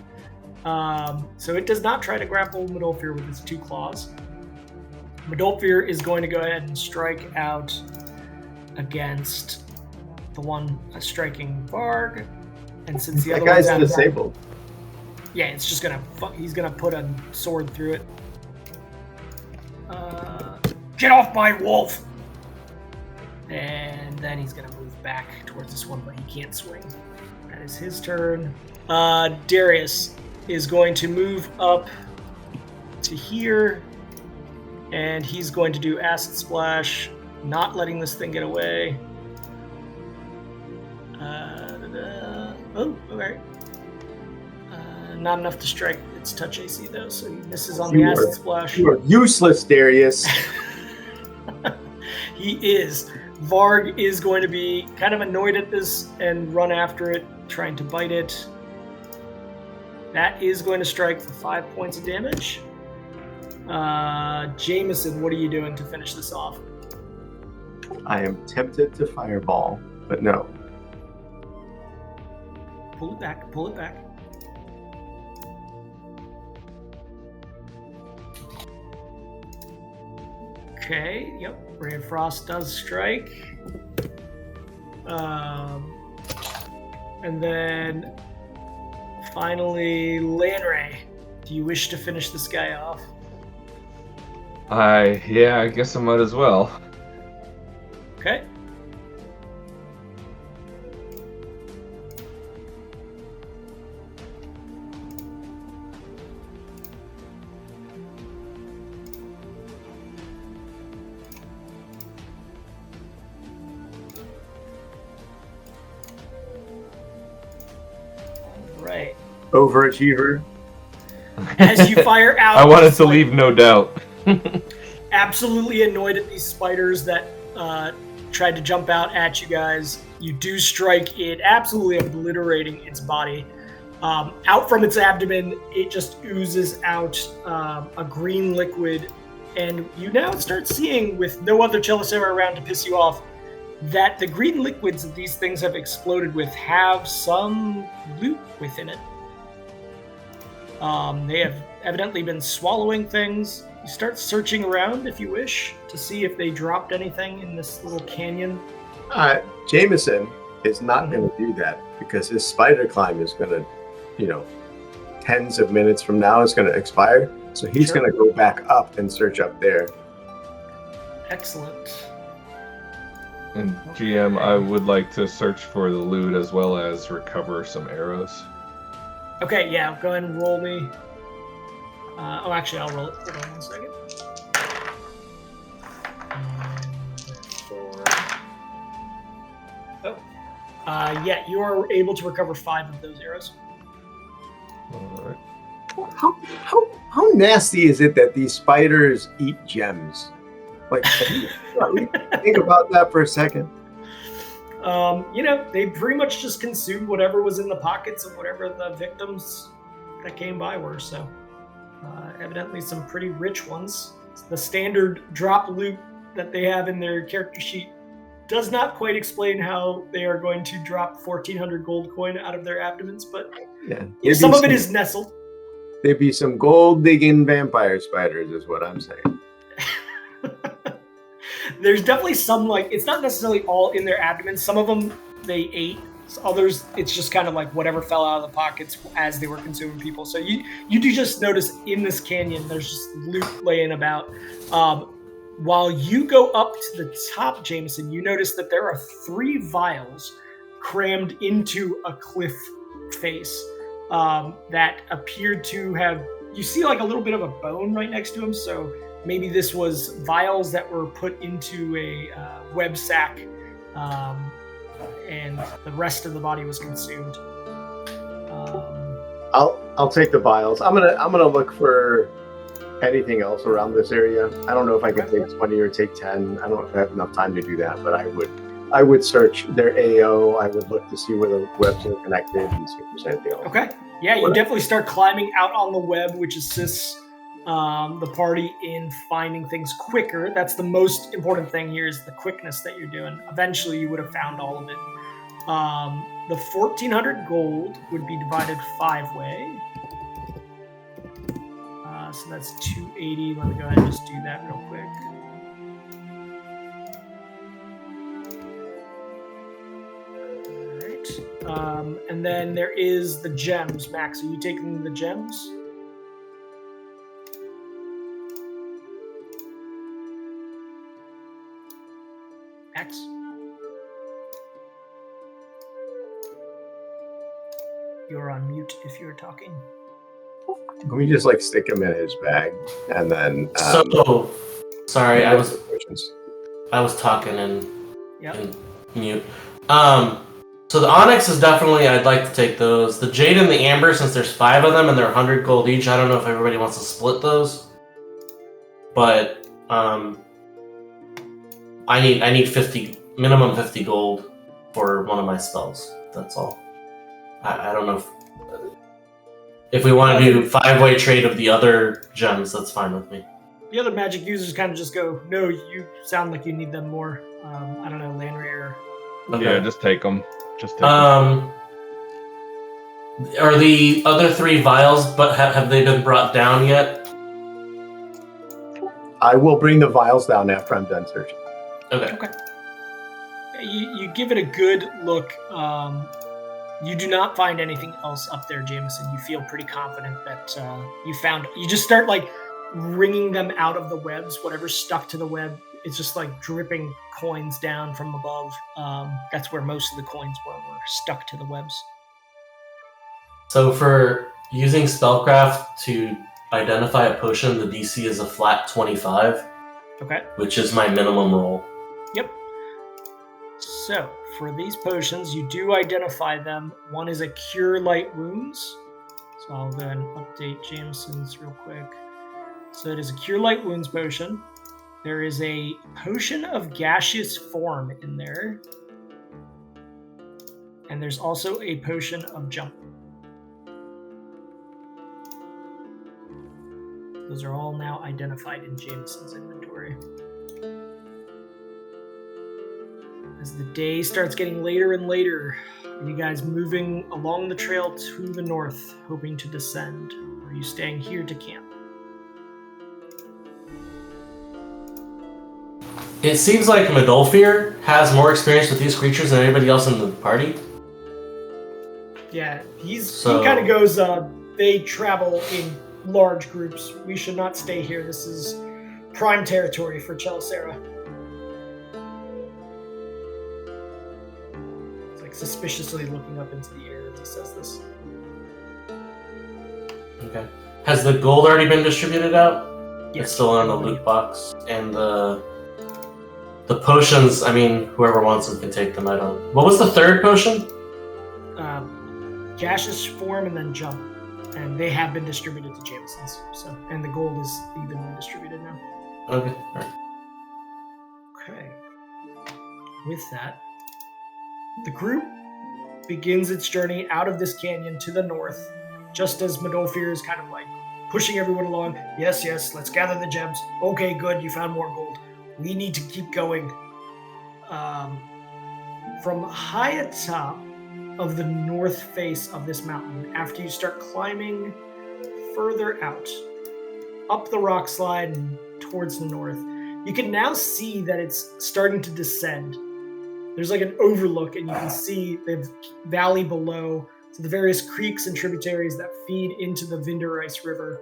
So it does not try to grapple Modolfir with its 2 claws. Modolfir is going to go ahead and strike out against the one striking Varg, and since the other guy's one's disabled. Yeah, it's just he's gonna put a sword through it. Get off my wolf! And then he's gonna move back towards this one, but he can't swing. That is his turn. Darius is going to move up to here, and he's going to do Acid Splash, not letting this thing get away. Okay. Not enough to strike its touch AC though, so he misses on the Acid Splash. You are useless, Darius. He is. Varg is going to be kind of annoyed at this and run after it, trying to bite it. That is going to strike for 5 points of damage. Jameson, what are you doing to finish this off? I am tempted to fireball, but no. Pull it back. Pull it back. Okay, yep. Ray of Frost does strike. And then finally, Lanray. Do you wish to finish this guy off? I guess I might as well. Okay. Right. Overachiever. As you fire out, I wanted it's to like leave no doubt. absolutely annoyed at these spiders that tried to jump out at you guys. You do strike it, absolutely obliterating its body. Out from its abdomen, it just oozes out a green liquid, and you now start seeing, with no other Chelicera around to piss you off, that the green liquids that these things have exploded with have some loot within it. They have evidently been swallowing things. You start searching around, if you wish, to see if they dropped anything in this little canyon. Jameson is not going to do that because his spider climb is going to, tens of minutes from now is going to expire. So he's Sure. going to go back up and search up there. Excellent. And GM, I would like to search for the loot as well as recover some arrows. Okay, yeah, go ahead and roll me. Actually, I'll roll it. Hold on 1 second. 4. Oh. Yeah, you are able to recover 5 of those arrows. Alright. How nasty is it that these spiders eat gems? Like, think about that for a second. They pretty much just consumed whatever was in the pockets of whatever the victims that came by were, so evidently some pretty rich ones. The standard drop loot that they have in their character sheet does not quite explain how they are going to drop 1,400 gold coin out of their abdomens, but some of it is nestled. There'd be some gold-digging vampire spiders is what I'm saying. There's definitely some, it's not necessarily all in their abdomen. Some of them they ate. Others, it's just kind of like whatever fell out of the pockets as they were consuming people. So you do just notice in this canyon, there's just loot laying about. While you go up to the top, Jameson, you notice that there are 3 vials crammed into a cliff face that appeared to have, you see like a little bit of a bone right next to them. So maybe this was vials that were put into a web sack, and the rest of the body was consumed. I'll take the vials. I'm gonna look for anything else around this area. I don't know if I can take 20 or take 10. I don't know if I have enough time to do that, but I would search their AO. I would look to see where the webs are connected and see if there's anything else. Okay. Yeah, you definitely start climbing out on the web, which assists the party in finding things quicker. That's the most important thing here, is the quickness that you're doing. Eventually, you would have found all of it. The 1,400 gold would be divided 5-way. So that's 280. Let me go ahead and just do that real quick. All right. And then there is the gems. Max, are you taking the gems? Max? You're on mute if you're talking. Let me just stick him in his bag and then. Sorry, I was talking in mute. So the onyx is definitely, I'd like to take those. The jade and the amber, since there's 5 of them and they're 100 gold each, I don't know if everybody wants to split those. But I need minimum 50 gold for one of my spells. That's all. I don't know if we want to do 5-way trade of the other gems, that's fine with me. The other magic users kind of just go, no, you sound like you need them more. I don't know, Landry or... Okay. Yeah, just take them. Are the other 3 vials, but have they been brought down yet? I will bring the vials down after I'm done searching. Okay. You give it a good look. You do not find anything else up there, Jameson. You feel pretty confident that you found. You just start like wringing them out of the webs. Whatever's stuck to the web, it's just like dripping coins down from above. That's where most of the coins were stuck to the webs. So for using spellcraft to identify a potion, the DC is a flat 25. Okay. Which is my minimum roll. Yep. So, for these potions, you do identify them. One is a Cure Light Wounds. So I'll go ahead and update Jameson's real quick. So it is a Cure Light Wounds potion. There is a Potion of Gaseous Form in there. And there's also a Potion of Jump. Those are all now identified in Jameson's inventory. As the day starts getting later and later, are you guys moving along the trail to the north, hoping to descend? Or are you staying here to camp? It seems like Medolfir has more experience with these creatures than anybody else in the party. Yeah, he kind of goes, they travel in large groups. We should not stay here. This is prime territory for Chelicera. It's like suspiciously looking up into the air as he says this. Okay. Has the gold already been distributed out? Yes. It's still in the loot box. And the potions, I mean, whoever wants them can take them. I don't. What was the third potion? Gaseous Form and then Jump. And they have been distributed to Jameson's. So, and the gold is evenly distributed now. Okay. All right. Okay. With that, the group begins its journey out of this canyon to the north, just as Medolfir is kind of like pushing everyone along. Yes, let's gather the gems. Okay, good, you found more gold. We need to keep going. From high atop of the north face of this mountain, after you start climbing further out, up the rock slide and towards the north, you can now see that it's starting to descend. There's like an overlook, and you can see the valley below, so the various creeks and tributaries that feed into the Vinderice River.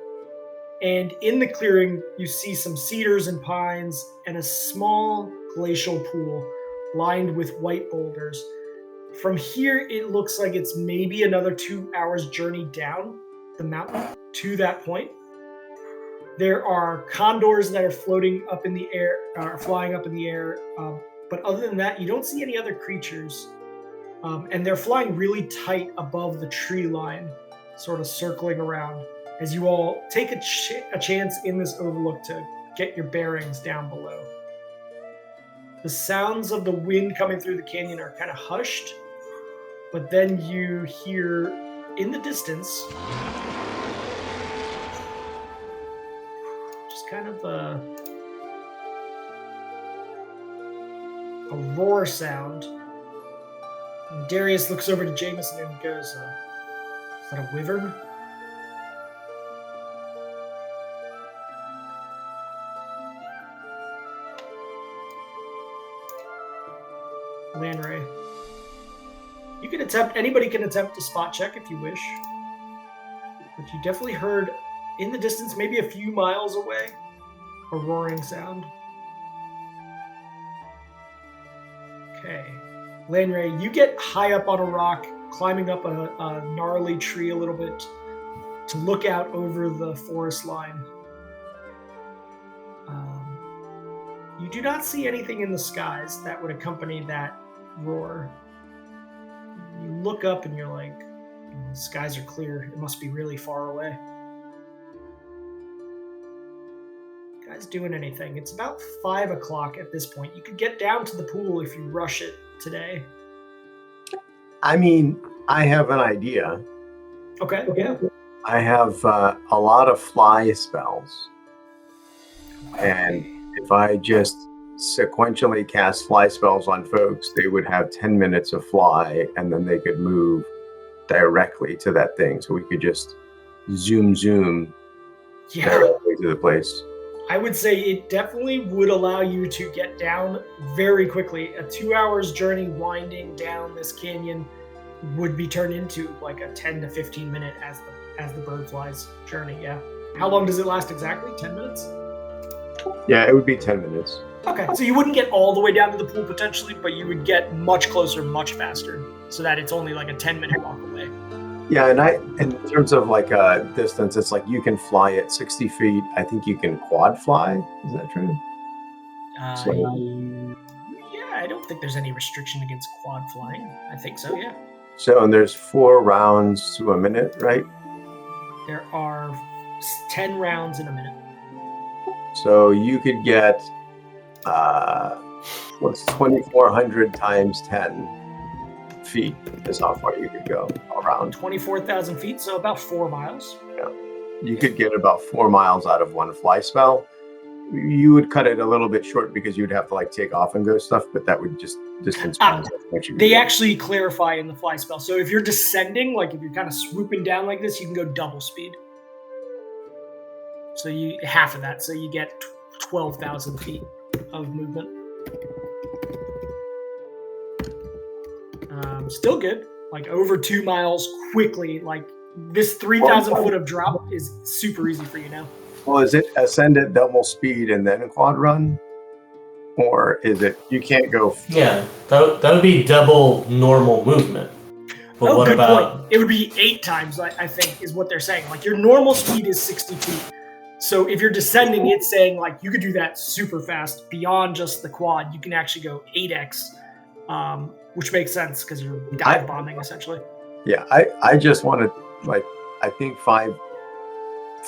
And in the clearing, you see some cedars and pines and a small glacial pool lined with white boulders. From here, it looks like it's maybe another 2 hours journey down the mountain to that point. There are condors that are flying up in the air. But other than that, you don't see any other creatures. And they're flying really tight above the tree line, sort of circling around, as you all take a chance in this overlook to get your bearings down below. The sounds of the wind coming through the canyon are kind of hushed, but then you hear in the distance just kind of a roar sound. And Darius looks over to Jameson and goes, "Is that a wyvern?" Lanray. You can anybody can attempt to spot check if you wish. But you definitely heard in the distance, maybe a few miles away, a roaring sound. Okay. Lanray, you get high up on a rock, climbing up a gnarly tree a little bit to look out over the forest line. You do not see anything in the skies that would accompany that roar. You look up and you're like, the skies are clear. It must be really far away. You guys doing anything? It's about 5 o'clock at this point. You could get down to the pool if you rush it today. I mean, I have an idea. Okay, yeah. I have a lot of fly spells. And if I just sequentially cast fly spells on folks, they would have 10 minutes of fly, and then they could move directly to that thing, so we could just zoom directly to the place. I would say it definitely would allow you to get down very quickly. A 2 hours journey winding down this canyon would be turned into like a 10 to 15 minute as the bird flies journey. Yeah. How long does it last exactly? 10 minutes? Yeah, it would be 10 minutes. Okay, so you wouldn't get all the way down to the pool potentially, but you would get much closer, much faster, so that it's only like a 10-minute walk away. Yeah, and in terms of like distance, it's like you can fly at 60 feet. I think you can quad fly. Is that true? Yeah, I don't think there's any restriction against quad flying. I think so, yeah. So, and there's 4 rounds to a minute, right? There are 10 rounds in a minute. So you could get, what's 2,400 times 10 feet is how far you could go around. 24,000 feet, so about 4 miles. Yeah. You could get about 4 miles out of one fly spell. You would cut it a little bit short because you'd have to like take off and go stuff, but that would just distance. They actually clarify in the fly spell. So if you're descending, like if you're kind of swooping down like this, you can go double speed. So you half of that. So you get 12,000 feet of movement. Still good. Like over 2 miles quickly. Like this 3,000 foot of drop is super easy for you now. Well, is it ascend at double speed and then quad run? Or is it, you can't go? Yeah, that would be double normal movement. But what about? Point. It would be 8 times, I think, is what they're saying. Like your normal speed is 60 feet. So if you're descending, it's saying like you could do that super fast beyond just the quad. You can actually go 8x, which makes sense because you're dive bombing essentially. Yeah, I just want to, like, I think 5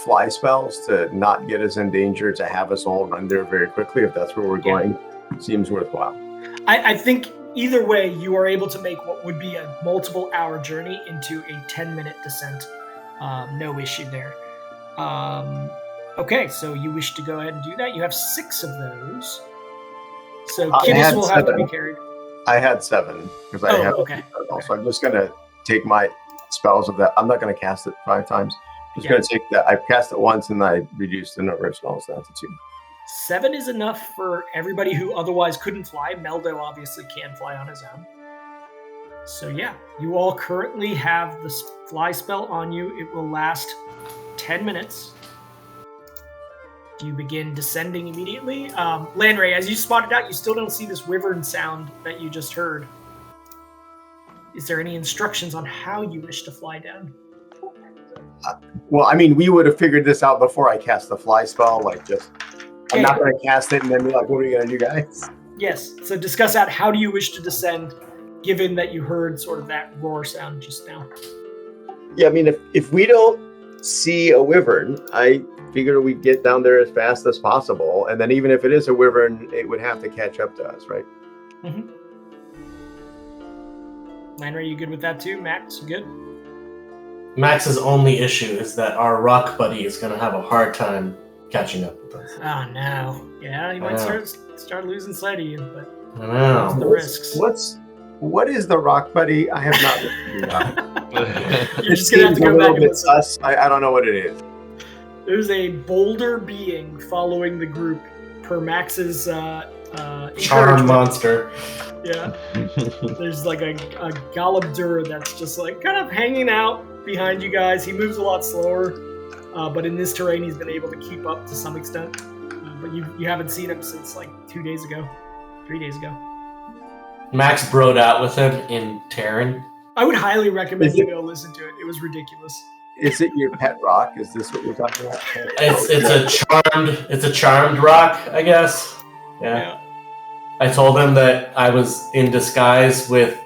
fly spells to not get us in danger, to have us all run there very quickly, if that's where we're going, seems worthwhile. I think either way, you are able to make what would be a multiple hour journey into a 10-minute descent. No issue there. Okay, so you wish to go ahead and do that. You have 6 of those. So Kiddos will have to be carried. I had 7 because I have. Okay. So I'm just gonna take my spells of that. I'm not gonna cast it 5 times. I'm just gonna take that. I cast it once and I reduced the number of spells down to 2. 7 is enough for everybody who otherwise couldn't fly. Meldo obviously can fly on his own. So yeah, you all currently have the fly spell on you. It will last 10 minutes. Do you begin descending immediately? Landray, as you spotted out, you still don't see this wyvern sound that you just heard. Is there any instructions on how you wish to fly down? Well, I mean, we would have figured this out before I cast the fly spell. Like, just I'm not going to cast it and then be like, "What are we going to do, guys?" Yes. So discuss out how do you wish to descend, given that you heard sort of that roar sound just now. Yeah, I mean, if we don't see a wyvern, I figure we'd get down there as fast as possible, and then even if it is a wyvern, it would have to catch up to us, right? Mm-hmm. Landry, you good with that too? Max, you good? Max's only issue is that our rock buddy is going to have a hard time catching up with us. Oh no! Yeah, he might start losing sight of you, but I know. the risks. What is the rock buddy? I have not figured it out. You're just gonna have to go back and listen. I don't know what it is. There's a boulder being following the group per Max's charm monster. Yeah. There's like a Galabdur that's just like kind of hanging out behind you guys. He moves a lot slower, but in this terrain he's been able to keep up to some extent. But you haven't seen him since like 3 days ago. Max broed out with him in Terran. I would highly recommend you go listen to it. It was ridiculous. Is it your pet rock? Is this what you're talking about? It's a charmed rock, I guess. Yeah. I told him that I was in disguise with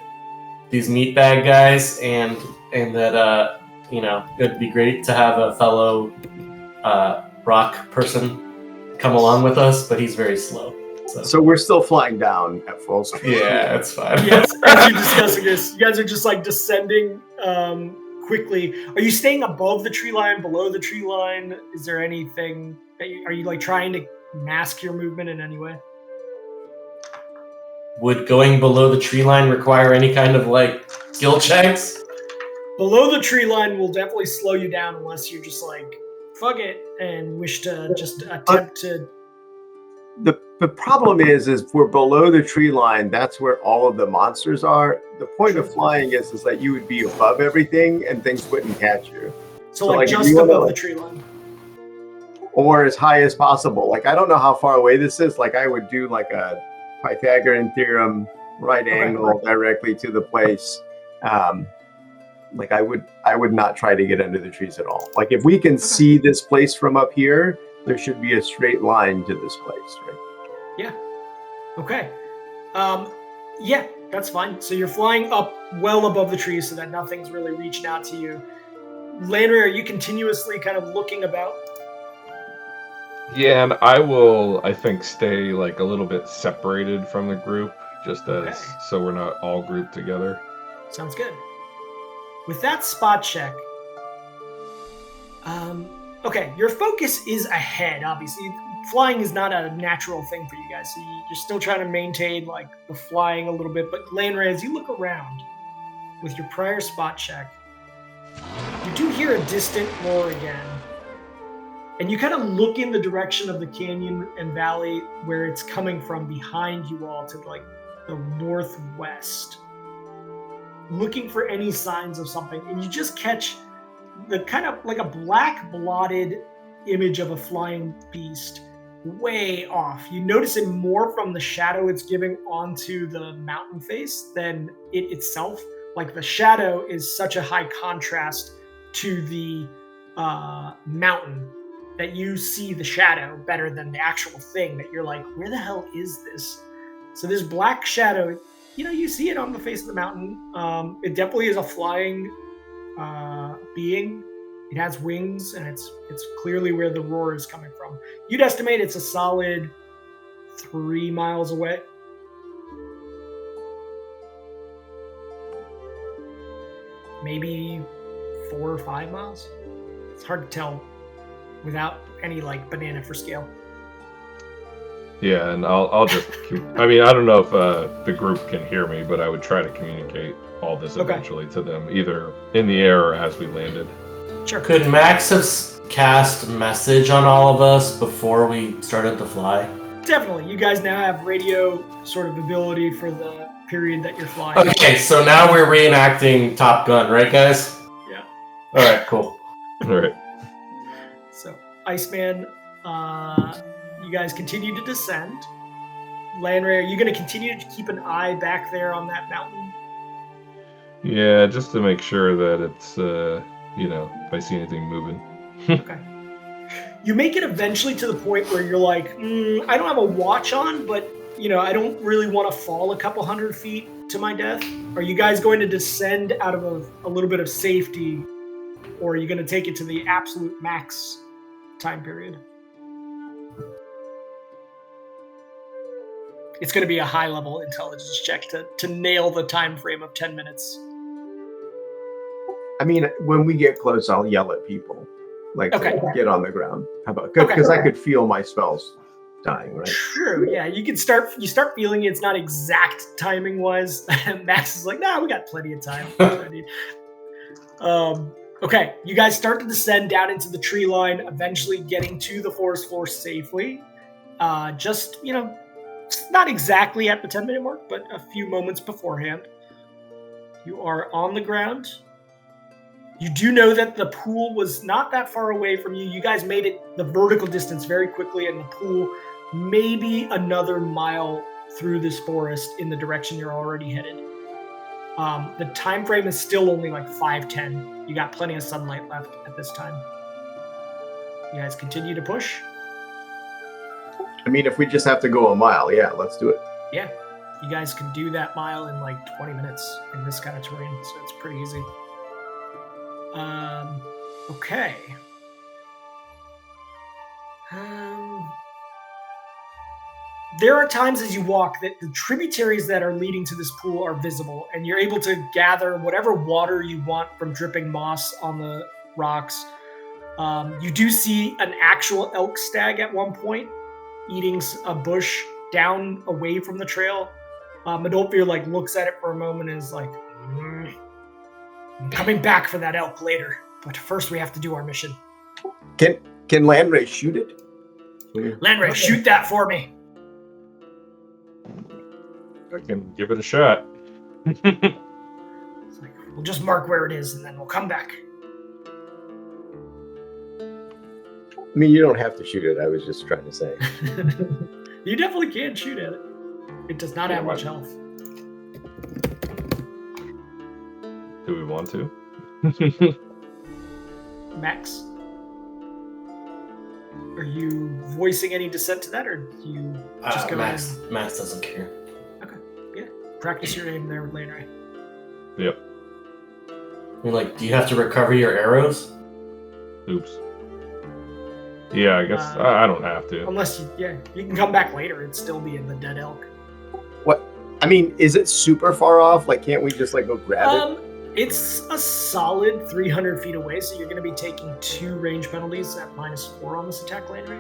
these meatbag guys, and that it'd be great to have a fellow rock person come along with us, but he's very slow. So we're still flying down at full speed. Yeah, that's fine. Yes, as you're discussing this, you guys are just like descending quickly. Are you staying above the tree line, below the tree line? Is there anything that are you like trying to mask your movement in any way? Would going below the tree line require any kind of like skill checks? Below the tree line will definitely slow you down unless you're just like, fuck it, and wish to just attempt to... The problem is if we're below the tree line, that's where all of the monsters are. The point of flying is that you would be above everything and things wouldn't catch you. So like just above the tree line. Or as high as possible. Like, I don't know how far away this is. Like, I would do like a Pythagorean theorem, right angle directly to the place. Like, I would not try to get under the trees at all. Like, if we can see this place from up here, there should be a straight line to this place, right? Yeah. Okay. Yeah, that's fine. So you're flying up well above the trees so that nothing's really reaching out to you. Landry, are you continuously kind of looking about? Yeah, and I will, I think, stay like a little bit separated from the group, just as so we're not all grouped together. Sounds good. With that spot check, okay, your focus is ahead, obviously. Flying is not a natural thing for you guys, so you're still trying to maintain like the flying a little bit. But Landry, as you look around with your prior spot check, you do hear a distant roar again. And you kind of look in the direction of the canyon and valley where it's coming from behind you all to like the northwest, looking for any signs of something. And you just catch the kind of like a black blotted image of a flying beast way off. You notice it more from the shadow it's giving onto the mountain face than it itself. Like the shadow is such a high contrast to the mountain that you see the shadow better than the actual thing, that you're like, where the hell is this? So this black shadow, you see it on the face of the mountain. It definitely is a flying being. It has wings, and it's clearly where the roar is coming from. You'd estimate it's a solid 3 miles away. Maybe 4 or 5 miles. It's hard to tell without any like banana for scale. Yeah, and I'll just I mean, I don't know if the group can hear me, but I would try to communicate all this eventually to them, either in the air or as we landed. Sure. Could Max have cast message on all of us before we started to fly? Definitely. You guys now have radio sort of ability for the period that you're flying. Okay, so now we're reenacting Top Gun, right, guys? Yeah. All right, cool. All right. So, Iceman, you guys continue to descend. Landray, are you going to continue to keep an eye back there on that mountain? Yeah, just to make sure that it's, if I see anything moving. Okay. You make it eventually to the point where you're like, I don't have a watch on, but, I don't really want to fall a couple 100 feet to my death. Are you guys going to descend out of a little bit of safety, or are you going to take it to the absolute max time period? It's going to be a high-level intelligence check to nail the time frame of 10 minutes. I mean, when we get close, I'll yell at people, like, get on the ground. How about? Because I could feel my spells dying, right? True. Yeah, you start feeling it's not exact timing wise. Max is like, nah, we got plenty of time. Okay, you guys start to descend down into the tree line, eventually getting to the forest floor safely. Just not exactly at the 10-minute mark, but a few moments beforehand. You are on the ground. You do know that the pool was not that far away from you. You guys made it the vertical distance very quickly, and the pool maybe another mile through this forest in the direction you're already headed. The time frame is still only like 5:10. You got plenty of sunlight left at this time. You guys continue to push. I mean, if we just have to go a mile, yeah, let's do it. Yeah, you guys can do that mile in like 20 minutes in this kind of terrain, so it's pretty easy. Okay. There are times as you walk that the tributaries that are leading to this pool are visible, and you're able to gather whatever water you want from dripping moss on the rocks. You do see an actual elk stag at one point eating a bush down away from the trail. Adolphir looks at it for a moment and is like, I'm coming back for that elk later, but first we have to do our mission. Can Landray shoot it? Landray, shoot that for me. I can give it a shot. It's like, we'll just mark where it is, and then we'll come back. I mean, you don't have to shoot it. I was just trying to say. You definitely can shoot at it. It does not have much health. Do we want to? Max? Are you voicing any dissent to that, or do you just go Max doesn't care. Okay, yeah. Practice your aim there with Landray. Yep. I mean, like, do you have to recover your arrows? Oops. Yeah, I guess I don't have to. Unless you can come back later and still be in the dead elk. What? I mean, is it super far off? Like, can't we just like go grab it? It's a solid 300 feet away, so you're going to be taking 2 range penalties at -4 on this attack, Landry.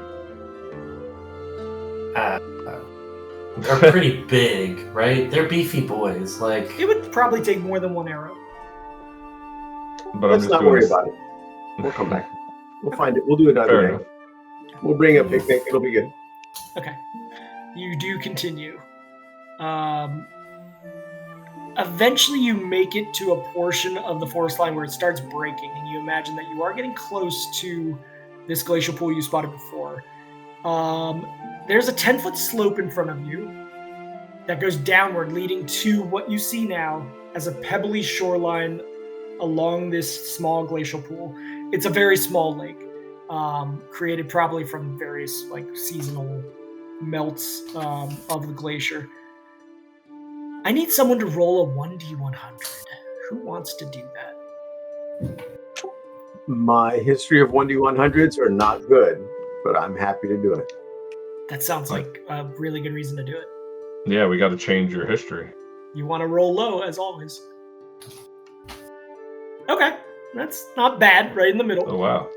They're pretty big, right? They're beefy boys. Like, It would probably take more than 1 arrow. But Let's not worry about it. We'll come back. We'll find it. We'll do it another Fair day. enough. We'll bring a picnic. It'll be good. Okay. You do continue. Eventually you make it to a portion of the forest line where it starts breaking, and you imagine that you are getting close to this glacial pool you spotted before. There's a 10-foot slope in front of you that goes downward, leading to what you see now as a pebbly shoreline along this small glacial pool. It's a very small lake, created probably from various seasonal melts of the glacier. I need someone to roll a 1d100. Who wants to do that? My history of 1d100s are not good, but I'm happy to do it. That sounds like a really good reason to do it. Yeah, we got to change your history. You want to roll low, as always. Okay, that's not bad, right in the middle. Oh, wow.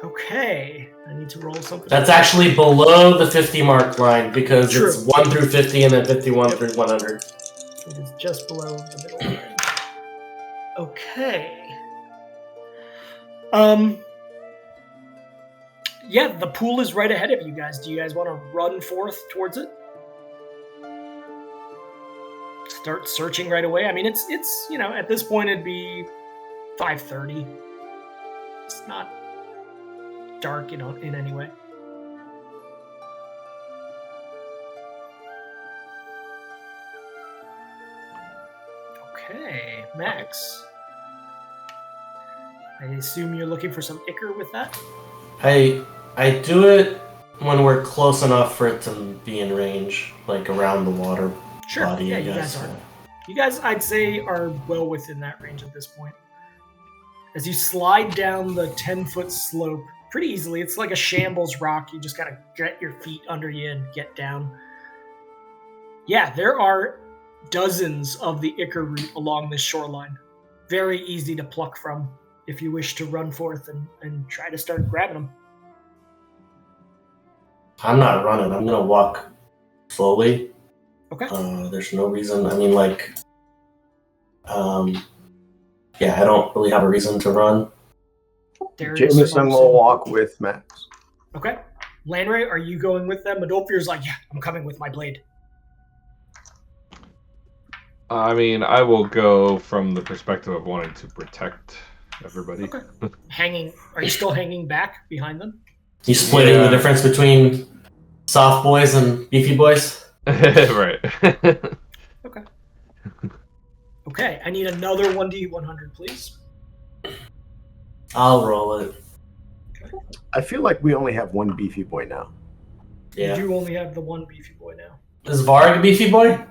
Okay, I need to roll something. that's actually below the 50 mark line because True. it's 1 through 50 and then 51 through 100. It is just below the middle range. Okay. Yeah, the pool is right ahead of you guys. Do you guys want to run forth towards it? Start searching right away. I mean, it's at this point it'd be 5:30. It's not dark, in any way. Okay, Max. I assume you're looking for some ichor with that? I do it when we're close enough for it to be in range, like around the water Sure. body. Yeah, I you guess. guys are. You guys, I'd say, are well within that range at this point. As you slide down the 10-foot slope pretty easily, it's like a shambles rock. You just gotta get your feet under you and get down. Yeah, there are dozens of the ichor root along this shoreline. Very easy to pluck from if you wish to run forth and try to start grabbing them. I'm not running. I'm gonna walk slowly. Okay. There's no reason. I mean, yeah, I don't really have a reason to run. Jameson will walk with Max. Okay. Landray, are you going with them? Adolphir's like, yeah, I'm coming with my blade. I mean, I will go from the perspective of wanting to protect everybody. Okay. Are you still hanging back behind them? You splitting the difference between soft boys and beefy boys? Right. Okay, I need another 1d100, please. I'll roll it. I feel like we only have one beefy boy now. Yeah. You do only have the one beefy boy now. Is Varg a beefy boy?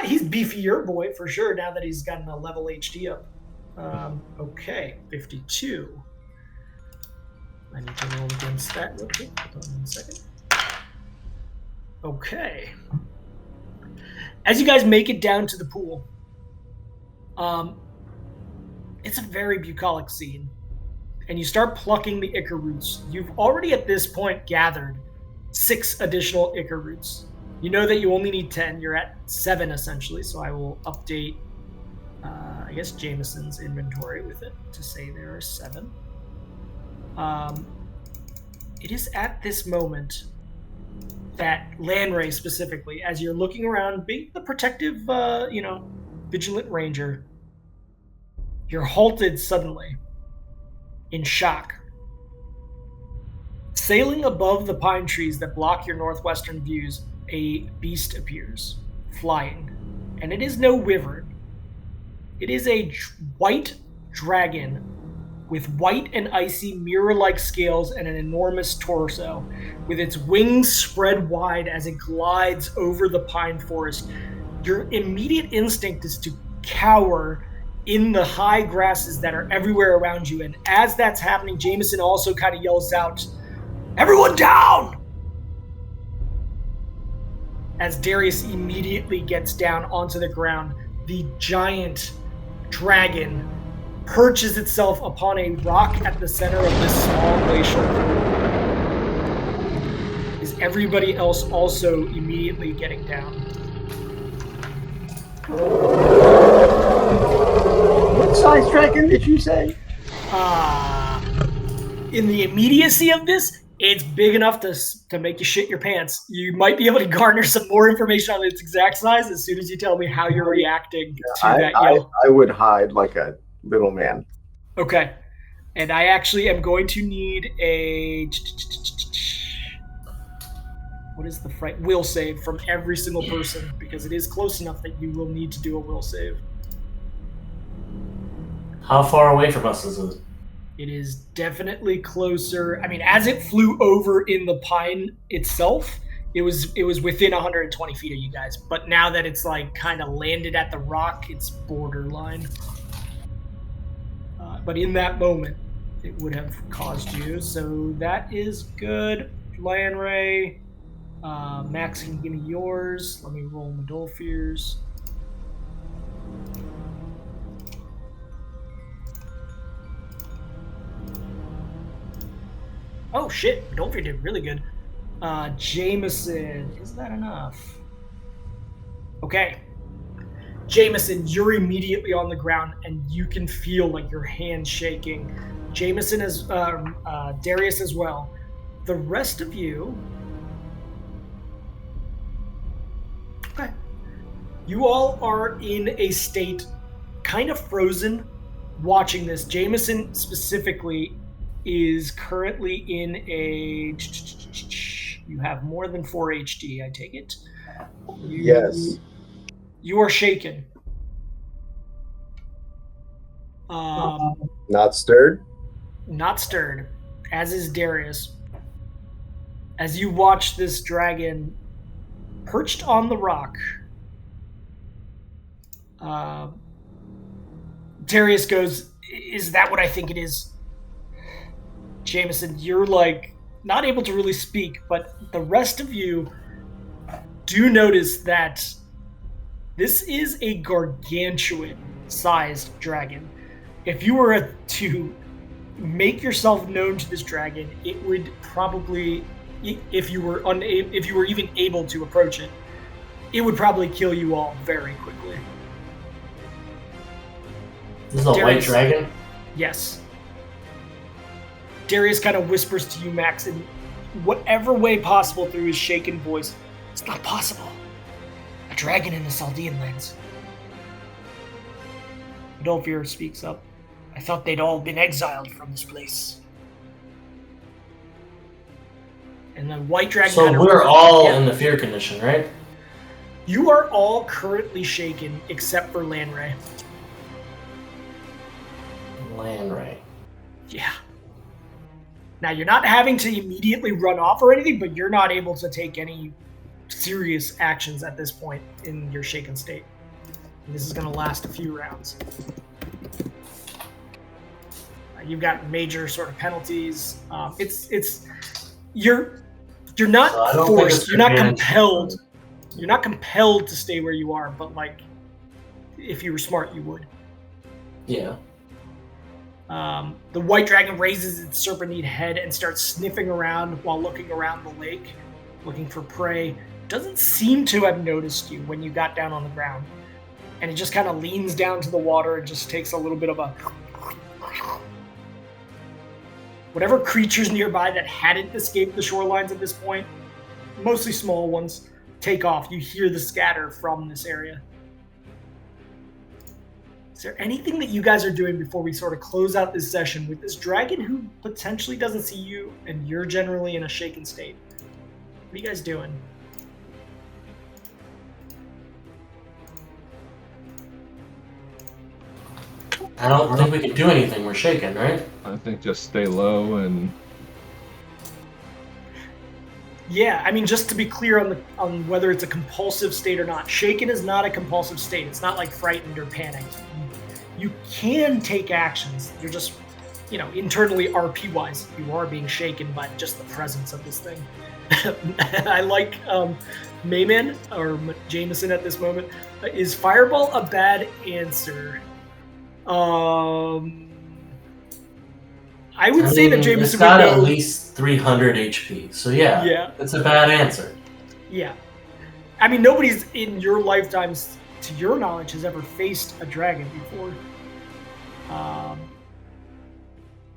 He's beefier boy for sure now that he's gotten a level HD up. Okay, 52. I need to roll against that real quick. Hold on 1 second. Okay. As you guys make it down to the pool, it's a very bucolic scene. And you start plucking the ichor roots. You've already at this point gathered 6 additional ichor roots. You know that you only need 10. You're at 7 essentially, so I will update I guess Jameson's inventory with it to say there are 7. It is at this moment that Lanray specifically, as you're looking around, being the protective, vigilant ranger, you're halted suddenly, in shock. Sailing above the pine trees that block your northwestern views, a beast appears, flying. And it is no wyvern. It is a white dragon with white and icy mirror-like scales and an enormous torso, with its wings spread wide as it glides over the pine forest. Your immediate instinct is to cower in the high grasses that are everywhere around you, and as that's happening, Jameson also kind of yells out, "Everyone down!" As Darius immediately gets down onto the ground, the giant dragon perches itself upon a rock at the center of this small glacial pool. Is everybody else also immediately getting down? What size dragon did you say? In the immediacy of this, it's big enough to make you shit your pants. You might be able to garner some more information on its exact size as soon as you tell me how you're reacting to that yell. I would hide like a little man. Okay. And I actually am going to need a... What is the will save from every single person, because it is close enough that you will need to do a will save. How far away from us is it? It is definitely closer. I mean, as it flew over in the pine itself, it was within 120 feet of you guys. But now that it's like kind of landed at the rock, it's borderline. But in that moment, it would have caused you. So that is good. Lanray. Max can give me yours. Let me roll Medolfir's. Oh shit, Medolfir did really good. Jameson, is that enough? Okay. Jameson, you're immediately on the ground and you can feel like your hand shaking. Jameson is Darius as well. The rest of you, okay. You all are in a state kind of frozen watching this. Jameson specifically is currently in a... You have more than 4 HD, I take it? Yes. You are shaken. Not stirred? Not stirred, as is Darius. As you watch this dragon perched on the rock, Darius goes, "Is that what I think it is?" Jameson, you're like not able to really speak, but the rest of you do notice that this is a gargantuan-sized dragon. If you were to make yourself known to this dragon, it would probably, if you were even able to approach it, it would probably kill you all very quickly. This is a white dragon? Yes. Darius kind of whispers to you, Max, in whatever way possible through his shaken voice. It's not possible. A dragon in the Saldean lands. Medolfir speaks up. I thought they'd all been exiled from this place. And the white dragon... So we're all in the fear condition, right? You are all currently shaken except for Lanray. Lanray. Yeah. Now, you're not having to immediately run off or anything, but you're not able to take any serious actions at this point in your shaken state. And this is going to last a few rounds. You've got major sort of penalties. You're not forced. You're not compelled. You're not compelled to stay where you are, but like, if you were smart, you would. Yeah. The white dragon raises its serpentine head and starts sniffing around while looking around the lake, looking for prey. Doesn't seem to have noticed you when you got down on the ground. and it just kind of leans down to the water and just takes a little bit of a... Whatever creatures nearby that hadn't escaped the shorelines at this point, mostly small ones, take off. You hear the scatter from this area. Is there anything that you guys are doing before we sort of close out this session with this dragon who potentially doesn't see you and you're generally in a shaken state? What are you guys doing? I don't think we can do anything. We're shaken, right? I think just stay low and... Yeah, I mean, just to be clear on whether it's a compulsive state or not, shaken is not a compulsive state. It's not like frightened or panicked. You can take actions. You're just, internally RP-wise, you are being shaken by just the presence of this thing. I like Mayman, or Jameson at this moment. Is Fireball a bad answer? I would say that Jameson it's got would know... at least 300 HP, so yeah, it's a bad answer. Yeah. I mean, nobody's in your lifetimes, to your knowledge, has ever faced a dragon before.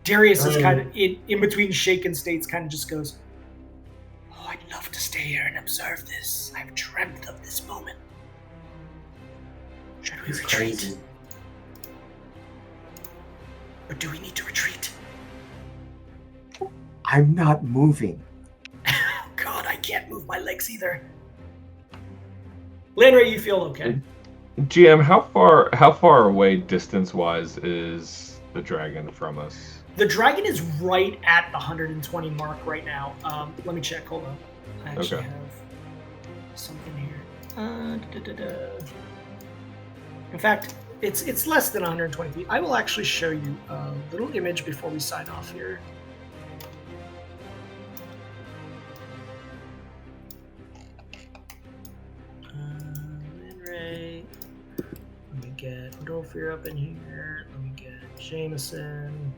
Darius is kind of in between shaken states, kind of just goes, "Oh, I'd love to stay here and observe this. I've dreamt of this moment. Should we retreat? Crazy. Or do we need to retreat?" I'm not moving. God, I can't move my legs either. Landray, you feel okay? GM, how far away distance-wise is the dragon from us? The dragon is right at the 120 mark right now. Let me check. Hold on. I actually have something here. In fact, it's less than 120 feet. I will actually show you a little image before we sign off here. Landray. Let me get Dolphier up in here. Let me get Jameson.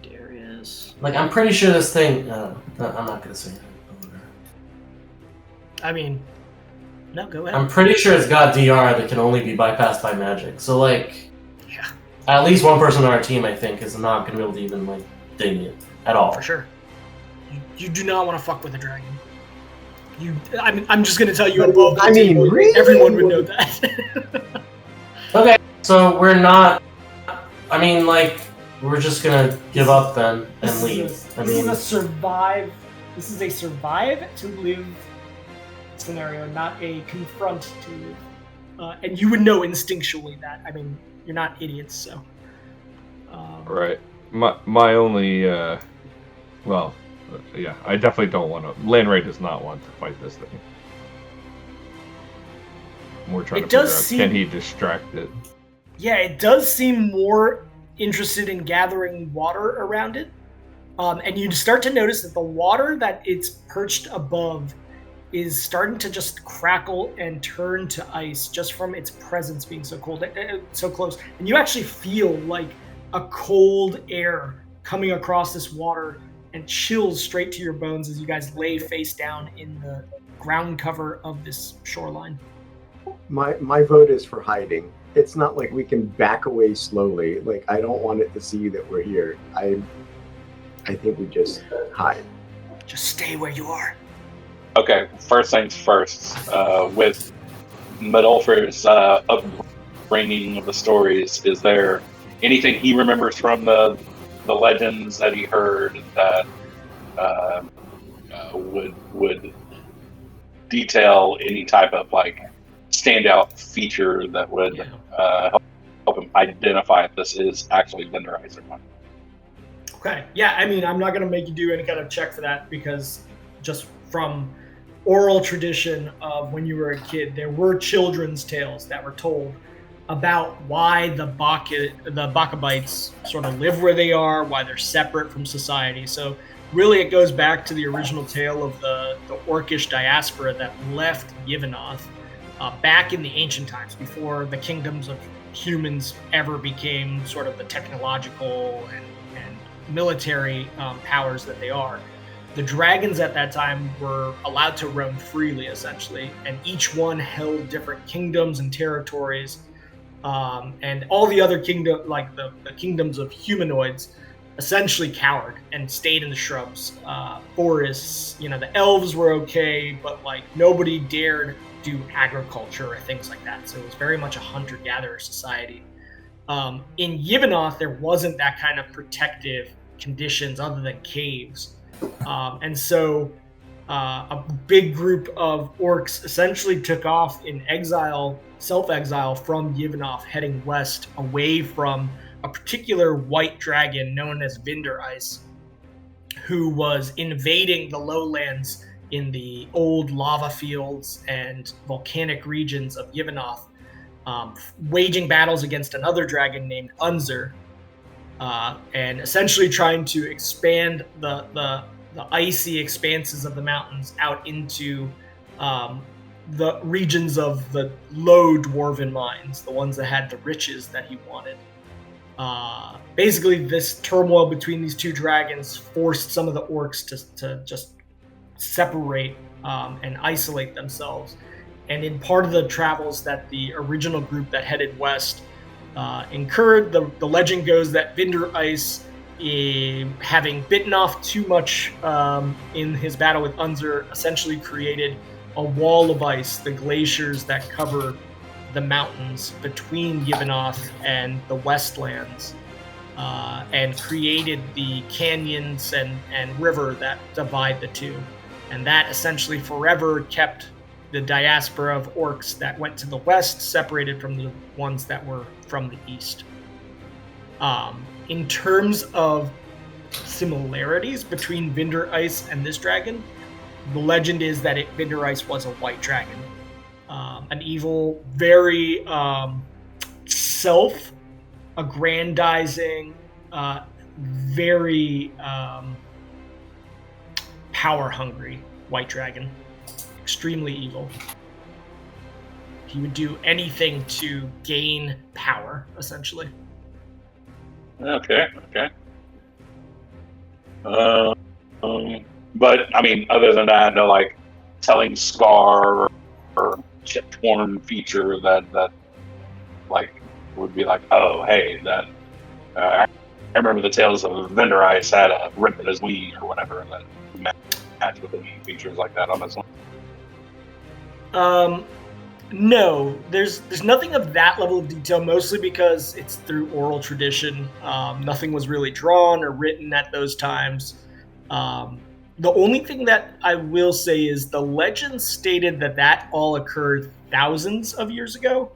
Darius. Like, I'm pretty sure this thing... I'm not going to say that. I mean... No, go ahead. I'm pretty sure it's got DR that can only be bypassed by magic. So, like... Yeah. At least one person on our team, I think, is not going to be able to even, like, ding it. At all. For sure. You do not want to fuck with a dragon. I'm just going to tell you above the table, really? Everyone would know that. Okay, so we're not... I mean, like... We're just gonna give up then and leave. This is a survive. This is a survive to live scenario, not a confront to live. And you would know instinctually that. I mean, you're not idiots, so. Right. My only, well, yeah, I definitely don't want to. Landray does not want to fight this thing. We're trying to figure out, can he distract it? Yeah, it does seem more interested in gathering water around it. And you start to notice that the water that it's perched above is starting to just crackle and turn to ice just from its presence being so cold, so close. And you actually feel like a cold air coming across this water and chills straight to your bones as you guys lay face down in the ground cover of this shoreline. My vote is for hiding. It's not like we can back away slowly. Like, I don't want it to see that we're here. I think we just hide. Just stay where you are. Okay, first things first. With MiguelAbuel's upbringing of the stories, is there anything he remembers from the legends that he heard that would detail any type of like standout feature that would help him identify if this is actually Linderize or not? Okay, yeah, I mean, I'm not going to make you do any kind of check for that because just from oral tradition of when you were a kid, there were children's tales that were told about why the Bakabites sort of live where they are, why they're separate from society. So really it goes back to the original tale of the Orcish diaspora that left Yevanoth back in the ancient times, before the kingdoms of humans ever became sort of the technological and military powers that they are. the dragons at that time were allowed to roam freely, essentially, and each one held different kingdoms and territories. And all the other the kingdoms of humanoids, essentially cowered and stayed in the shrubs, forests. The elves were okay, but nobody dared do agriculture or things like that. So it was very much a hunter-gatherer society. In Yivanoth, there wasn't that kind of protective conditions other than caves. And so a big group of orcs essentially took off in exile, self-exile from Yivanoth, heading west away from a particular white dragon known as Vinder Ice, who was invading the lowlands in the old lava fields and volcanic regions of Yivanoth, waging battles against another dragon named Unzer, and essentially trying to expand the icy expanses of the mountains out into the regions of the low dwarven mines, the ones that had the riches that he wanted. Basically, this turmoil between these two dragons forced some of the orcs to just separate and isolate themselves. And in part of the travels that the original group that headed west incurred, the legend goes that Vinder Ice, having bitten off too much in his battle with Unzer, essentially created a wall of ice, the glaciers that cover the mountains between Yivanoth and the Westlands, and created the canyons and river that divide the two. And that essentially forever kept the diaspora of orcs that went to the west separated from the ones that were from the east. In terms of similarities between Vinder Ice and this dragon, the legend is that Vinder Ice was a white dragon. An evil, very self-aggrandizing, very power-hungry white dragon. Extremely evil. He would do anything to gain power, essentially. Okay. But I mean, other than that, no telling scar or chip-torn feature that would be oh, hey, that I remember the tales of Vinder Ice had a rip in his wing or whatever, and that matched with any features like that on this one. No, there's nothing of that level of detail, mostly because it's through oral tradition. Nothing was really drawn or written at those times. The only thing that I will say is the legend stated that all occurred thousands of years ago,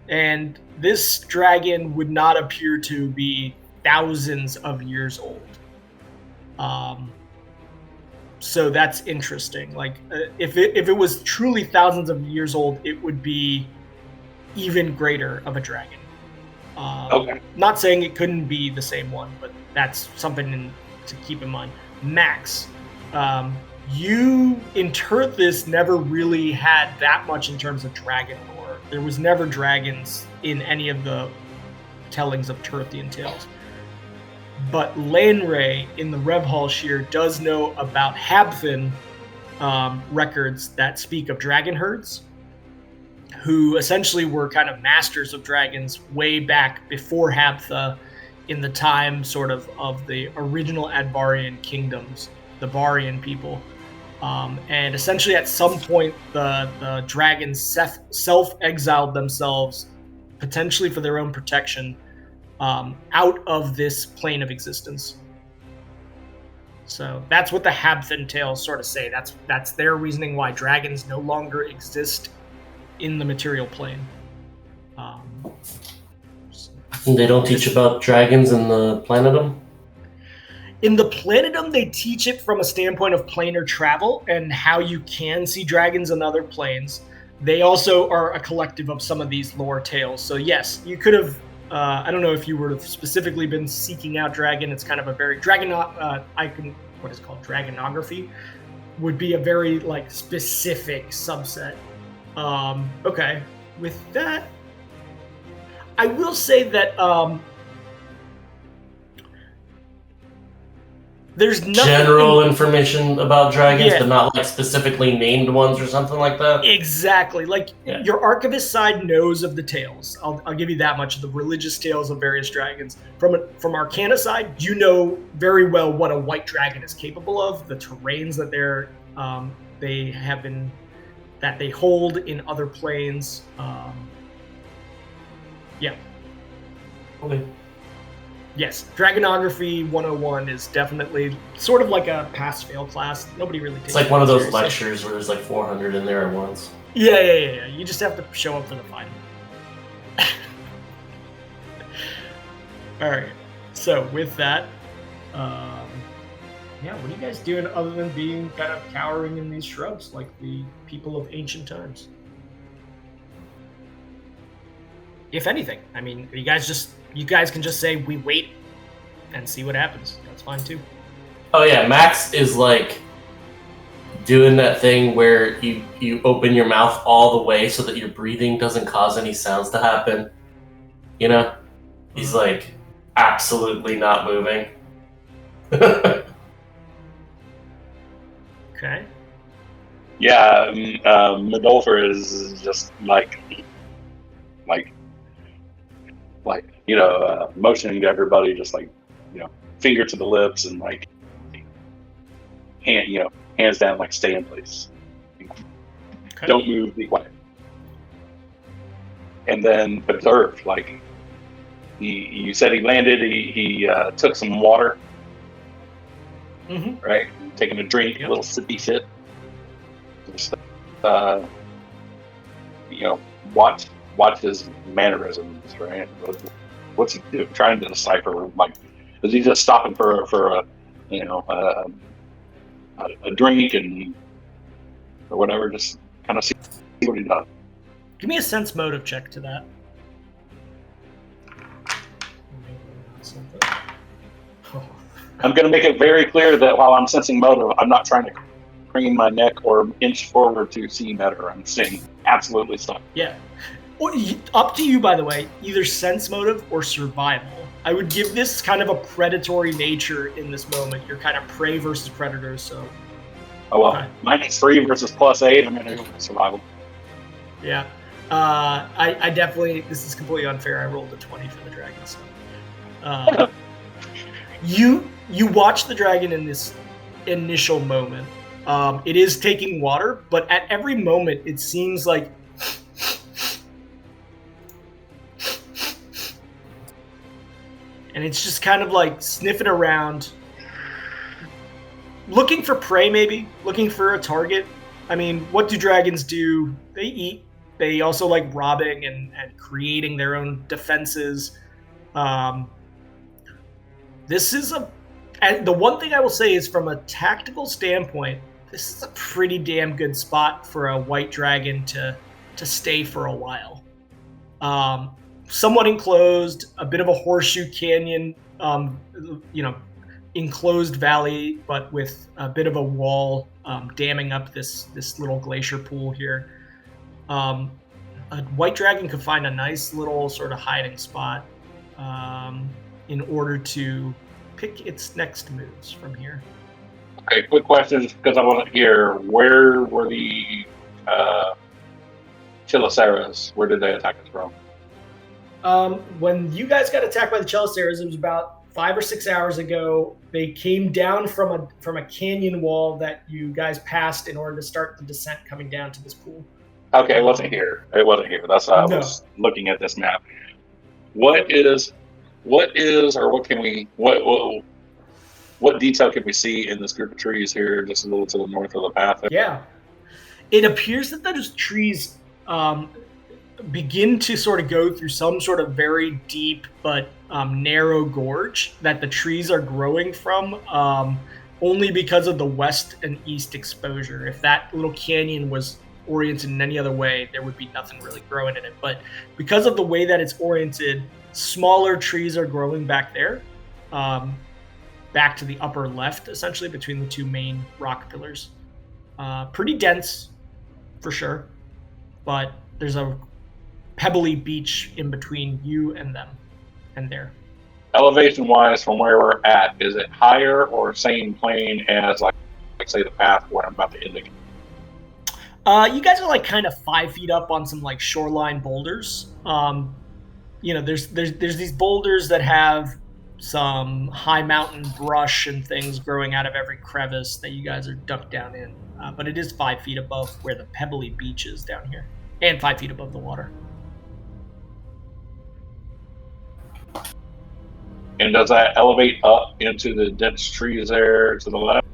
and this dragon would not appear to be thousands of years old. So that's interesting. If it was truly thousands of years old, it would be even greater of a dragon. Okay. Not saying it couldn't be the same one, but that's something to keep in mind. Max, you in Terthus never really had that much in terms of dragon lore. There was never dragons in any of the tellings of Terthian tales. But Lanray in the Rev Hall Shear does know about Habthan records that speak of dragon herds, who essentially were kind of masters of dragons way back before Habtha, in the time sort of the original Advarian kingdoms, the Varian people. And essentially at some point the dragons self-exiled themselves, potentially for their own protection, out of this plane of existence. So that's what the Habthan tales sort of say. That's their reasoning why dragons no longer exist in the material plane. They don't teach about dragons in the Planetum? In the Planetum, they teach it from a standpoint of planar travel and how you can see dragons in other planes. They also are a collective of some of these lore tales. So yes, you could have I don't know if you would have specifically been seeking out dragon. It's kind of a very what is called dragonography would be a very specific subset. Okay, with that, I will say that There's nothing general information about dragons, Yeah. but not like specifically named ones or something like that. Exactly. Like Yeah. your archivist side knows of the tales. I'll give you that much. The religious tales of various dragons. From Arcana side, you know very well what a white dragon is capable of. The terrains that they hold in other planes. Yeah. Okay. Yes, Dragonography 101 is definitely sort of like a pass-fail class. Nobody really takes It's like it one of those seriously. lectures where there's like 400 in there at once. Yeah. You just have to show up for the final. All right. So with that, what are you guys doing other than being kind of cowering in these shrubs like the people of ancient times? If anything, I mean, you guys can just say we wait and see what happens. That's fine too. Oh yeah, Max is like doing that thing where you open your mouth all the way so that your breathing doesn't cause any sounds to happen. You know? He's like absolutely not moving. Okay. Yeah, Medolfer is just motioning to everybody, just finger to the lips and hands down, stay in place. Okay. Don't move, be quiet. And then observe, you said he landed, he took some water, Mm-hmm. right? Taking a drink, Yep. a little sippy sip. Just, watch his mannerisms, right? What's he doing? Trying to decipher, is he just stopping for a drink or whatever? Just kind of see what he does. Give me a sense motive check to that. Oh. I'm going to make it very clear that while I'm sensing motive, I'm not trying to crane my neck or inch forward to see better. I'm staying absolutely stuck. Yeah. Well, up to you, by the way, either sense motive or survival. I would give this kind of a predatory nature in this moment. You're kind of prey versus predator, so... Oh, well, Okay. -3 versus +8, I'm going to go with survival. Yeah. I definitely... This is completely unfair. I rolled a 20 for the dragon, so... You watch the dragon in this initial moment. It is taking water, but at every moment, it seems like... And it's just kind of sniffing around, looking for prey, maybe looking for a target. I mean, what do dragons do? They eat. They also like robbing and creating their own defenses. This is and the one thing I will say is, from a tactical standpoint, this is a pretty damn good spot for a white dragon to stay for a while. Somewhat enclosed, a bit of a horseshoe canyon, enclosed valley, but with a bit of a wall damming up this little glacier pool here. A white dragon could find a nice little sort of hiding spot in order to pick its next moves from here. Okay, quick questions, because I wasn't here. Where were the Chiliceras? Where did they attack us from? When you guys got attacked by the Cheliceras, it was about 5 or 6 hours ago. They came down from a canyon wall that you guys passed in order to start the descent coming down to this pool. Okay, it wasn't here. It wasn't here. That's why I was looking at this map. What detail can we see in this group of trees here, just a little to the north of the path? Yeah. It appears that those trees begin to sort of go through some sort of very deep but narrow gorge that the trees are growing from, only because of the west and east exposure. If that little canyon was oriented in any other way, there would be nothing really growing in it. But because of the way that it's oriented, smaller trees are growing back there, back to the upper left, essentially, between the two main rock pillars. Pretty dense, for sure, but there's a pebbly beach in between you and them, and there. elevation-wise from where we're at, is it higher or same plane as, like say, the path where I'm about to indicate? You guys are like kind of 5 feet up on some like shoreline boulders. There's these boulders that have some high mountain brush and things growing out of every crevice that you guys are ducked down in. But it is 5 feet above where the pebbly beach is down here, and 5 feet above the water. And does that elevate up into the dense trees there to the left?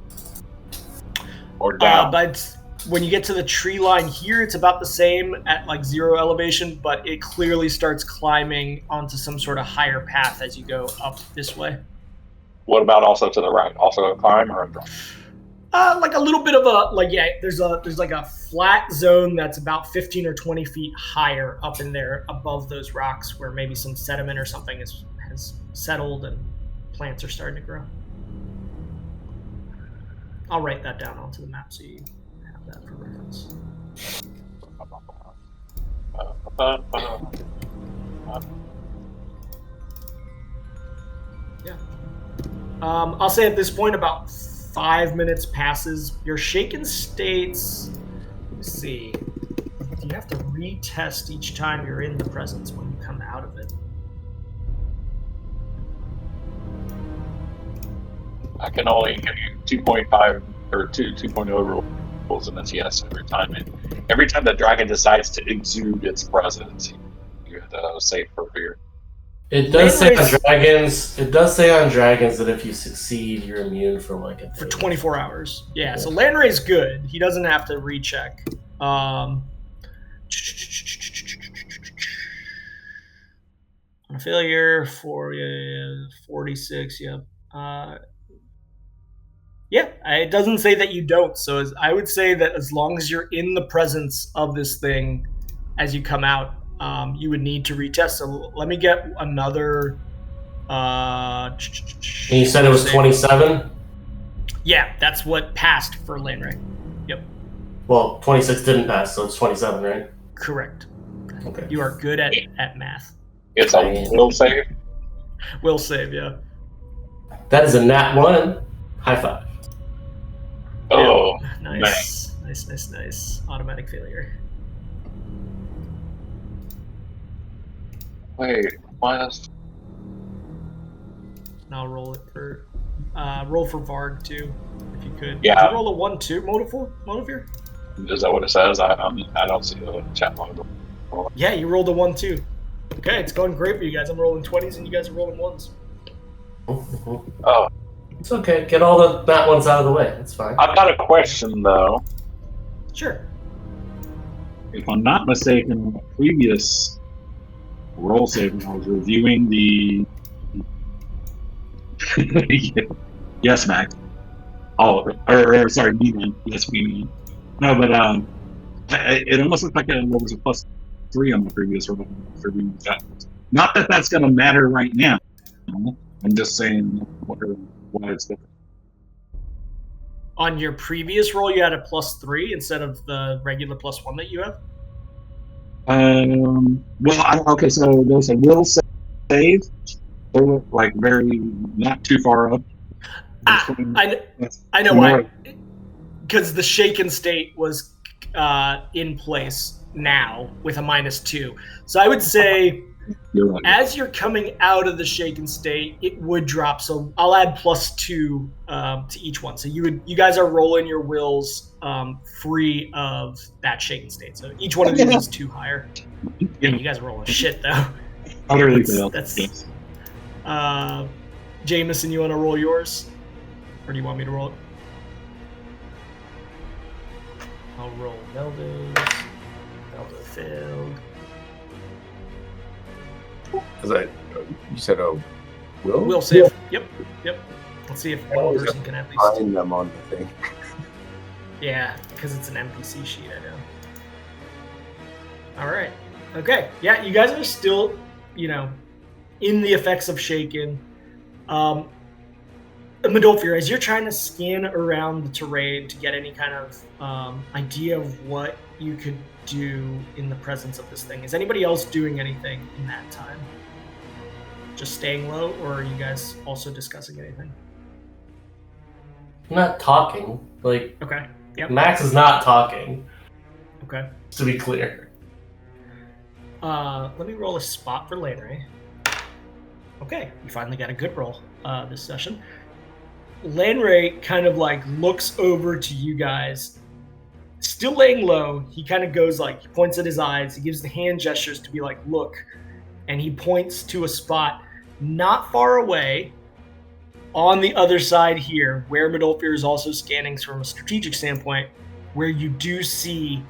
Or down? But when you get to the tree line here, it's about the same at like 0 elevation, but it clearly starts climbing onto some sort of higher path as you go up this way. What about also to the right? Also a climb or a drop? Like a little bit of there's like a flat zone that's about 15 or 20 feet higher up in there above those rocks where maybe some sediment or something has settled and plants are starting to grow. I'll write that down onto the map so you have that for reference. Yeah. I'll say at this point about 5 minutes passes. Your shaken states, let's see, you have to retest each time you're in the presence when you come out of it. I can only give you 2.5 or 2.0 rolls, and that's yes every time. And every time the dragon decides to exude its presence, you have to save for fear. It does say on dragons. It does say on dragons that if you succeed, you're immune for like a for 24 hours. Yeah. So Lanray's good. He doesn't have to recheck. On a failure for 46. Yep. Yeah, it doesn't say that you don't. So I would say that as long as you're in the presence of this thing as you come out, you would need to retest. So let me get another. And you said it was 27? Yeah, that's what passed for Lanray. Yep. Well, 26 didn't pass, so it's 27, right? Correct. Okay. You are good at math. It's a will save? Will save, yeah. That is a nat 1. High five. Oh, yeah. Nice. Automatic failure. Wait, minus. And I'll roll it for Varg too, if you could. Yeah. Did you roll a 1-2 Motivir? Is that what it says? I don't see the chat log. Yeah, you rolled a 1-2. Okay, it's going great for you guys. I'm rolling 20s and you guys are rolling 1s. Oh. It's okay. Get all the nat ones out of the way. It's fine. I've got a question though. Sure. If I'm not mistaken, the previous roll save, I was reviewing the. Yes, Mac. Oh, or sorry, me man. Yes, me. No, but it almost looked like there was a +3 on the previous roll for doing that. Not that that's going to matter right now. I'm just saying why it's different. On your previous roll, you had a +3 instead of the regular +1 that you have? Okay, so there's a will save. They were like very not too far up. I know why. Because the shaken state was in place now with a -2. So I would say You're right. as you're coming out of the shaken state, it would drop. So I'll add +2 to each one. So you guys are rolling your wills free of that shaken state. So each one of these is 2 higher. Yeah, you guys are rolling shit though. Utterly That's Jameson, you want to roll yours? Or do you want me to roll it? I'll roll Meldo's. Meldo failed. You said a will? Will save. Yep. Let's see if one person can at least Find them on the thing. Yeah, because it's an NPC sheet, I know. Alright. Okay. Yeah, you guys are still, in the effects of shaken. Medolfir, as you're trying to scan around the terrain to get any kind of idea of what you could do in the presence of this thing, is anybody else doing anything in that time? just staying low, or are you guys also discussing anything? I'm not talking. Like, Okay. Yep. Max is not talking. Okay. To be clear. Let me roll a spot for Landry. Okay, you finally got a good roll this session. Landry kind of like looks over to you guys, still laying low. He kind of goes like, he points at his eyes. He gives the hand gestures to be like, look, and he points to a spot not far away on the other side here, where Midolfir is also scanning from a strategic standpoint, where you do see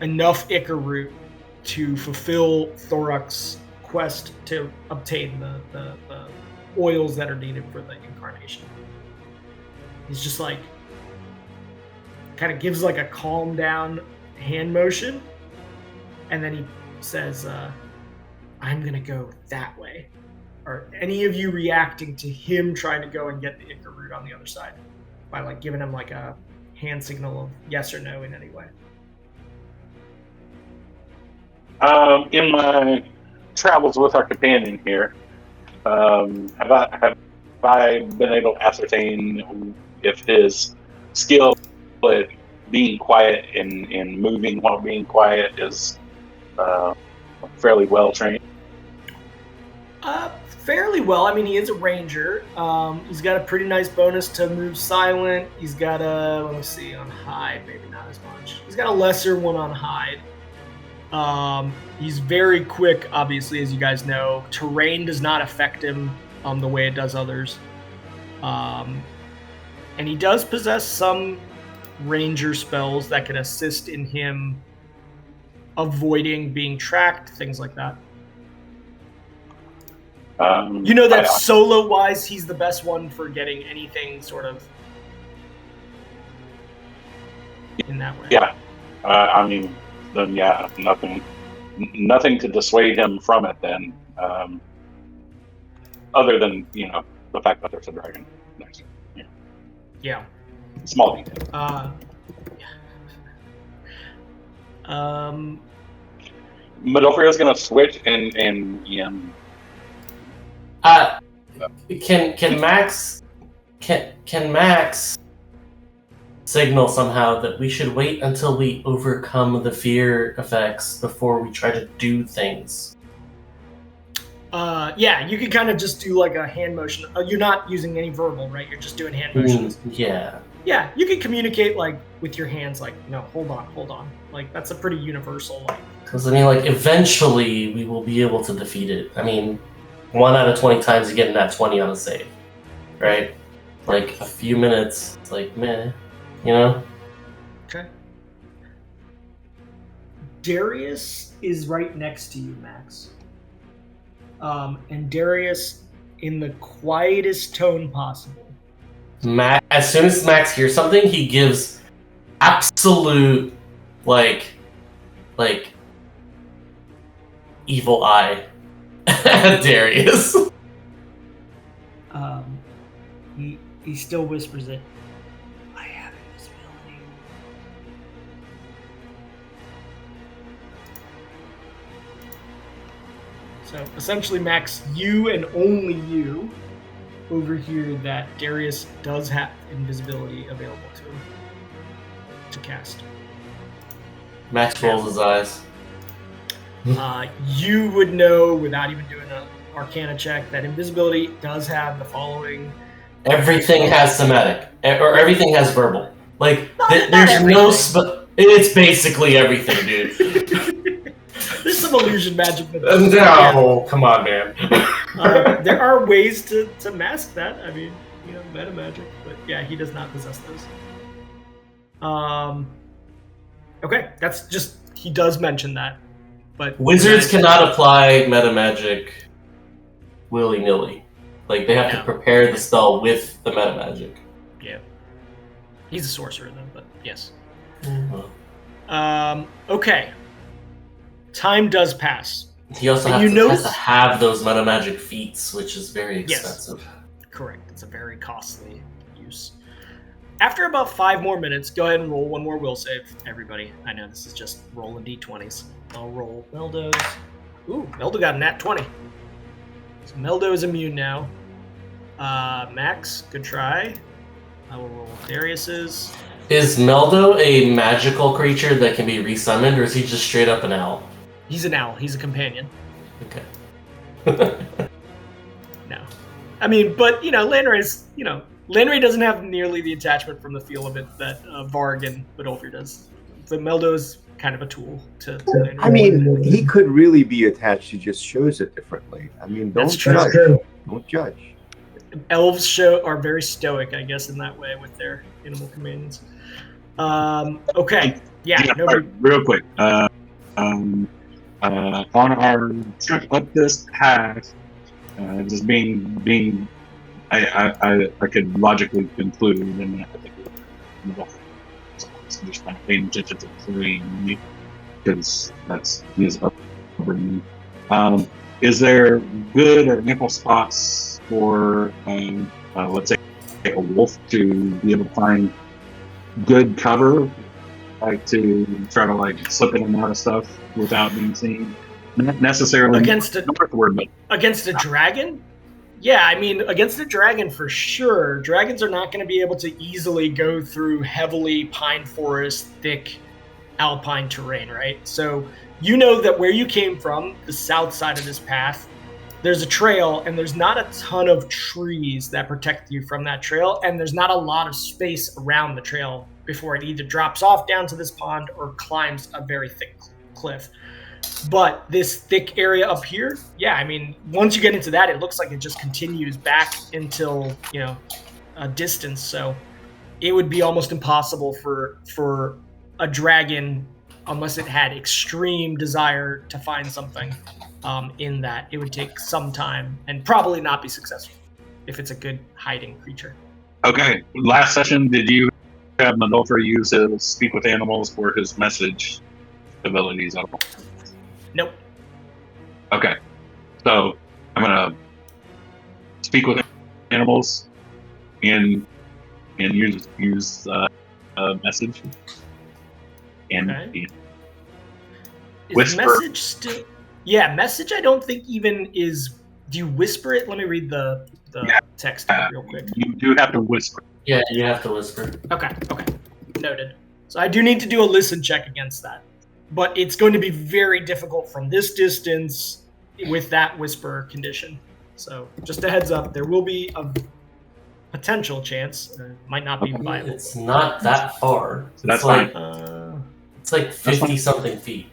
enough Ichor root to fulfill Thoruk's quest to obtain the oils that are needed for the incarnation. He's just like, kind of gives like a calm down hand motion, and then he says, I'm gonna go that way. Are any of you reacting to him trying to go and get the Ichor root on the other side by like giving him like a hand signal of yes or no in any way? In my travels with our companion here, have I been able to ascertain if his skill at being quiet and moving while being quiet is fairly well trained? Fairly well. I mean, he is a ranger. He's got a pretty nice bonus to move silent. He's got a, let me see, on hide, maybe not as much. He's got a lesser one on hide. He's very quick, obviously, as you guys know. Terrain does not affect him the way it does others. And he does possess some ranger spells that can assist in him avoiding being tracked, things like that. You know that solo-wise, he's the best one for getting anything sort of in that way. Yeah. I mean, then yeah, nothing to dissuade him from it then, other than, you know, the fact that there's a dragon next to him. Yeah. Small detail. Midolfir is gonna switch and Can Max signal somehow that we should wait until we overcome the fear effects before we try to do things? Yeah, you can kind of just do like a hand motion. You're not using any verbal, right? You're just doing hand motions. Yeah. Yeah, you can communicate like with your hands, like, no, hold on. Like, that's a pretty universal, like. Because I mean, like, eventually we will be able to defeat it. I mean, 1 out of 20 times you get that 20 on a save, right? Like a few minutes, it's like, meh, you know? Okay. Darius is right next to you, Max. And Darius, in the quietest tone possible. As soon as Max hears something, he gives absolute, like evil eye at Darius. He still whispers it. I have invisibility. So essentially, Max, you and only you overhear that Darius does have invisibility available to him to cast. Max rolls his eyes. You would know without even doing an Arcana check that invisibility does have the following. Everything has somatic, or everything has verbal. Like, there's everything. no it's basically everything, dude. There's some illusion magic. No, come on, man. There are ways to mask that. I mean, you know, meta magic, but yeah, he does not possess those. Okay, that's just, he does mention that, but Wizards cannot apply meta magic willy-nilly. Like, they have to prepare the spell with the meta magic. Yeah. He's a sorcerer, though, but yes. Mm-hmm. Okay. Time does pass. He also has to have those meta magic feats, which is very expensive. Yes. Correct. It's a very costly use. After about 5 more minutes, go ahead and roll one more will save, everybody. I know this is just rolling d20s. I'll roll Meldo's. Ooh, Meldo got a nat 20. So Meldo is immune now. Max, good try. I will roll Darius's. Is Meldo a magical creature that can be resummoned, or is he just straight up an owl? He's an owl. He's a companion. Okay. No. I mean, but, Lanray's, Lanray doesn't have nearly the attachment from the feel of it that Varg and Badolfir does. The Meldo's kind of a tool to Lanray. I mean, he could really be attached. He just shows it differently. I mean, don't That's true. judge. Don't judge. Elves are very stoic, I guess, in that way with their animal companions. Okay. Yeah. Nobody... Real quick. On our trip up this path, just being, I could logically conclude, and I think just kind of paying attention to the terrain because that's his upbringing. Is there good or ample spots for, let's say, a wolf to be able to find good cover, like to try to slip in and out of stuff without being seen? Not necessarily northward, but against a dragon? Yeah, I mean, against a dragon for sure. Dragons are not going to be able to easily go through heavily pine forest, thick alpine terrain, right? So you know that where you came from, the south side of this path, there's a trail, and there's not a ton of trees that protect you from that trail, and there's not a lot of space around the trail before it either drops off down to this pond or climbs a very thick cliff. But this thick area up here, yeah, I mean, once you get into that, it looks like it just continues back until, a distance. So it would be almost impossible for a dragon, unless it had extreme desire to find something in that. It would take some time and probably not be successful if it's a good hiding creature. Okay. Last session, did you have Mandolfer use his speak with animals for his message abilities at all? Nope. Okay. So I'm gonna speak with animals and use a message and whisper. Is message still? Yeah, message. I don't think even is. Do you whisper it? Let me read the text real quick. You do have to whisper. Yeah, you have to whisper. Okay. Noted. So I do need to do a listen check against that. But it's going to be very difficult from this distance with that whisper condition. So just a heads up, there will be a potential chance. Might not be viable. It's not that far. That's like, fine. It's like 50-something feet.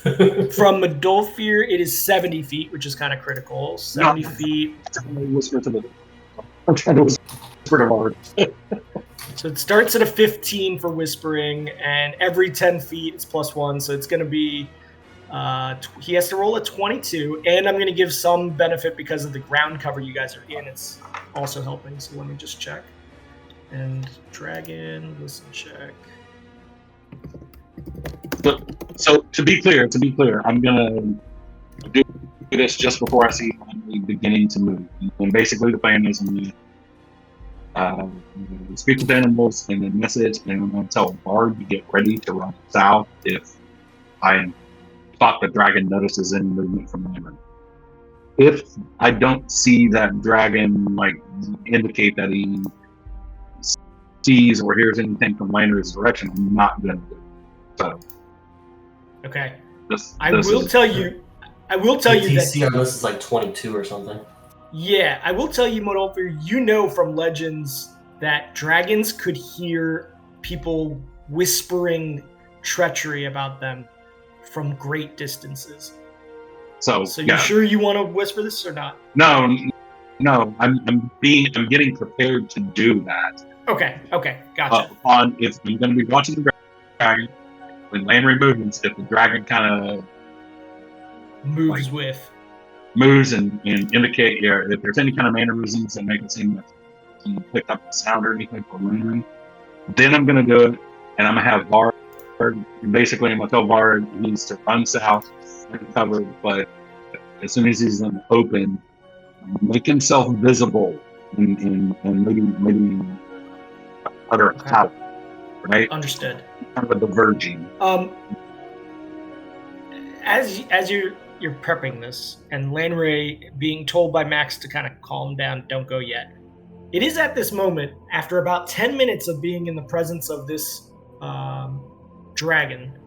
From Madolfir, it is 70 feet, which is kind of critical. 70 feet. I'm trying to whisper to Bard. So it starts at a 15 for whispering, and every 10 feet it's +1. So it's going to be, he has to roll a 22, and I'm going to give some benefit because of the ground cover you guys are in. It's also helping. So let me just check. And dragon, listen check. So to be clear, I'm going to do this just before I see my beginning to move. And basically the plan is I'm going to speak with animals and then message, and I'm going to tell Bard to get ready to run south if I thought the dragon notices any movement from land. If I don't see that dragon indicate that he sees or hears anything from Lander's direction, I'm not going to do it. So okay. I will tell you that DC on this is 22 or something. Yeah, I will tell you, Modolfir, from legends that dragons could hear people whispering treachery about them from great distances. So you sure you want to whisper this or not? No. I'm getting prepared to do that. Okay, gotcha. If I'm going to be watching the dragon, when Landry moves, if the dragon kind of moves and indicate if there's any kind of mannerisms that make it seem that he picked up the sound or anything from Landry, then I'm going to do it, and I'm going to have Bard. Basically, I'm going to tell Bard he needs to run south and cover, but as soon as he's in the open, make himself visible and maybe utter a shout, right? Understood. Kind of diverging. As you're you're prepping this, and Lanray being told by Max to kind of calm down, don't go yet. It is at this moment, after about 10 minutes of being in the presence of this dragon,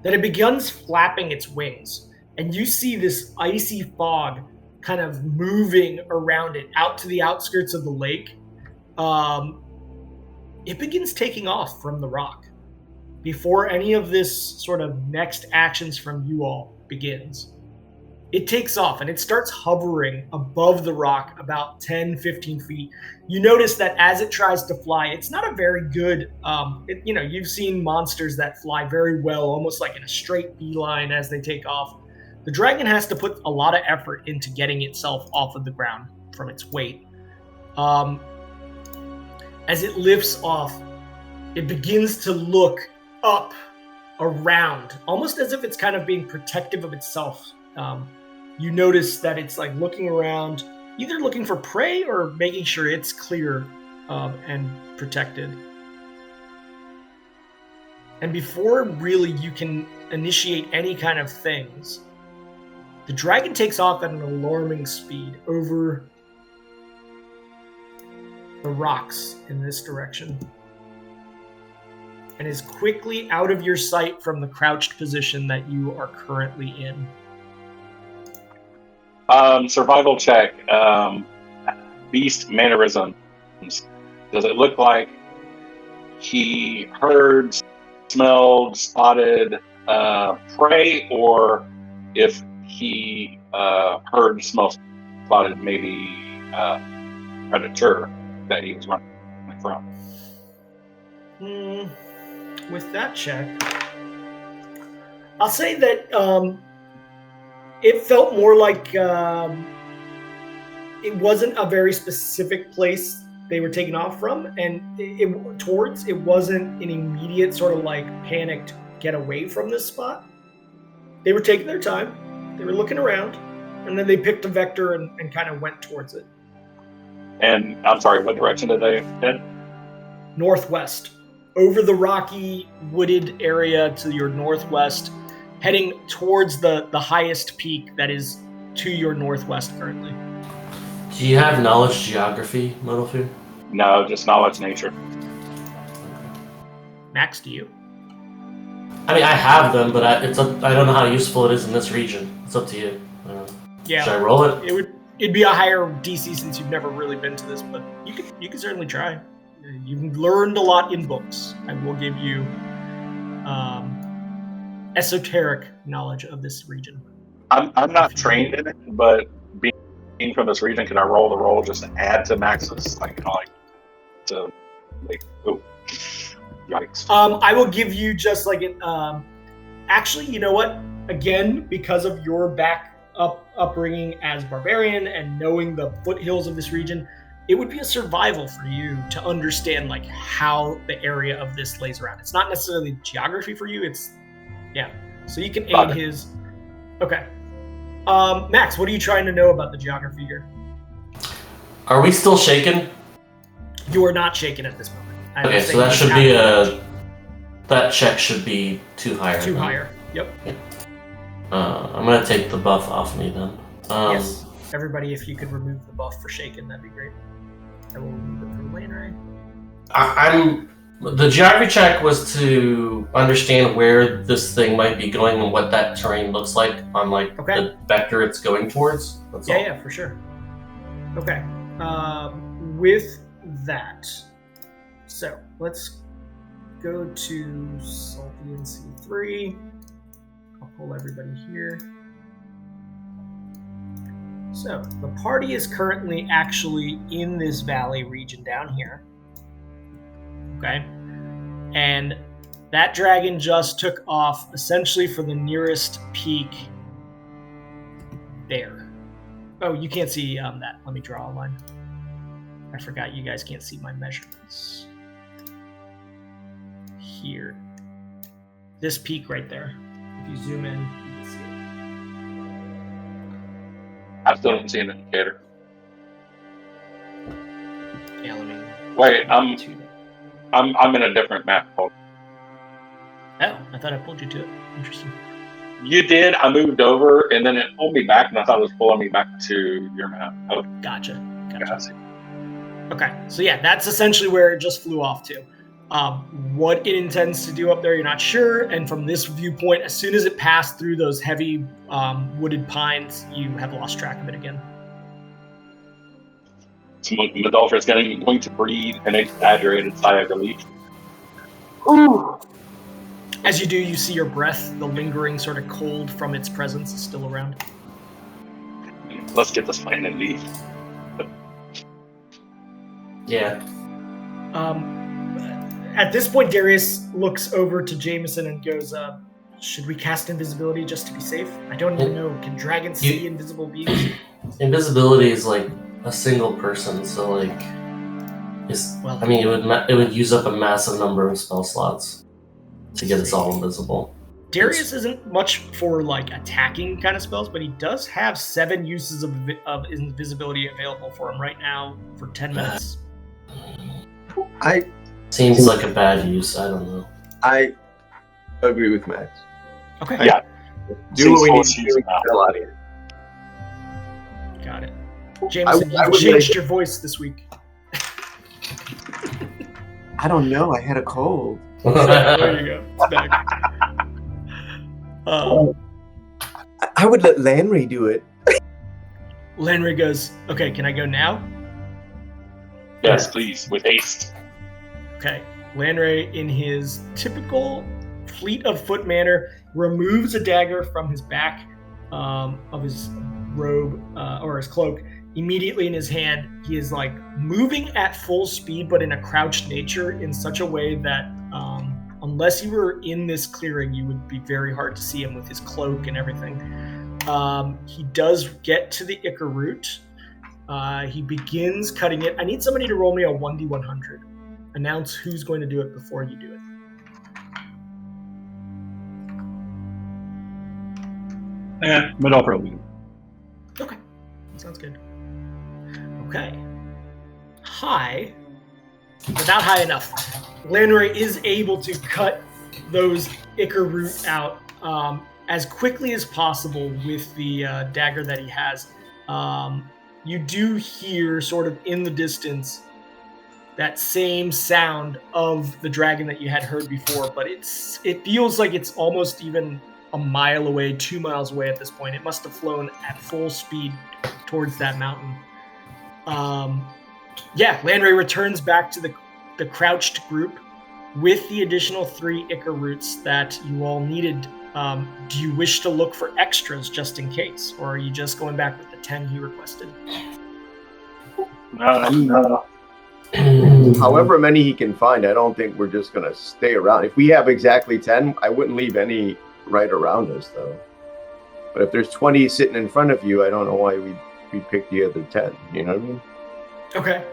that it begins flapping its wings. And you see this icy fog kind of moving around it out to the outskirts of the lake. It begins taking off from the rock before any of this sort of next actions from you all begins. It takes off and it starts hovering above the rock about 10, 15 feet. You notice that as it tries to fly, it's not a very good, you've seen monsters that fly very well, almost like in a straight beeline as they take off. The dragon has to put a lot of effort into getting itself off of the ground from its weight. As it lifts off, it begins to look up, around, almost as if it's kind of being protective of itself. You notice that it's like looking around, either looking for prey or making sure it's clear and protected. And before really you can initiate any kind of things, the dragon takes off at an alarming speed over the rocks in this direction and is quickly out of your sight from the crouched position that you are currently in. Survival check. Beast mannerisms. Does it look like he heard, smelled, spotted prey, or if he heard, smelled, spotted maybe predator that he was running from? With that check, I'll say that it felt more like it wasn't a very specific place they were taken off from, and it wasn't an immediate sort of like panicked get away from this spot. They were taking their time, they were looking around, and then they picked a vector and kind of went towards it. And I'm sorry, what direction did they head? Northwest, over the rocky wooded area to your northwest, heading towards the highest peak that is to your northwest currently. Do you have knowledge geography, MiguelAbuel? No, just knowledge nature. Max, do you? I mean, I have them, but I don't know how useful it is in this region. It's up to you. Yeah. Should I roll it? It'd be a higher DC since you've never really been to this, but you could certainly try. You've learned a lot in books. I will give you esoteric knowledge of this region. I'm not trained in it, but being from this region, can I roll the roll just to add to Max's yikes. I will give you just like an actually, you know what? Again, because of your upbringing as barbarian and knowing the foothills of this region, it would be a survival for you to understand like how the area of this lays around. It's not necessarily geography for you. So you can aid his. Okay. Max, what are you trying to know about the geography here? Are we still shaken? You are not shaken at this moment. Okay, so that should be that check should be 2 higher. 2 higher. Yep. Yeah. I'm gonna take the buff off me then. Yes. Everybody, if you could remove the buff for shaken, that'd be great. I will remove it from Lanray. The geography check was to understand where this thing might be going and what that terrain looks like on the vector it's going towards. That's all. Yeah, for sure. Okay. With that, so let's go to Salty and C3. I'll pull everybody here. So the party is currently actually in this valley region down here. Okay. And that dragon just took off essentially for the nearest peak there. Oh, you can't see that. Let me draw a line. I forgot you guys can't see my measurements. Here. This peak right there. If you zoom in, you can see it. I still don't see an indicator. Yeah, let me... Wait, I'm in a different map. Oh, I thought I pulled you to it. Interesting. You did. I moved over, and then it pulled me back, and I thought it was pulling me back to your map. Oh, Gotcha. gotcha. Okay, so yeah, that's essentially where it just flew off to. What it intends to do up there, you're not sure. And from this viewpoint, as soon as it passed through those heavy wooded pines, you have lost track of it again. So Medolfer is going to breathe an exaggerated sigh of relief. Ooh. As you do, you see your breath, the lingering sort of cold from its presence is still around. Let's get this plan and leave. Yeah. At this point, Darius looks over to Jameson and goes, should we cast invisibility just to be safe? I don't even know. Can dragons see invisible beings? Invisibility is like a single person, so like, it would use up a massive number of spell slots to get us all invisible. Darius isn't much for like attacking kind of spells, but he does have 7 uses of invisibility available for him right now for 10 minutes. Seems like a bad use. I don't know. I agree with Max. Okay. Yeah. Do what we need to do to get the hell out of here. Got it. Jameson, you've changed your voice this week. I don't know. I had a cold. There you go. It's back. I would let Lanry do it. Lanry goes, okay, can I go now? Yes, please, with haste. Okay. Lanry, in his typical fleet of foot manner, removes a dagger from his back of his robe or his cloak. Immediately in his hand, he is like moving at full speed, but in a crouched nature in such a way that unless you were in this clearing, you would be very hard to see him with his cloak and everything. He does get to the Ichor root. He begins cutting it. I need somebody to roll me a 1d100. Announce who's going to do it before you do it. Medolfer. Okay. Sounds good. Okay. High, without high enough. Lanray is able to cut those Ichor root out as quickly as possible with the dagger that he has. You do hear sort of in the distance that same sound of the dragon that you had heard before, but it feels like it's almost even a mile away, 2 miles away at this point. It must have flown at full speed towards that mountain. Lanray returns back to the crouched group with the additional 3 Ichor roots that you all needed. Do you wish to look for extras just in case, or are you just going back with the 10 he requested? No. However many he can find, I don't think we're just going to stay around. If we have exactly 10, I wouldn't leave any right around us, though. But if there's 20 sitting in front of you, I don't know why we pick the other 10. You know what I mean? Okay.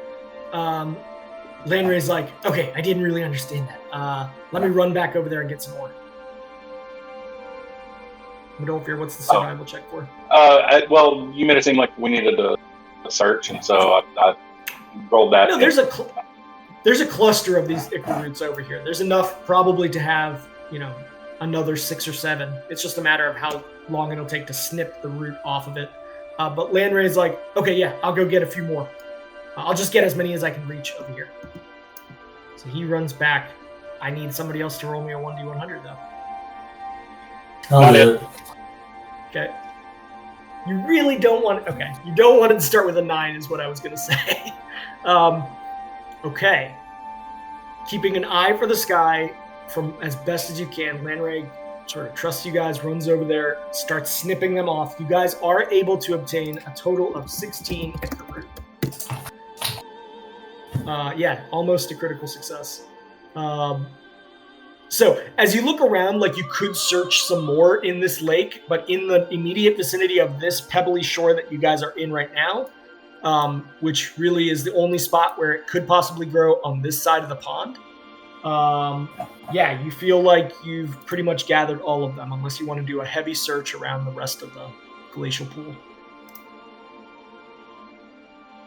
Lanray's like, okay, I didn't really understand that. Let me run back over there and get some more. Medolfer, what's the survival check for? Well, you made it seem like we needed a search, and so I rolled that. No, there's a cluster of these Ichor roots over here. There's enough probably to have, another 6 or 7. It's just a matter of how long it'll take to snip the root off of it. But Lanray's like, okay, yeah, I'll go get a few more. I'll just get as many as I can reach over here. So he runs back. I need somebody else to roll me a 1d100, though. I'll do it. Okay. You really don't want... Okay. You don't want it to start with a 9 is what I was going to say. Okay. Keeping an eye for the sky from as best as you can. Lanray sort of trusts you guys, runs over there, starts snipping them off. You guys are able to obtain a total of 16 Ichor root. Almost a critical success. So as you look around, like you could search some more in this lake, but in the immediate vicinity of this pebbly shore that you guys are in right now, which really is the only spot where it could possibly grow on this side of the pond, you feel like you've pretty much gathered all of them, unless you want to do a heavy search around the rest of the glacial pool.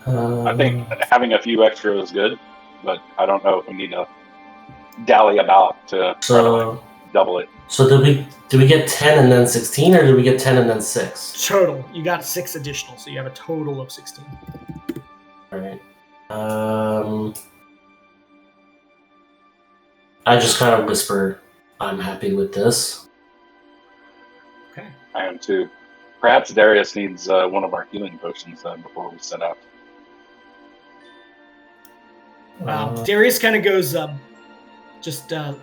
I think having a few extra is good, but I don't know if we need to dally about to. So double it. So did we get 10 and then 16, or did we get 10 and then 6? Total. You got 6 additional, so you have a total of 16. All right. I just kind of whisper, I'm happy with this. Okay. I am too. Perhaps Darius needs one of our healing potions then before we set out. Darius kind of goes,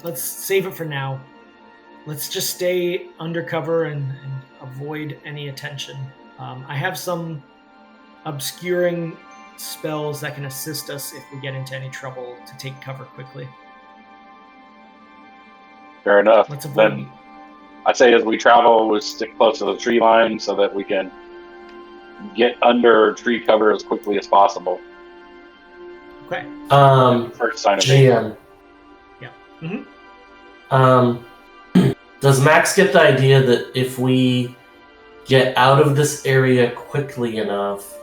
let's save it for now. Let's just stay undercover and avoid any attention. I have some obscuring spells that can assist us if we get into any trouble to take cover quickly. Fair enough. Let's avoid. Then I'd say as we travel, we'll stick close to the tree line so that we can get under tree cover as quickly as possible. Okay. First sign of GM. Yeah. Mm-hmm. Does Max get the idea that if we get out of this area quickly enough,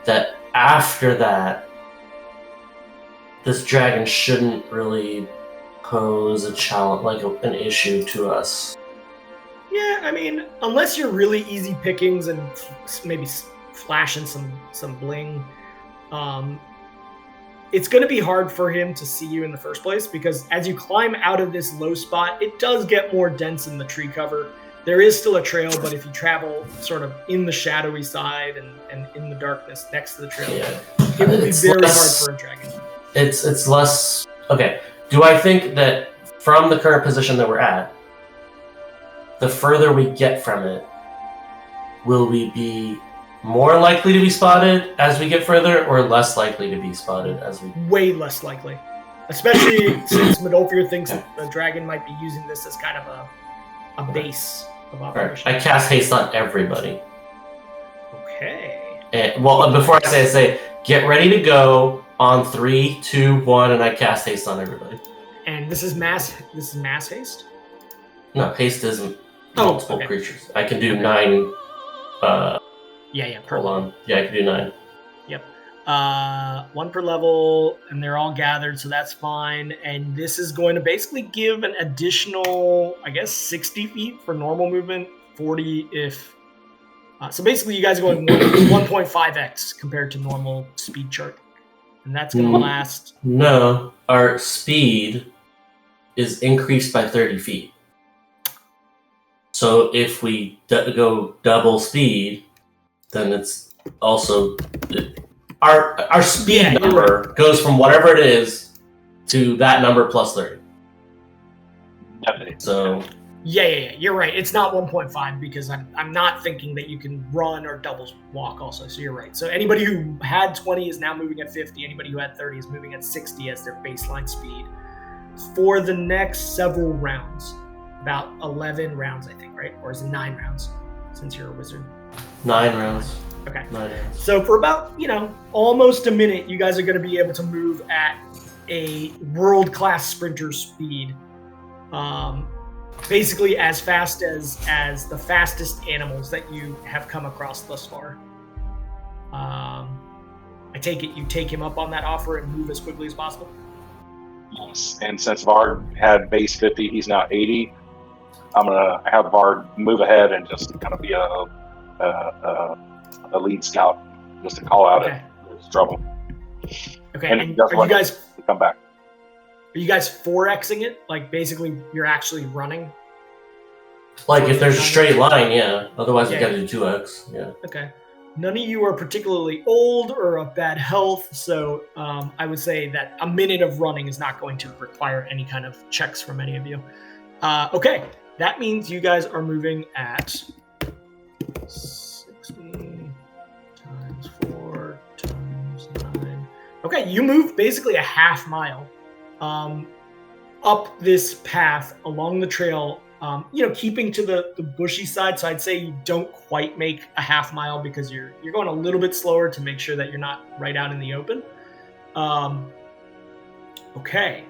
that after that, this dragon shouldn't really pose a challenge, like an issue to us? Yeah, I mean, unless you're really easy pickings and maybe flashing some bling, it's going to be hard for him to see you in the first place, because as you climb out of this low spot, it does get more dense in the tree cover. There is still a trail, but if you travel sort of in the shadowy side and in the darkness next to the trail, it will be very hard for a dragon. It's less... Okay, do I think that from the current position that we're at, the further we get from it, will we be more likely to be spotted as we get further, or less likely to be spotted as we... Way less likely. Especially since Midolfir thinks that the dragon might be using this as kind of a base of operation. Right. I cast haste on everybody. Okay. And, well, before I say, get ready to go on 3, 2, 1, and I cast haste on everybody. And this is mass haste? No, haste isn't multiple okay. creatures. I can do 9. Yeah. Hold on. Yeah, I can do 9. Yep. 1 per level, and they're all gathered, so that's fine. And this is going to basically give an additional, I guess, 60 feet for normal movement, 40 if... so basically you guys are going 1.5x compared to normal speed chart. And that's going to last... No, our speed is increased by 30 feet. So if we go double speed, then it's also... Our speed number goes from whatever it is to that number plus 30. Definitely. So... Yeah. You're right. It's not 1.5 because I'm not thinking that you can run or double walk also. So you're right. So anybody who had 20 is now moving at 50. Anybody who had 30 is moving at 60 as their baseline speed for the next several rounds. About 11 rounds, I think, right? Or is it 9 rounds since you're a wizard? 9 rounds. Okay. 9 rounds. So for about, almost a minute, you guys are going to be able to move at a world-class sprinter speed. Basically as fast as the fastest animals that you have come across thus far. I take it you take him up on that offer and move as quickly as possible? Yes. And since Vard had base 50, he's now 80. I'm going to have Vard move ahead and just kind of be a lead scout, just to call out if there's trouble. Okay, and are you guys... come back. Are you guys 4xing it? Like, basically, you're actually running? Like, if there's a straight line, yeah. Otherwise, we gotta do 2x, yeah. Okay. None of you are particularly old or of bad health, so I would say that a minute of running is not going to require any kind of checks from any of you. Okay, that means you guys are moving at 60 times 4 times 9. Okay, you move basically a half mile up this path along the trail, keeping to the bushy side. So I'd say you don't quite make a half mile because you're going a little bit slower to make sure that you're not right out in the open. Okay,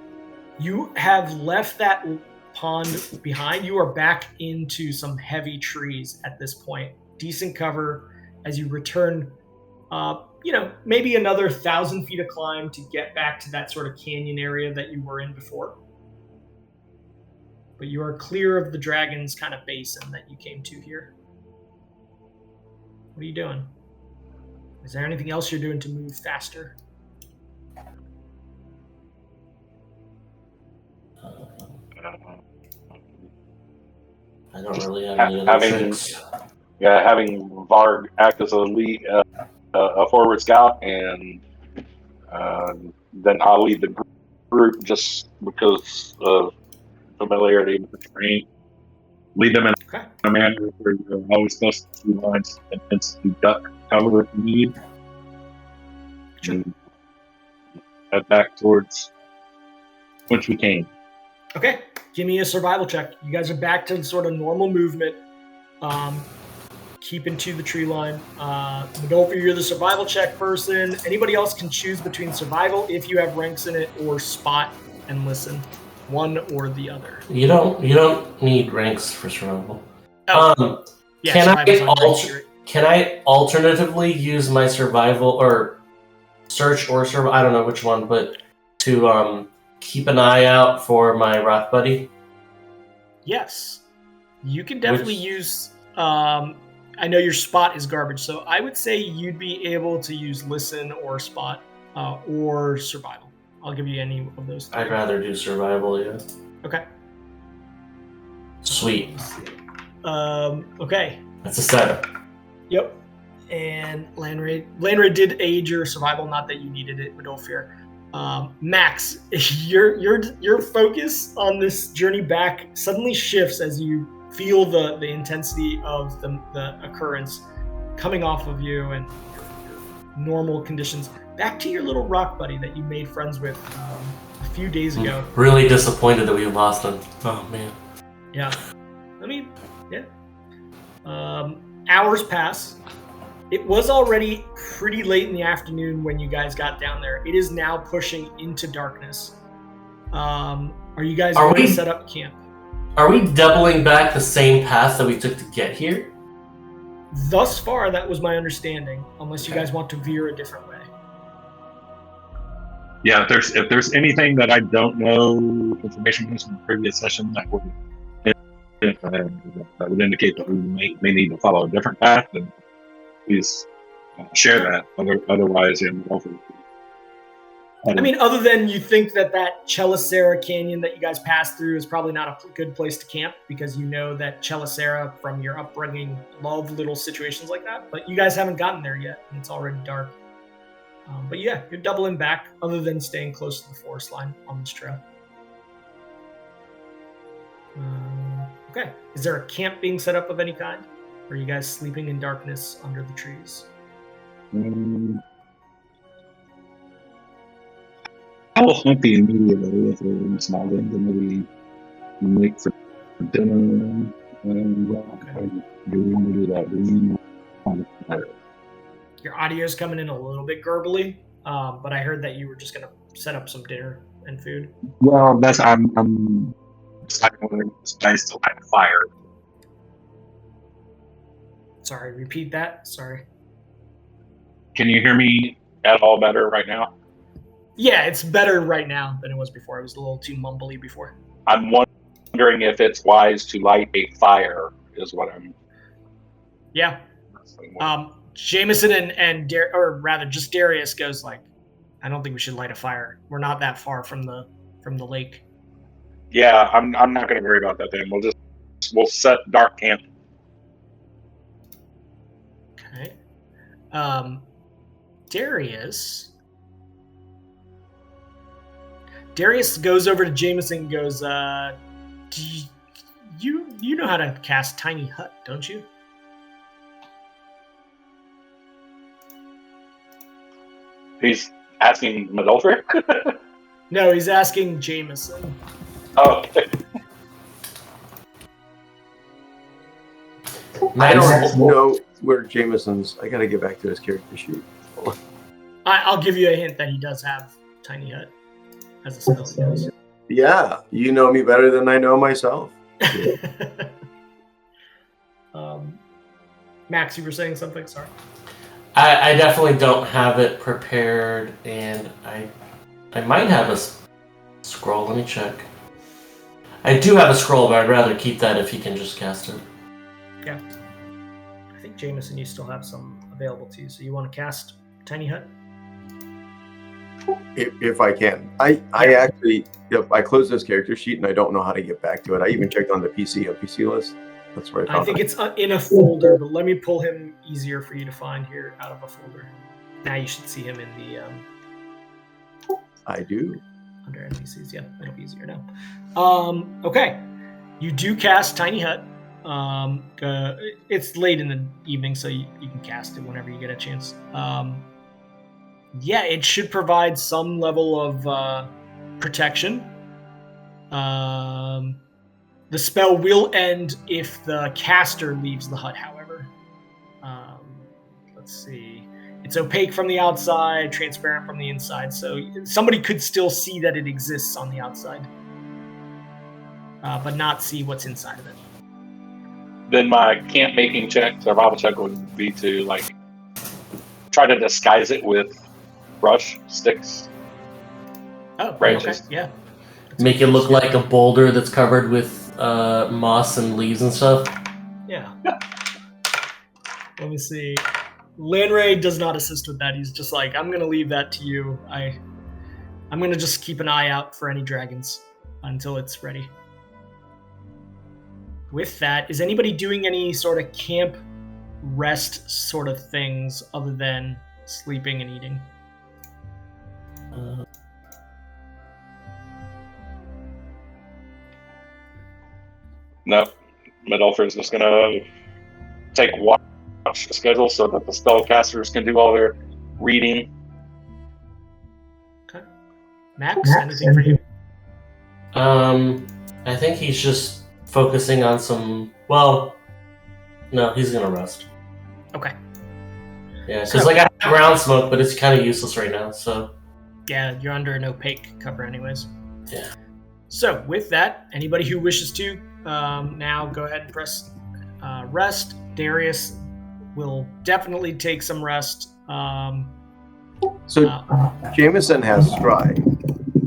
you have left that pond behind. You are back into some heavy trees at this point. Decent cover as you return. Maybe another 1,000 feet of climb to get back to that sort of canyon area that you were in before. but you are clear of the dragon's kind of basin that you came to here. What are you doing? Is there anything else you're doing to move faster? I don't really have any other tricks. Having Varg act as a forward scout, and then I'll lead the group just because of familiarity with the terrain. Lead them in a manner where you're always close to the lines and instantly duck cover if you need. Sure. And head back towards which we came. Okay, give me a survival check. You guys are back to sort of normal movement. Keeping to the tree line. Rodolfo, you're the survival check person. Anybody else can choose between survival if you have ranks in it, or spot and listen. One or the other. You don't need ranks for survival. Oh. Yeah, can I alternatively use my survival or search or survival? I don't know which one, but to keep an eye out for my rock buddy? Yes. You can definitely use... I know your spot is garbage, so I would say you'd be able to use listen or spot or survival. I'll give you any of those three. I'd rather do survival, yeah. Okay. Sweet. Okay. That's a setup. Yep. And Landray did aid your survival, not that you needed it, but don't fear. Max, your focus on this journey back suddenly shifts as you feel the intensity of the occurrence coming off of you and your normal conditions. Back to your little rock buddy that you made friends with a few days ago. Really disappointed that we lost him. Oh, man. Yeah. Hours pass. It was already pretty late in the afternoon when you guys got down there. It is now pushing into darkness. Are you guys going to set up camp? Are we doubling back the same path that we took to get here? Thus far, that was my understanding, unless you guys want to veer a different way. Yeah, if there's anything that I don't know, information from the previous session that would indicate that we may need to follow a different path, then please share that. Otherwise, I mean, other than you think that Chelicera Canyon that you guys passed through is probably not a good place to camp, because you know that Chelicera, from your upbringing, love little situations like that. But you guys haven't gotten there yet, and it's already dark. But yeah, you're doubling back, other than staying close to the forest line on this trail. Okay. Is there a camp being set up of any kind? Or are you guys sleeping in darkness under the trees? I will hunt the immediate area for small things and maybe make for dinner. And do we want to do that? Your audio is coming in a little bit gurgly, but I heard that you were just going to set up some dinner and food. Well, I'm deciding whether it's nice to light a fire. Sorry, repeat that. Sorry. Can you hear me at all better right now? Yeah, it's better right now than it was before. It was a little too mumbly before. I'm wondering if it's wise to light a fire, is what I'm... Yeah. Jameson and just Darius goes like, I don't think we should light a fire. We're not that far from the lake. Yeah, I'm not going to worry about that then. We'll set dark camp. Okay. Darius goes over to Jameson and goes, you know how to cast Tiny Hut, don't you? He's asking Madolfer? No, he's asking Jameson. Oh. I don't know where Jameson's... I gotta get back to his character sheet. I'll give you a hint that he does have Tiny Hut as a spell. He does. Yeah, you know me better than I know myself. Max, you were saying something? Sorry. I definitely don't have it prepared, and I might have a scroll. Let me check. I do have a scroll, but I'd rather keep that if he can just cast it. Yeah. I think Jameson, you still have some available to you. So you want to cast Tiny Hut? If I can. I actually, I closed this character sheet and I don't know how to get back to it. I even checked on the NPC list. That's where I found I think it. it's in a folder, but let me pull him easier for you to find here out of a folder. Now you should see him in the... I do. under NPCs, yeah, it'll be easier now. Okay, you do cast Tiny Hut. It's late in the evening, so you can cast it whenever you get a chance. Yeah, it should provide some level of protection. The spell will end if the caster leaves the hut, however. Let's see. It's opaque from the outside, transparent from the inside, so somebody could still see that it exists on the outside, but not see what's inside of it. Then my camp making check, survival check, would be to like try to disguise it with brush, sticks. Oh, Branches. okay, yeah. Make it look like a boulder that's covered with moss and leaves and stuff. Yeah. Let me see. Lanray does not assist with that. He's just like, I'm gonna leave that to you. I'm gonna just keep an eye out for any dragons until it's ready. With that, is anybody doing any sort of camp rest sort of things other than sleeping and eating? No, Medulfer's just gonna take watch the schedule so that the spellcasters can do all their reading. Okay. Max, anything for you? I think he's just focusing on some. Well, no, he's gonna rest. Okay. Yeah, because like I have ground smoke, but it's kind of useless right now. So. Yeah, you're under an opaque cover, anyways. Yeah. So with that, anybody who wishes to now go ahead and press rest. Darius will definitely take some rest. So Jameson has scry.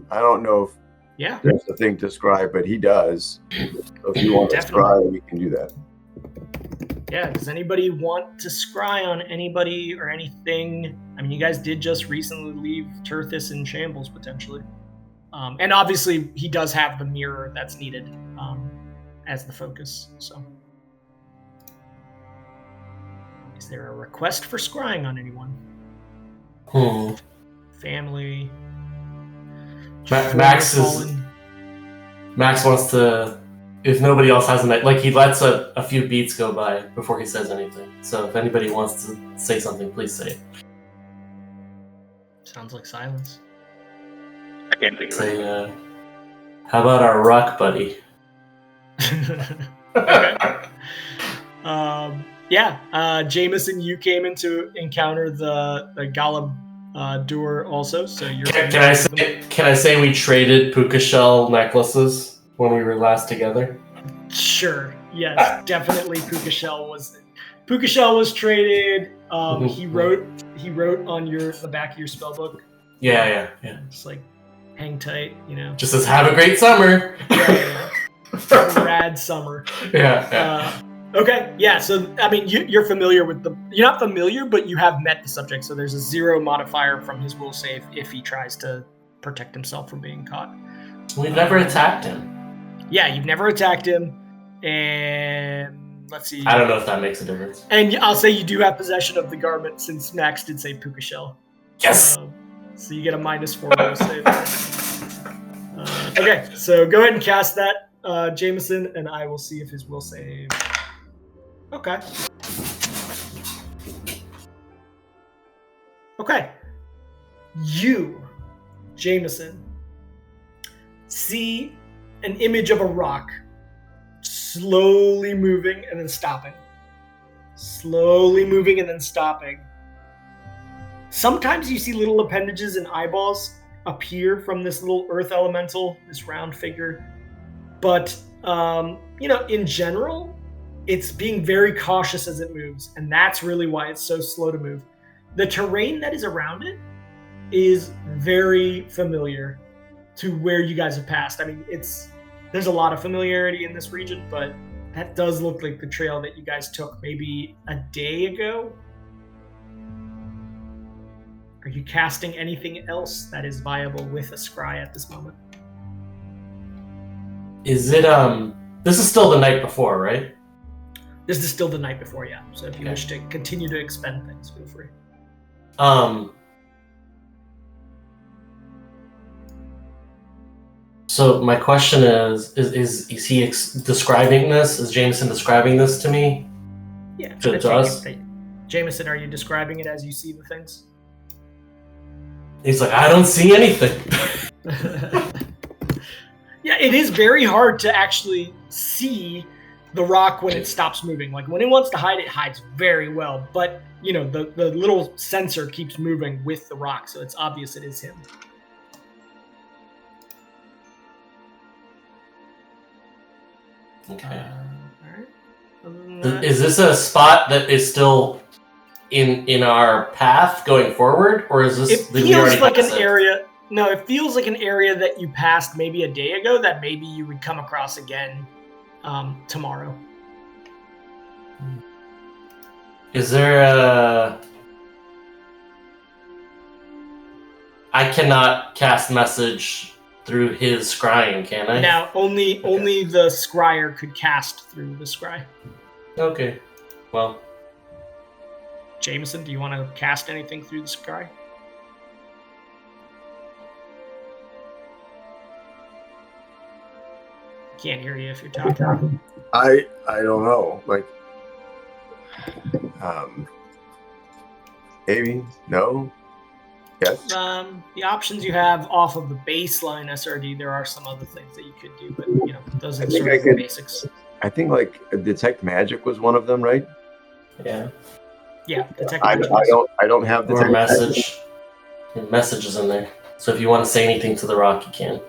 I don't know if Yeah. there's a thing to scry, but he does. So if you want to Definitely. scry, we can do that. Yeah, does anybody want to scry on anybody or anything? I mean, you guys did just recently leave Terthus in shambles, potentially. And obviously, he does have the mirror that's needed as the focus, so. Is there a request for scrying on anyone? Family? Max wants to, if nobody else has like he lets a few beats go by before he says anything. So if anybody wants to say something, please say it. Sounds like silence. I can't think of it. Say, how about our rock buddy? Okay. Jameson, you came in to encounter the Galadur also, so you're. Can I say we traded puka shell necklaces when we were last together? Sure. Yes, definitely. Puka shell was traded. He wrote on the back of your spellbook. Yeah. Just like hang tight, Just says have a great summer. Yeah. Rad summer. Yeah. Okay, yeah, so, I mean, you're familiar with you're not familiar, but you have met the subject, so there's a 0 modifier from his will save if he tries to protect himself from being caught. We've never attacked him. Yeah, you've never attacked him, and let's see. I don't know if that makes a difference. And I'll say you do have possession of the garment, since Max did say puka shell. Yes! So you get a -4 will save. Okay, so go ahead and cast that, Jameson, and I will see if his will save. Okay. You, Jameson, see an image of a rock slowly moving and then stopping. Slowly moving and then stopping. Sometimes you see little appendages and eyeballs appear from this little earth elemental, this round figure. But, in general, it's being very cautious as it moves, and that's really why it's so slow to move. The terrain that is around it is very familiar to where you guys have passed. I mean, there's a lot of familiarity in this region, but that does look like the trail that you guys took maybe a day ago. Are you casting anything else that is viable with a scry at this moment? Is it this is still the night before, right? This is still the night before, yeah. So if you wish to continue to expend things, feel free. So my question is he describing this? Is Jameson describing this to me? Yeah. To us? Jameson, are you describing it as you see the things? He's like, I don't see anything. Yeah, it is very hard to actually see the rock when it stops moving. Like when it wants to hide, it hides very well. But you know, the little sensor keeps moving with the rock, so it's obvious it is him. Okay. All right. Is this a spot that is still in our path going forward, or is this? It feels like an area. No, it feels like an area that you passed maybe a day ago that maybe you would come across again tomorrow. Is there a? I cannot cast message through his scrying, can I? Now, only the scryer could cast through the scry. Okay. Well. Jameson, do you want to cast anything through the scry? Can't hear you if you're talking. I don't know. Like, maybe no. Yes. The options you have off of the baseline SRD, there are some other things that you could do, but you know those are sort of the basics. I think like detect magic was one of them, right? Yeah. Yeah, detect I magic. I don't have Or detect message. Message is in there. So if you want to say anything to the rock, you can.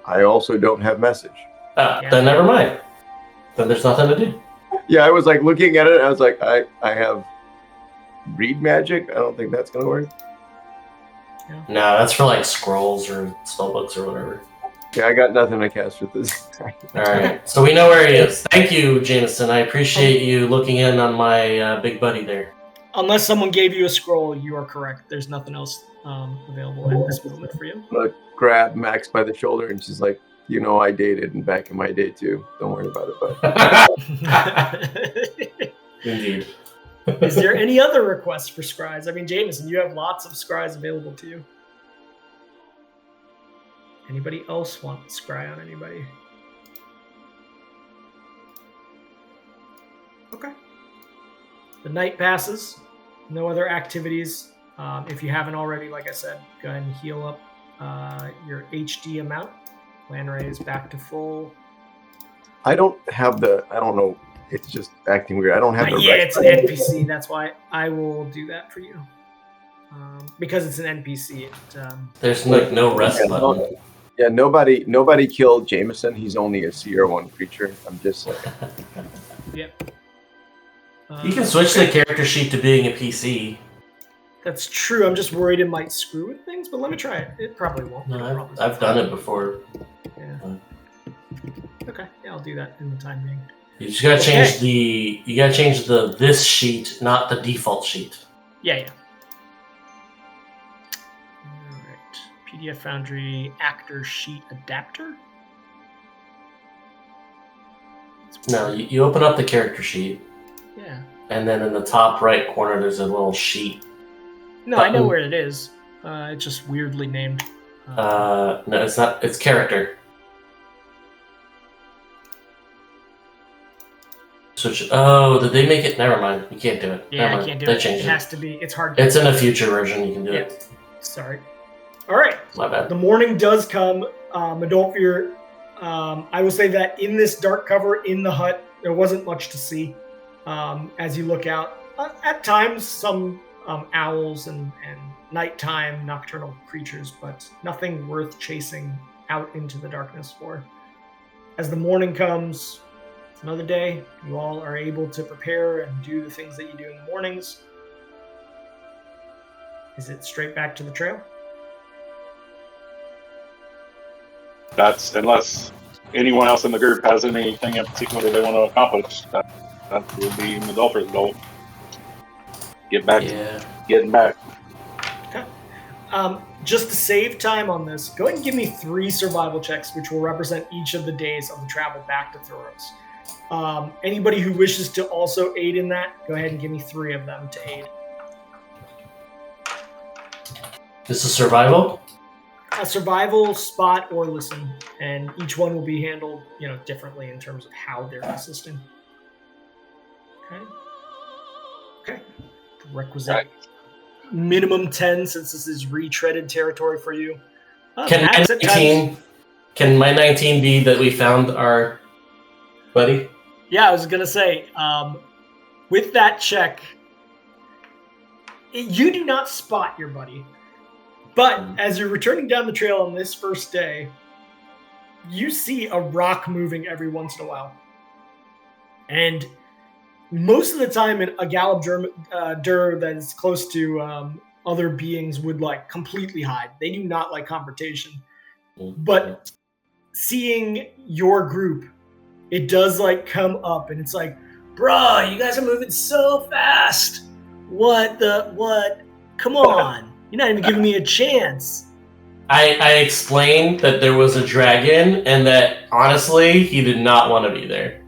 I also don't have message. Then never mind. Then there's nothing to do. Yeah, I was like looking at it. I was like, I have read magic. I don't think that's gonna work. Yeah. No, that's for like scrolls or spellbooks or whatever. Yeah, I got nothing to cast with this. All right, so we know where he is. Thank you, Jameson. I appreciate you looking in on my big buddy there. Unless someone gave you a scroll, you are correct. There's nothing else available at this moment for you. I'm gonna grab Max by the shoulder and she's like, you know, I dated and back in my day too. Don't worry about it, bud. Indeed. Is there any other requests for scries? I mean, Jameson, you have lots of scries available to you. Anybody else want scry on anybody? Okay. The night passes. No other activities. If you haven't already, like I said, go ahead and heal up your HD amount. Land ray is back to full. I don't know. It's just acting weird. I don't have the Yeah, it's an NPC. That's why I will do that for you. Because it's an NPC. There's like no rest button. Yeah, nobody killed Jameson. He's only a CR1 creature. I'm just like. Yep. You can switch the character sheet to being a PC. That's true. I'm just worried it might screw with things, but let me try it. It probably won't. No, I've done it before. Yeah. Okay. Yeah, I'll do that in the time being. You just gotta change the this sheet, not the default sheet. Yeah. All right. PDF Foundry actor sheet adapter. No, you open up the character sheet. Yeah. And then in the top right corner, there's a little sheet. No, I know where it is. It's just weirdly named. No, it's not. It's character. Switch. Oh, did they make it? Never mind. You can't do it. Yeah, I can't do it. They changed it. It has to be. It's hard. It's in a future version. You can do it. Sorry. All right. My bad. The morning does come. Adolphir, I will say that in this dark cover in the hut, there wasn't much to see. As you look out, at times some owls and nighttime nocturnal creatures, but nothing worth chasing out into the darkness for. As the morning comes, it's another day. You all are able to prepare and do the things that you do in the mornings. Is it straight back to the trail? That's unless anyone else in the group has anything in particular they want to accomplish. That would be Madolfer's goal. Get back to getting back. Okay. Just to save time on this, go ahead and give me 3 survival checks, which will represent each of the days of the travel back to Thoros. Anybody who wishes to also aid in that, go ahead and give me 3 of them to aid. This is survival? Survival, spot, or listen, and each one will be handled, differently in terms of how they're assisting. Okay. Requisite. Right. Minimum 10, since this is retreaded territory for you. Can my 19 be that we found our buddy? Yeah, I was gonna say, with that check, you do not spot your buddy. But as you're returning down the trail on this first day, you see a rock moving every once in a while. And most of the time in a Gallop Dur that is close to other beings would completely hide. They do not like confrontation. But seeing your group, it does come up and it's bruh, you guys are moving so fast. What? Come on. You're not even giving me a chance. I explained that there was a dragon and that, honestly, he did not want to be there.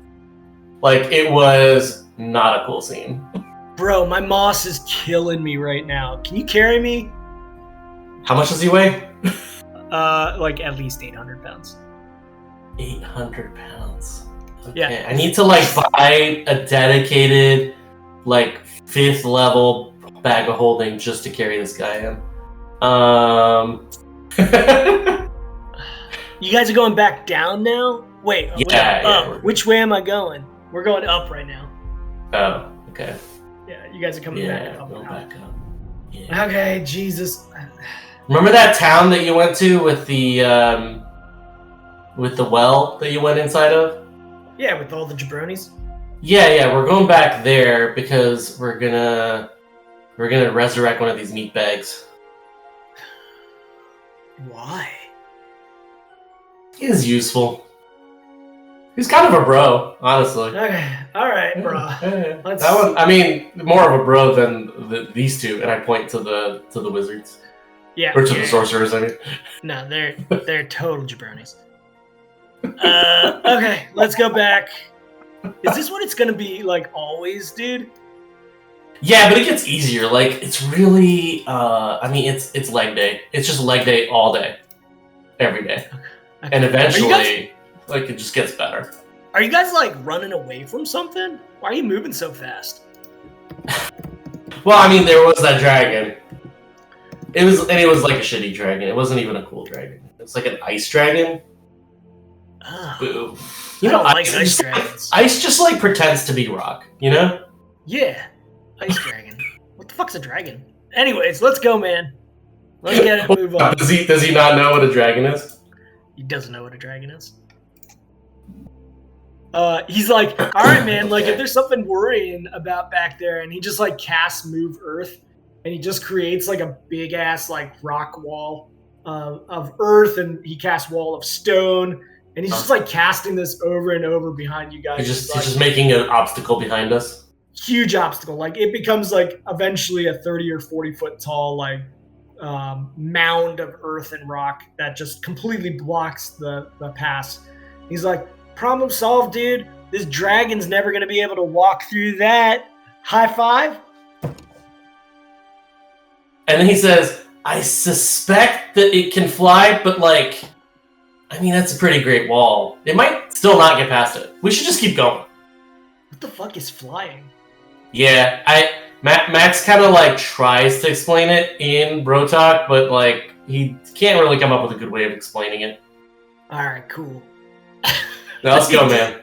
It was not a cool scene. Bro, my moss is killing me right now. Can you carry me? How much does he weigh? At least 800 pounds. 800 pounds. Okay. Yeah. I need to, buy a dedicated, 5th level bag of holding just to carry this guy in. You guys are going back down now? Wait, up. Which way am I going? We're going up right now. Oh, okay. Yeah, you guys are coming back up. Back up. Yeah. Okay, Jesus. Remember that town that you went to with the well that you went inside of? Yeah, with all the jabronis. Yeah, we're going back there because we're gonna resurrect one of these meat bags. Why? He's useful. He's kind of a bro, honestly. Okay, all right, bro. That one, I mean, more of a bro than these two, and I point to the wizards. Yeah. Or to the sorcerers, I mean. No, they're total jabronis. Okay, let's go back. Is this what it's gonna be always, dude? Yeah, but it gets easier. It's really, it's leg day. It's just leg day all day, every day, okay. And eventually, it just gets better. Are you guys running away from something? Why are you moving so fast? Well, there was that dragon. It was a shitty dragon. It wasn't even a cool dragon. It's an ice dragon. Oh. Boo. I don't like ice dragons. Ice just pretends to be rock, Yeah. Ice dragon. What the fuck's a dragon? Anyways, let's go, man. Let's get it. Move on. Does he not know what a dragon is? He doesn't know what a dragon is. He's all right, man. If there's something worrying about back there, and he just casts Move Earth, and he just creates a big ass rock wall of earth, and he casts Wall of Stone, and he's just casting this over and over behind you guys. He's just making an obstacle behind us. Huge obstacle. It becomes eventually a 30 or 40 foot tall mound of earth and rock that just completely blocks the pass. He's problem solved, dude. This dragon's never gonna be able to walk through that. High five. And then he says, I suspect that it can fly, but that's a pretty great wall. It might still not get past it. We should just keep going. What the fuck is flying? Yeah, Max kind of tries to explain it in Bro Talk, but he can't really come up with a good way of explaining it. All right, cool. Now let's go, man.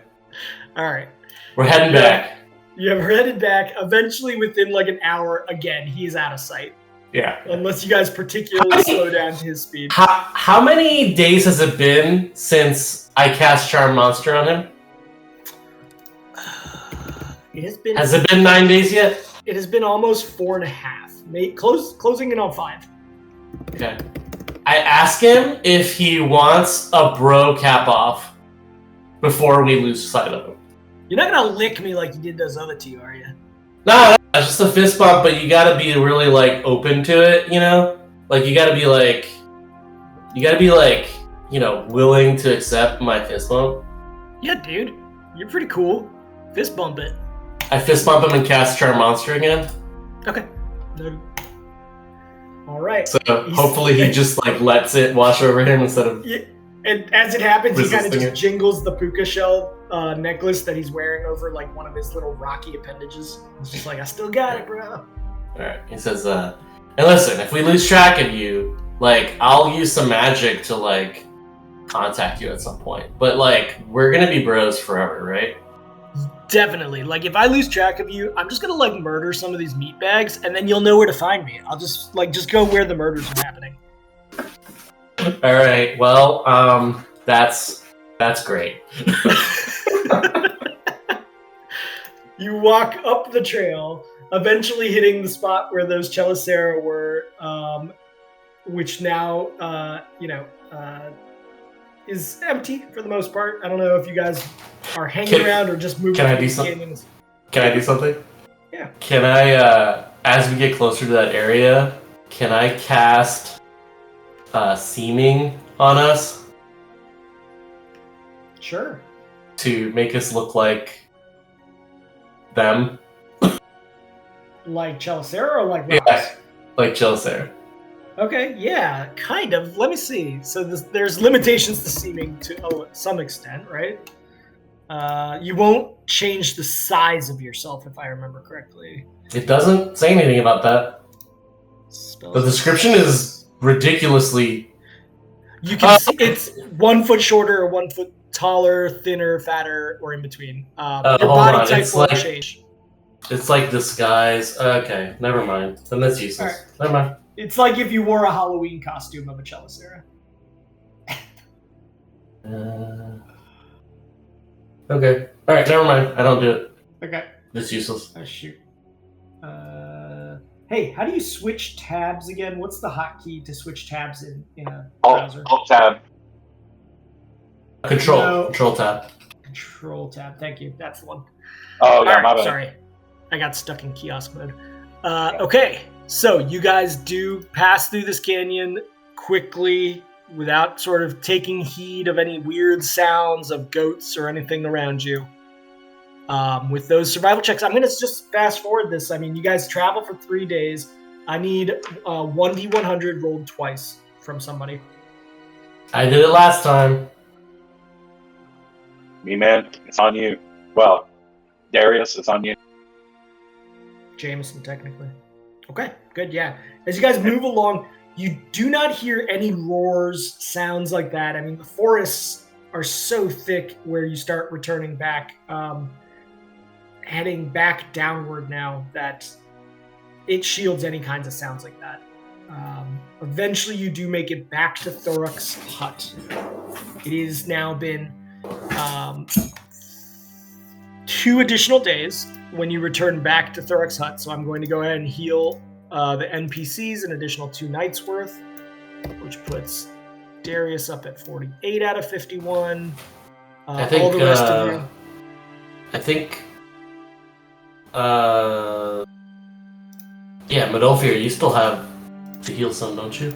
All right, we're heading back. Yeah, we're headed back. Eventually, within an hour, again, he's out of sight. Yeah. Unless you guys particularly slow down to his speed. How many days has it been since I cast Charm Monster on him? It has been. Has it been 9 days yet? It has been almost 4.5. Closing in on 5. Okay. I ask him if he wants a bro cap off before we lose sight of him. You're not gonna lick me like you did those other two, are you? No, it's just a fist bump, but you gotta be really like open to it, you know? Like you gotta be like, willing to accept my fist bump. Yeah, dude. You're pretty cool. Fist bump it. I fist bump him and cast Charm Monster again. Okay. All right. So hopefully he just like lets it wash over him instead of. Yeah. And as it happens, he kind of resisting just jingles the puka shell necklace that he's wearing over like one of his little rocky appendages. He's just like, I still got it, bro. Alright, he says, and listen, if we lose track of you, like, I'll use some magic to, like, contact you at some point. But, like, we're gonna be bros forever, right? Definitely. Like, if I lose track of you, I'm just gonna, like, murder some of these meat bags, and then you'll know where to find me. I'll just go where the murders are happening. Alright, well, that's great. You walk up the trail, eventually hitting the spot where those Chelicera were, which now, is empty for the most part. I don't know if you guys are hanging around or just moving. Can I do something? Can I do something? Yeah. Can I, as we get closer to that area, can I cast Seeming on us? Sure. To make us look like them? Like Chelicera or like rocks? Yeah, like Chelicera. Okay, yeah, kind of. Let me see. So there's limitations to seeming to some extent, right? You won't change the size of yourself, if I remember correctly. It doesn't say anything about that. Spells. The description is ridiculously... You can see it's 1 foot shorter or 1 foot taller, thinner, fatter, or in between. Your body type will change. It's like disguise. Okay, never mind. Then that's useless. Right. Never mind. It's like if you wore a Halloween costume of a Chelicera. Okay. Alright, never mind. I don't do it. Okay. It's useless. Oh, shoot. Hey, how do you switch tabs again? What's the hotkey to switch tabs in a browser? Alt tab. Control. No. Control tab. Control tab. Thank you. That's the one. Oh, yeah, All my right, bad. sorry. I got stuck in kiosk mode. Okay, so you guys do pass through this canyon quickly without sort of taking heed of any weird sounds of goats or anything around you. With those survival checks, I'm going to just fast forward this. I mean, you guys travel for 3 days. I need 1d100 rolled twice from somebody. I did it last time. Me, man, it's on you. Well, Darius, it's on you. Jameson, technically. Okay, good, yeah. As you guys move along, you do not hear any roars, sounds like that. I mean, the forests are so thick where you start returning back, heading back downward now that it shields any kinds of sounds like that. Eventually, you do make it back to Thoruk's hut. It has now been 2 additional days when you return back to Thoruk's hut, so I'm going to go ahead and heal the NPCs an additional 2 nights worth, which puts Darius up at 48 out of 51. I think, all the rest of you. I think... yeah, Medolfir, you still have to heal some, don't you?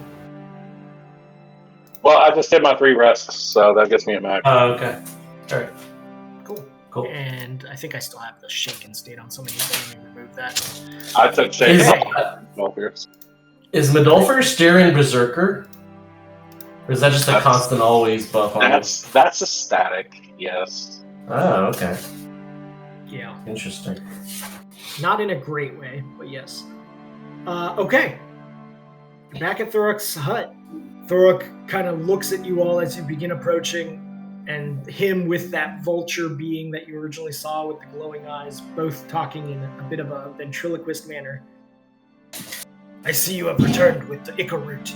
Well, I just did my 3 rests, so that gets me at max. Oh, okay. Alright. Cool. And I think I still have the shaken state on something, so let me remove that. I took shade Is- off. Is Medolfir steering Berserker? Or is that just a That's- constant always buff on it? That's a static, yes. Oh, okay. Yeah. Interesting. Not in a great way, but yes. Okay. You're back at Thoruk's hut. Thoruk kind of looks at you all as you begin approaching, and him with that vulture being that you originally saw with the glowing eyes, both talking in a bit of a ventriloquist manner. I see you have returned with the Ica root.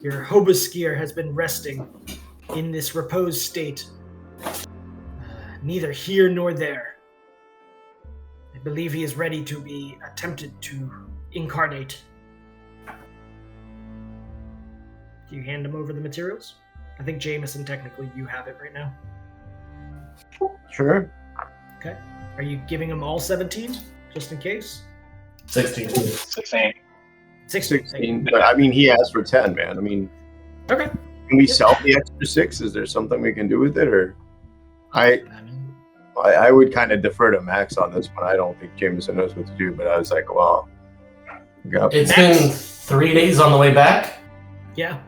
Your Hoboskier has been resting in this reposed state. Neither here nor there. I believe he is ready to be attempted to incarnate Do you hand him over the materials? I think Jameson, technically, you have it right now. Sure. Okay. Are you giving him all 17, just in case? 16. 16. 16. But I mean, he asked for 10, man. I mean, Okay. can we sell the extra 6? Is there something we can do with it, or I would kind of defer to Max on this one. I don't think Jameson knows what to do, but I was like, well, It's been 3 days on the way back. Yeah.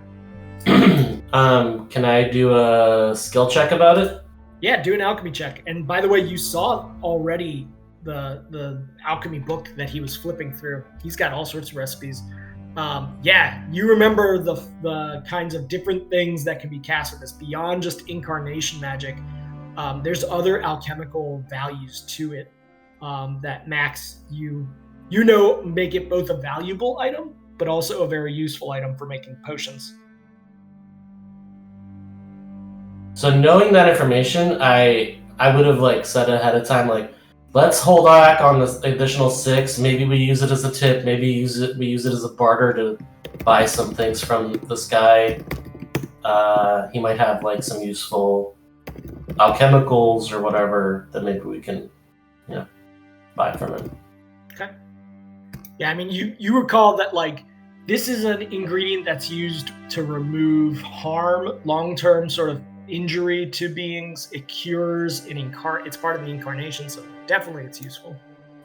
Can I do a skill check about it? Yeah, do an alchemy check. And by the way, you saw already the alchemy book that he was flipping through. He's got all sorts of recipes. Yeah, you remember the kinds of different things that can be cast with this beyond just incarnation magic. There's other alchemical values to it that Max, you make it both a valuable item, but also a very useful item for making potions. So knowing that information, I would have said ahead of time, let's hold back on this additional 6. Maybe we use it as a tip. Maybe we use it as a barter to buy some things from this guy. He might have some useful alchemicals or whatever that maybe we can, buy from him. Okay. Yeah, I mean, you recall that this is an ingredient that's used to remove harm, long-term sort of injury to beings. It cures it's part of the incarnation, so definitely it's useful.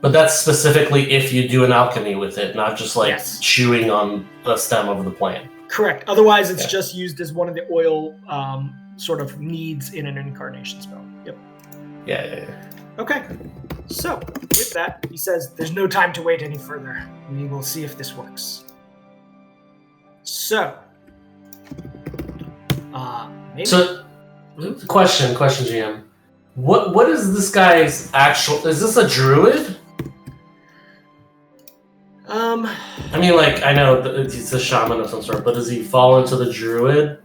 But that's specifically if you do an alchemy with it, not just Yes. chewing on the stem of the plant. Correct. Otherwise, it's just used as one of the oil sort of needs in an incarnation spell. Yep. Yeah. Okay. So, with that, he says, there's no time to wait any further. We will see if this works. So, maybe... So, question, GM. What is this guy's actual... Is this a druid? I mean, I know he's a shaman of some sort, but does he fall into the druid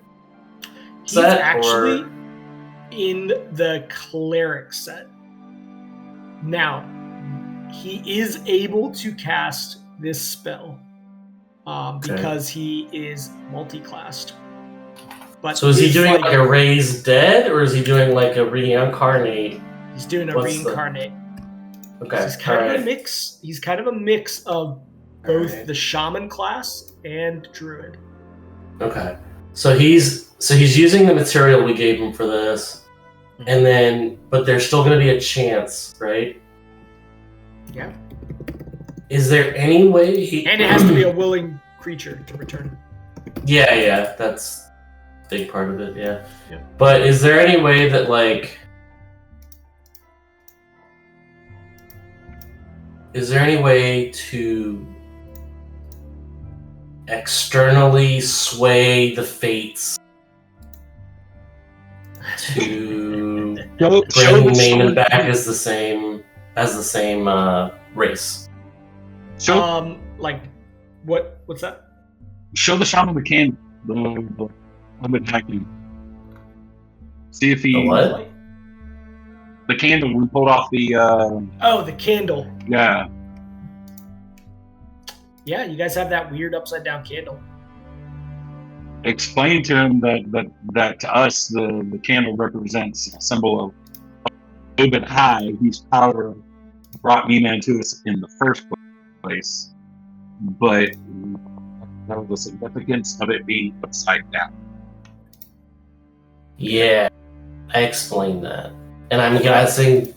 set? He's actually in the cleric set. Now, he is able to cast this spell because he is multi-classed. But so is he doing a raise dead, or is he doing a reincarnate? He's doing a reincarnate. Okay. He's kind of a mix. He's kind of a mix of both the shaman class and druid. Okay. So he's using the material we gave him for this, and then but there's still going to be a chance, right? Yeah. Is there any way And it has to be a willing creature to return. Yeah, that's a big part of it, yeah. But is there any way that is there any way to externally sway the fates to bring Maimon back as the same race? What's that? Show the shaman the can. The vacuum. See if he. The what? The candle. We pulled off the. The candle. Yeah. Yeah, you guys have that weird upside down candle. Explain to him that to us the candle represents a symbol of Open High, whose power brought Mina to us in the first place, but the significance of it being upside down. Yeah, I explained that, and I'm guessing,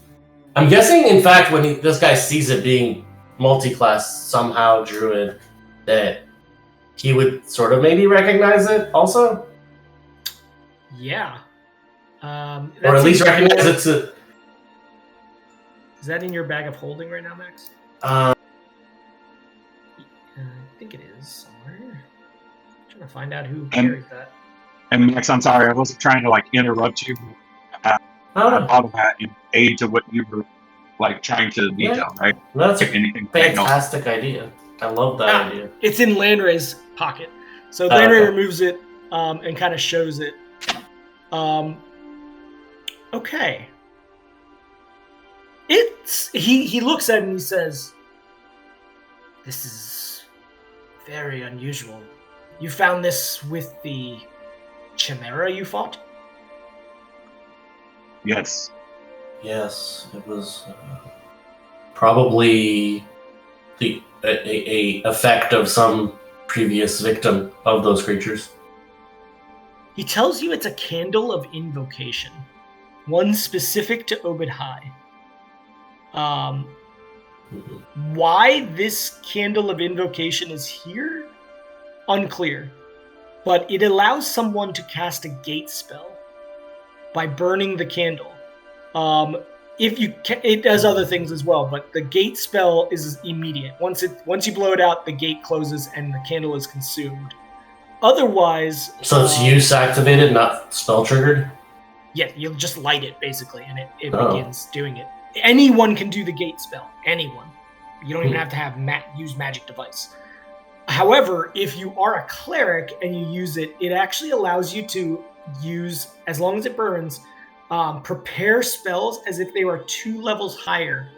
in fact, when this guy sees it being multi-class somehow druid, that he would sort of maybe recognize it also. Yeah. Or at least recognize it to. Is that in your bag of holding right now, Max? I think it is somewhere. I'm trying to find out who carries that. And Max, I'm sorry, I wasn't trying to interrupt you. I thought of that in aid to what you were trying to detail, right? That's a fantastic idea. I love that idea. It's in Landray's pocket. So Landray removes it and kind of shows it. Okay. He looks at it and he says, "This is very unusual. You found this with the chimera you fought? Yes. Yes, it was probably the a effect of some previous victim of those creatures. He tells you it's a candle of invocation, one specific to Obed High. Why this candle of invocation is here? Unclear. But it allows someone to cast a gate spell by burning the candle. It does other things as well, but the gate spell is immediate. Once you blow it out, the gate closes and the candle is consumed. Otherwise, so it's use activated, not spell triggered. Yeah, you'll just light it basically, and it begins doing it. Anyone can do the gate spell. Anyone. You don't even have to use magic device. However, if you are a cleric and you use it, it actually allows you to use, as long as it burns, prepare spells as if they were 2 levels higher.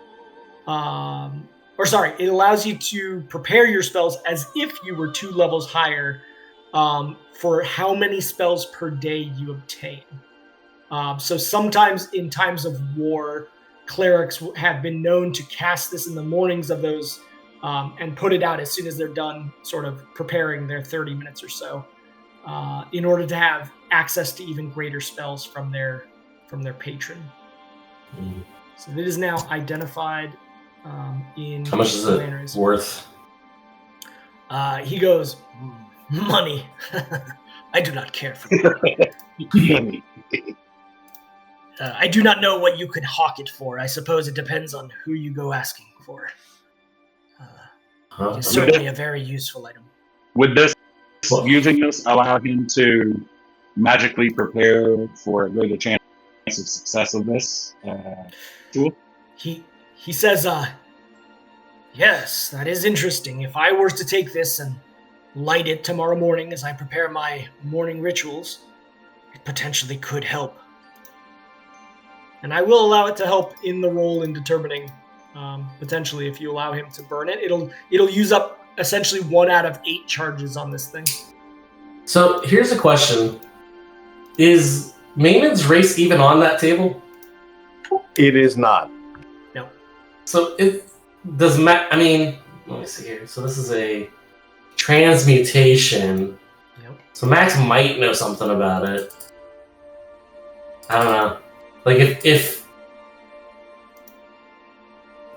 It allows you to prepare your spells as if you were 2 levels higher for how many spells per day you obtain. So sometimes in times of war, clerics have been known to cast this in the mornings of those and put it out as soon as they're done sort of preparing their 30 minutes or so in order to have access to even greater spells from their patron. So it is now identified in... How much is it worth? He goes, money. I do not care for money. I do not know what you could hawk it for. I suppose it depends on who you go asking for. It's certainly a very useful item. Would using this allow him to magically prepare for a greater chance of success of this tool? He says, yes, that is interesting. If I were to take this and light it tomorrow morning as I prepare my morning rituals, it potentially could help. And I will allow it to help in the roll in determining, potentially, if you allow him to burn it. It'll use up essentially 1 out of 8 charges on this thing. So here's a question. Is Mayman's race even on that table? It is not. No. So it does let me see here. So this is a transmutation. Yep. So Max might know something about it. I don't know. Like if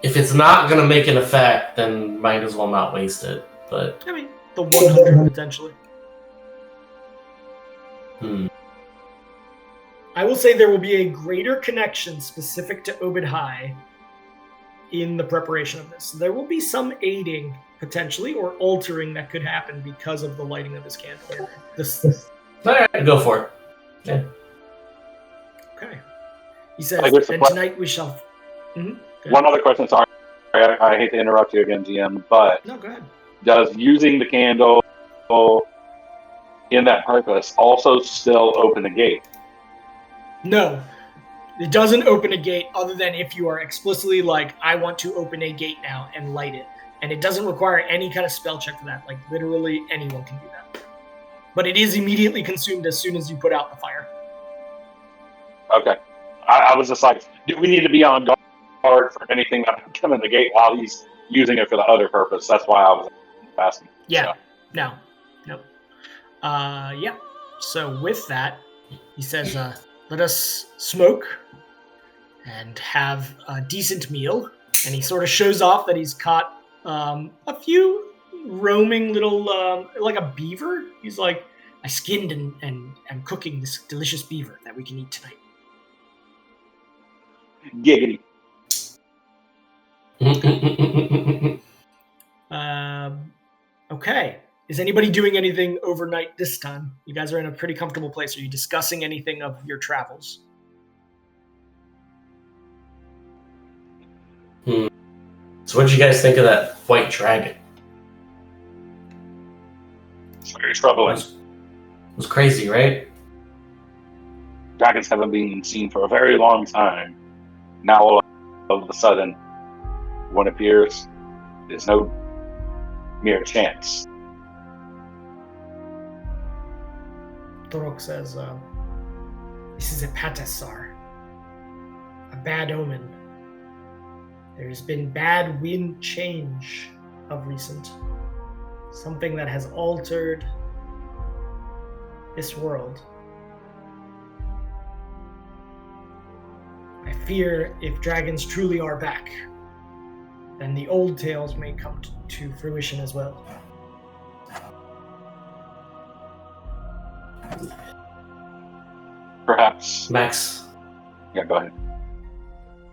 it's not gonna make an effect, then might as well not waste it. But I mean, the 100 potentially. I will say there will be a greater connection specific to Obed High in the preparation of this. There will be some aiding potentially or altering that could happen because of the lighting of this candle. All right, go for it. Yeah. Okay. He says, and tonight we shall... One other question, sorry. I hate to interrupt you again, GM, but... No, go ahead. Does using the candle in that purpose also still open the gate? No. It doesn't open a gate other than if you are explicitly like, I want to open a gate now and light it. And it doesn't require any kind of spell check for that. Like, literally anyone can do that. But it is immediately consumed as soon as you put out the fire. Okay. I was just like, do we need to be on guard for anything that can come in the gate while he's using it for the other purpose? That's why I was asking. Yeah. So. No. Nope. Yeah. So with that, he says, let us smoke and have a decent meal. And he sort of shows off that he's caught a few roaming little, like a beaver. He's like, I skinned and am cooking this delicious beaver that we can eat tonight. Giggity. Okay. Is anybody doing anything overnight this time? You guys are in a pretty comfortable place. Are you discussing anything of your travels? So what did you guys think of that white dragon? It's very troubling. It was crazy, right? Dragons haven't been seen for a very long time. Now all of a sudden, one appears. There's no mere chance. Torok says, this is a patasar, a bad omen. There's been bad wind change of recent. Something that has altered this world. I fear if dragons truly are back, then the old tales may come to fruition as well. Perhaps. Max. Yeah, go ahead.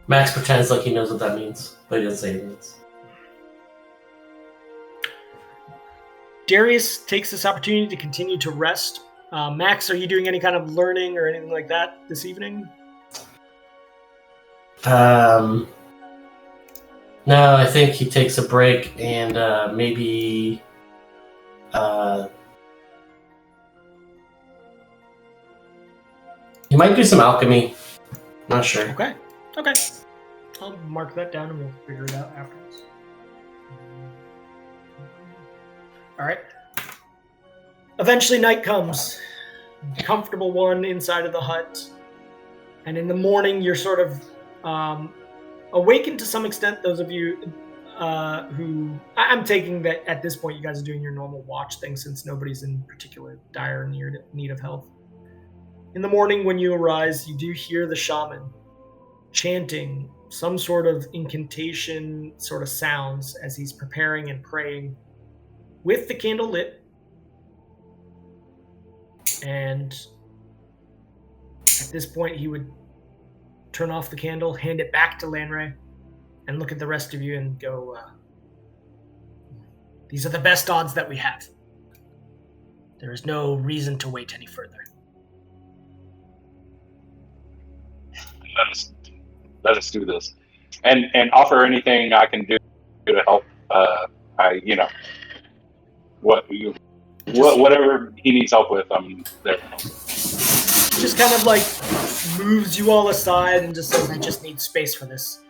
Max pretends like he knows what that means, but he doesn't say it means. Darius takes this opportunity to continue to rest. Max, are you doing any kind of learning or anything like that this evening? No, I think he takes a break and maybe he might do some alchemy. Not sure. Okay. I'll mark that down and we'll figure it out afterwards. All right. Eventually night comes. Comfortable one inside of the hut. And in the morning, you're sort of awakened to some extent, those of you who... I'm taking that at this point you guys are doing your normal watch thing since nobody's in particular dire need of health. In the morning when you arise, you do hear the shaman chanting some sort of incantation sort of sounds as he's preparing and praying with the candle lit. And at this point he would turn off the candle, hand it back to Lanray, and look at the rest of you and go, these are the best odds that we have. There is no reason to wait any further. Let us do this, and offer anything I can do to help. Whatever he needs help with, I'm there. Just kind of like moves you all aside and just says, I just need space for this.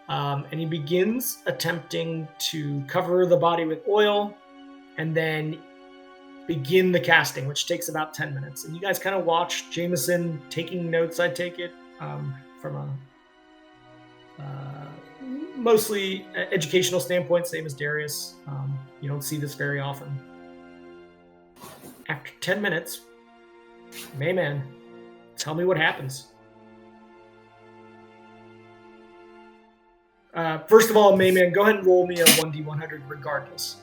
And he begins attempting to cover the body with oil and then begin the casting, which takes about 10 minutes. And you guys kind of watch Jameson taking notes, I take it, from a mostly educational standpoint, same as Darius. You don't see this very often. After 10 minutes, Mayman, tell me what happens. First of all, Mayman, go ahead and roll me a 1d100 regardless.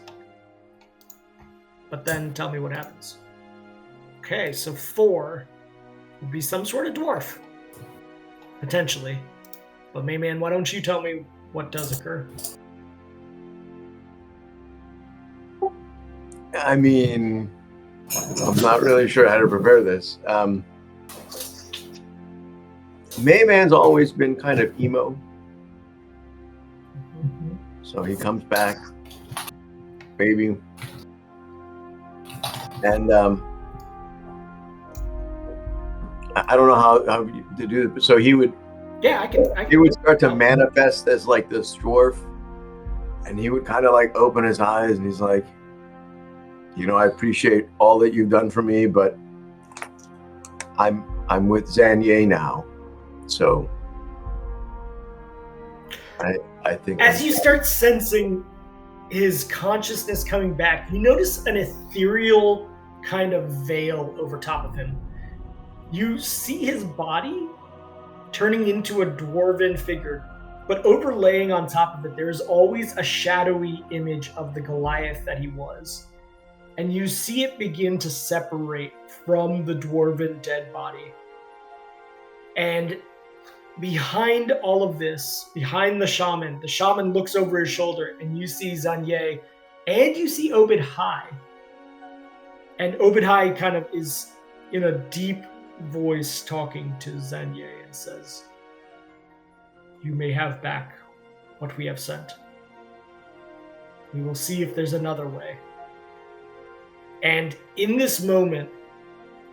But then tell me what happens. Okay, so 4 would be some sort of dwarf. Potentially. But Mayman, why don't you tell me what does occur? I mean, I'm not really sure how to prepare this. Mayman's always been kind of emo. So he comes back, baby. And I don't know how to do it, but so he would... Yeah, I can. He would start to manifest as like this dwarf, and he would kind of like open his eyes, and he's like, I appreciate all that you've done for me, but I'm with Zanye now, so I think. As you start sensing his consciousness coming back, you notice an ethereal kind of veil over top of him. You see his body turning into a dwarven figure, but overlaying on top of it, there is always a shadowy image of the Goliath that he was. And you see it begin to separate from the dwarven dead body. And behind all of this, behind the shaman looks over his shoulder, and you see Zanye, and you see Obed High. And Obed High kind of is in a deep voice talking to Zanye and says, "You may have back what we have sent. We will see if there's another way." And in this moment,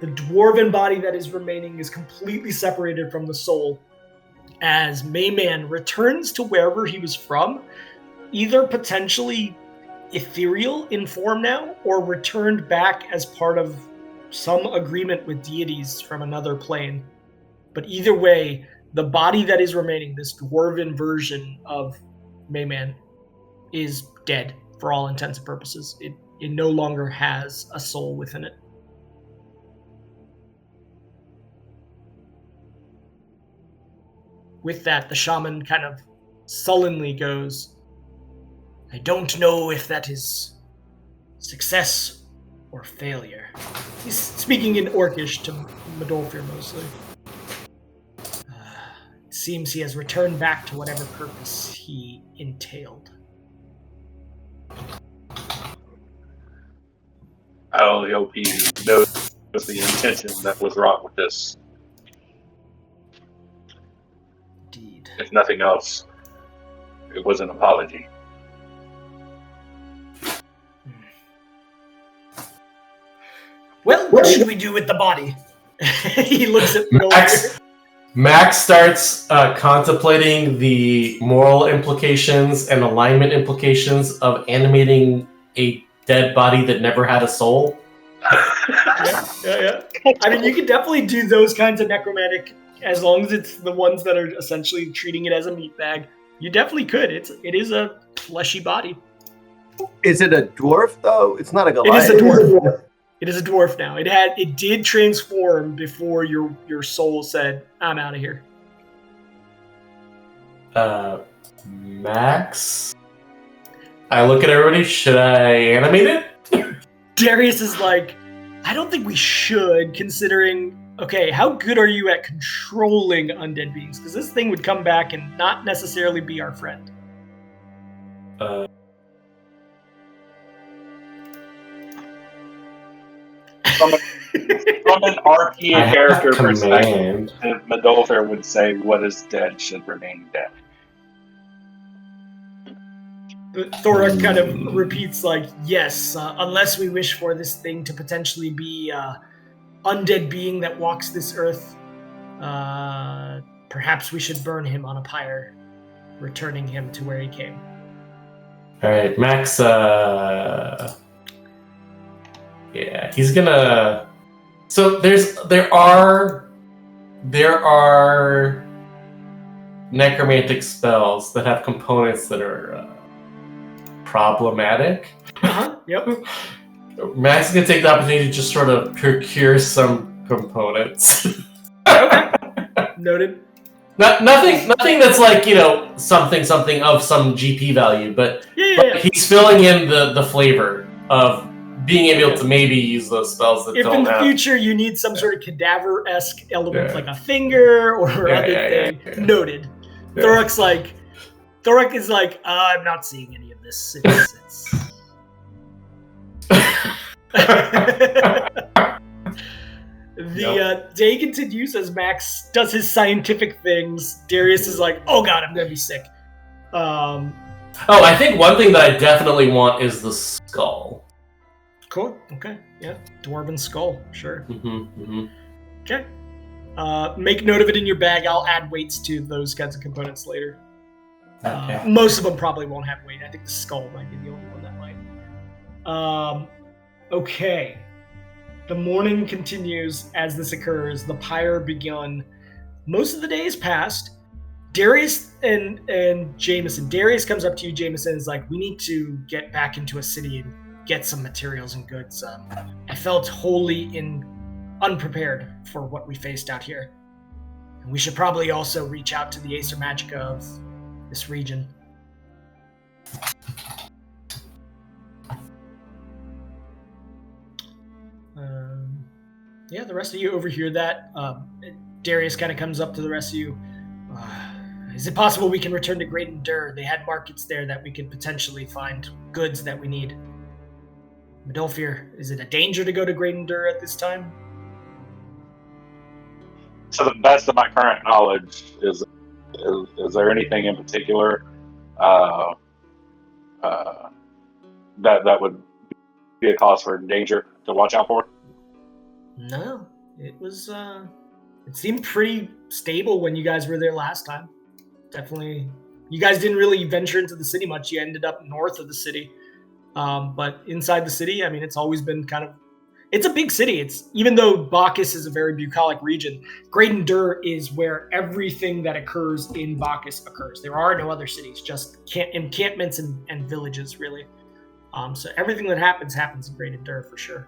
the dwarven body that is remaining is completely separated from the soul, as Mayman returns to wherever he was from, either potentially ethereal in form now, or returned back as part of some agreement with deities from another plane. But either way, the body that is remaining, this dwarven version of Mayman, is dead for all intents and purposes. It no longer has a soul within it. With that, the shaman kind of sullenly goes, I don't know if that is success or failure. He's speaking in Orcish to Medolfir mostly. It seems he has returned back to whatever purpose he entailed. I only hope he knows the intention that was wrought with this. Indeed. If nothing else, it was an apology. Well, what should we do with the body? He looks at Medolfir. Max starts contemplating the moral implications and alignment implications of animating a dead body that never had a soul. Yeah. I mean, you could definitely do those kinds of necromantic, as long as it's the ones that are essentially treating it as a meat bag. You definitely could. It is a fleshy body. Is it a dwarf though? It's not a Goliath. It is a dwarf. It is a dwarf now. It did transform before your soul said, I'm out of here. Max? I look at everybody, should I animate it? Darius is like, I don't think we should, considering, okay, how good are you at controlling undead beings? Because this thing would come back and not necessarily be our friend. From an RP character perspective, Medolfir would say, what is dead should remain dead. Thorak kind of repeats like, yes, unless we wish for this thing to potentially be undead being that walks this earth, perhaps we should burn him on a pyre, returning him to where he came. Alright, Max, yeah, he's gonna... So there are necromantic spells that have components that are problematic. Yep. Max is gonna take the opportunity to just sort of procure some components. Okay. Noted. Nothing that's like, something of some GP value, but Yeah. he's filling in the flavor of being able to maybe use those spells that if don't in the have... future you need some sort of cadaver-esque element, like a finger or other thing, noted. Yeah. Thorak is like, I'm not seeing any of this. The day continues as Max does his scientific things. Darius is like, oh god, I'm gonna be sick. I think one thing that I definitely want is the skull. Cool. Okay. Yeah. Dwarven skull. Sure. Okay. Make note of it in your bag. I'll add weights to those kinds of components later. Okay. Most of them probably won't have weight. I think the skull might be the only one that might. Okay. The morning continues as this occurs. The pyre begun. Most of the day has passed. Darius and Jameson. Darius comes up to you, Jameson, and is like, we need to get back into a city and get some materials and goods. I felt wholly unprepared for what we faced out here. And we should probably also reach out to the Acer Magica of this region. The rest of you overhear that. Darius kind of comes up to the rest of you. Is it possible we can return to Great Dur? They had markets there that we could potentially find goods that we need. Medolfir, is it a danger to go to Great Dur at this time? To the best of my current knowledge, is there anything in particular that would be a cause for danger to watch out for? No, it was. It seemed pretty stable when you guys were there last time. Definitely, you guys didn't really venture into the city much. You ended up north of the city. But inside the city, I mean, it's always been kind of It's a big city. It's even though Bacchus is a very bucolic region, Graydon Dur is where everything that occurs in Bacchus occurs. There are no other cities, just encampments and villages, really. So everything that happens in Graydon Dur for sure.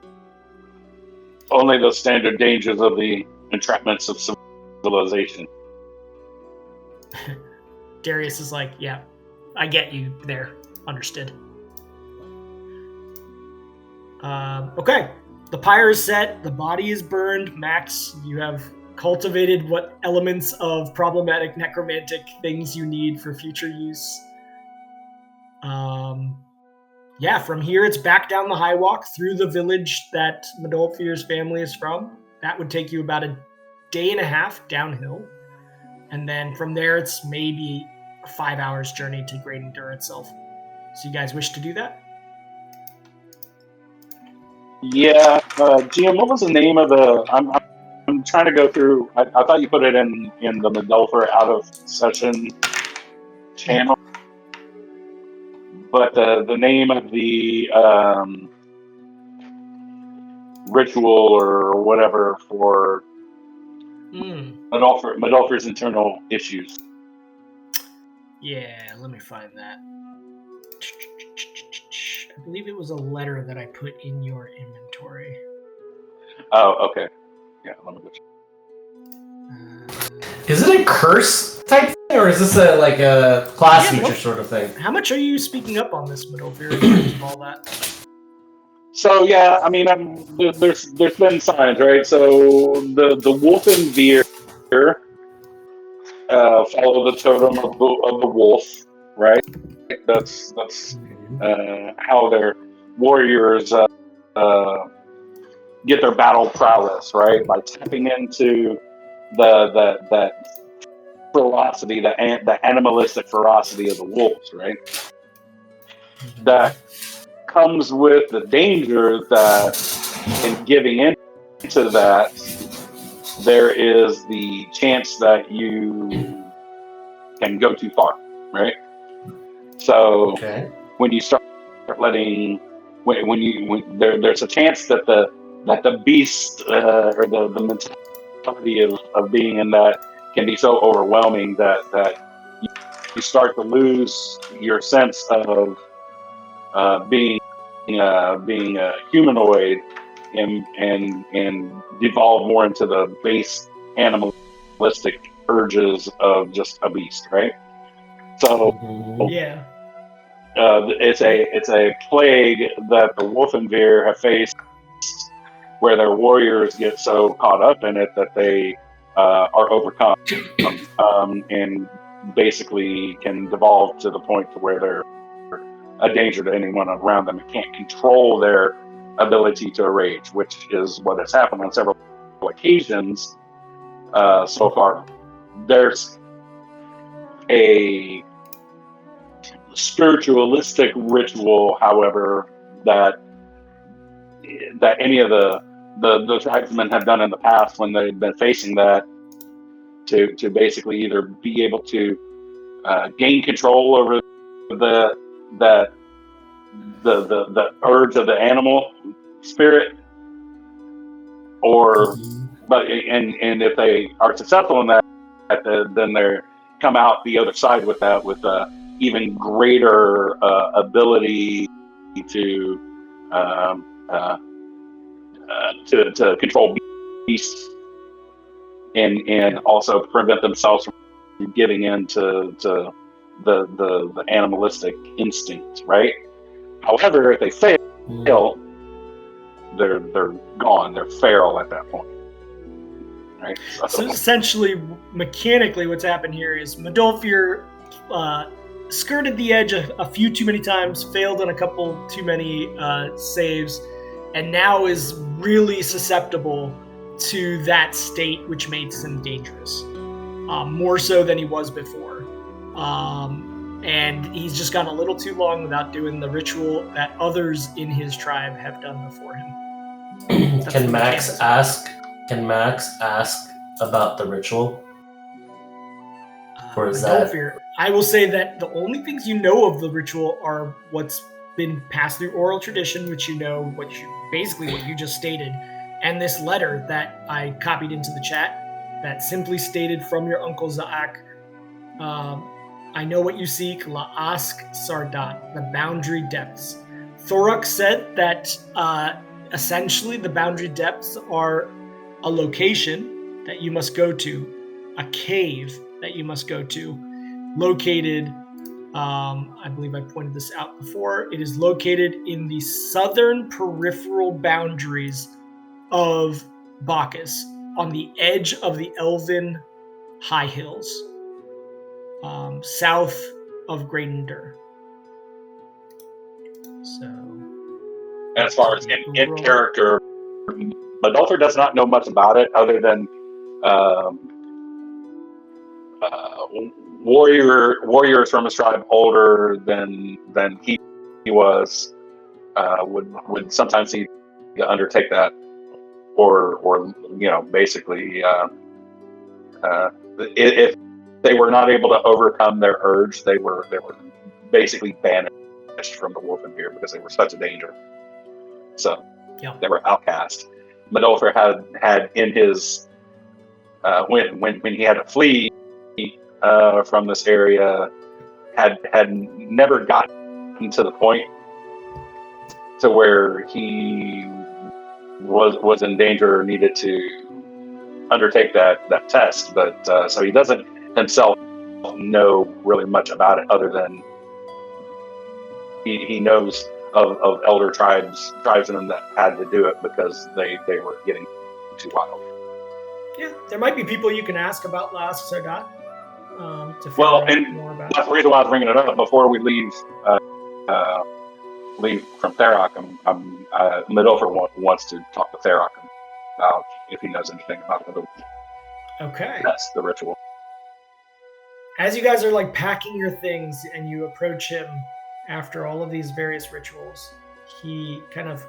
Only the standard dangers of the entrapments of civilization. Darius is like, yeah, I get you there. Understood. Okay. The pyre is set. The body is burned. Max, you have cultivated what elements of problematic necromantic things you need for future use. Yeah, from here it's back down the Highwalk through the village that Modolfir's family is from. That would take you about a day and a half downhill. And then from there it's maybe a 5 hours journey to Graydon Dur itself. So you guys wish to do that? Yeah, GM, what was the name of the? I'm trying to go through. I thought you put it in the Modolfir out of session channel, but the name of the ritual or whatever for Modolfir's internal issues. Yeah, let me find that. I believe it was a letter that I put in your inventory. Oh, okay. Yeah, let me go check. Is it a curse type thing, or is this a class feature sort of thing? How much are you speaking up on this, Modolfir, in terms of all that? So yeah, I mean, there's been signs, right? So the Wolfen Veer follow the totem of the wolf, right? That's how their warriors get their battle prowess, right? By tapping into that ferocity, the animalistic ferocity of the wolves, right? That comes with the danger that in giving into that, there is the chance that you can go too far, right? So when you start letting, there's a chance that the beast or the mentality of being in that can be so overwhelming that you start to lose your sense of being a humanoid and devolve more into the base animalistic urges of just a beast, right? So yeah, it's a plague that the Wolfenveer have faced, where their warriors get so caught up in it that they are overcome and basically can devolve to the point to where they're a danger to anyone around them and can't control their ability to rage, which is what has happened on several occasions so far. There's a spiritualistic ritual, however, that any of the tribesmen have done in the past when they've been facing that, to basically either be able to gain control over the urge of the animal spirit, or and if they are successful in that, then they come out the other side with even greater ability to control beasts and also prevent themselves from giving in to the animalistic instinct, right? However, if they fail, they're gone. They're feral at that point, right? So essentially, mechanically, what's happened here is Modolfir skirted the edge a few too many times, failed on a couple too many saves, and now is really susceptible to that state, which makes him dangerous, more so than he was before. And he's just gone a little too long without doing the ritual that others in his tribe have done before him. Can Max ask about the ritual? Or is that... I will say that the only things you know of the ritual are what's been passed through oral tradition, which basically what you just stated, and this letter that I copied into the chat that simply stated from your uncle Zaak, I know what you seek, La'ask Sardat, the boundary depths. Thoruk said that essentially the boundary depths are a location that you must go to, a cave that you must go to, located, I believe I pointed this out before, it is located in the southern peripheral boundaries of Bacchus, on the edge of the Elven High Hills, south of Gradendur. So, As far as in character, Adolfer does not know much about it other than warriors from his tribe older than he was would sometimes need to undertake that, or basically if they were not able to overcome their urge, they were basically banished from the Wolfenbeer because they were such a danger. So they were outcast. Medolfer had in his when he had to flee from this area, had never gotten to the point to where he was in danger or needed to undertake that test. But so he doesn't himself know really much about it, other than he knows of elder tribesmen that had to do it because they were getting too wild. Yeah, there might be people you can ask about La'ask Sardat to figure out more about. That's the reason why I was bringing it up. Before we leave from Therock, Medolfer wants to talk to Therock about if he knows anything about the ritual. As you guys are packing your things and you approach him after all of these various rituals, he kind of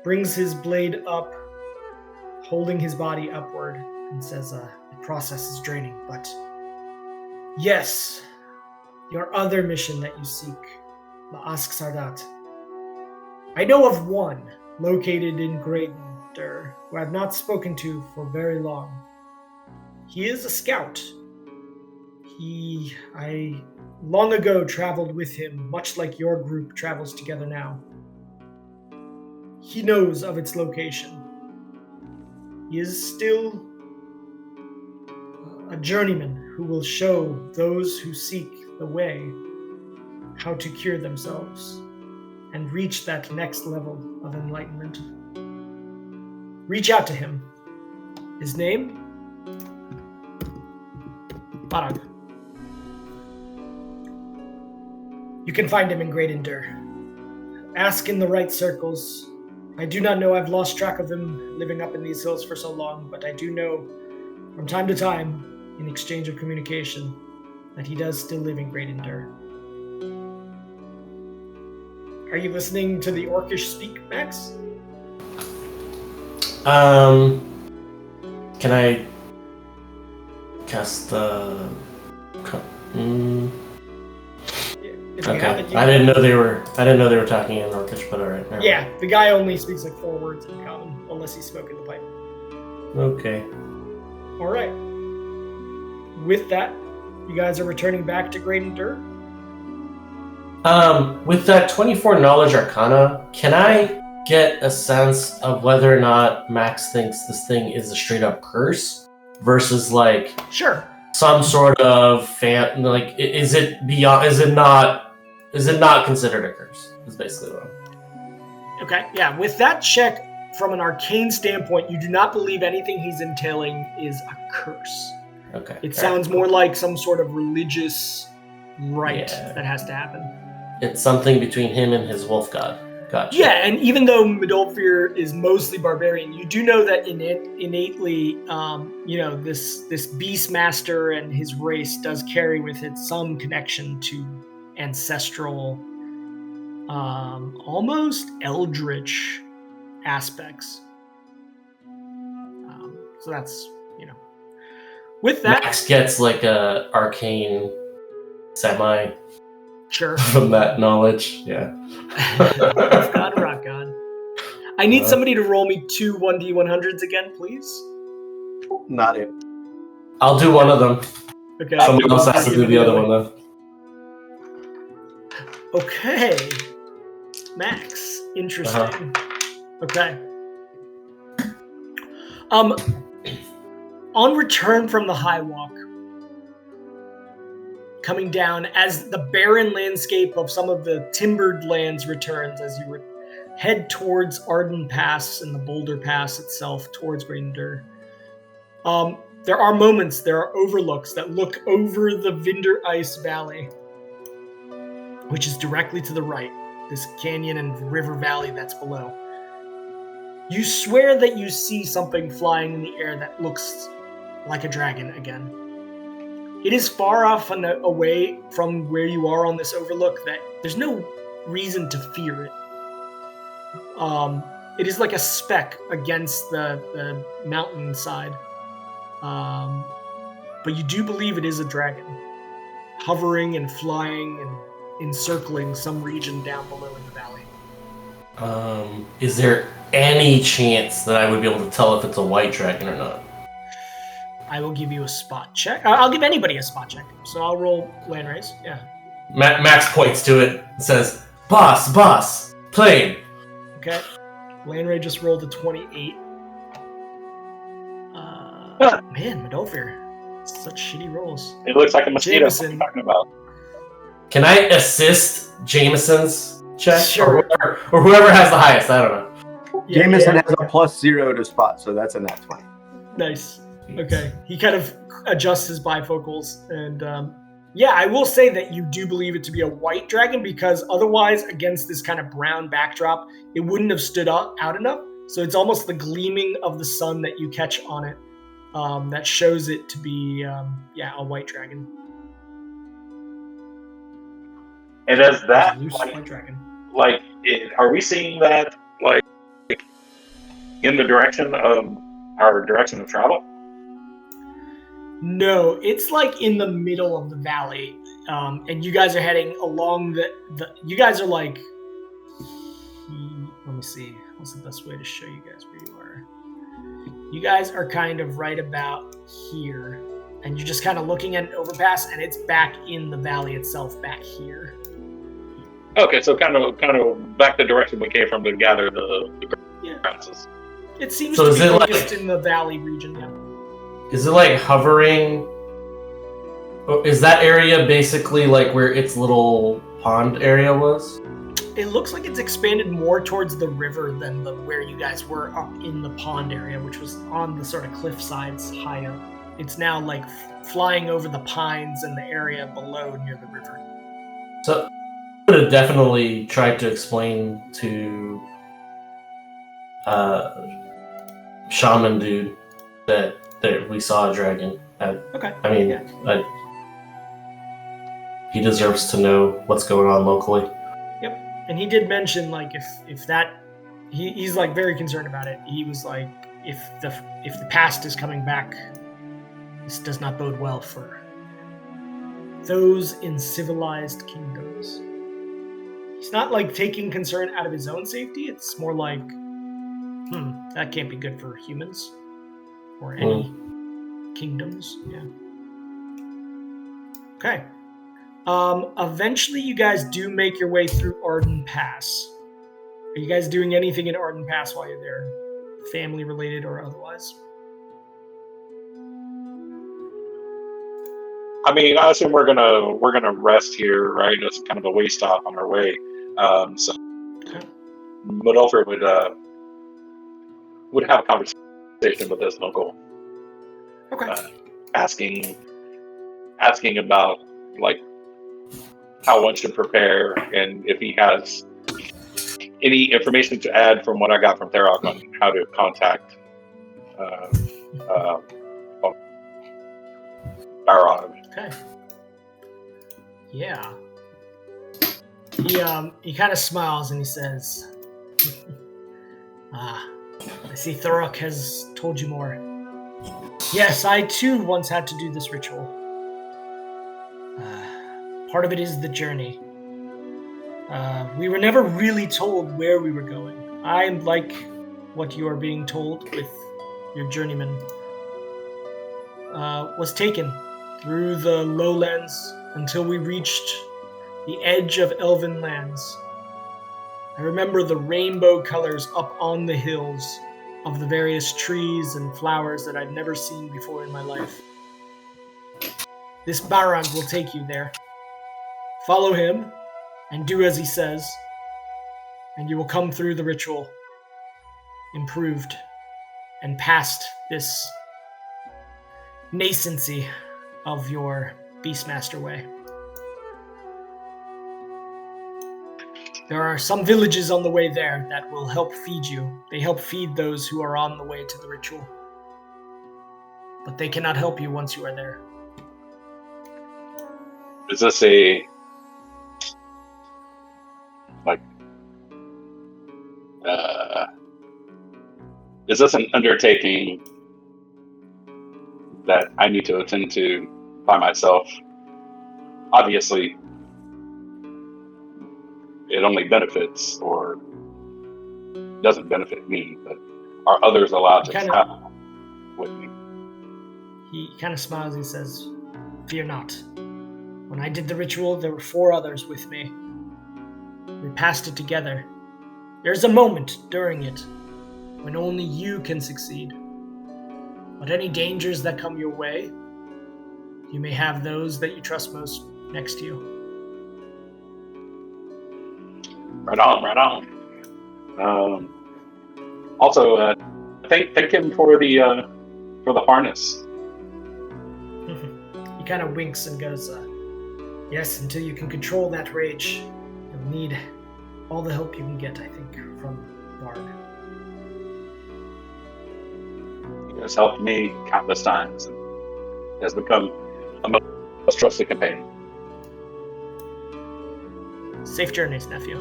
brings his blade up, holding his body upward, and says, the process is draining, but yes, your other mission that you seek, La'ask Sardat. I know of one located in Gradendur who I've not spoken to for very long. He is a scout. I long ago traveled with him, much like your group travels together now. He knows of its location. He is still a journeyman who will show those who seek the way how to cure themselves and reach that next level of enlightenment. Reach out to him. His name? Barag. You can find him in Gradendur. Ask in the right circles. I do not know, I've lost track of him living up in these hills for so long, but I do know from time to time, in exchange of communication, that he does still live in Gradendur. Are you listening to the Orcish speak, Max? Can I cast the... Okay. I didn't know they were talking in Orcish, but alright. Yeah, the guy only speaks 4 words in common, unless he's smoking the pipe. Okay. Alright. With that, you guys are returning back to Gradendur? With that 24 knowledge arcana, can I get a sense of whether or not Max thinks this thing is a straight up curse versus Sure. some sort of is it not considered a curse? Is basically what Okay, yeah. With that check, from an arcane standpoint, you do not believe anything he's entailing is a curse. Okay. It sounds more like some sort of religious rite that has to happen. It's something between him and his wolf god. Gotcha. Yeah, and even though Medolfir is mostly barbarian, you do know that innately, this Beastmaster and his race does carry with it some connection to ancestral, almost eldritch aspects. So that's, With that, Max gets a arcane semi Sure. from that knowledge. Yeah. Rough God, rock God. I need somebody to roll me 2 1d100s again, please. Not it. I'll do one of them. Okay. Someone else has to Give do me the other other. one, though. Okay. Max. Interesting. Okay. On return from the Highwalk, coming down as the barren landscape of some of the timbered lands returns as you would head towards Arden Pass and the Boulder Pass itself towards Reindur. There are moments, there are overlooks that look over the Vinder Ice Valley, which is directly to the right, this canyon and river valley that's below. You swear that you see something flying in the air that looks like a dragon again. It is far off and away from where you are on this overlook that there's no reason to fear it. It is like a speck against the mountainside. But you do believe it is a dragon, hovering and flying and encircling some region down below in the valley. Is there any chance that I would be able to tell if it's a white dragon or not? I will give you a spot check. I'll give anybody a spot check. So I'll roll landrays. Yeah. Max points to it and says, Boss, plane. Okay. Landray just rolled a 28. Man, Madolfir. Such shitty rolls. It looks like a mosquito. What are you Jameson. talking about? Can I assist Jameson's check? Sure. Or whoever has the highest, I don't know. Yeah, Jameson yeah. has a +0 to spot, so that's a nat 20. Nice. Okay. He kind of adjusts his bifocals. And yeah, I will say that you do believe it to be a white dragon because otherwise, against this kind of brown backdrop, it wouldn't have stood out enough. So it's almost the gleaming of the sun that you catch on it that shows it to be, a white dragon. And as that, A loose white dragon. are we seeing that in the direction of our direction of travel? No, it's like in the middle of the valley, and you guys are heading along the. You guys are like. Let me see. What's the best way to show you guys where you are? You guys are kind of right about here, and you're just kind of looking at an overpass, and it's back in the valley itself, back here. Okay, so kind of back the direction we came from to gather the grasses. It seems So to is be it like- focused in the valley region. Yeah. Is it like hovering? Or is that area basically like where its little pond area was? It looks like it's expanded more towards the river than where you guys were up in the pond area, which was on the sort of cliff sides high up. It's now like flying over the pines and the area below near the river. So I would have definitely tried to explain to shaman dude that we saw a dragon. Okay. I mean, Yeah. he deserves to know what's going on locally. And he did mention like if that he's like very concerned about it. He was like if the past is coming back, this does not bode well for those in civilized kingdoms. He's not like taking concern out of his own safety. It's more like, that can't be good for humans or any kingdoms. Yeah. Okay. Eventually you guys do make your way through Arden Pass. Are you guys doing anything in Arden Pass while you're there? Family related or otherwise? I mean, I assume we're gonna rest here, right? As kind of a way stop on our way. So Modolfer would have a conversation with this local, Okay. asking about like how one should prepare and if he has any information to add from what I got from Therok on how to contact Baron. Okay. Yeah. He kind of smiles and he says, I see Thorok has told you more. Yes, I too once had to do this ritual. Part of it is the journey. We were never really told where we were going. I like what you are being told with your journeyman. Was taken through the lowlands until we reached the edge of elven lands. I remember the rainbow colors up on the hills of the various trees and flowers that I'd never seen before in my life. This Barag will take you there. Follow him and do as he says, and you will come through the ritual improved and past this nascency of your Beastmaster way. There are some villages on the way there that will help feed you. They help feed those who are on the way to the ritual. But they cannot help you once you are there. Is this a is this an undertaking that I need to attend to by myself? Obviously, it only benefits or doesn't benefit me, but are others allowed to travel with me? He kind of smiles and says, "Fear not. When I did the ritual, there were 4 others with me. We passed it together. There's a moment during it when only you can succeed. But any dangers that come your way, you may have those that you trust most next to you." Right on. Also, thank him for the harness. He kind of winks and goes, "Yes, until you can control that rage, you'll need all the help you can get, I think, from Bard." He has helped me countless times and has become a most trusted companion. Safe journeys, nephew.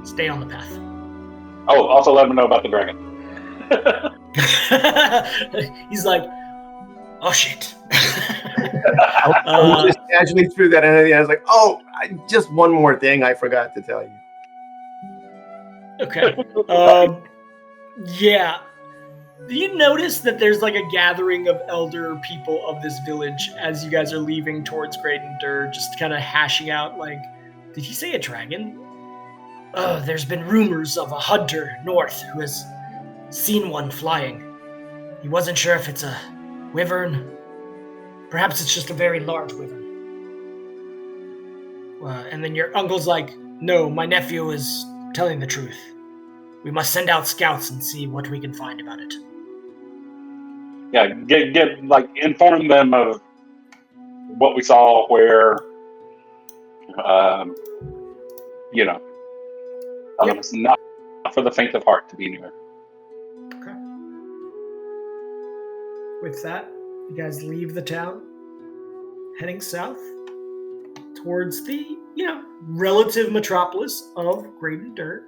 Stay on the path. Oh, also let him know about the dragon. He's like, "Oh shit." I just casually threw that in at the end. I was like, just one more thing I forgot to tell you. Okay. Yeah. Do you notice that there's like a gathering of elder people of this village as you guys are leaving towards Graydon Dur, just kind of hashing out like, did he say a dragon? There's been rumors of a hunter north who has seen one flying. He wasn't sure if it's a wyvern. Perhaps it's just a very large wyvern. And then your uncle's like, "No, my nephew is telling the truth. We must send out scouts and see what we can find about it." Yeah, inform them of what we saw, where, it's not for the faint of heart to be near. Okay. With that, you guys leave the town, heading south towards the, relative metropolis of Graydon Dur.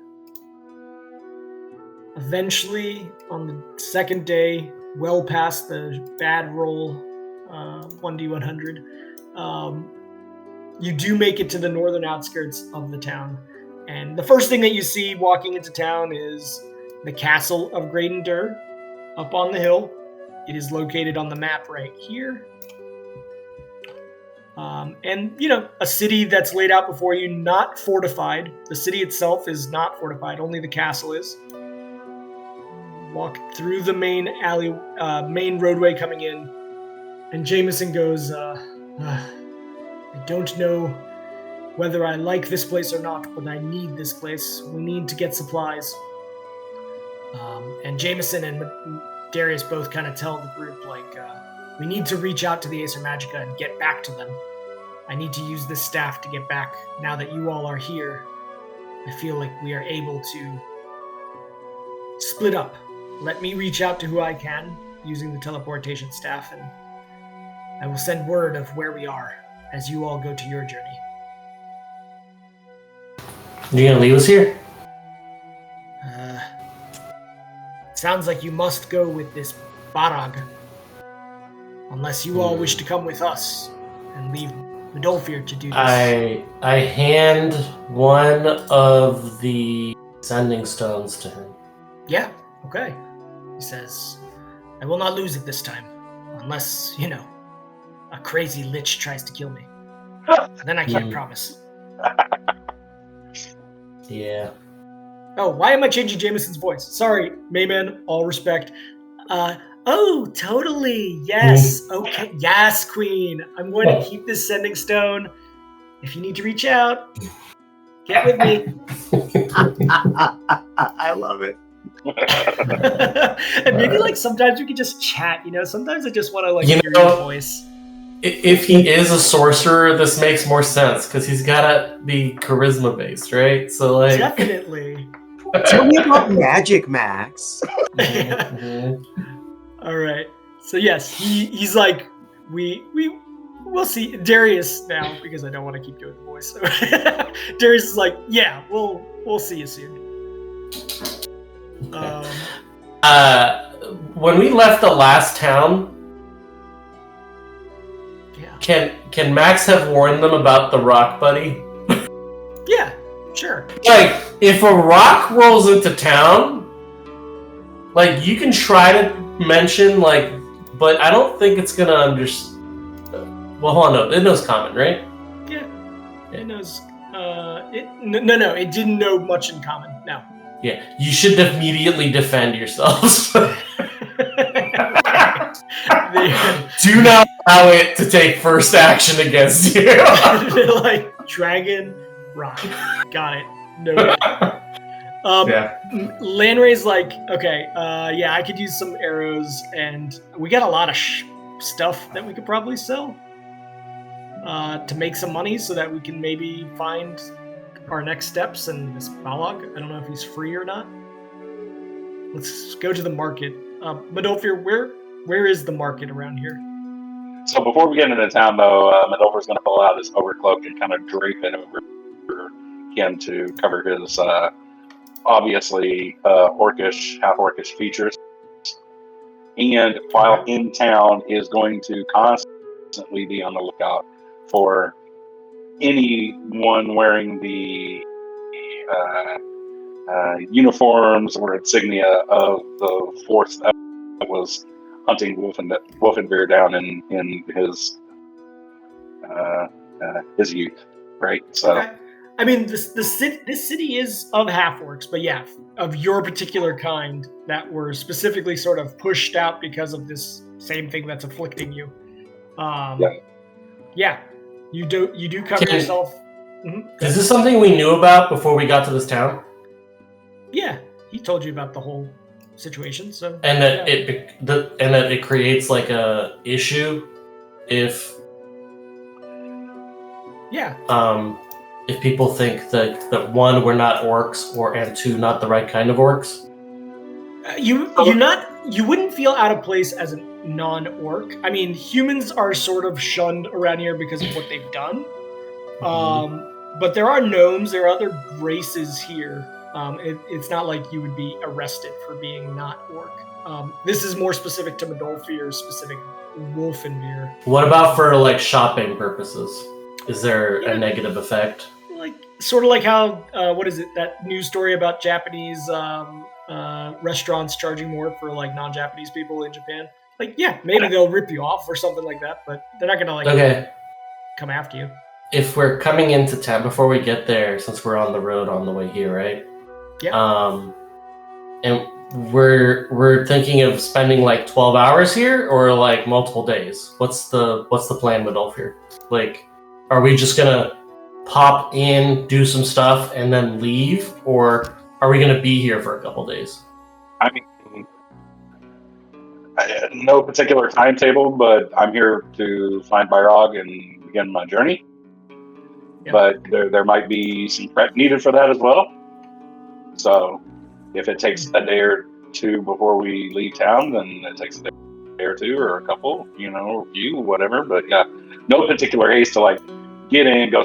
Eventually, on the second day, well past the bad roll, 1d100, you do make it to the northern outskirts of the town. And the first thing that you see walking into town is the castle of Graydon Dur up on the hill. It is located on the map right here. And, a city that's laid out before you, not fortified. The city itself is not fortified, only the castle is. Walk through the main roadway coming in, and Jameson goes, "I don't know whether I like this place or not, but I need this place. We need to get supplies." And Jameson and Darius both kind of tell the group, we need to reach out to the Acer Magica and get back to them. I need to use this staff to get back. Now that you all are here, I feel like we are able to split up. Let me reach out to who I can using the teleportation staff, and I will send word of where we are as you all go to your journey. You gonna leave us here? Sounds like you must go with this Barag. Unless you all wish to come with us and leave Medolfir to do this. I hand one of the sending stones to him. Yeah, okay. He says, I will not lose it this time. Unless, a crazy lich tries to kill me. Then I can't promise. Yeah. Oh, why am I changing Jameson's voice? Sorry, Mayman, all respect. Oh, totally. Yes. Okay. Yes, Queen. I'm going to keep this sending stone. If you need to reach out, get with me. I love it. And maybe sometimes we could just chat, Sometimes I just want to hear your voice. If he is a sorcerer, this makes more sense because he's gotta be charisma based, right? So definitely. Tell me about magic, Max. All right. So yes, he's like we'll see Darius now because I don't want to keep doing the voice. Darius is like, yeah, we'll see you soon. When we left the last town, can Max have warned them about the rock buddy? Yeah, sure. If a rock rolls into town, you can try to mention but I don't think it's gonna understand. Well, hold on, no, it knows common, right? Yeah, it knows. No, it didn't know much in common. No. Yeah, you should immediately defend yourselves. Do not allow it to take first action against you. They're dragon, rock. Got it. No. Lanray's okay, I could use some arrows, and we got a lot of stuff that we could probably sell to make some money so that we can maybe find our next steps. And this Balog, I don't know if he's free or not. Let's go to the market. Medolfir, where is the market around here? So before we get into town, though, Medolfir's going to pull out his overcloak and kind of drape it over him to cover his obviously half orcish features. And while in town, is going to constantly be on the lookout for anyone wearing the uniforms or insignia of the force that was hunting Wolfenbeer down in his youth, right? So, okay. I mean, this city is of half-orcs, but yeah, of your particular kind that were specifically sort of pushed out because of this same thing that's afflicting you. Yeah, you do cover yourself. Mm-hmm. Is this something we knew about before we got to this town? Yeah, he told you about the whole situation. So and that it creates a issue if if people think that one, we're not orcs, and two, not the right kind of orcs. You wouldn't feel out of place as a non-orc. I mean, humans are sort of shunned around here because of what they've done. But there are gnomes, there are other races here. It's not like you would be arrested for being not orc. This is more specific to Medolfir's specific Wolfenbeer. What about for shopping purposes? Is there a negative effect? Sort of like how what is it, that news story about Japanese restaurants charging more for non-Japanese people in Japan? Maybe they'll rip you off or something like that, but they're not gonna come after you. If we're coming into town, before we get there, since we're on the road on the way here, right? Yeah. And we're thinking of spending 12 hours here or multiple days. What's the plan with Ulfir? Are we just gonna pop in, do some stuff, and then leave, or are we gonna be here for a couple days? I mean, no particular timetable, but I'm here to find Byrog and begin my journey. Yep. But there might be some prep needed for that as well. So if it takes a day or two before we leave town, then it takes a day or two or a couple, or a few, whatever. But yeah, no particular haste to get in, go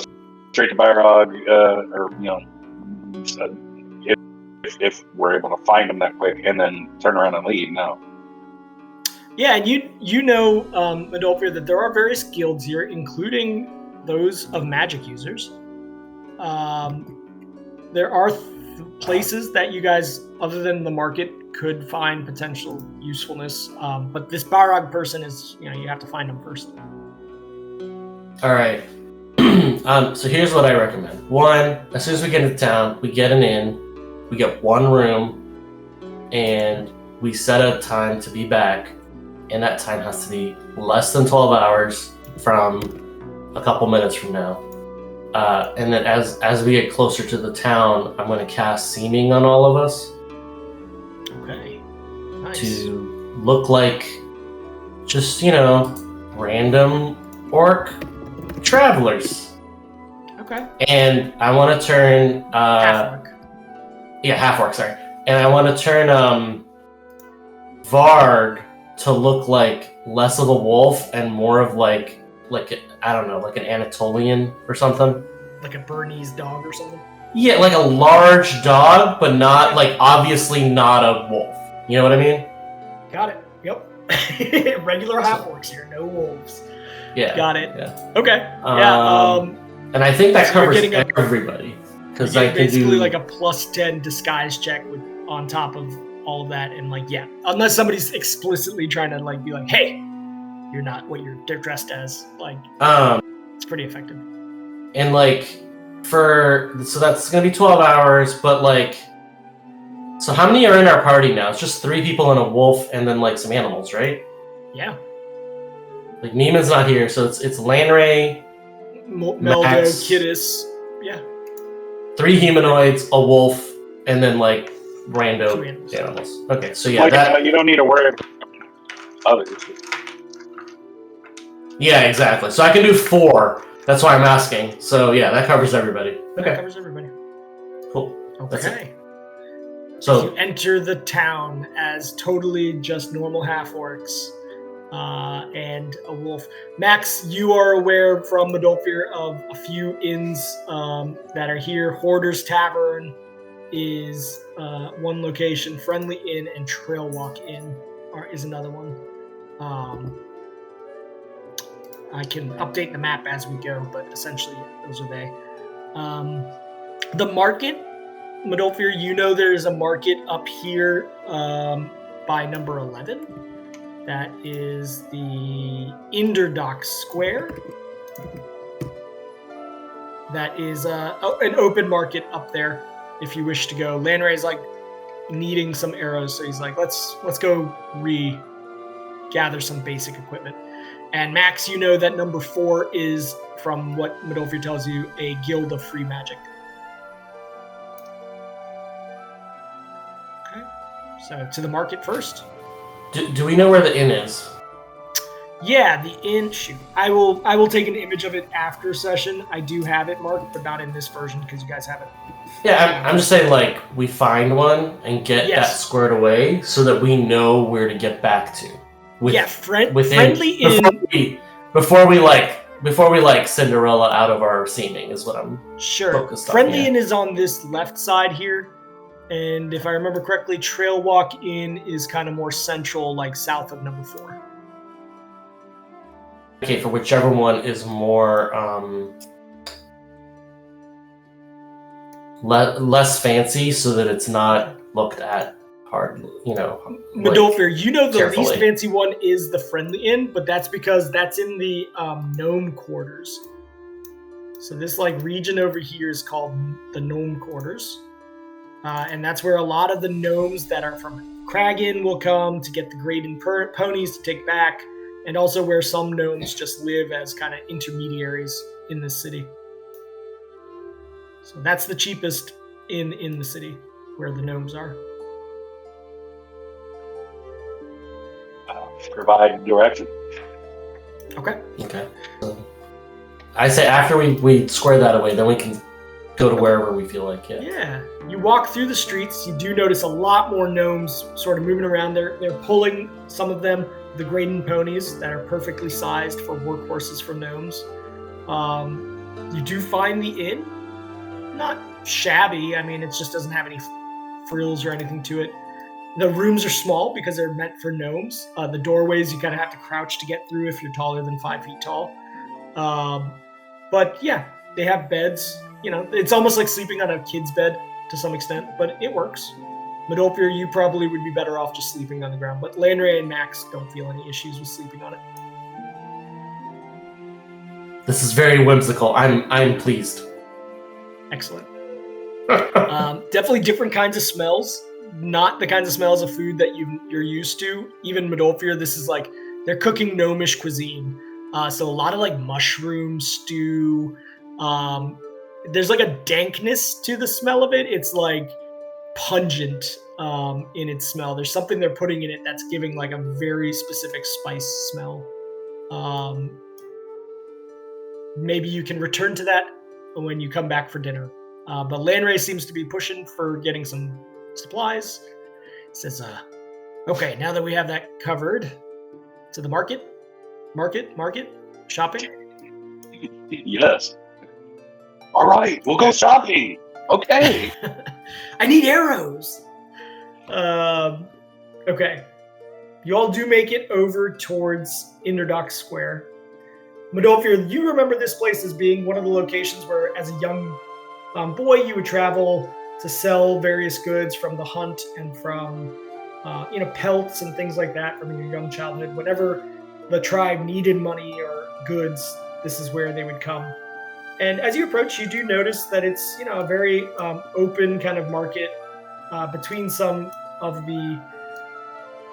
straight to Byrog, or if we're able to find them that quick and then turn around and leave. No. Yeah, and you know, Medolfir, that there are various guilds here, including those of magic users. There are places that you guys, other than the market, could find potential usefulness. But this Barog person is, you have to find him first. All right. So here's what I recommend. One, as soon as we get into town, we get an inn, we get one room, and we set a time to be back. And that time has to be less than 12 hours from a couple minutes from now. And then as we get closer to the town, I'm going to cast Seeming on all of us. Okay. Nice. To look like just, random orc travelers. Okay. And I want to turn... half-orc. Yeah, half-orc, sorry. And I want to turn Varg to look like less of a wolf and more of like I don't know, like an Anatolian or something. Like a Bernese dog or something? Yeah, like a large dog, but not, like, obviously not a wolf. You know what I mean? Got it. Yep. Regular half-orcs here, no wolves. Yeah. Got it. Yeah. Okay. And I think that so covers getting everybody. Because I can basically do... like a +10 disguise check on top of all of that, and unless somebody's explicitly trying to be like, hey, you're not what you're dressed as. It's pretty effective. And so that's gonna be 12 hours, but so how many are in our party now? It's just 3 people and a wolf, and then some animals, right? Yeah. Neiman's not here, so it's Lanray, Meldo, Max, Kittis. Yeah. 3 humanoids, a wolf, and then rando 2 animals. animals. Okay, so yeah, you don't need to worry about others. Yeah, exactly. So I can do 4. That's why I'm asking. So yeah, that covers everybody. Okay. That covers everybody. Cool. That's Okay. So you enter the town as totally just normal half-orcs and a wolf. Max, you are aware from Madolfir of a few inns that are here. Hoarder's Tavern is one location. Friendly Inn and Trailwalk Inn is another one. I can update the map as we go, but essentially those are they. The market, Madolfir, there's a market up here by number 11. That is the Inderdock Square. That is an open market up there if you wish to go. Lanray's needing some arrows, so he's like, let's go gather some basic equipment. And Max, that number 4 is, from what Madolfir tells you, a guild of free magic. Okay, so to the market first. do we know where the inn is? Yeah, the inn. Shoot, I will take an image of it after session. I do have it marked, but not in this version because you guys have it. Yeah, I'm just saying, we find one and get that squared away so that we know where to get back to. Friendly Inn. Before we Cinderella out of our seeming is what I'm focused on. Friendly Inn is on this left side here, and if I remember correctly, Trailwalk Inn is kind of more central, south of number 4. Okay, for whichever one is more less fancy, so that it's not looked at hard, Madolfir, the carefully. least fancy one is the Friendly Inn, but that's because that's in the gnome quarters. So this region over here is called the gnome quarters, and that's where a lot of the gnomes that are from Kragan will come to get the Graden ponies to take back, and also where some gnomes just live as kind of intermediaries in this city. So that's the cheapest inn in the city, where the gnomes are. Provide direction. Okay. So I say after we square that away, then we can go to wherever we feel like it. Yeah. You walk through the streets, you do notice a lot more gnomes sort of moving around. They're pulling, some of them, the Graden ponies that are perfectly sized for workhorses for gnomes. You do find the inn. Not shabby. I mean, it just doesn't have any frills or anything to it. The rooms are small because they're meant for gnomes. The doorways you kind of have to crouch to get through if you're taller than 5 feet tall. But yeah, they have beds. You know, it's almost like sleeping on a kid's bed to some extent, but it works. Midolfir, you probably would be better off just sleeping on the ground, but Landray and Max don't feel any issues with sleeping on it. This is very whimsical. I'm pleased. Excellent. Definitely different kinds of smells. Not the kinds of smells of food that you're used to. Even Midolfir, this is like they're cooking gnomish cuisine. So a lot of like mushroom stew. There's like a dankness to the smell of it. It's like pungent in its smell. There's something they're putting in it that's giving like a very specific spice smell. Maybe you can return to that when you come back for dinner. But Landray seems to be pushing for getting some supplies. Says, okay, now that we have that covered, to the market, shopping. Yes. All right, we'll go shopping. Okay. I need arrows. Okay. You all do make it over towards Inderdock Square. Midolfir, you remember this place as being one of the locations where, as a young boy, you would travel to sell various goods from the hunt and from, pelts and things like that from your young childhood. Whenever the tribe needed money or goods, this is where they would come. And as you approach, you do notice that it's, a very open kind of market between some of the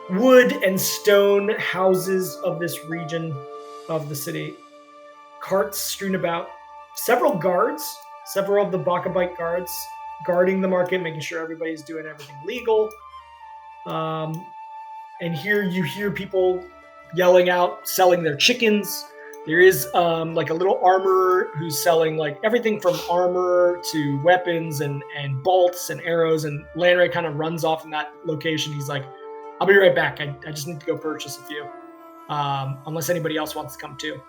wood and stone houses of this region of the city. Carts strewn about, several of the Bakabite guards guarding the market, making sure everybody's doing everything legal. And here you hear people yelling out, selling their chickens. There is like a little armorer who's selling like everything from armor to weapons and bolts and arrows. And Landray kind of runs off in that location. He's like, I'll be right back. I just need to go purchase a few. Unless anybody else wants to come too.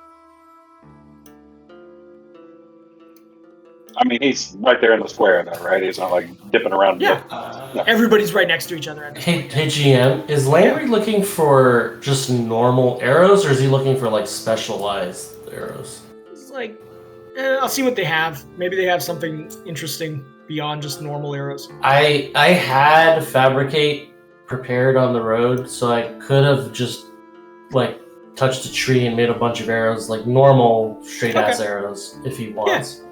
I mean, he's right there in the square, though, right? He's not like dipping around. Yeah. Everybody's right next to each other. Hey, GM, is Landry looking for just normal arrows, or is he looking for like specialized arrows? It's like, I'll see what they have. Maybe they have something interesting beyond just normal arrows. I had fabricate prepared on the road, so I could have just like touched a tree and made a bunch of arrows, like normal straight ass arrows, if he wants. Yeah.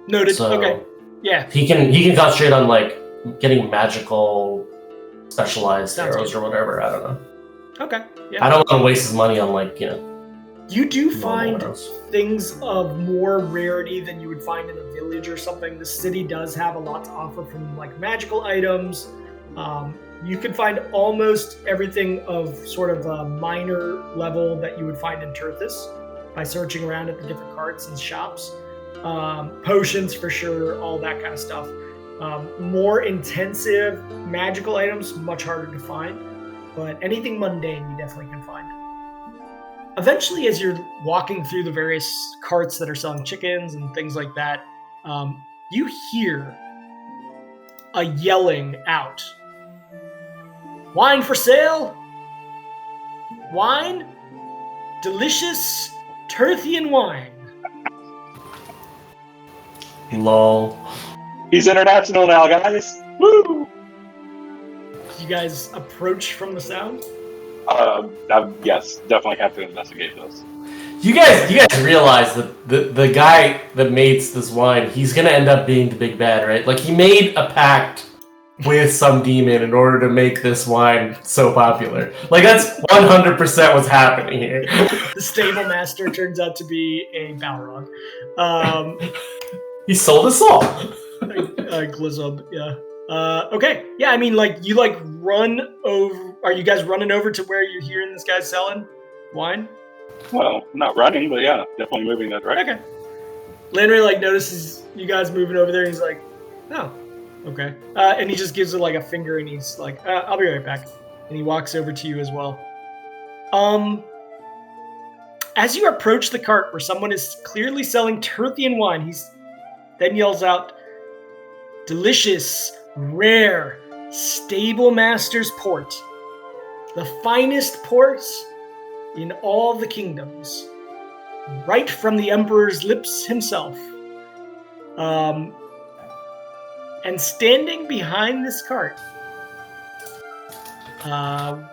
Noted. So okay. Yeah. He can concentrate on like getting magical specialized arrows or whatever. I don't know. Okay. Yeah. I don't want to waste his money on like, You do find arrows. Things of more rarity than you would find in a village or something. The city does have a lot to offer from like magical items. You can find almost everything of sort of a minor level that you would find in Terthus by searching around at the different carts and shops. Potions for sure, all that kind of stuff. More intensive magical items, much harder to find, but anything mundane you definitely can find. Eventually, as you're walking through the various carts that are selling chickens and things like that, you hear a yelling out. Wine for sale? Wine? Delicious Terthian wine. Lol. He's international now, guys. Woo! You guys approach from the sound? Yes, definitely have to investigate this. You guys realize that the guy that makes this wine, he's gonna end up being the big bad, right? Like he made a pact with some demon in order to make this wine so popular. Like that's 100% what's happening here. The stable master turns out to be a Balrog. He sold us all. Glizub, yeah. Okay, yeah, I mean, like, you, like, run over... Are you guys running over to where you're hearing this guy selling wine? Well, not running, but yeah, definitely moving that direction. Okay. Landry, like, notices you guys moving over there, and he's like, oh, okay. And he just gives it, like, a finger, and he's like, I'll be right back. And he walks over to you as well. As you approach the cart where someone is clearly selling Terthian wine, he then yells out, delicious, rare, stable master's port. The finest port in all the kingdoms. right from the Emperor's lips himself. And standing behind this cart,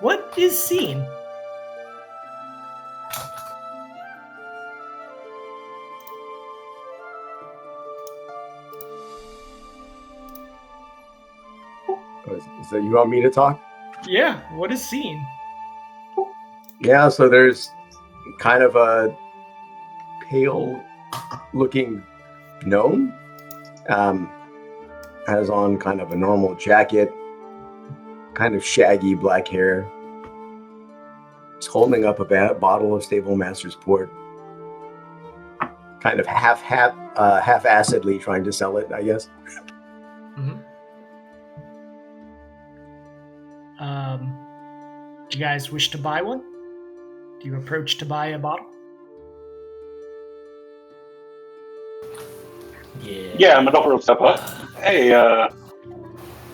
what is seen? Is that you want me to talk? Yeah, what is seen? Yeah, so there's kind of a pale-looking gnome. Has on kind of a normal jacket, kind of shaggy black hair. He's holding up a bottle of Stable Master's Port, kind of half-acidly trying to sell it, I guess. Mm-hmm. Do you guys wish to buy one? Do you approach to buy a bottle? Yeah, Madolfer will step up. Hey, let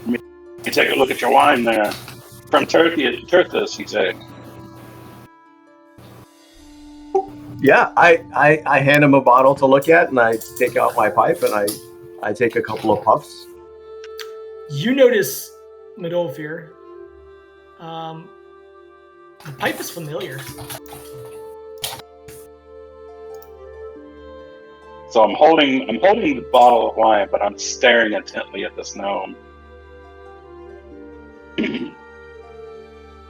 me take a look at your wine there. From Terthus, he said. Yeah, I hand him a bottle to look at, and I take out my pipe, and I take a couple of puffs. You notice, Madolfer, the pipe is familiar. So I'm holding the bottle of wine, but I'm staring intently at this gnome.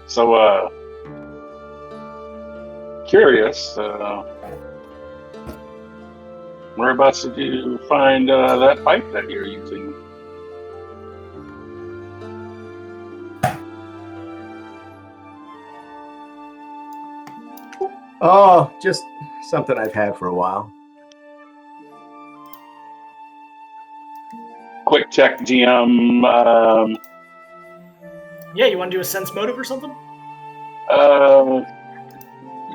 So, curious, whereabouts did you find that pipe that you're using? Oh, just something I've had for a while. Quick check, GM. Yeah, you want to do a sense motive or something?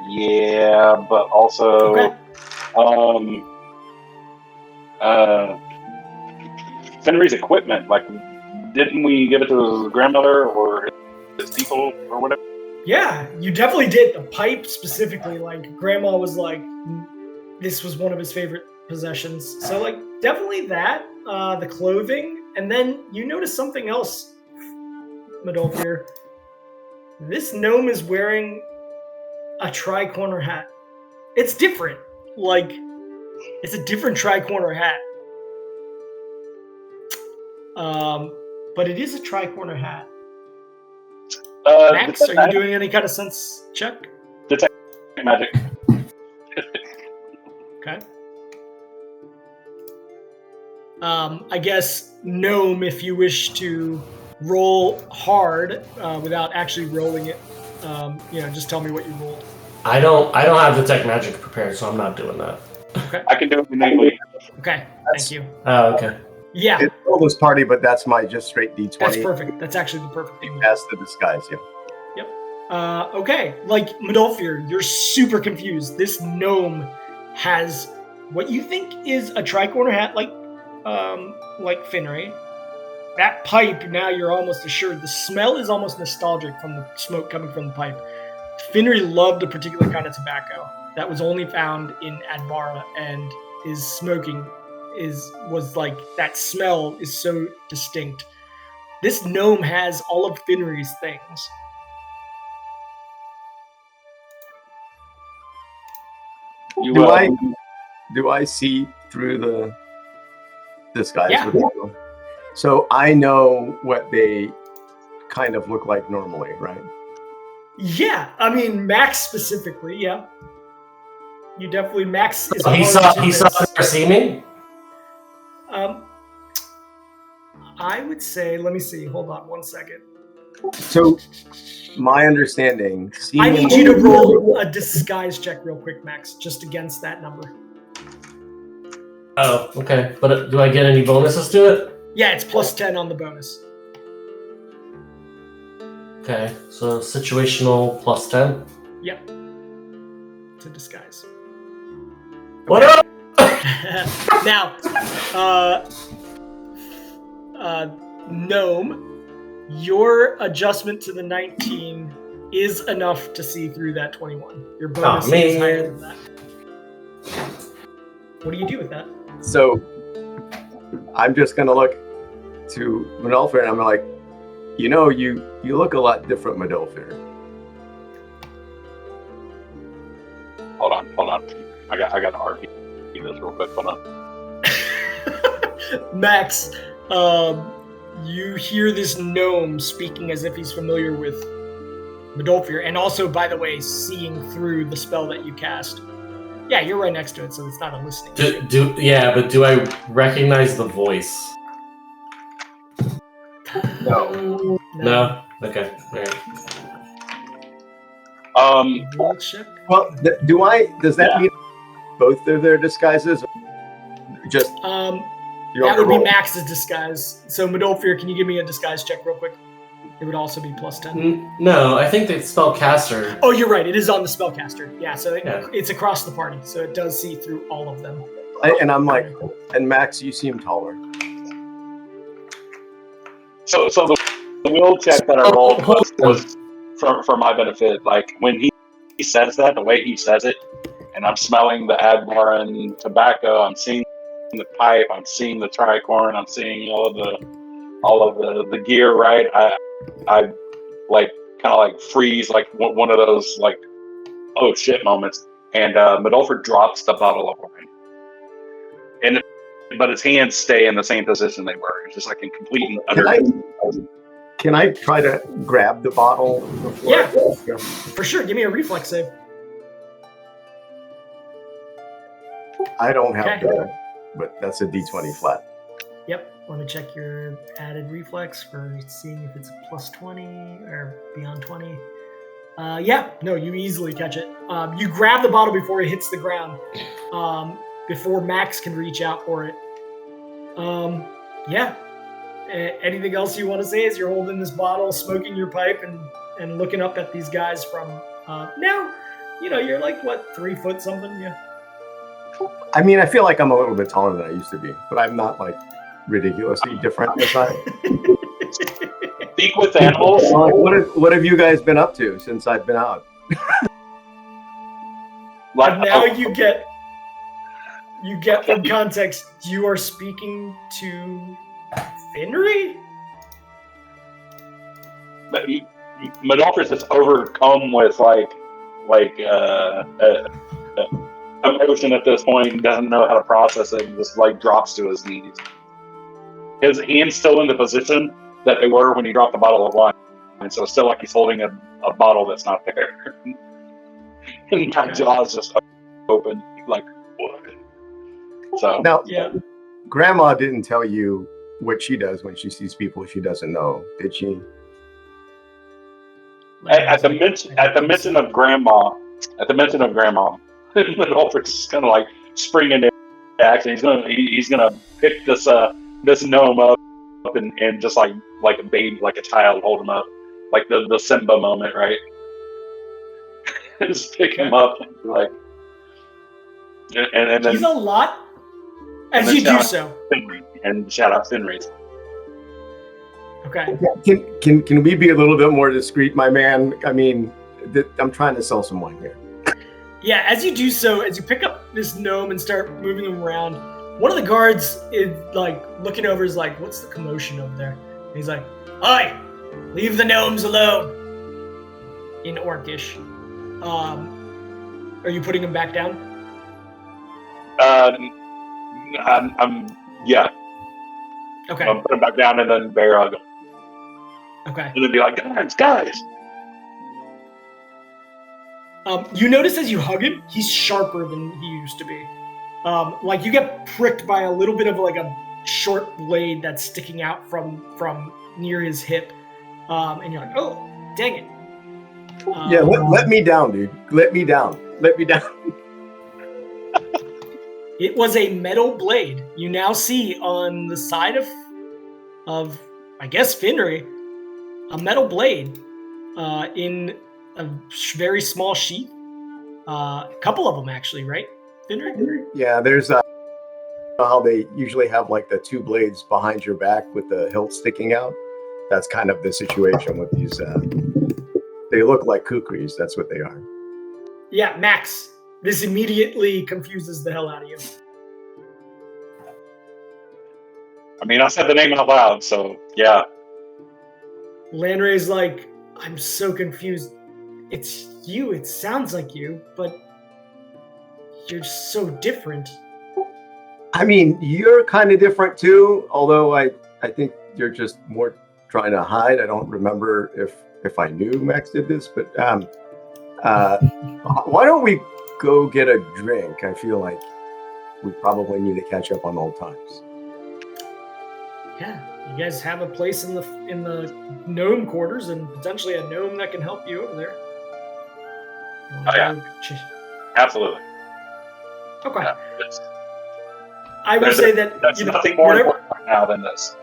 Yeah, but also, Okay. Fenry's equipment. Like, didn't we give it to his grandmother or his people or whatever? Yeah, you definitely did. The pipe specifically, like, Grandma was like, this was one of his favorite possessions. So, like, definitely that. The clothing, and then you notice something else, Madolfer. This gnome is wearing a tri-corner hat. It's different. Like, it's a different tri-corner hat. But it is a tri-corner hat. Max, are you doing any kind of sense check? Detect magic. Okay. I guess gnome, if you wish to roll hard without actually rolling it, just tell me what you rolled. I don't have detect magic prepared, so I'm not doing that. Okay. I can do it innately. Okay. Thank you. Oh, okay. Yeah. It's all this party, but that's my just straight D20. That's perfect. That's actually the perfect thing. That's the disguise, yeah. Yep. Okay. Like, Madolfer, you're super confused. This gnome has what you think is a tri-corner hat, like Finray. That pipe, now you're almost assured, the smell is almost nostalgic from the smoke coming from the pipe. Finray loved a particular kind of tobacco that was only found in Adbara, and his smoking was like, that smell is so distinct. This gnome has all of Finray's things. Do I see through the disguise? Yeah. With them? So I know what they kind of look like normally, right? Yeah, I mean Max specifically. Yeah, you definitely Max is. He saw Arsene? I would say. Let me see. Hold on 1 second. So, my understanding. I need you to roll a disguise check real quick, Max, just against that number. Oh, okay. But do I get any bonuses to it? Yeah, it's plus 10 on the bonus. Okay, so situational plus 10. Yep. It's a disguise. What up? Now, Gnome, your adjustment to the 19 is enough to see through that 21. Your bonus is higher than that. what do you do with that? So I'm just gonna look to Madolfir and I'm like, you look a lot different, Madolfir. Hold on. I got to RP this real quick. Hold on. Max, you hear this gnome speaking as if he's familiar with Madolfir, and also, by the way, seeing through the spell that you cast. Yeah, you're right next to it, so it's not a listening. But do I recognize the voice? No. No? Okay. All right. Roll check. Well, does that mean both of their disguises? Just that would be Max's disguise. So Madolfir, can you give me a disguise check real quick? It would also be plus 10. No, I think the spellcaster. Oh, you're right. It is on the spellcaster. Yeah, so it's across the party, so it does see through all of them. And I'm like, and Max, you seem taller. So the will check that I rolled was for my benefit. Like when he says that, the way he says it, and I'm smelling the Admarin tobacco, I'm seeing the pipe, I'm seeing the tricorn, I'm seeing all of the gear. Right, I like kind of like freeze, like one of those like oh shit moments, and Madolfir drops the bottle of wine, but his hands stay in the same position they were. It's just like in complete and utter. Can I try to grab the bottle before? Yeah, for sure. Give me a reflex save. I don't have that, but that's a D20 flat. Yep. Let me check your added reflex for seeing if it's a plus 20 or beyond 20. You easily catch it. You grab the bottle before it hits the ground, before Max can reach out for it. Anything else you want to say as you're holding this bottle, smoking your pipe, and looking up at these guys from now? You're like, what, 3 foot something? Yeah. I mean, I feel like I'm a little bit taller than I used to be, but I'm not like ridiculously different as I Speak with animals. What have you guys been up to since I've been out? Now you get from context. You are speaking to Finry? Madolfir's just overcome with emotion at this point. He doesn't know how to process it, and just like drops to his knees. His hands still in the position that they were when he dropped the bottle of wine, and so it's still like he's holding a bottle that's not there. And my jaw's just open, like what? So now, Grandma didn't tell you what she does when she sees people she doesn't know, did she? At the mention of Grandma, Madolfir's just gonna like spring into action. He's gonna pick this gnome up and just like a baby, like a child, hold him up, like the Simba moment, right? Just pick him up, like, and then he's a lot. As you do so, Finry, and shout out Finry. Okay. Can we be a little bit more discreet, my man? I mean, I'm trying to sell some wine here. Yeah, as you do so, as you pick up this gnome and start moving him around, one of the guards is like looking over, is like, "What's the commotion over there?" And he's like, "Oi, leave the gnomes alone." In Orcish. Are you putting him back down? Yeah. Okay. I'll put him back down and then bear hug him. Okay. And then be like, guys. You notice as you hug him, he's sharper than he used to be. Like you get pricked by a little bit of like a short blade that's sticking out from near his hip, and you're like, "Oh, dang it!" Let me down, dude. Let me down. It was a metal blade. You now see on the side of I guess Finry, a metal blade in a very small sheath. A couple of them actually, right, Finry? Yeah, there's how they usually have like the 2 blades behind your back with the hilt sticking out. That's kind of the situation with these. They look like kukris. That's what they are. Yeah, Max. This immediately confuses the hell out of you. I mean, I said the name out loud, so yeah. Lanray's like, I'm so confused. It's you. It sounds like you, but you're so different. I mean, you're kind of different too, although I think you're just more trying to hide. I don't remember if I knew Max did this, but why don't we go get a drink? I feel like we probably need to catch up on old times. Yeah, you guys have a place in the gnome quarters and potentially a gnome that can help you over there. Oh, yeah. Absolutely. Okay. Yeah, I will say that that's nothing more important right now than this.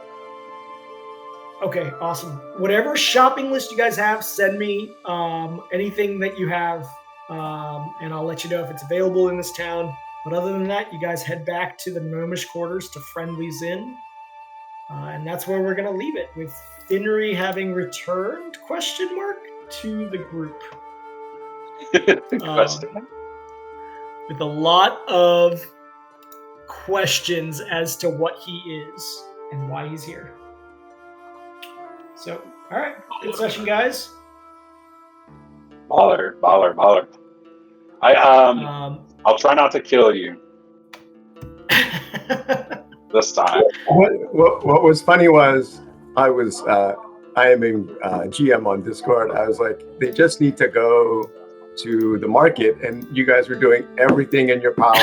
Okay, awesome. Whatever shopping list you guys have, send me anything that you have, and I'll let you know if it's available in this town. But other than that, you guys head back to the gnomish quarters to Friendly's Inn, and that's where we're going to leave it, with Finnery having returned, to the group. With a lot of questions as to what he is and why he's here. So, all right, good session, guys. Baller. I'll try not to kill you this time. What was funny was I am a GM on Discord. I was like, they just need to go to the market, and you guys were doing everything in your power.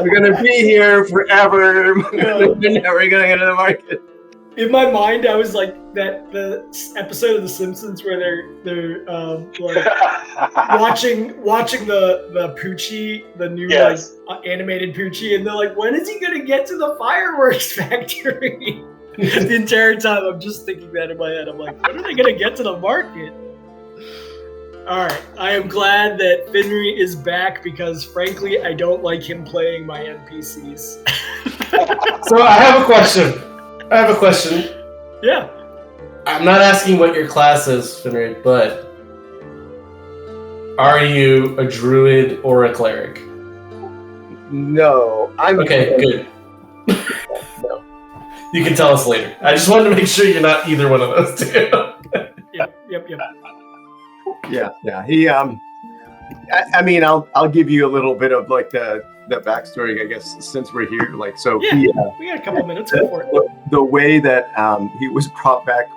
We're gonna be here forever. We're never gonna go to the market. In my mind, I was like the episode of The Simpsons where they're like watching the Poochie, the new animated Poochie, and they're like, when is he gonna get to the fireworks factory? The entire time I'm just thinking that in my head. I'm like, when are they gonna get to the market? Alright, I am glad that Finnery is back because frankly I don't like him playing my NPCs. So I have a question. Yeah. I'm not asking what your class is, Finnery, but are you a druid or a cleric? No, I'm okay. Good. No. You can tell us later. I just wanted to make sure you're not either one of those two. Yep. Yeah. He I mean, I'll give you a little bit of like the backstory, I guess, since we're here. Like, so yeah, we got a couple minutes for it. The way that he was brought back.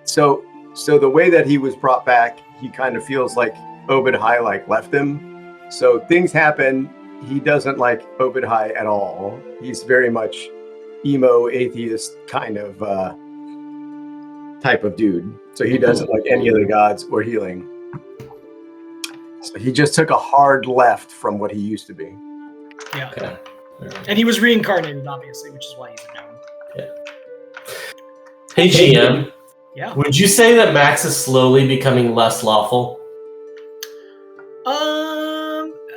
So the way that he was brought back, he kind of feels like Obadhai like left him. So things happen. He doesn't like Obadhai at all. He's very much emo atheist kind of type of dude. So he doesn't like any of the gods or healing. So he just took a hard left from what he used to be. Yeah. Okay. And he was reincarnated, obviously, which is why he's a gnome. Yeah. Hey, GM. Yeah. Would you say that Max is slowly becoming less lawful?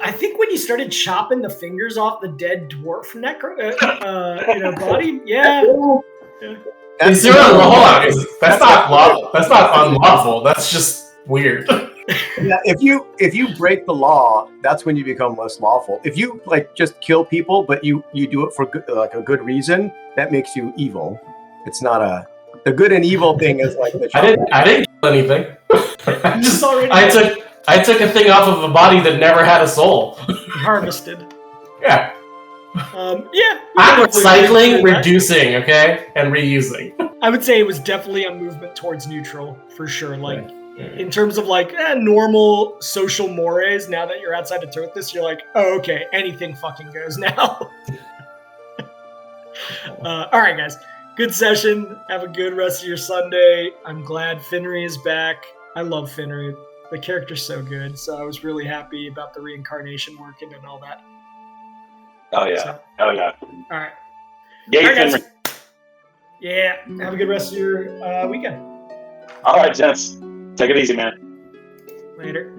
I think when you started chopping the fingers off the dead dwarf body, yeah. Is there a law? That's not lawful. That's not unlawful. That's just weird. Yeah, if you break the law, that's when you become less lawful. If you like just kill people, but you do it for good, like a good reason, that makes you evil. It's not the good and evil thing is like the. I didn't kill anything. I took a thing off of a body that never had a soul. Harvested. Yeah. Yeah. I'm recycling, reducing, okay, and reusing. I would say it was definitely a movement towards neutral for sure. Like. In terms of like normal social mores, now that you're outside of Terthus, you're like, oh, okay, anything fucking goes now. All right, guys. Good session. Have a good rest of your Sunday. I'm glad Finnery is back. I love Finnery. The character's so good, so I was really happy about the reincarnation working and all that. Oh, yeah. So, all right. Yay, all right, guys. Yeah. Have a good rest of your weekend. All right, gents. Take it easy, man. Later.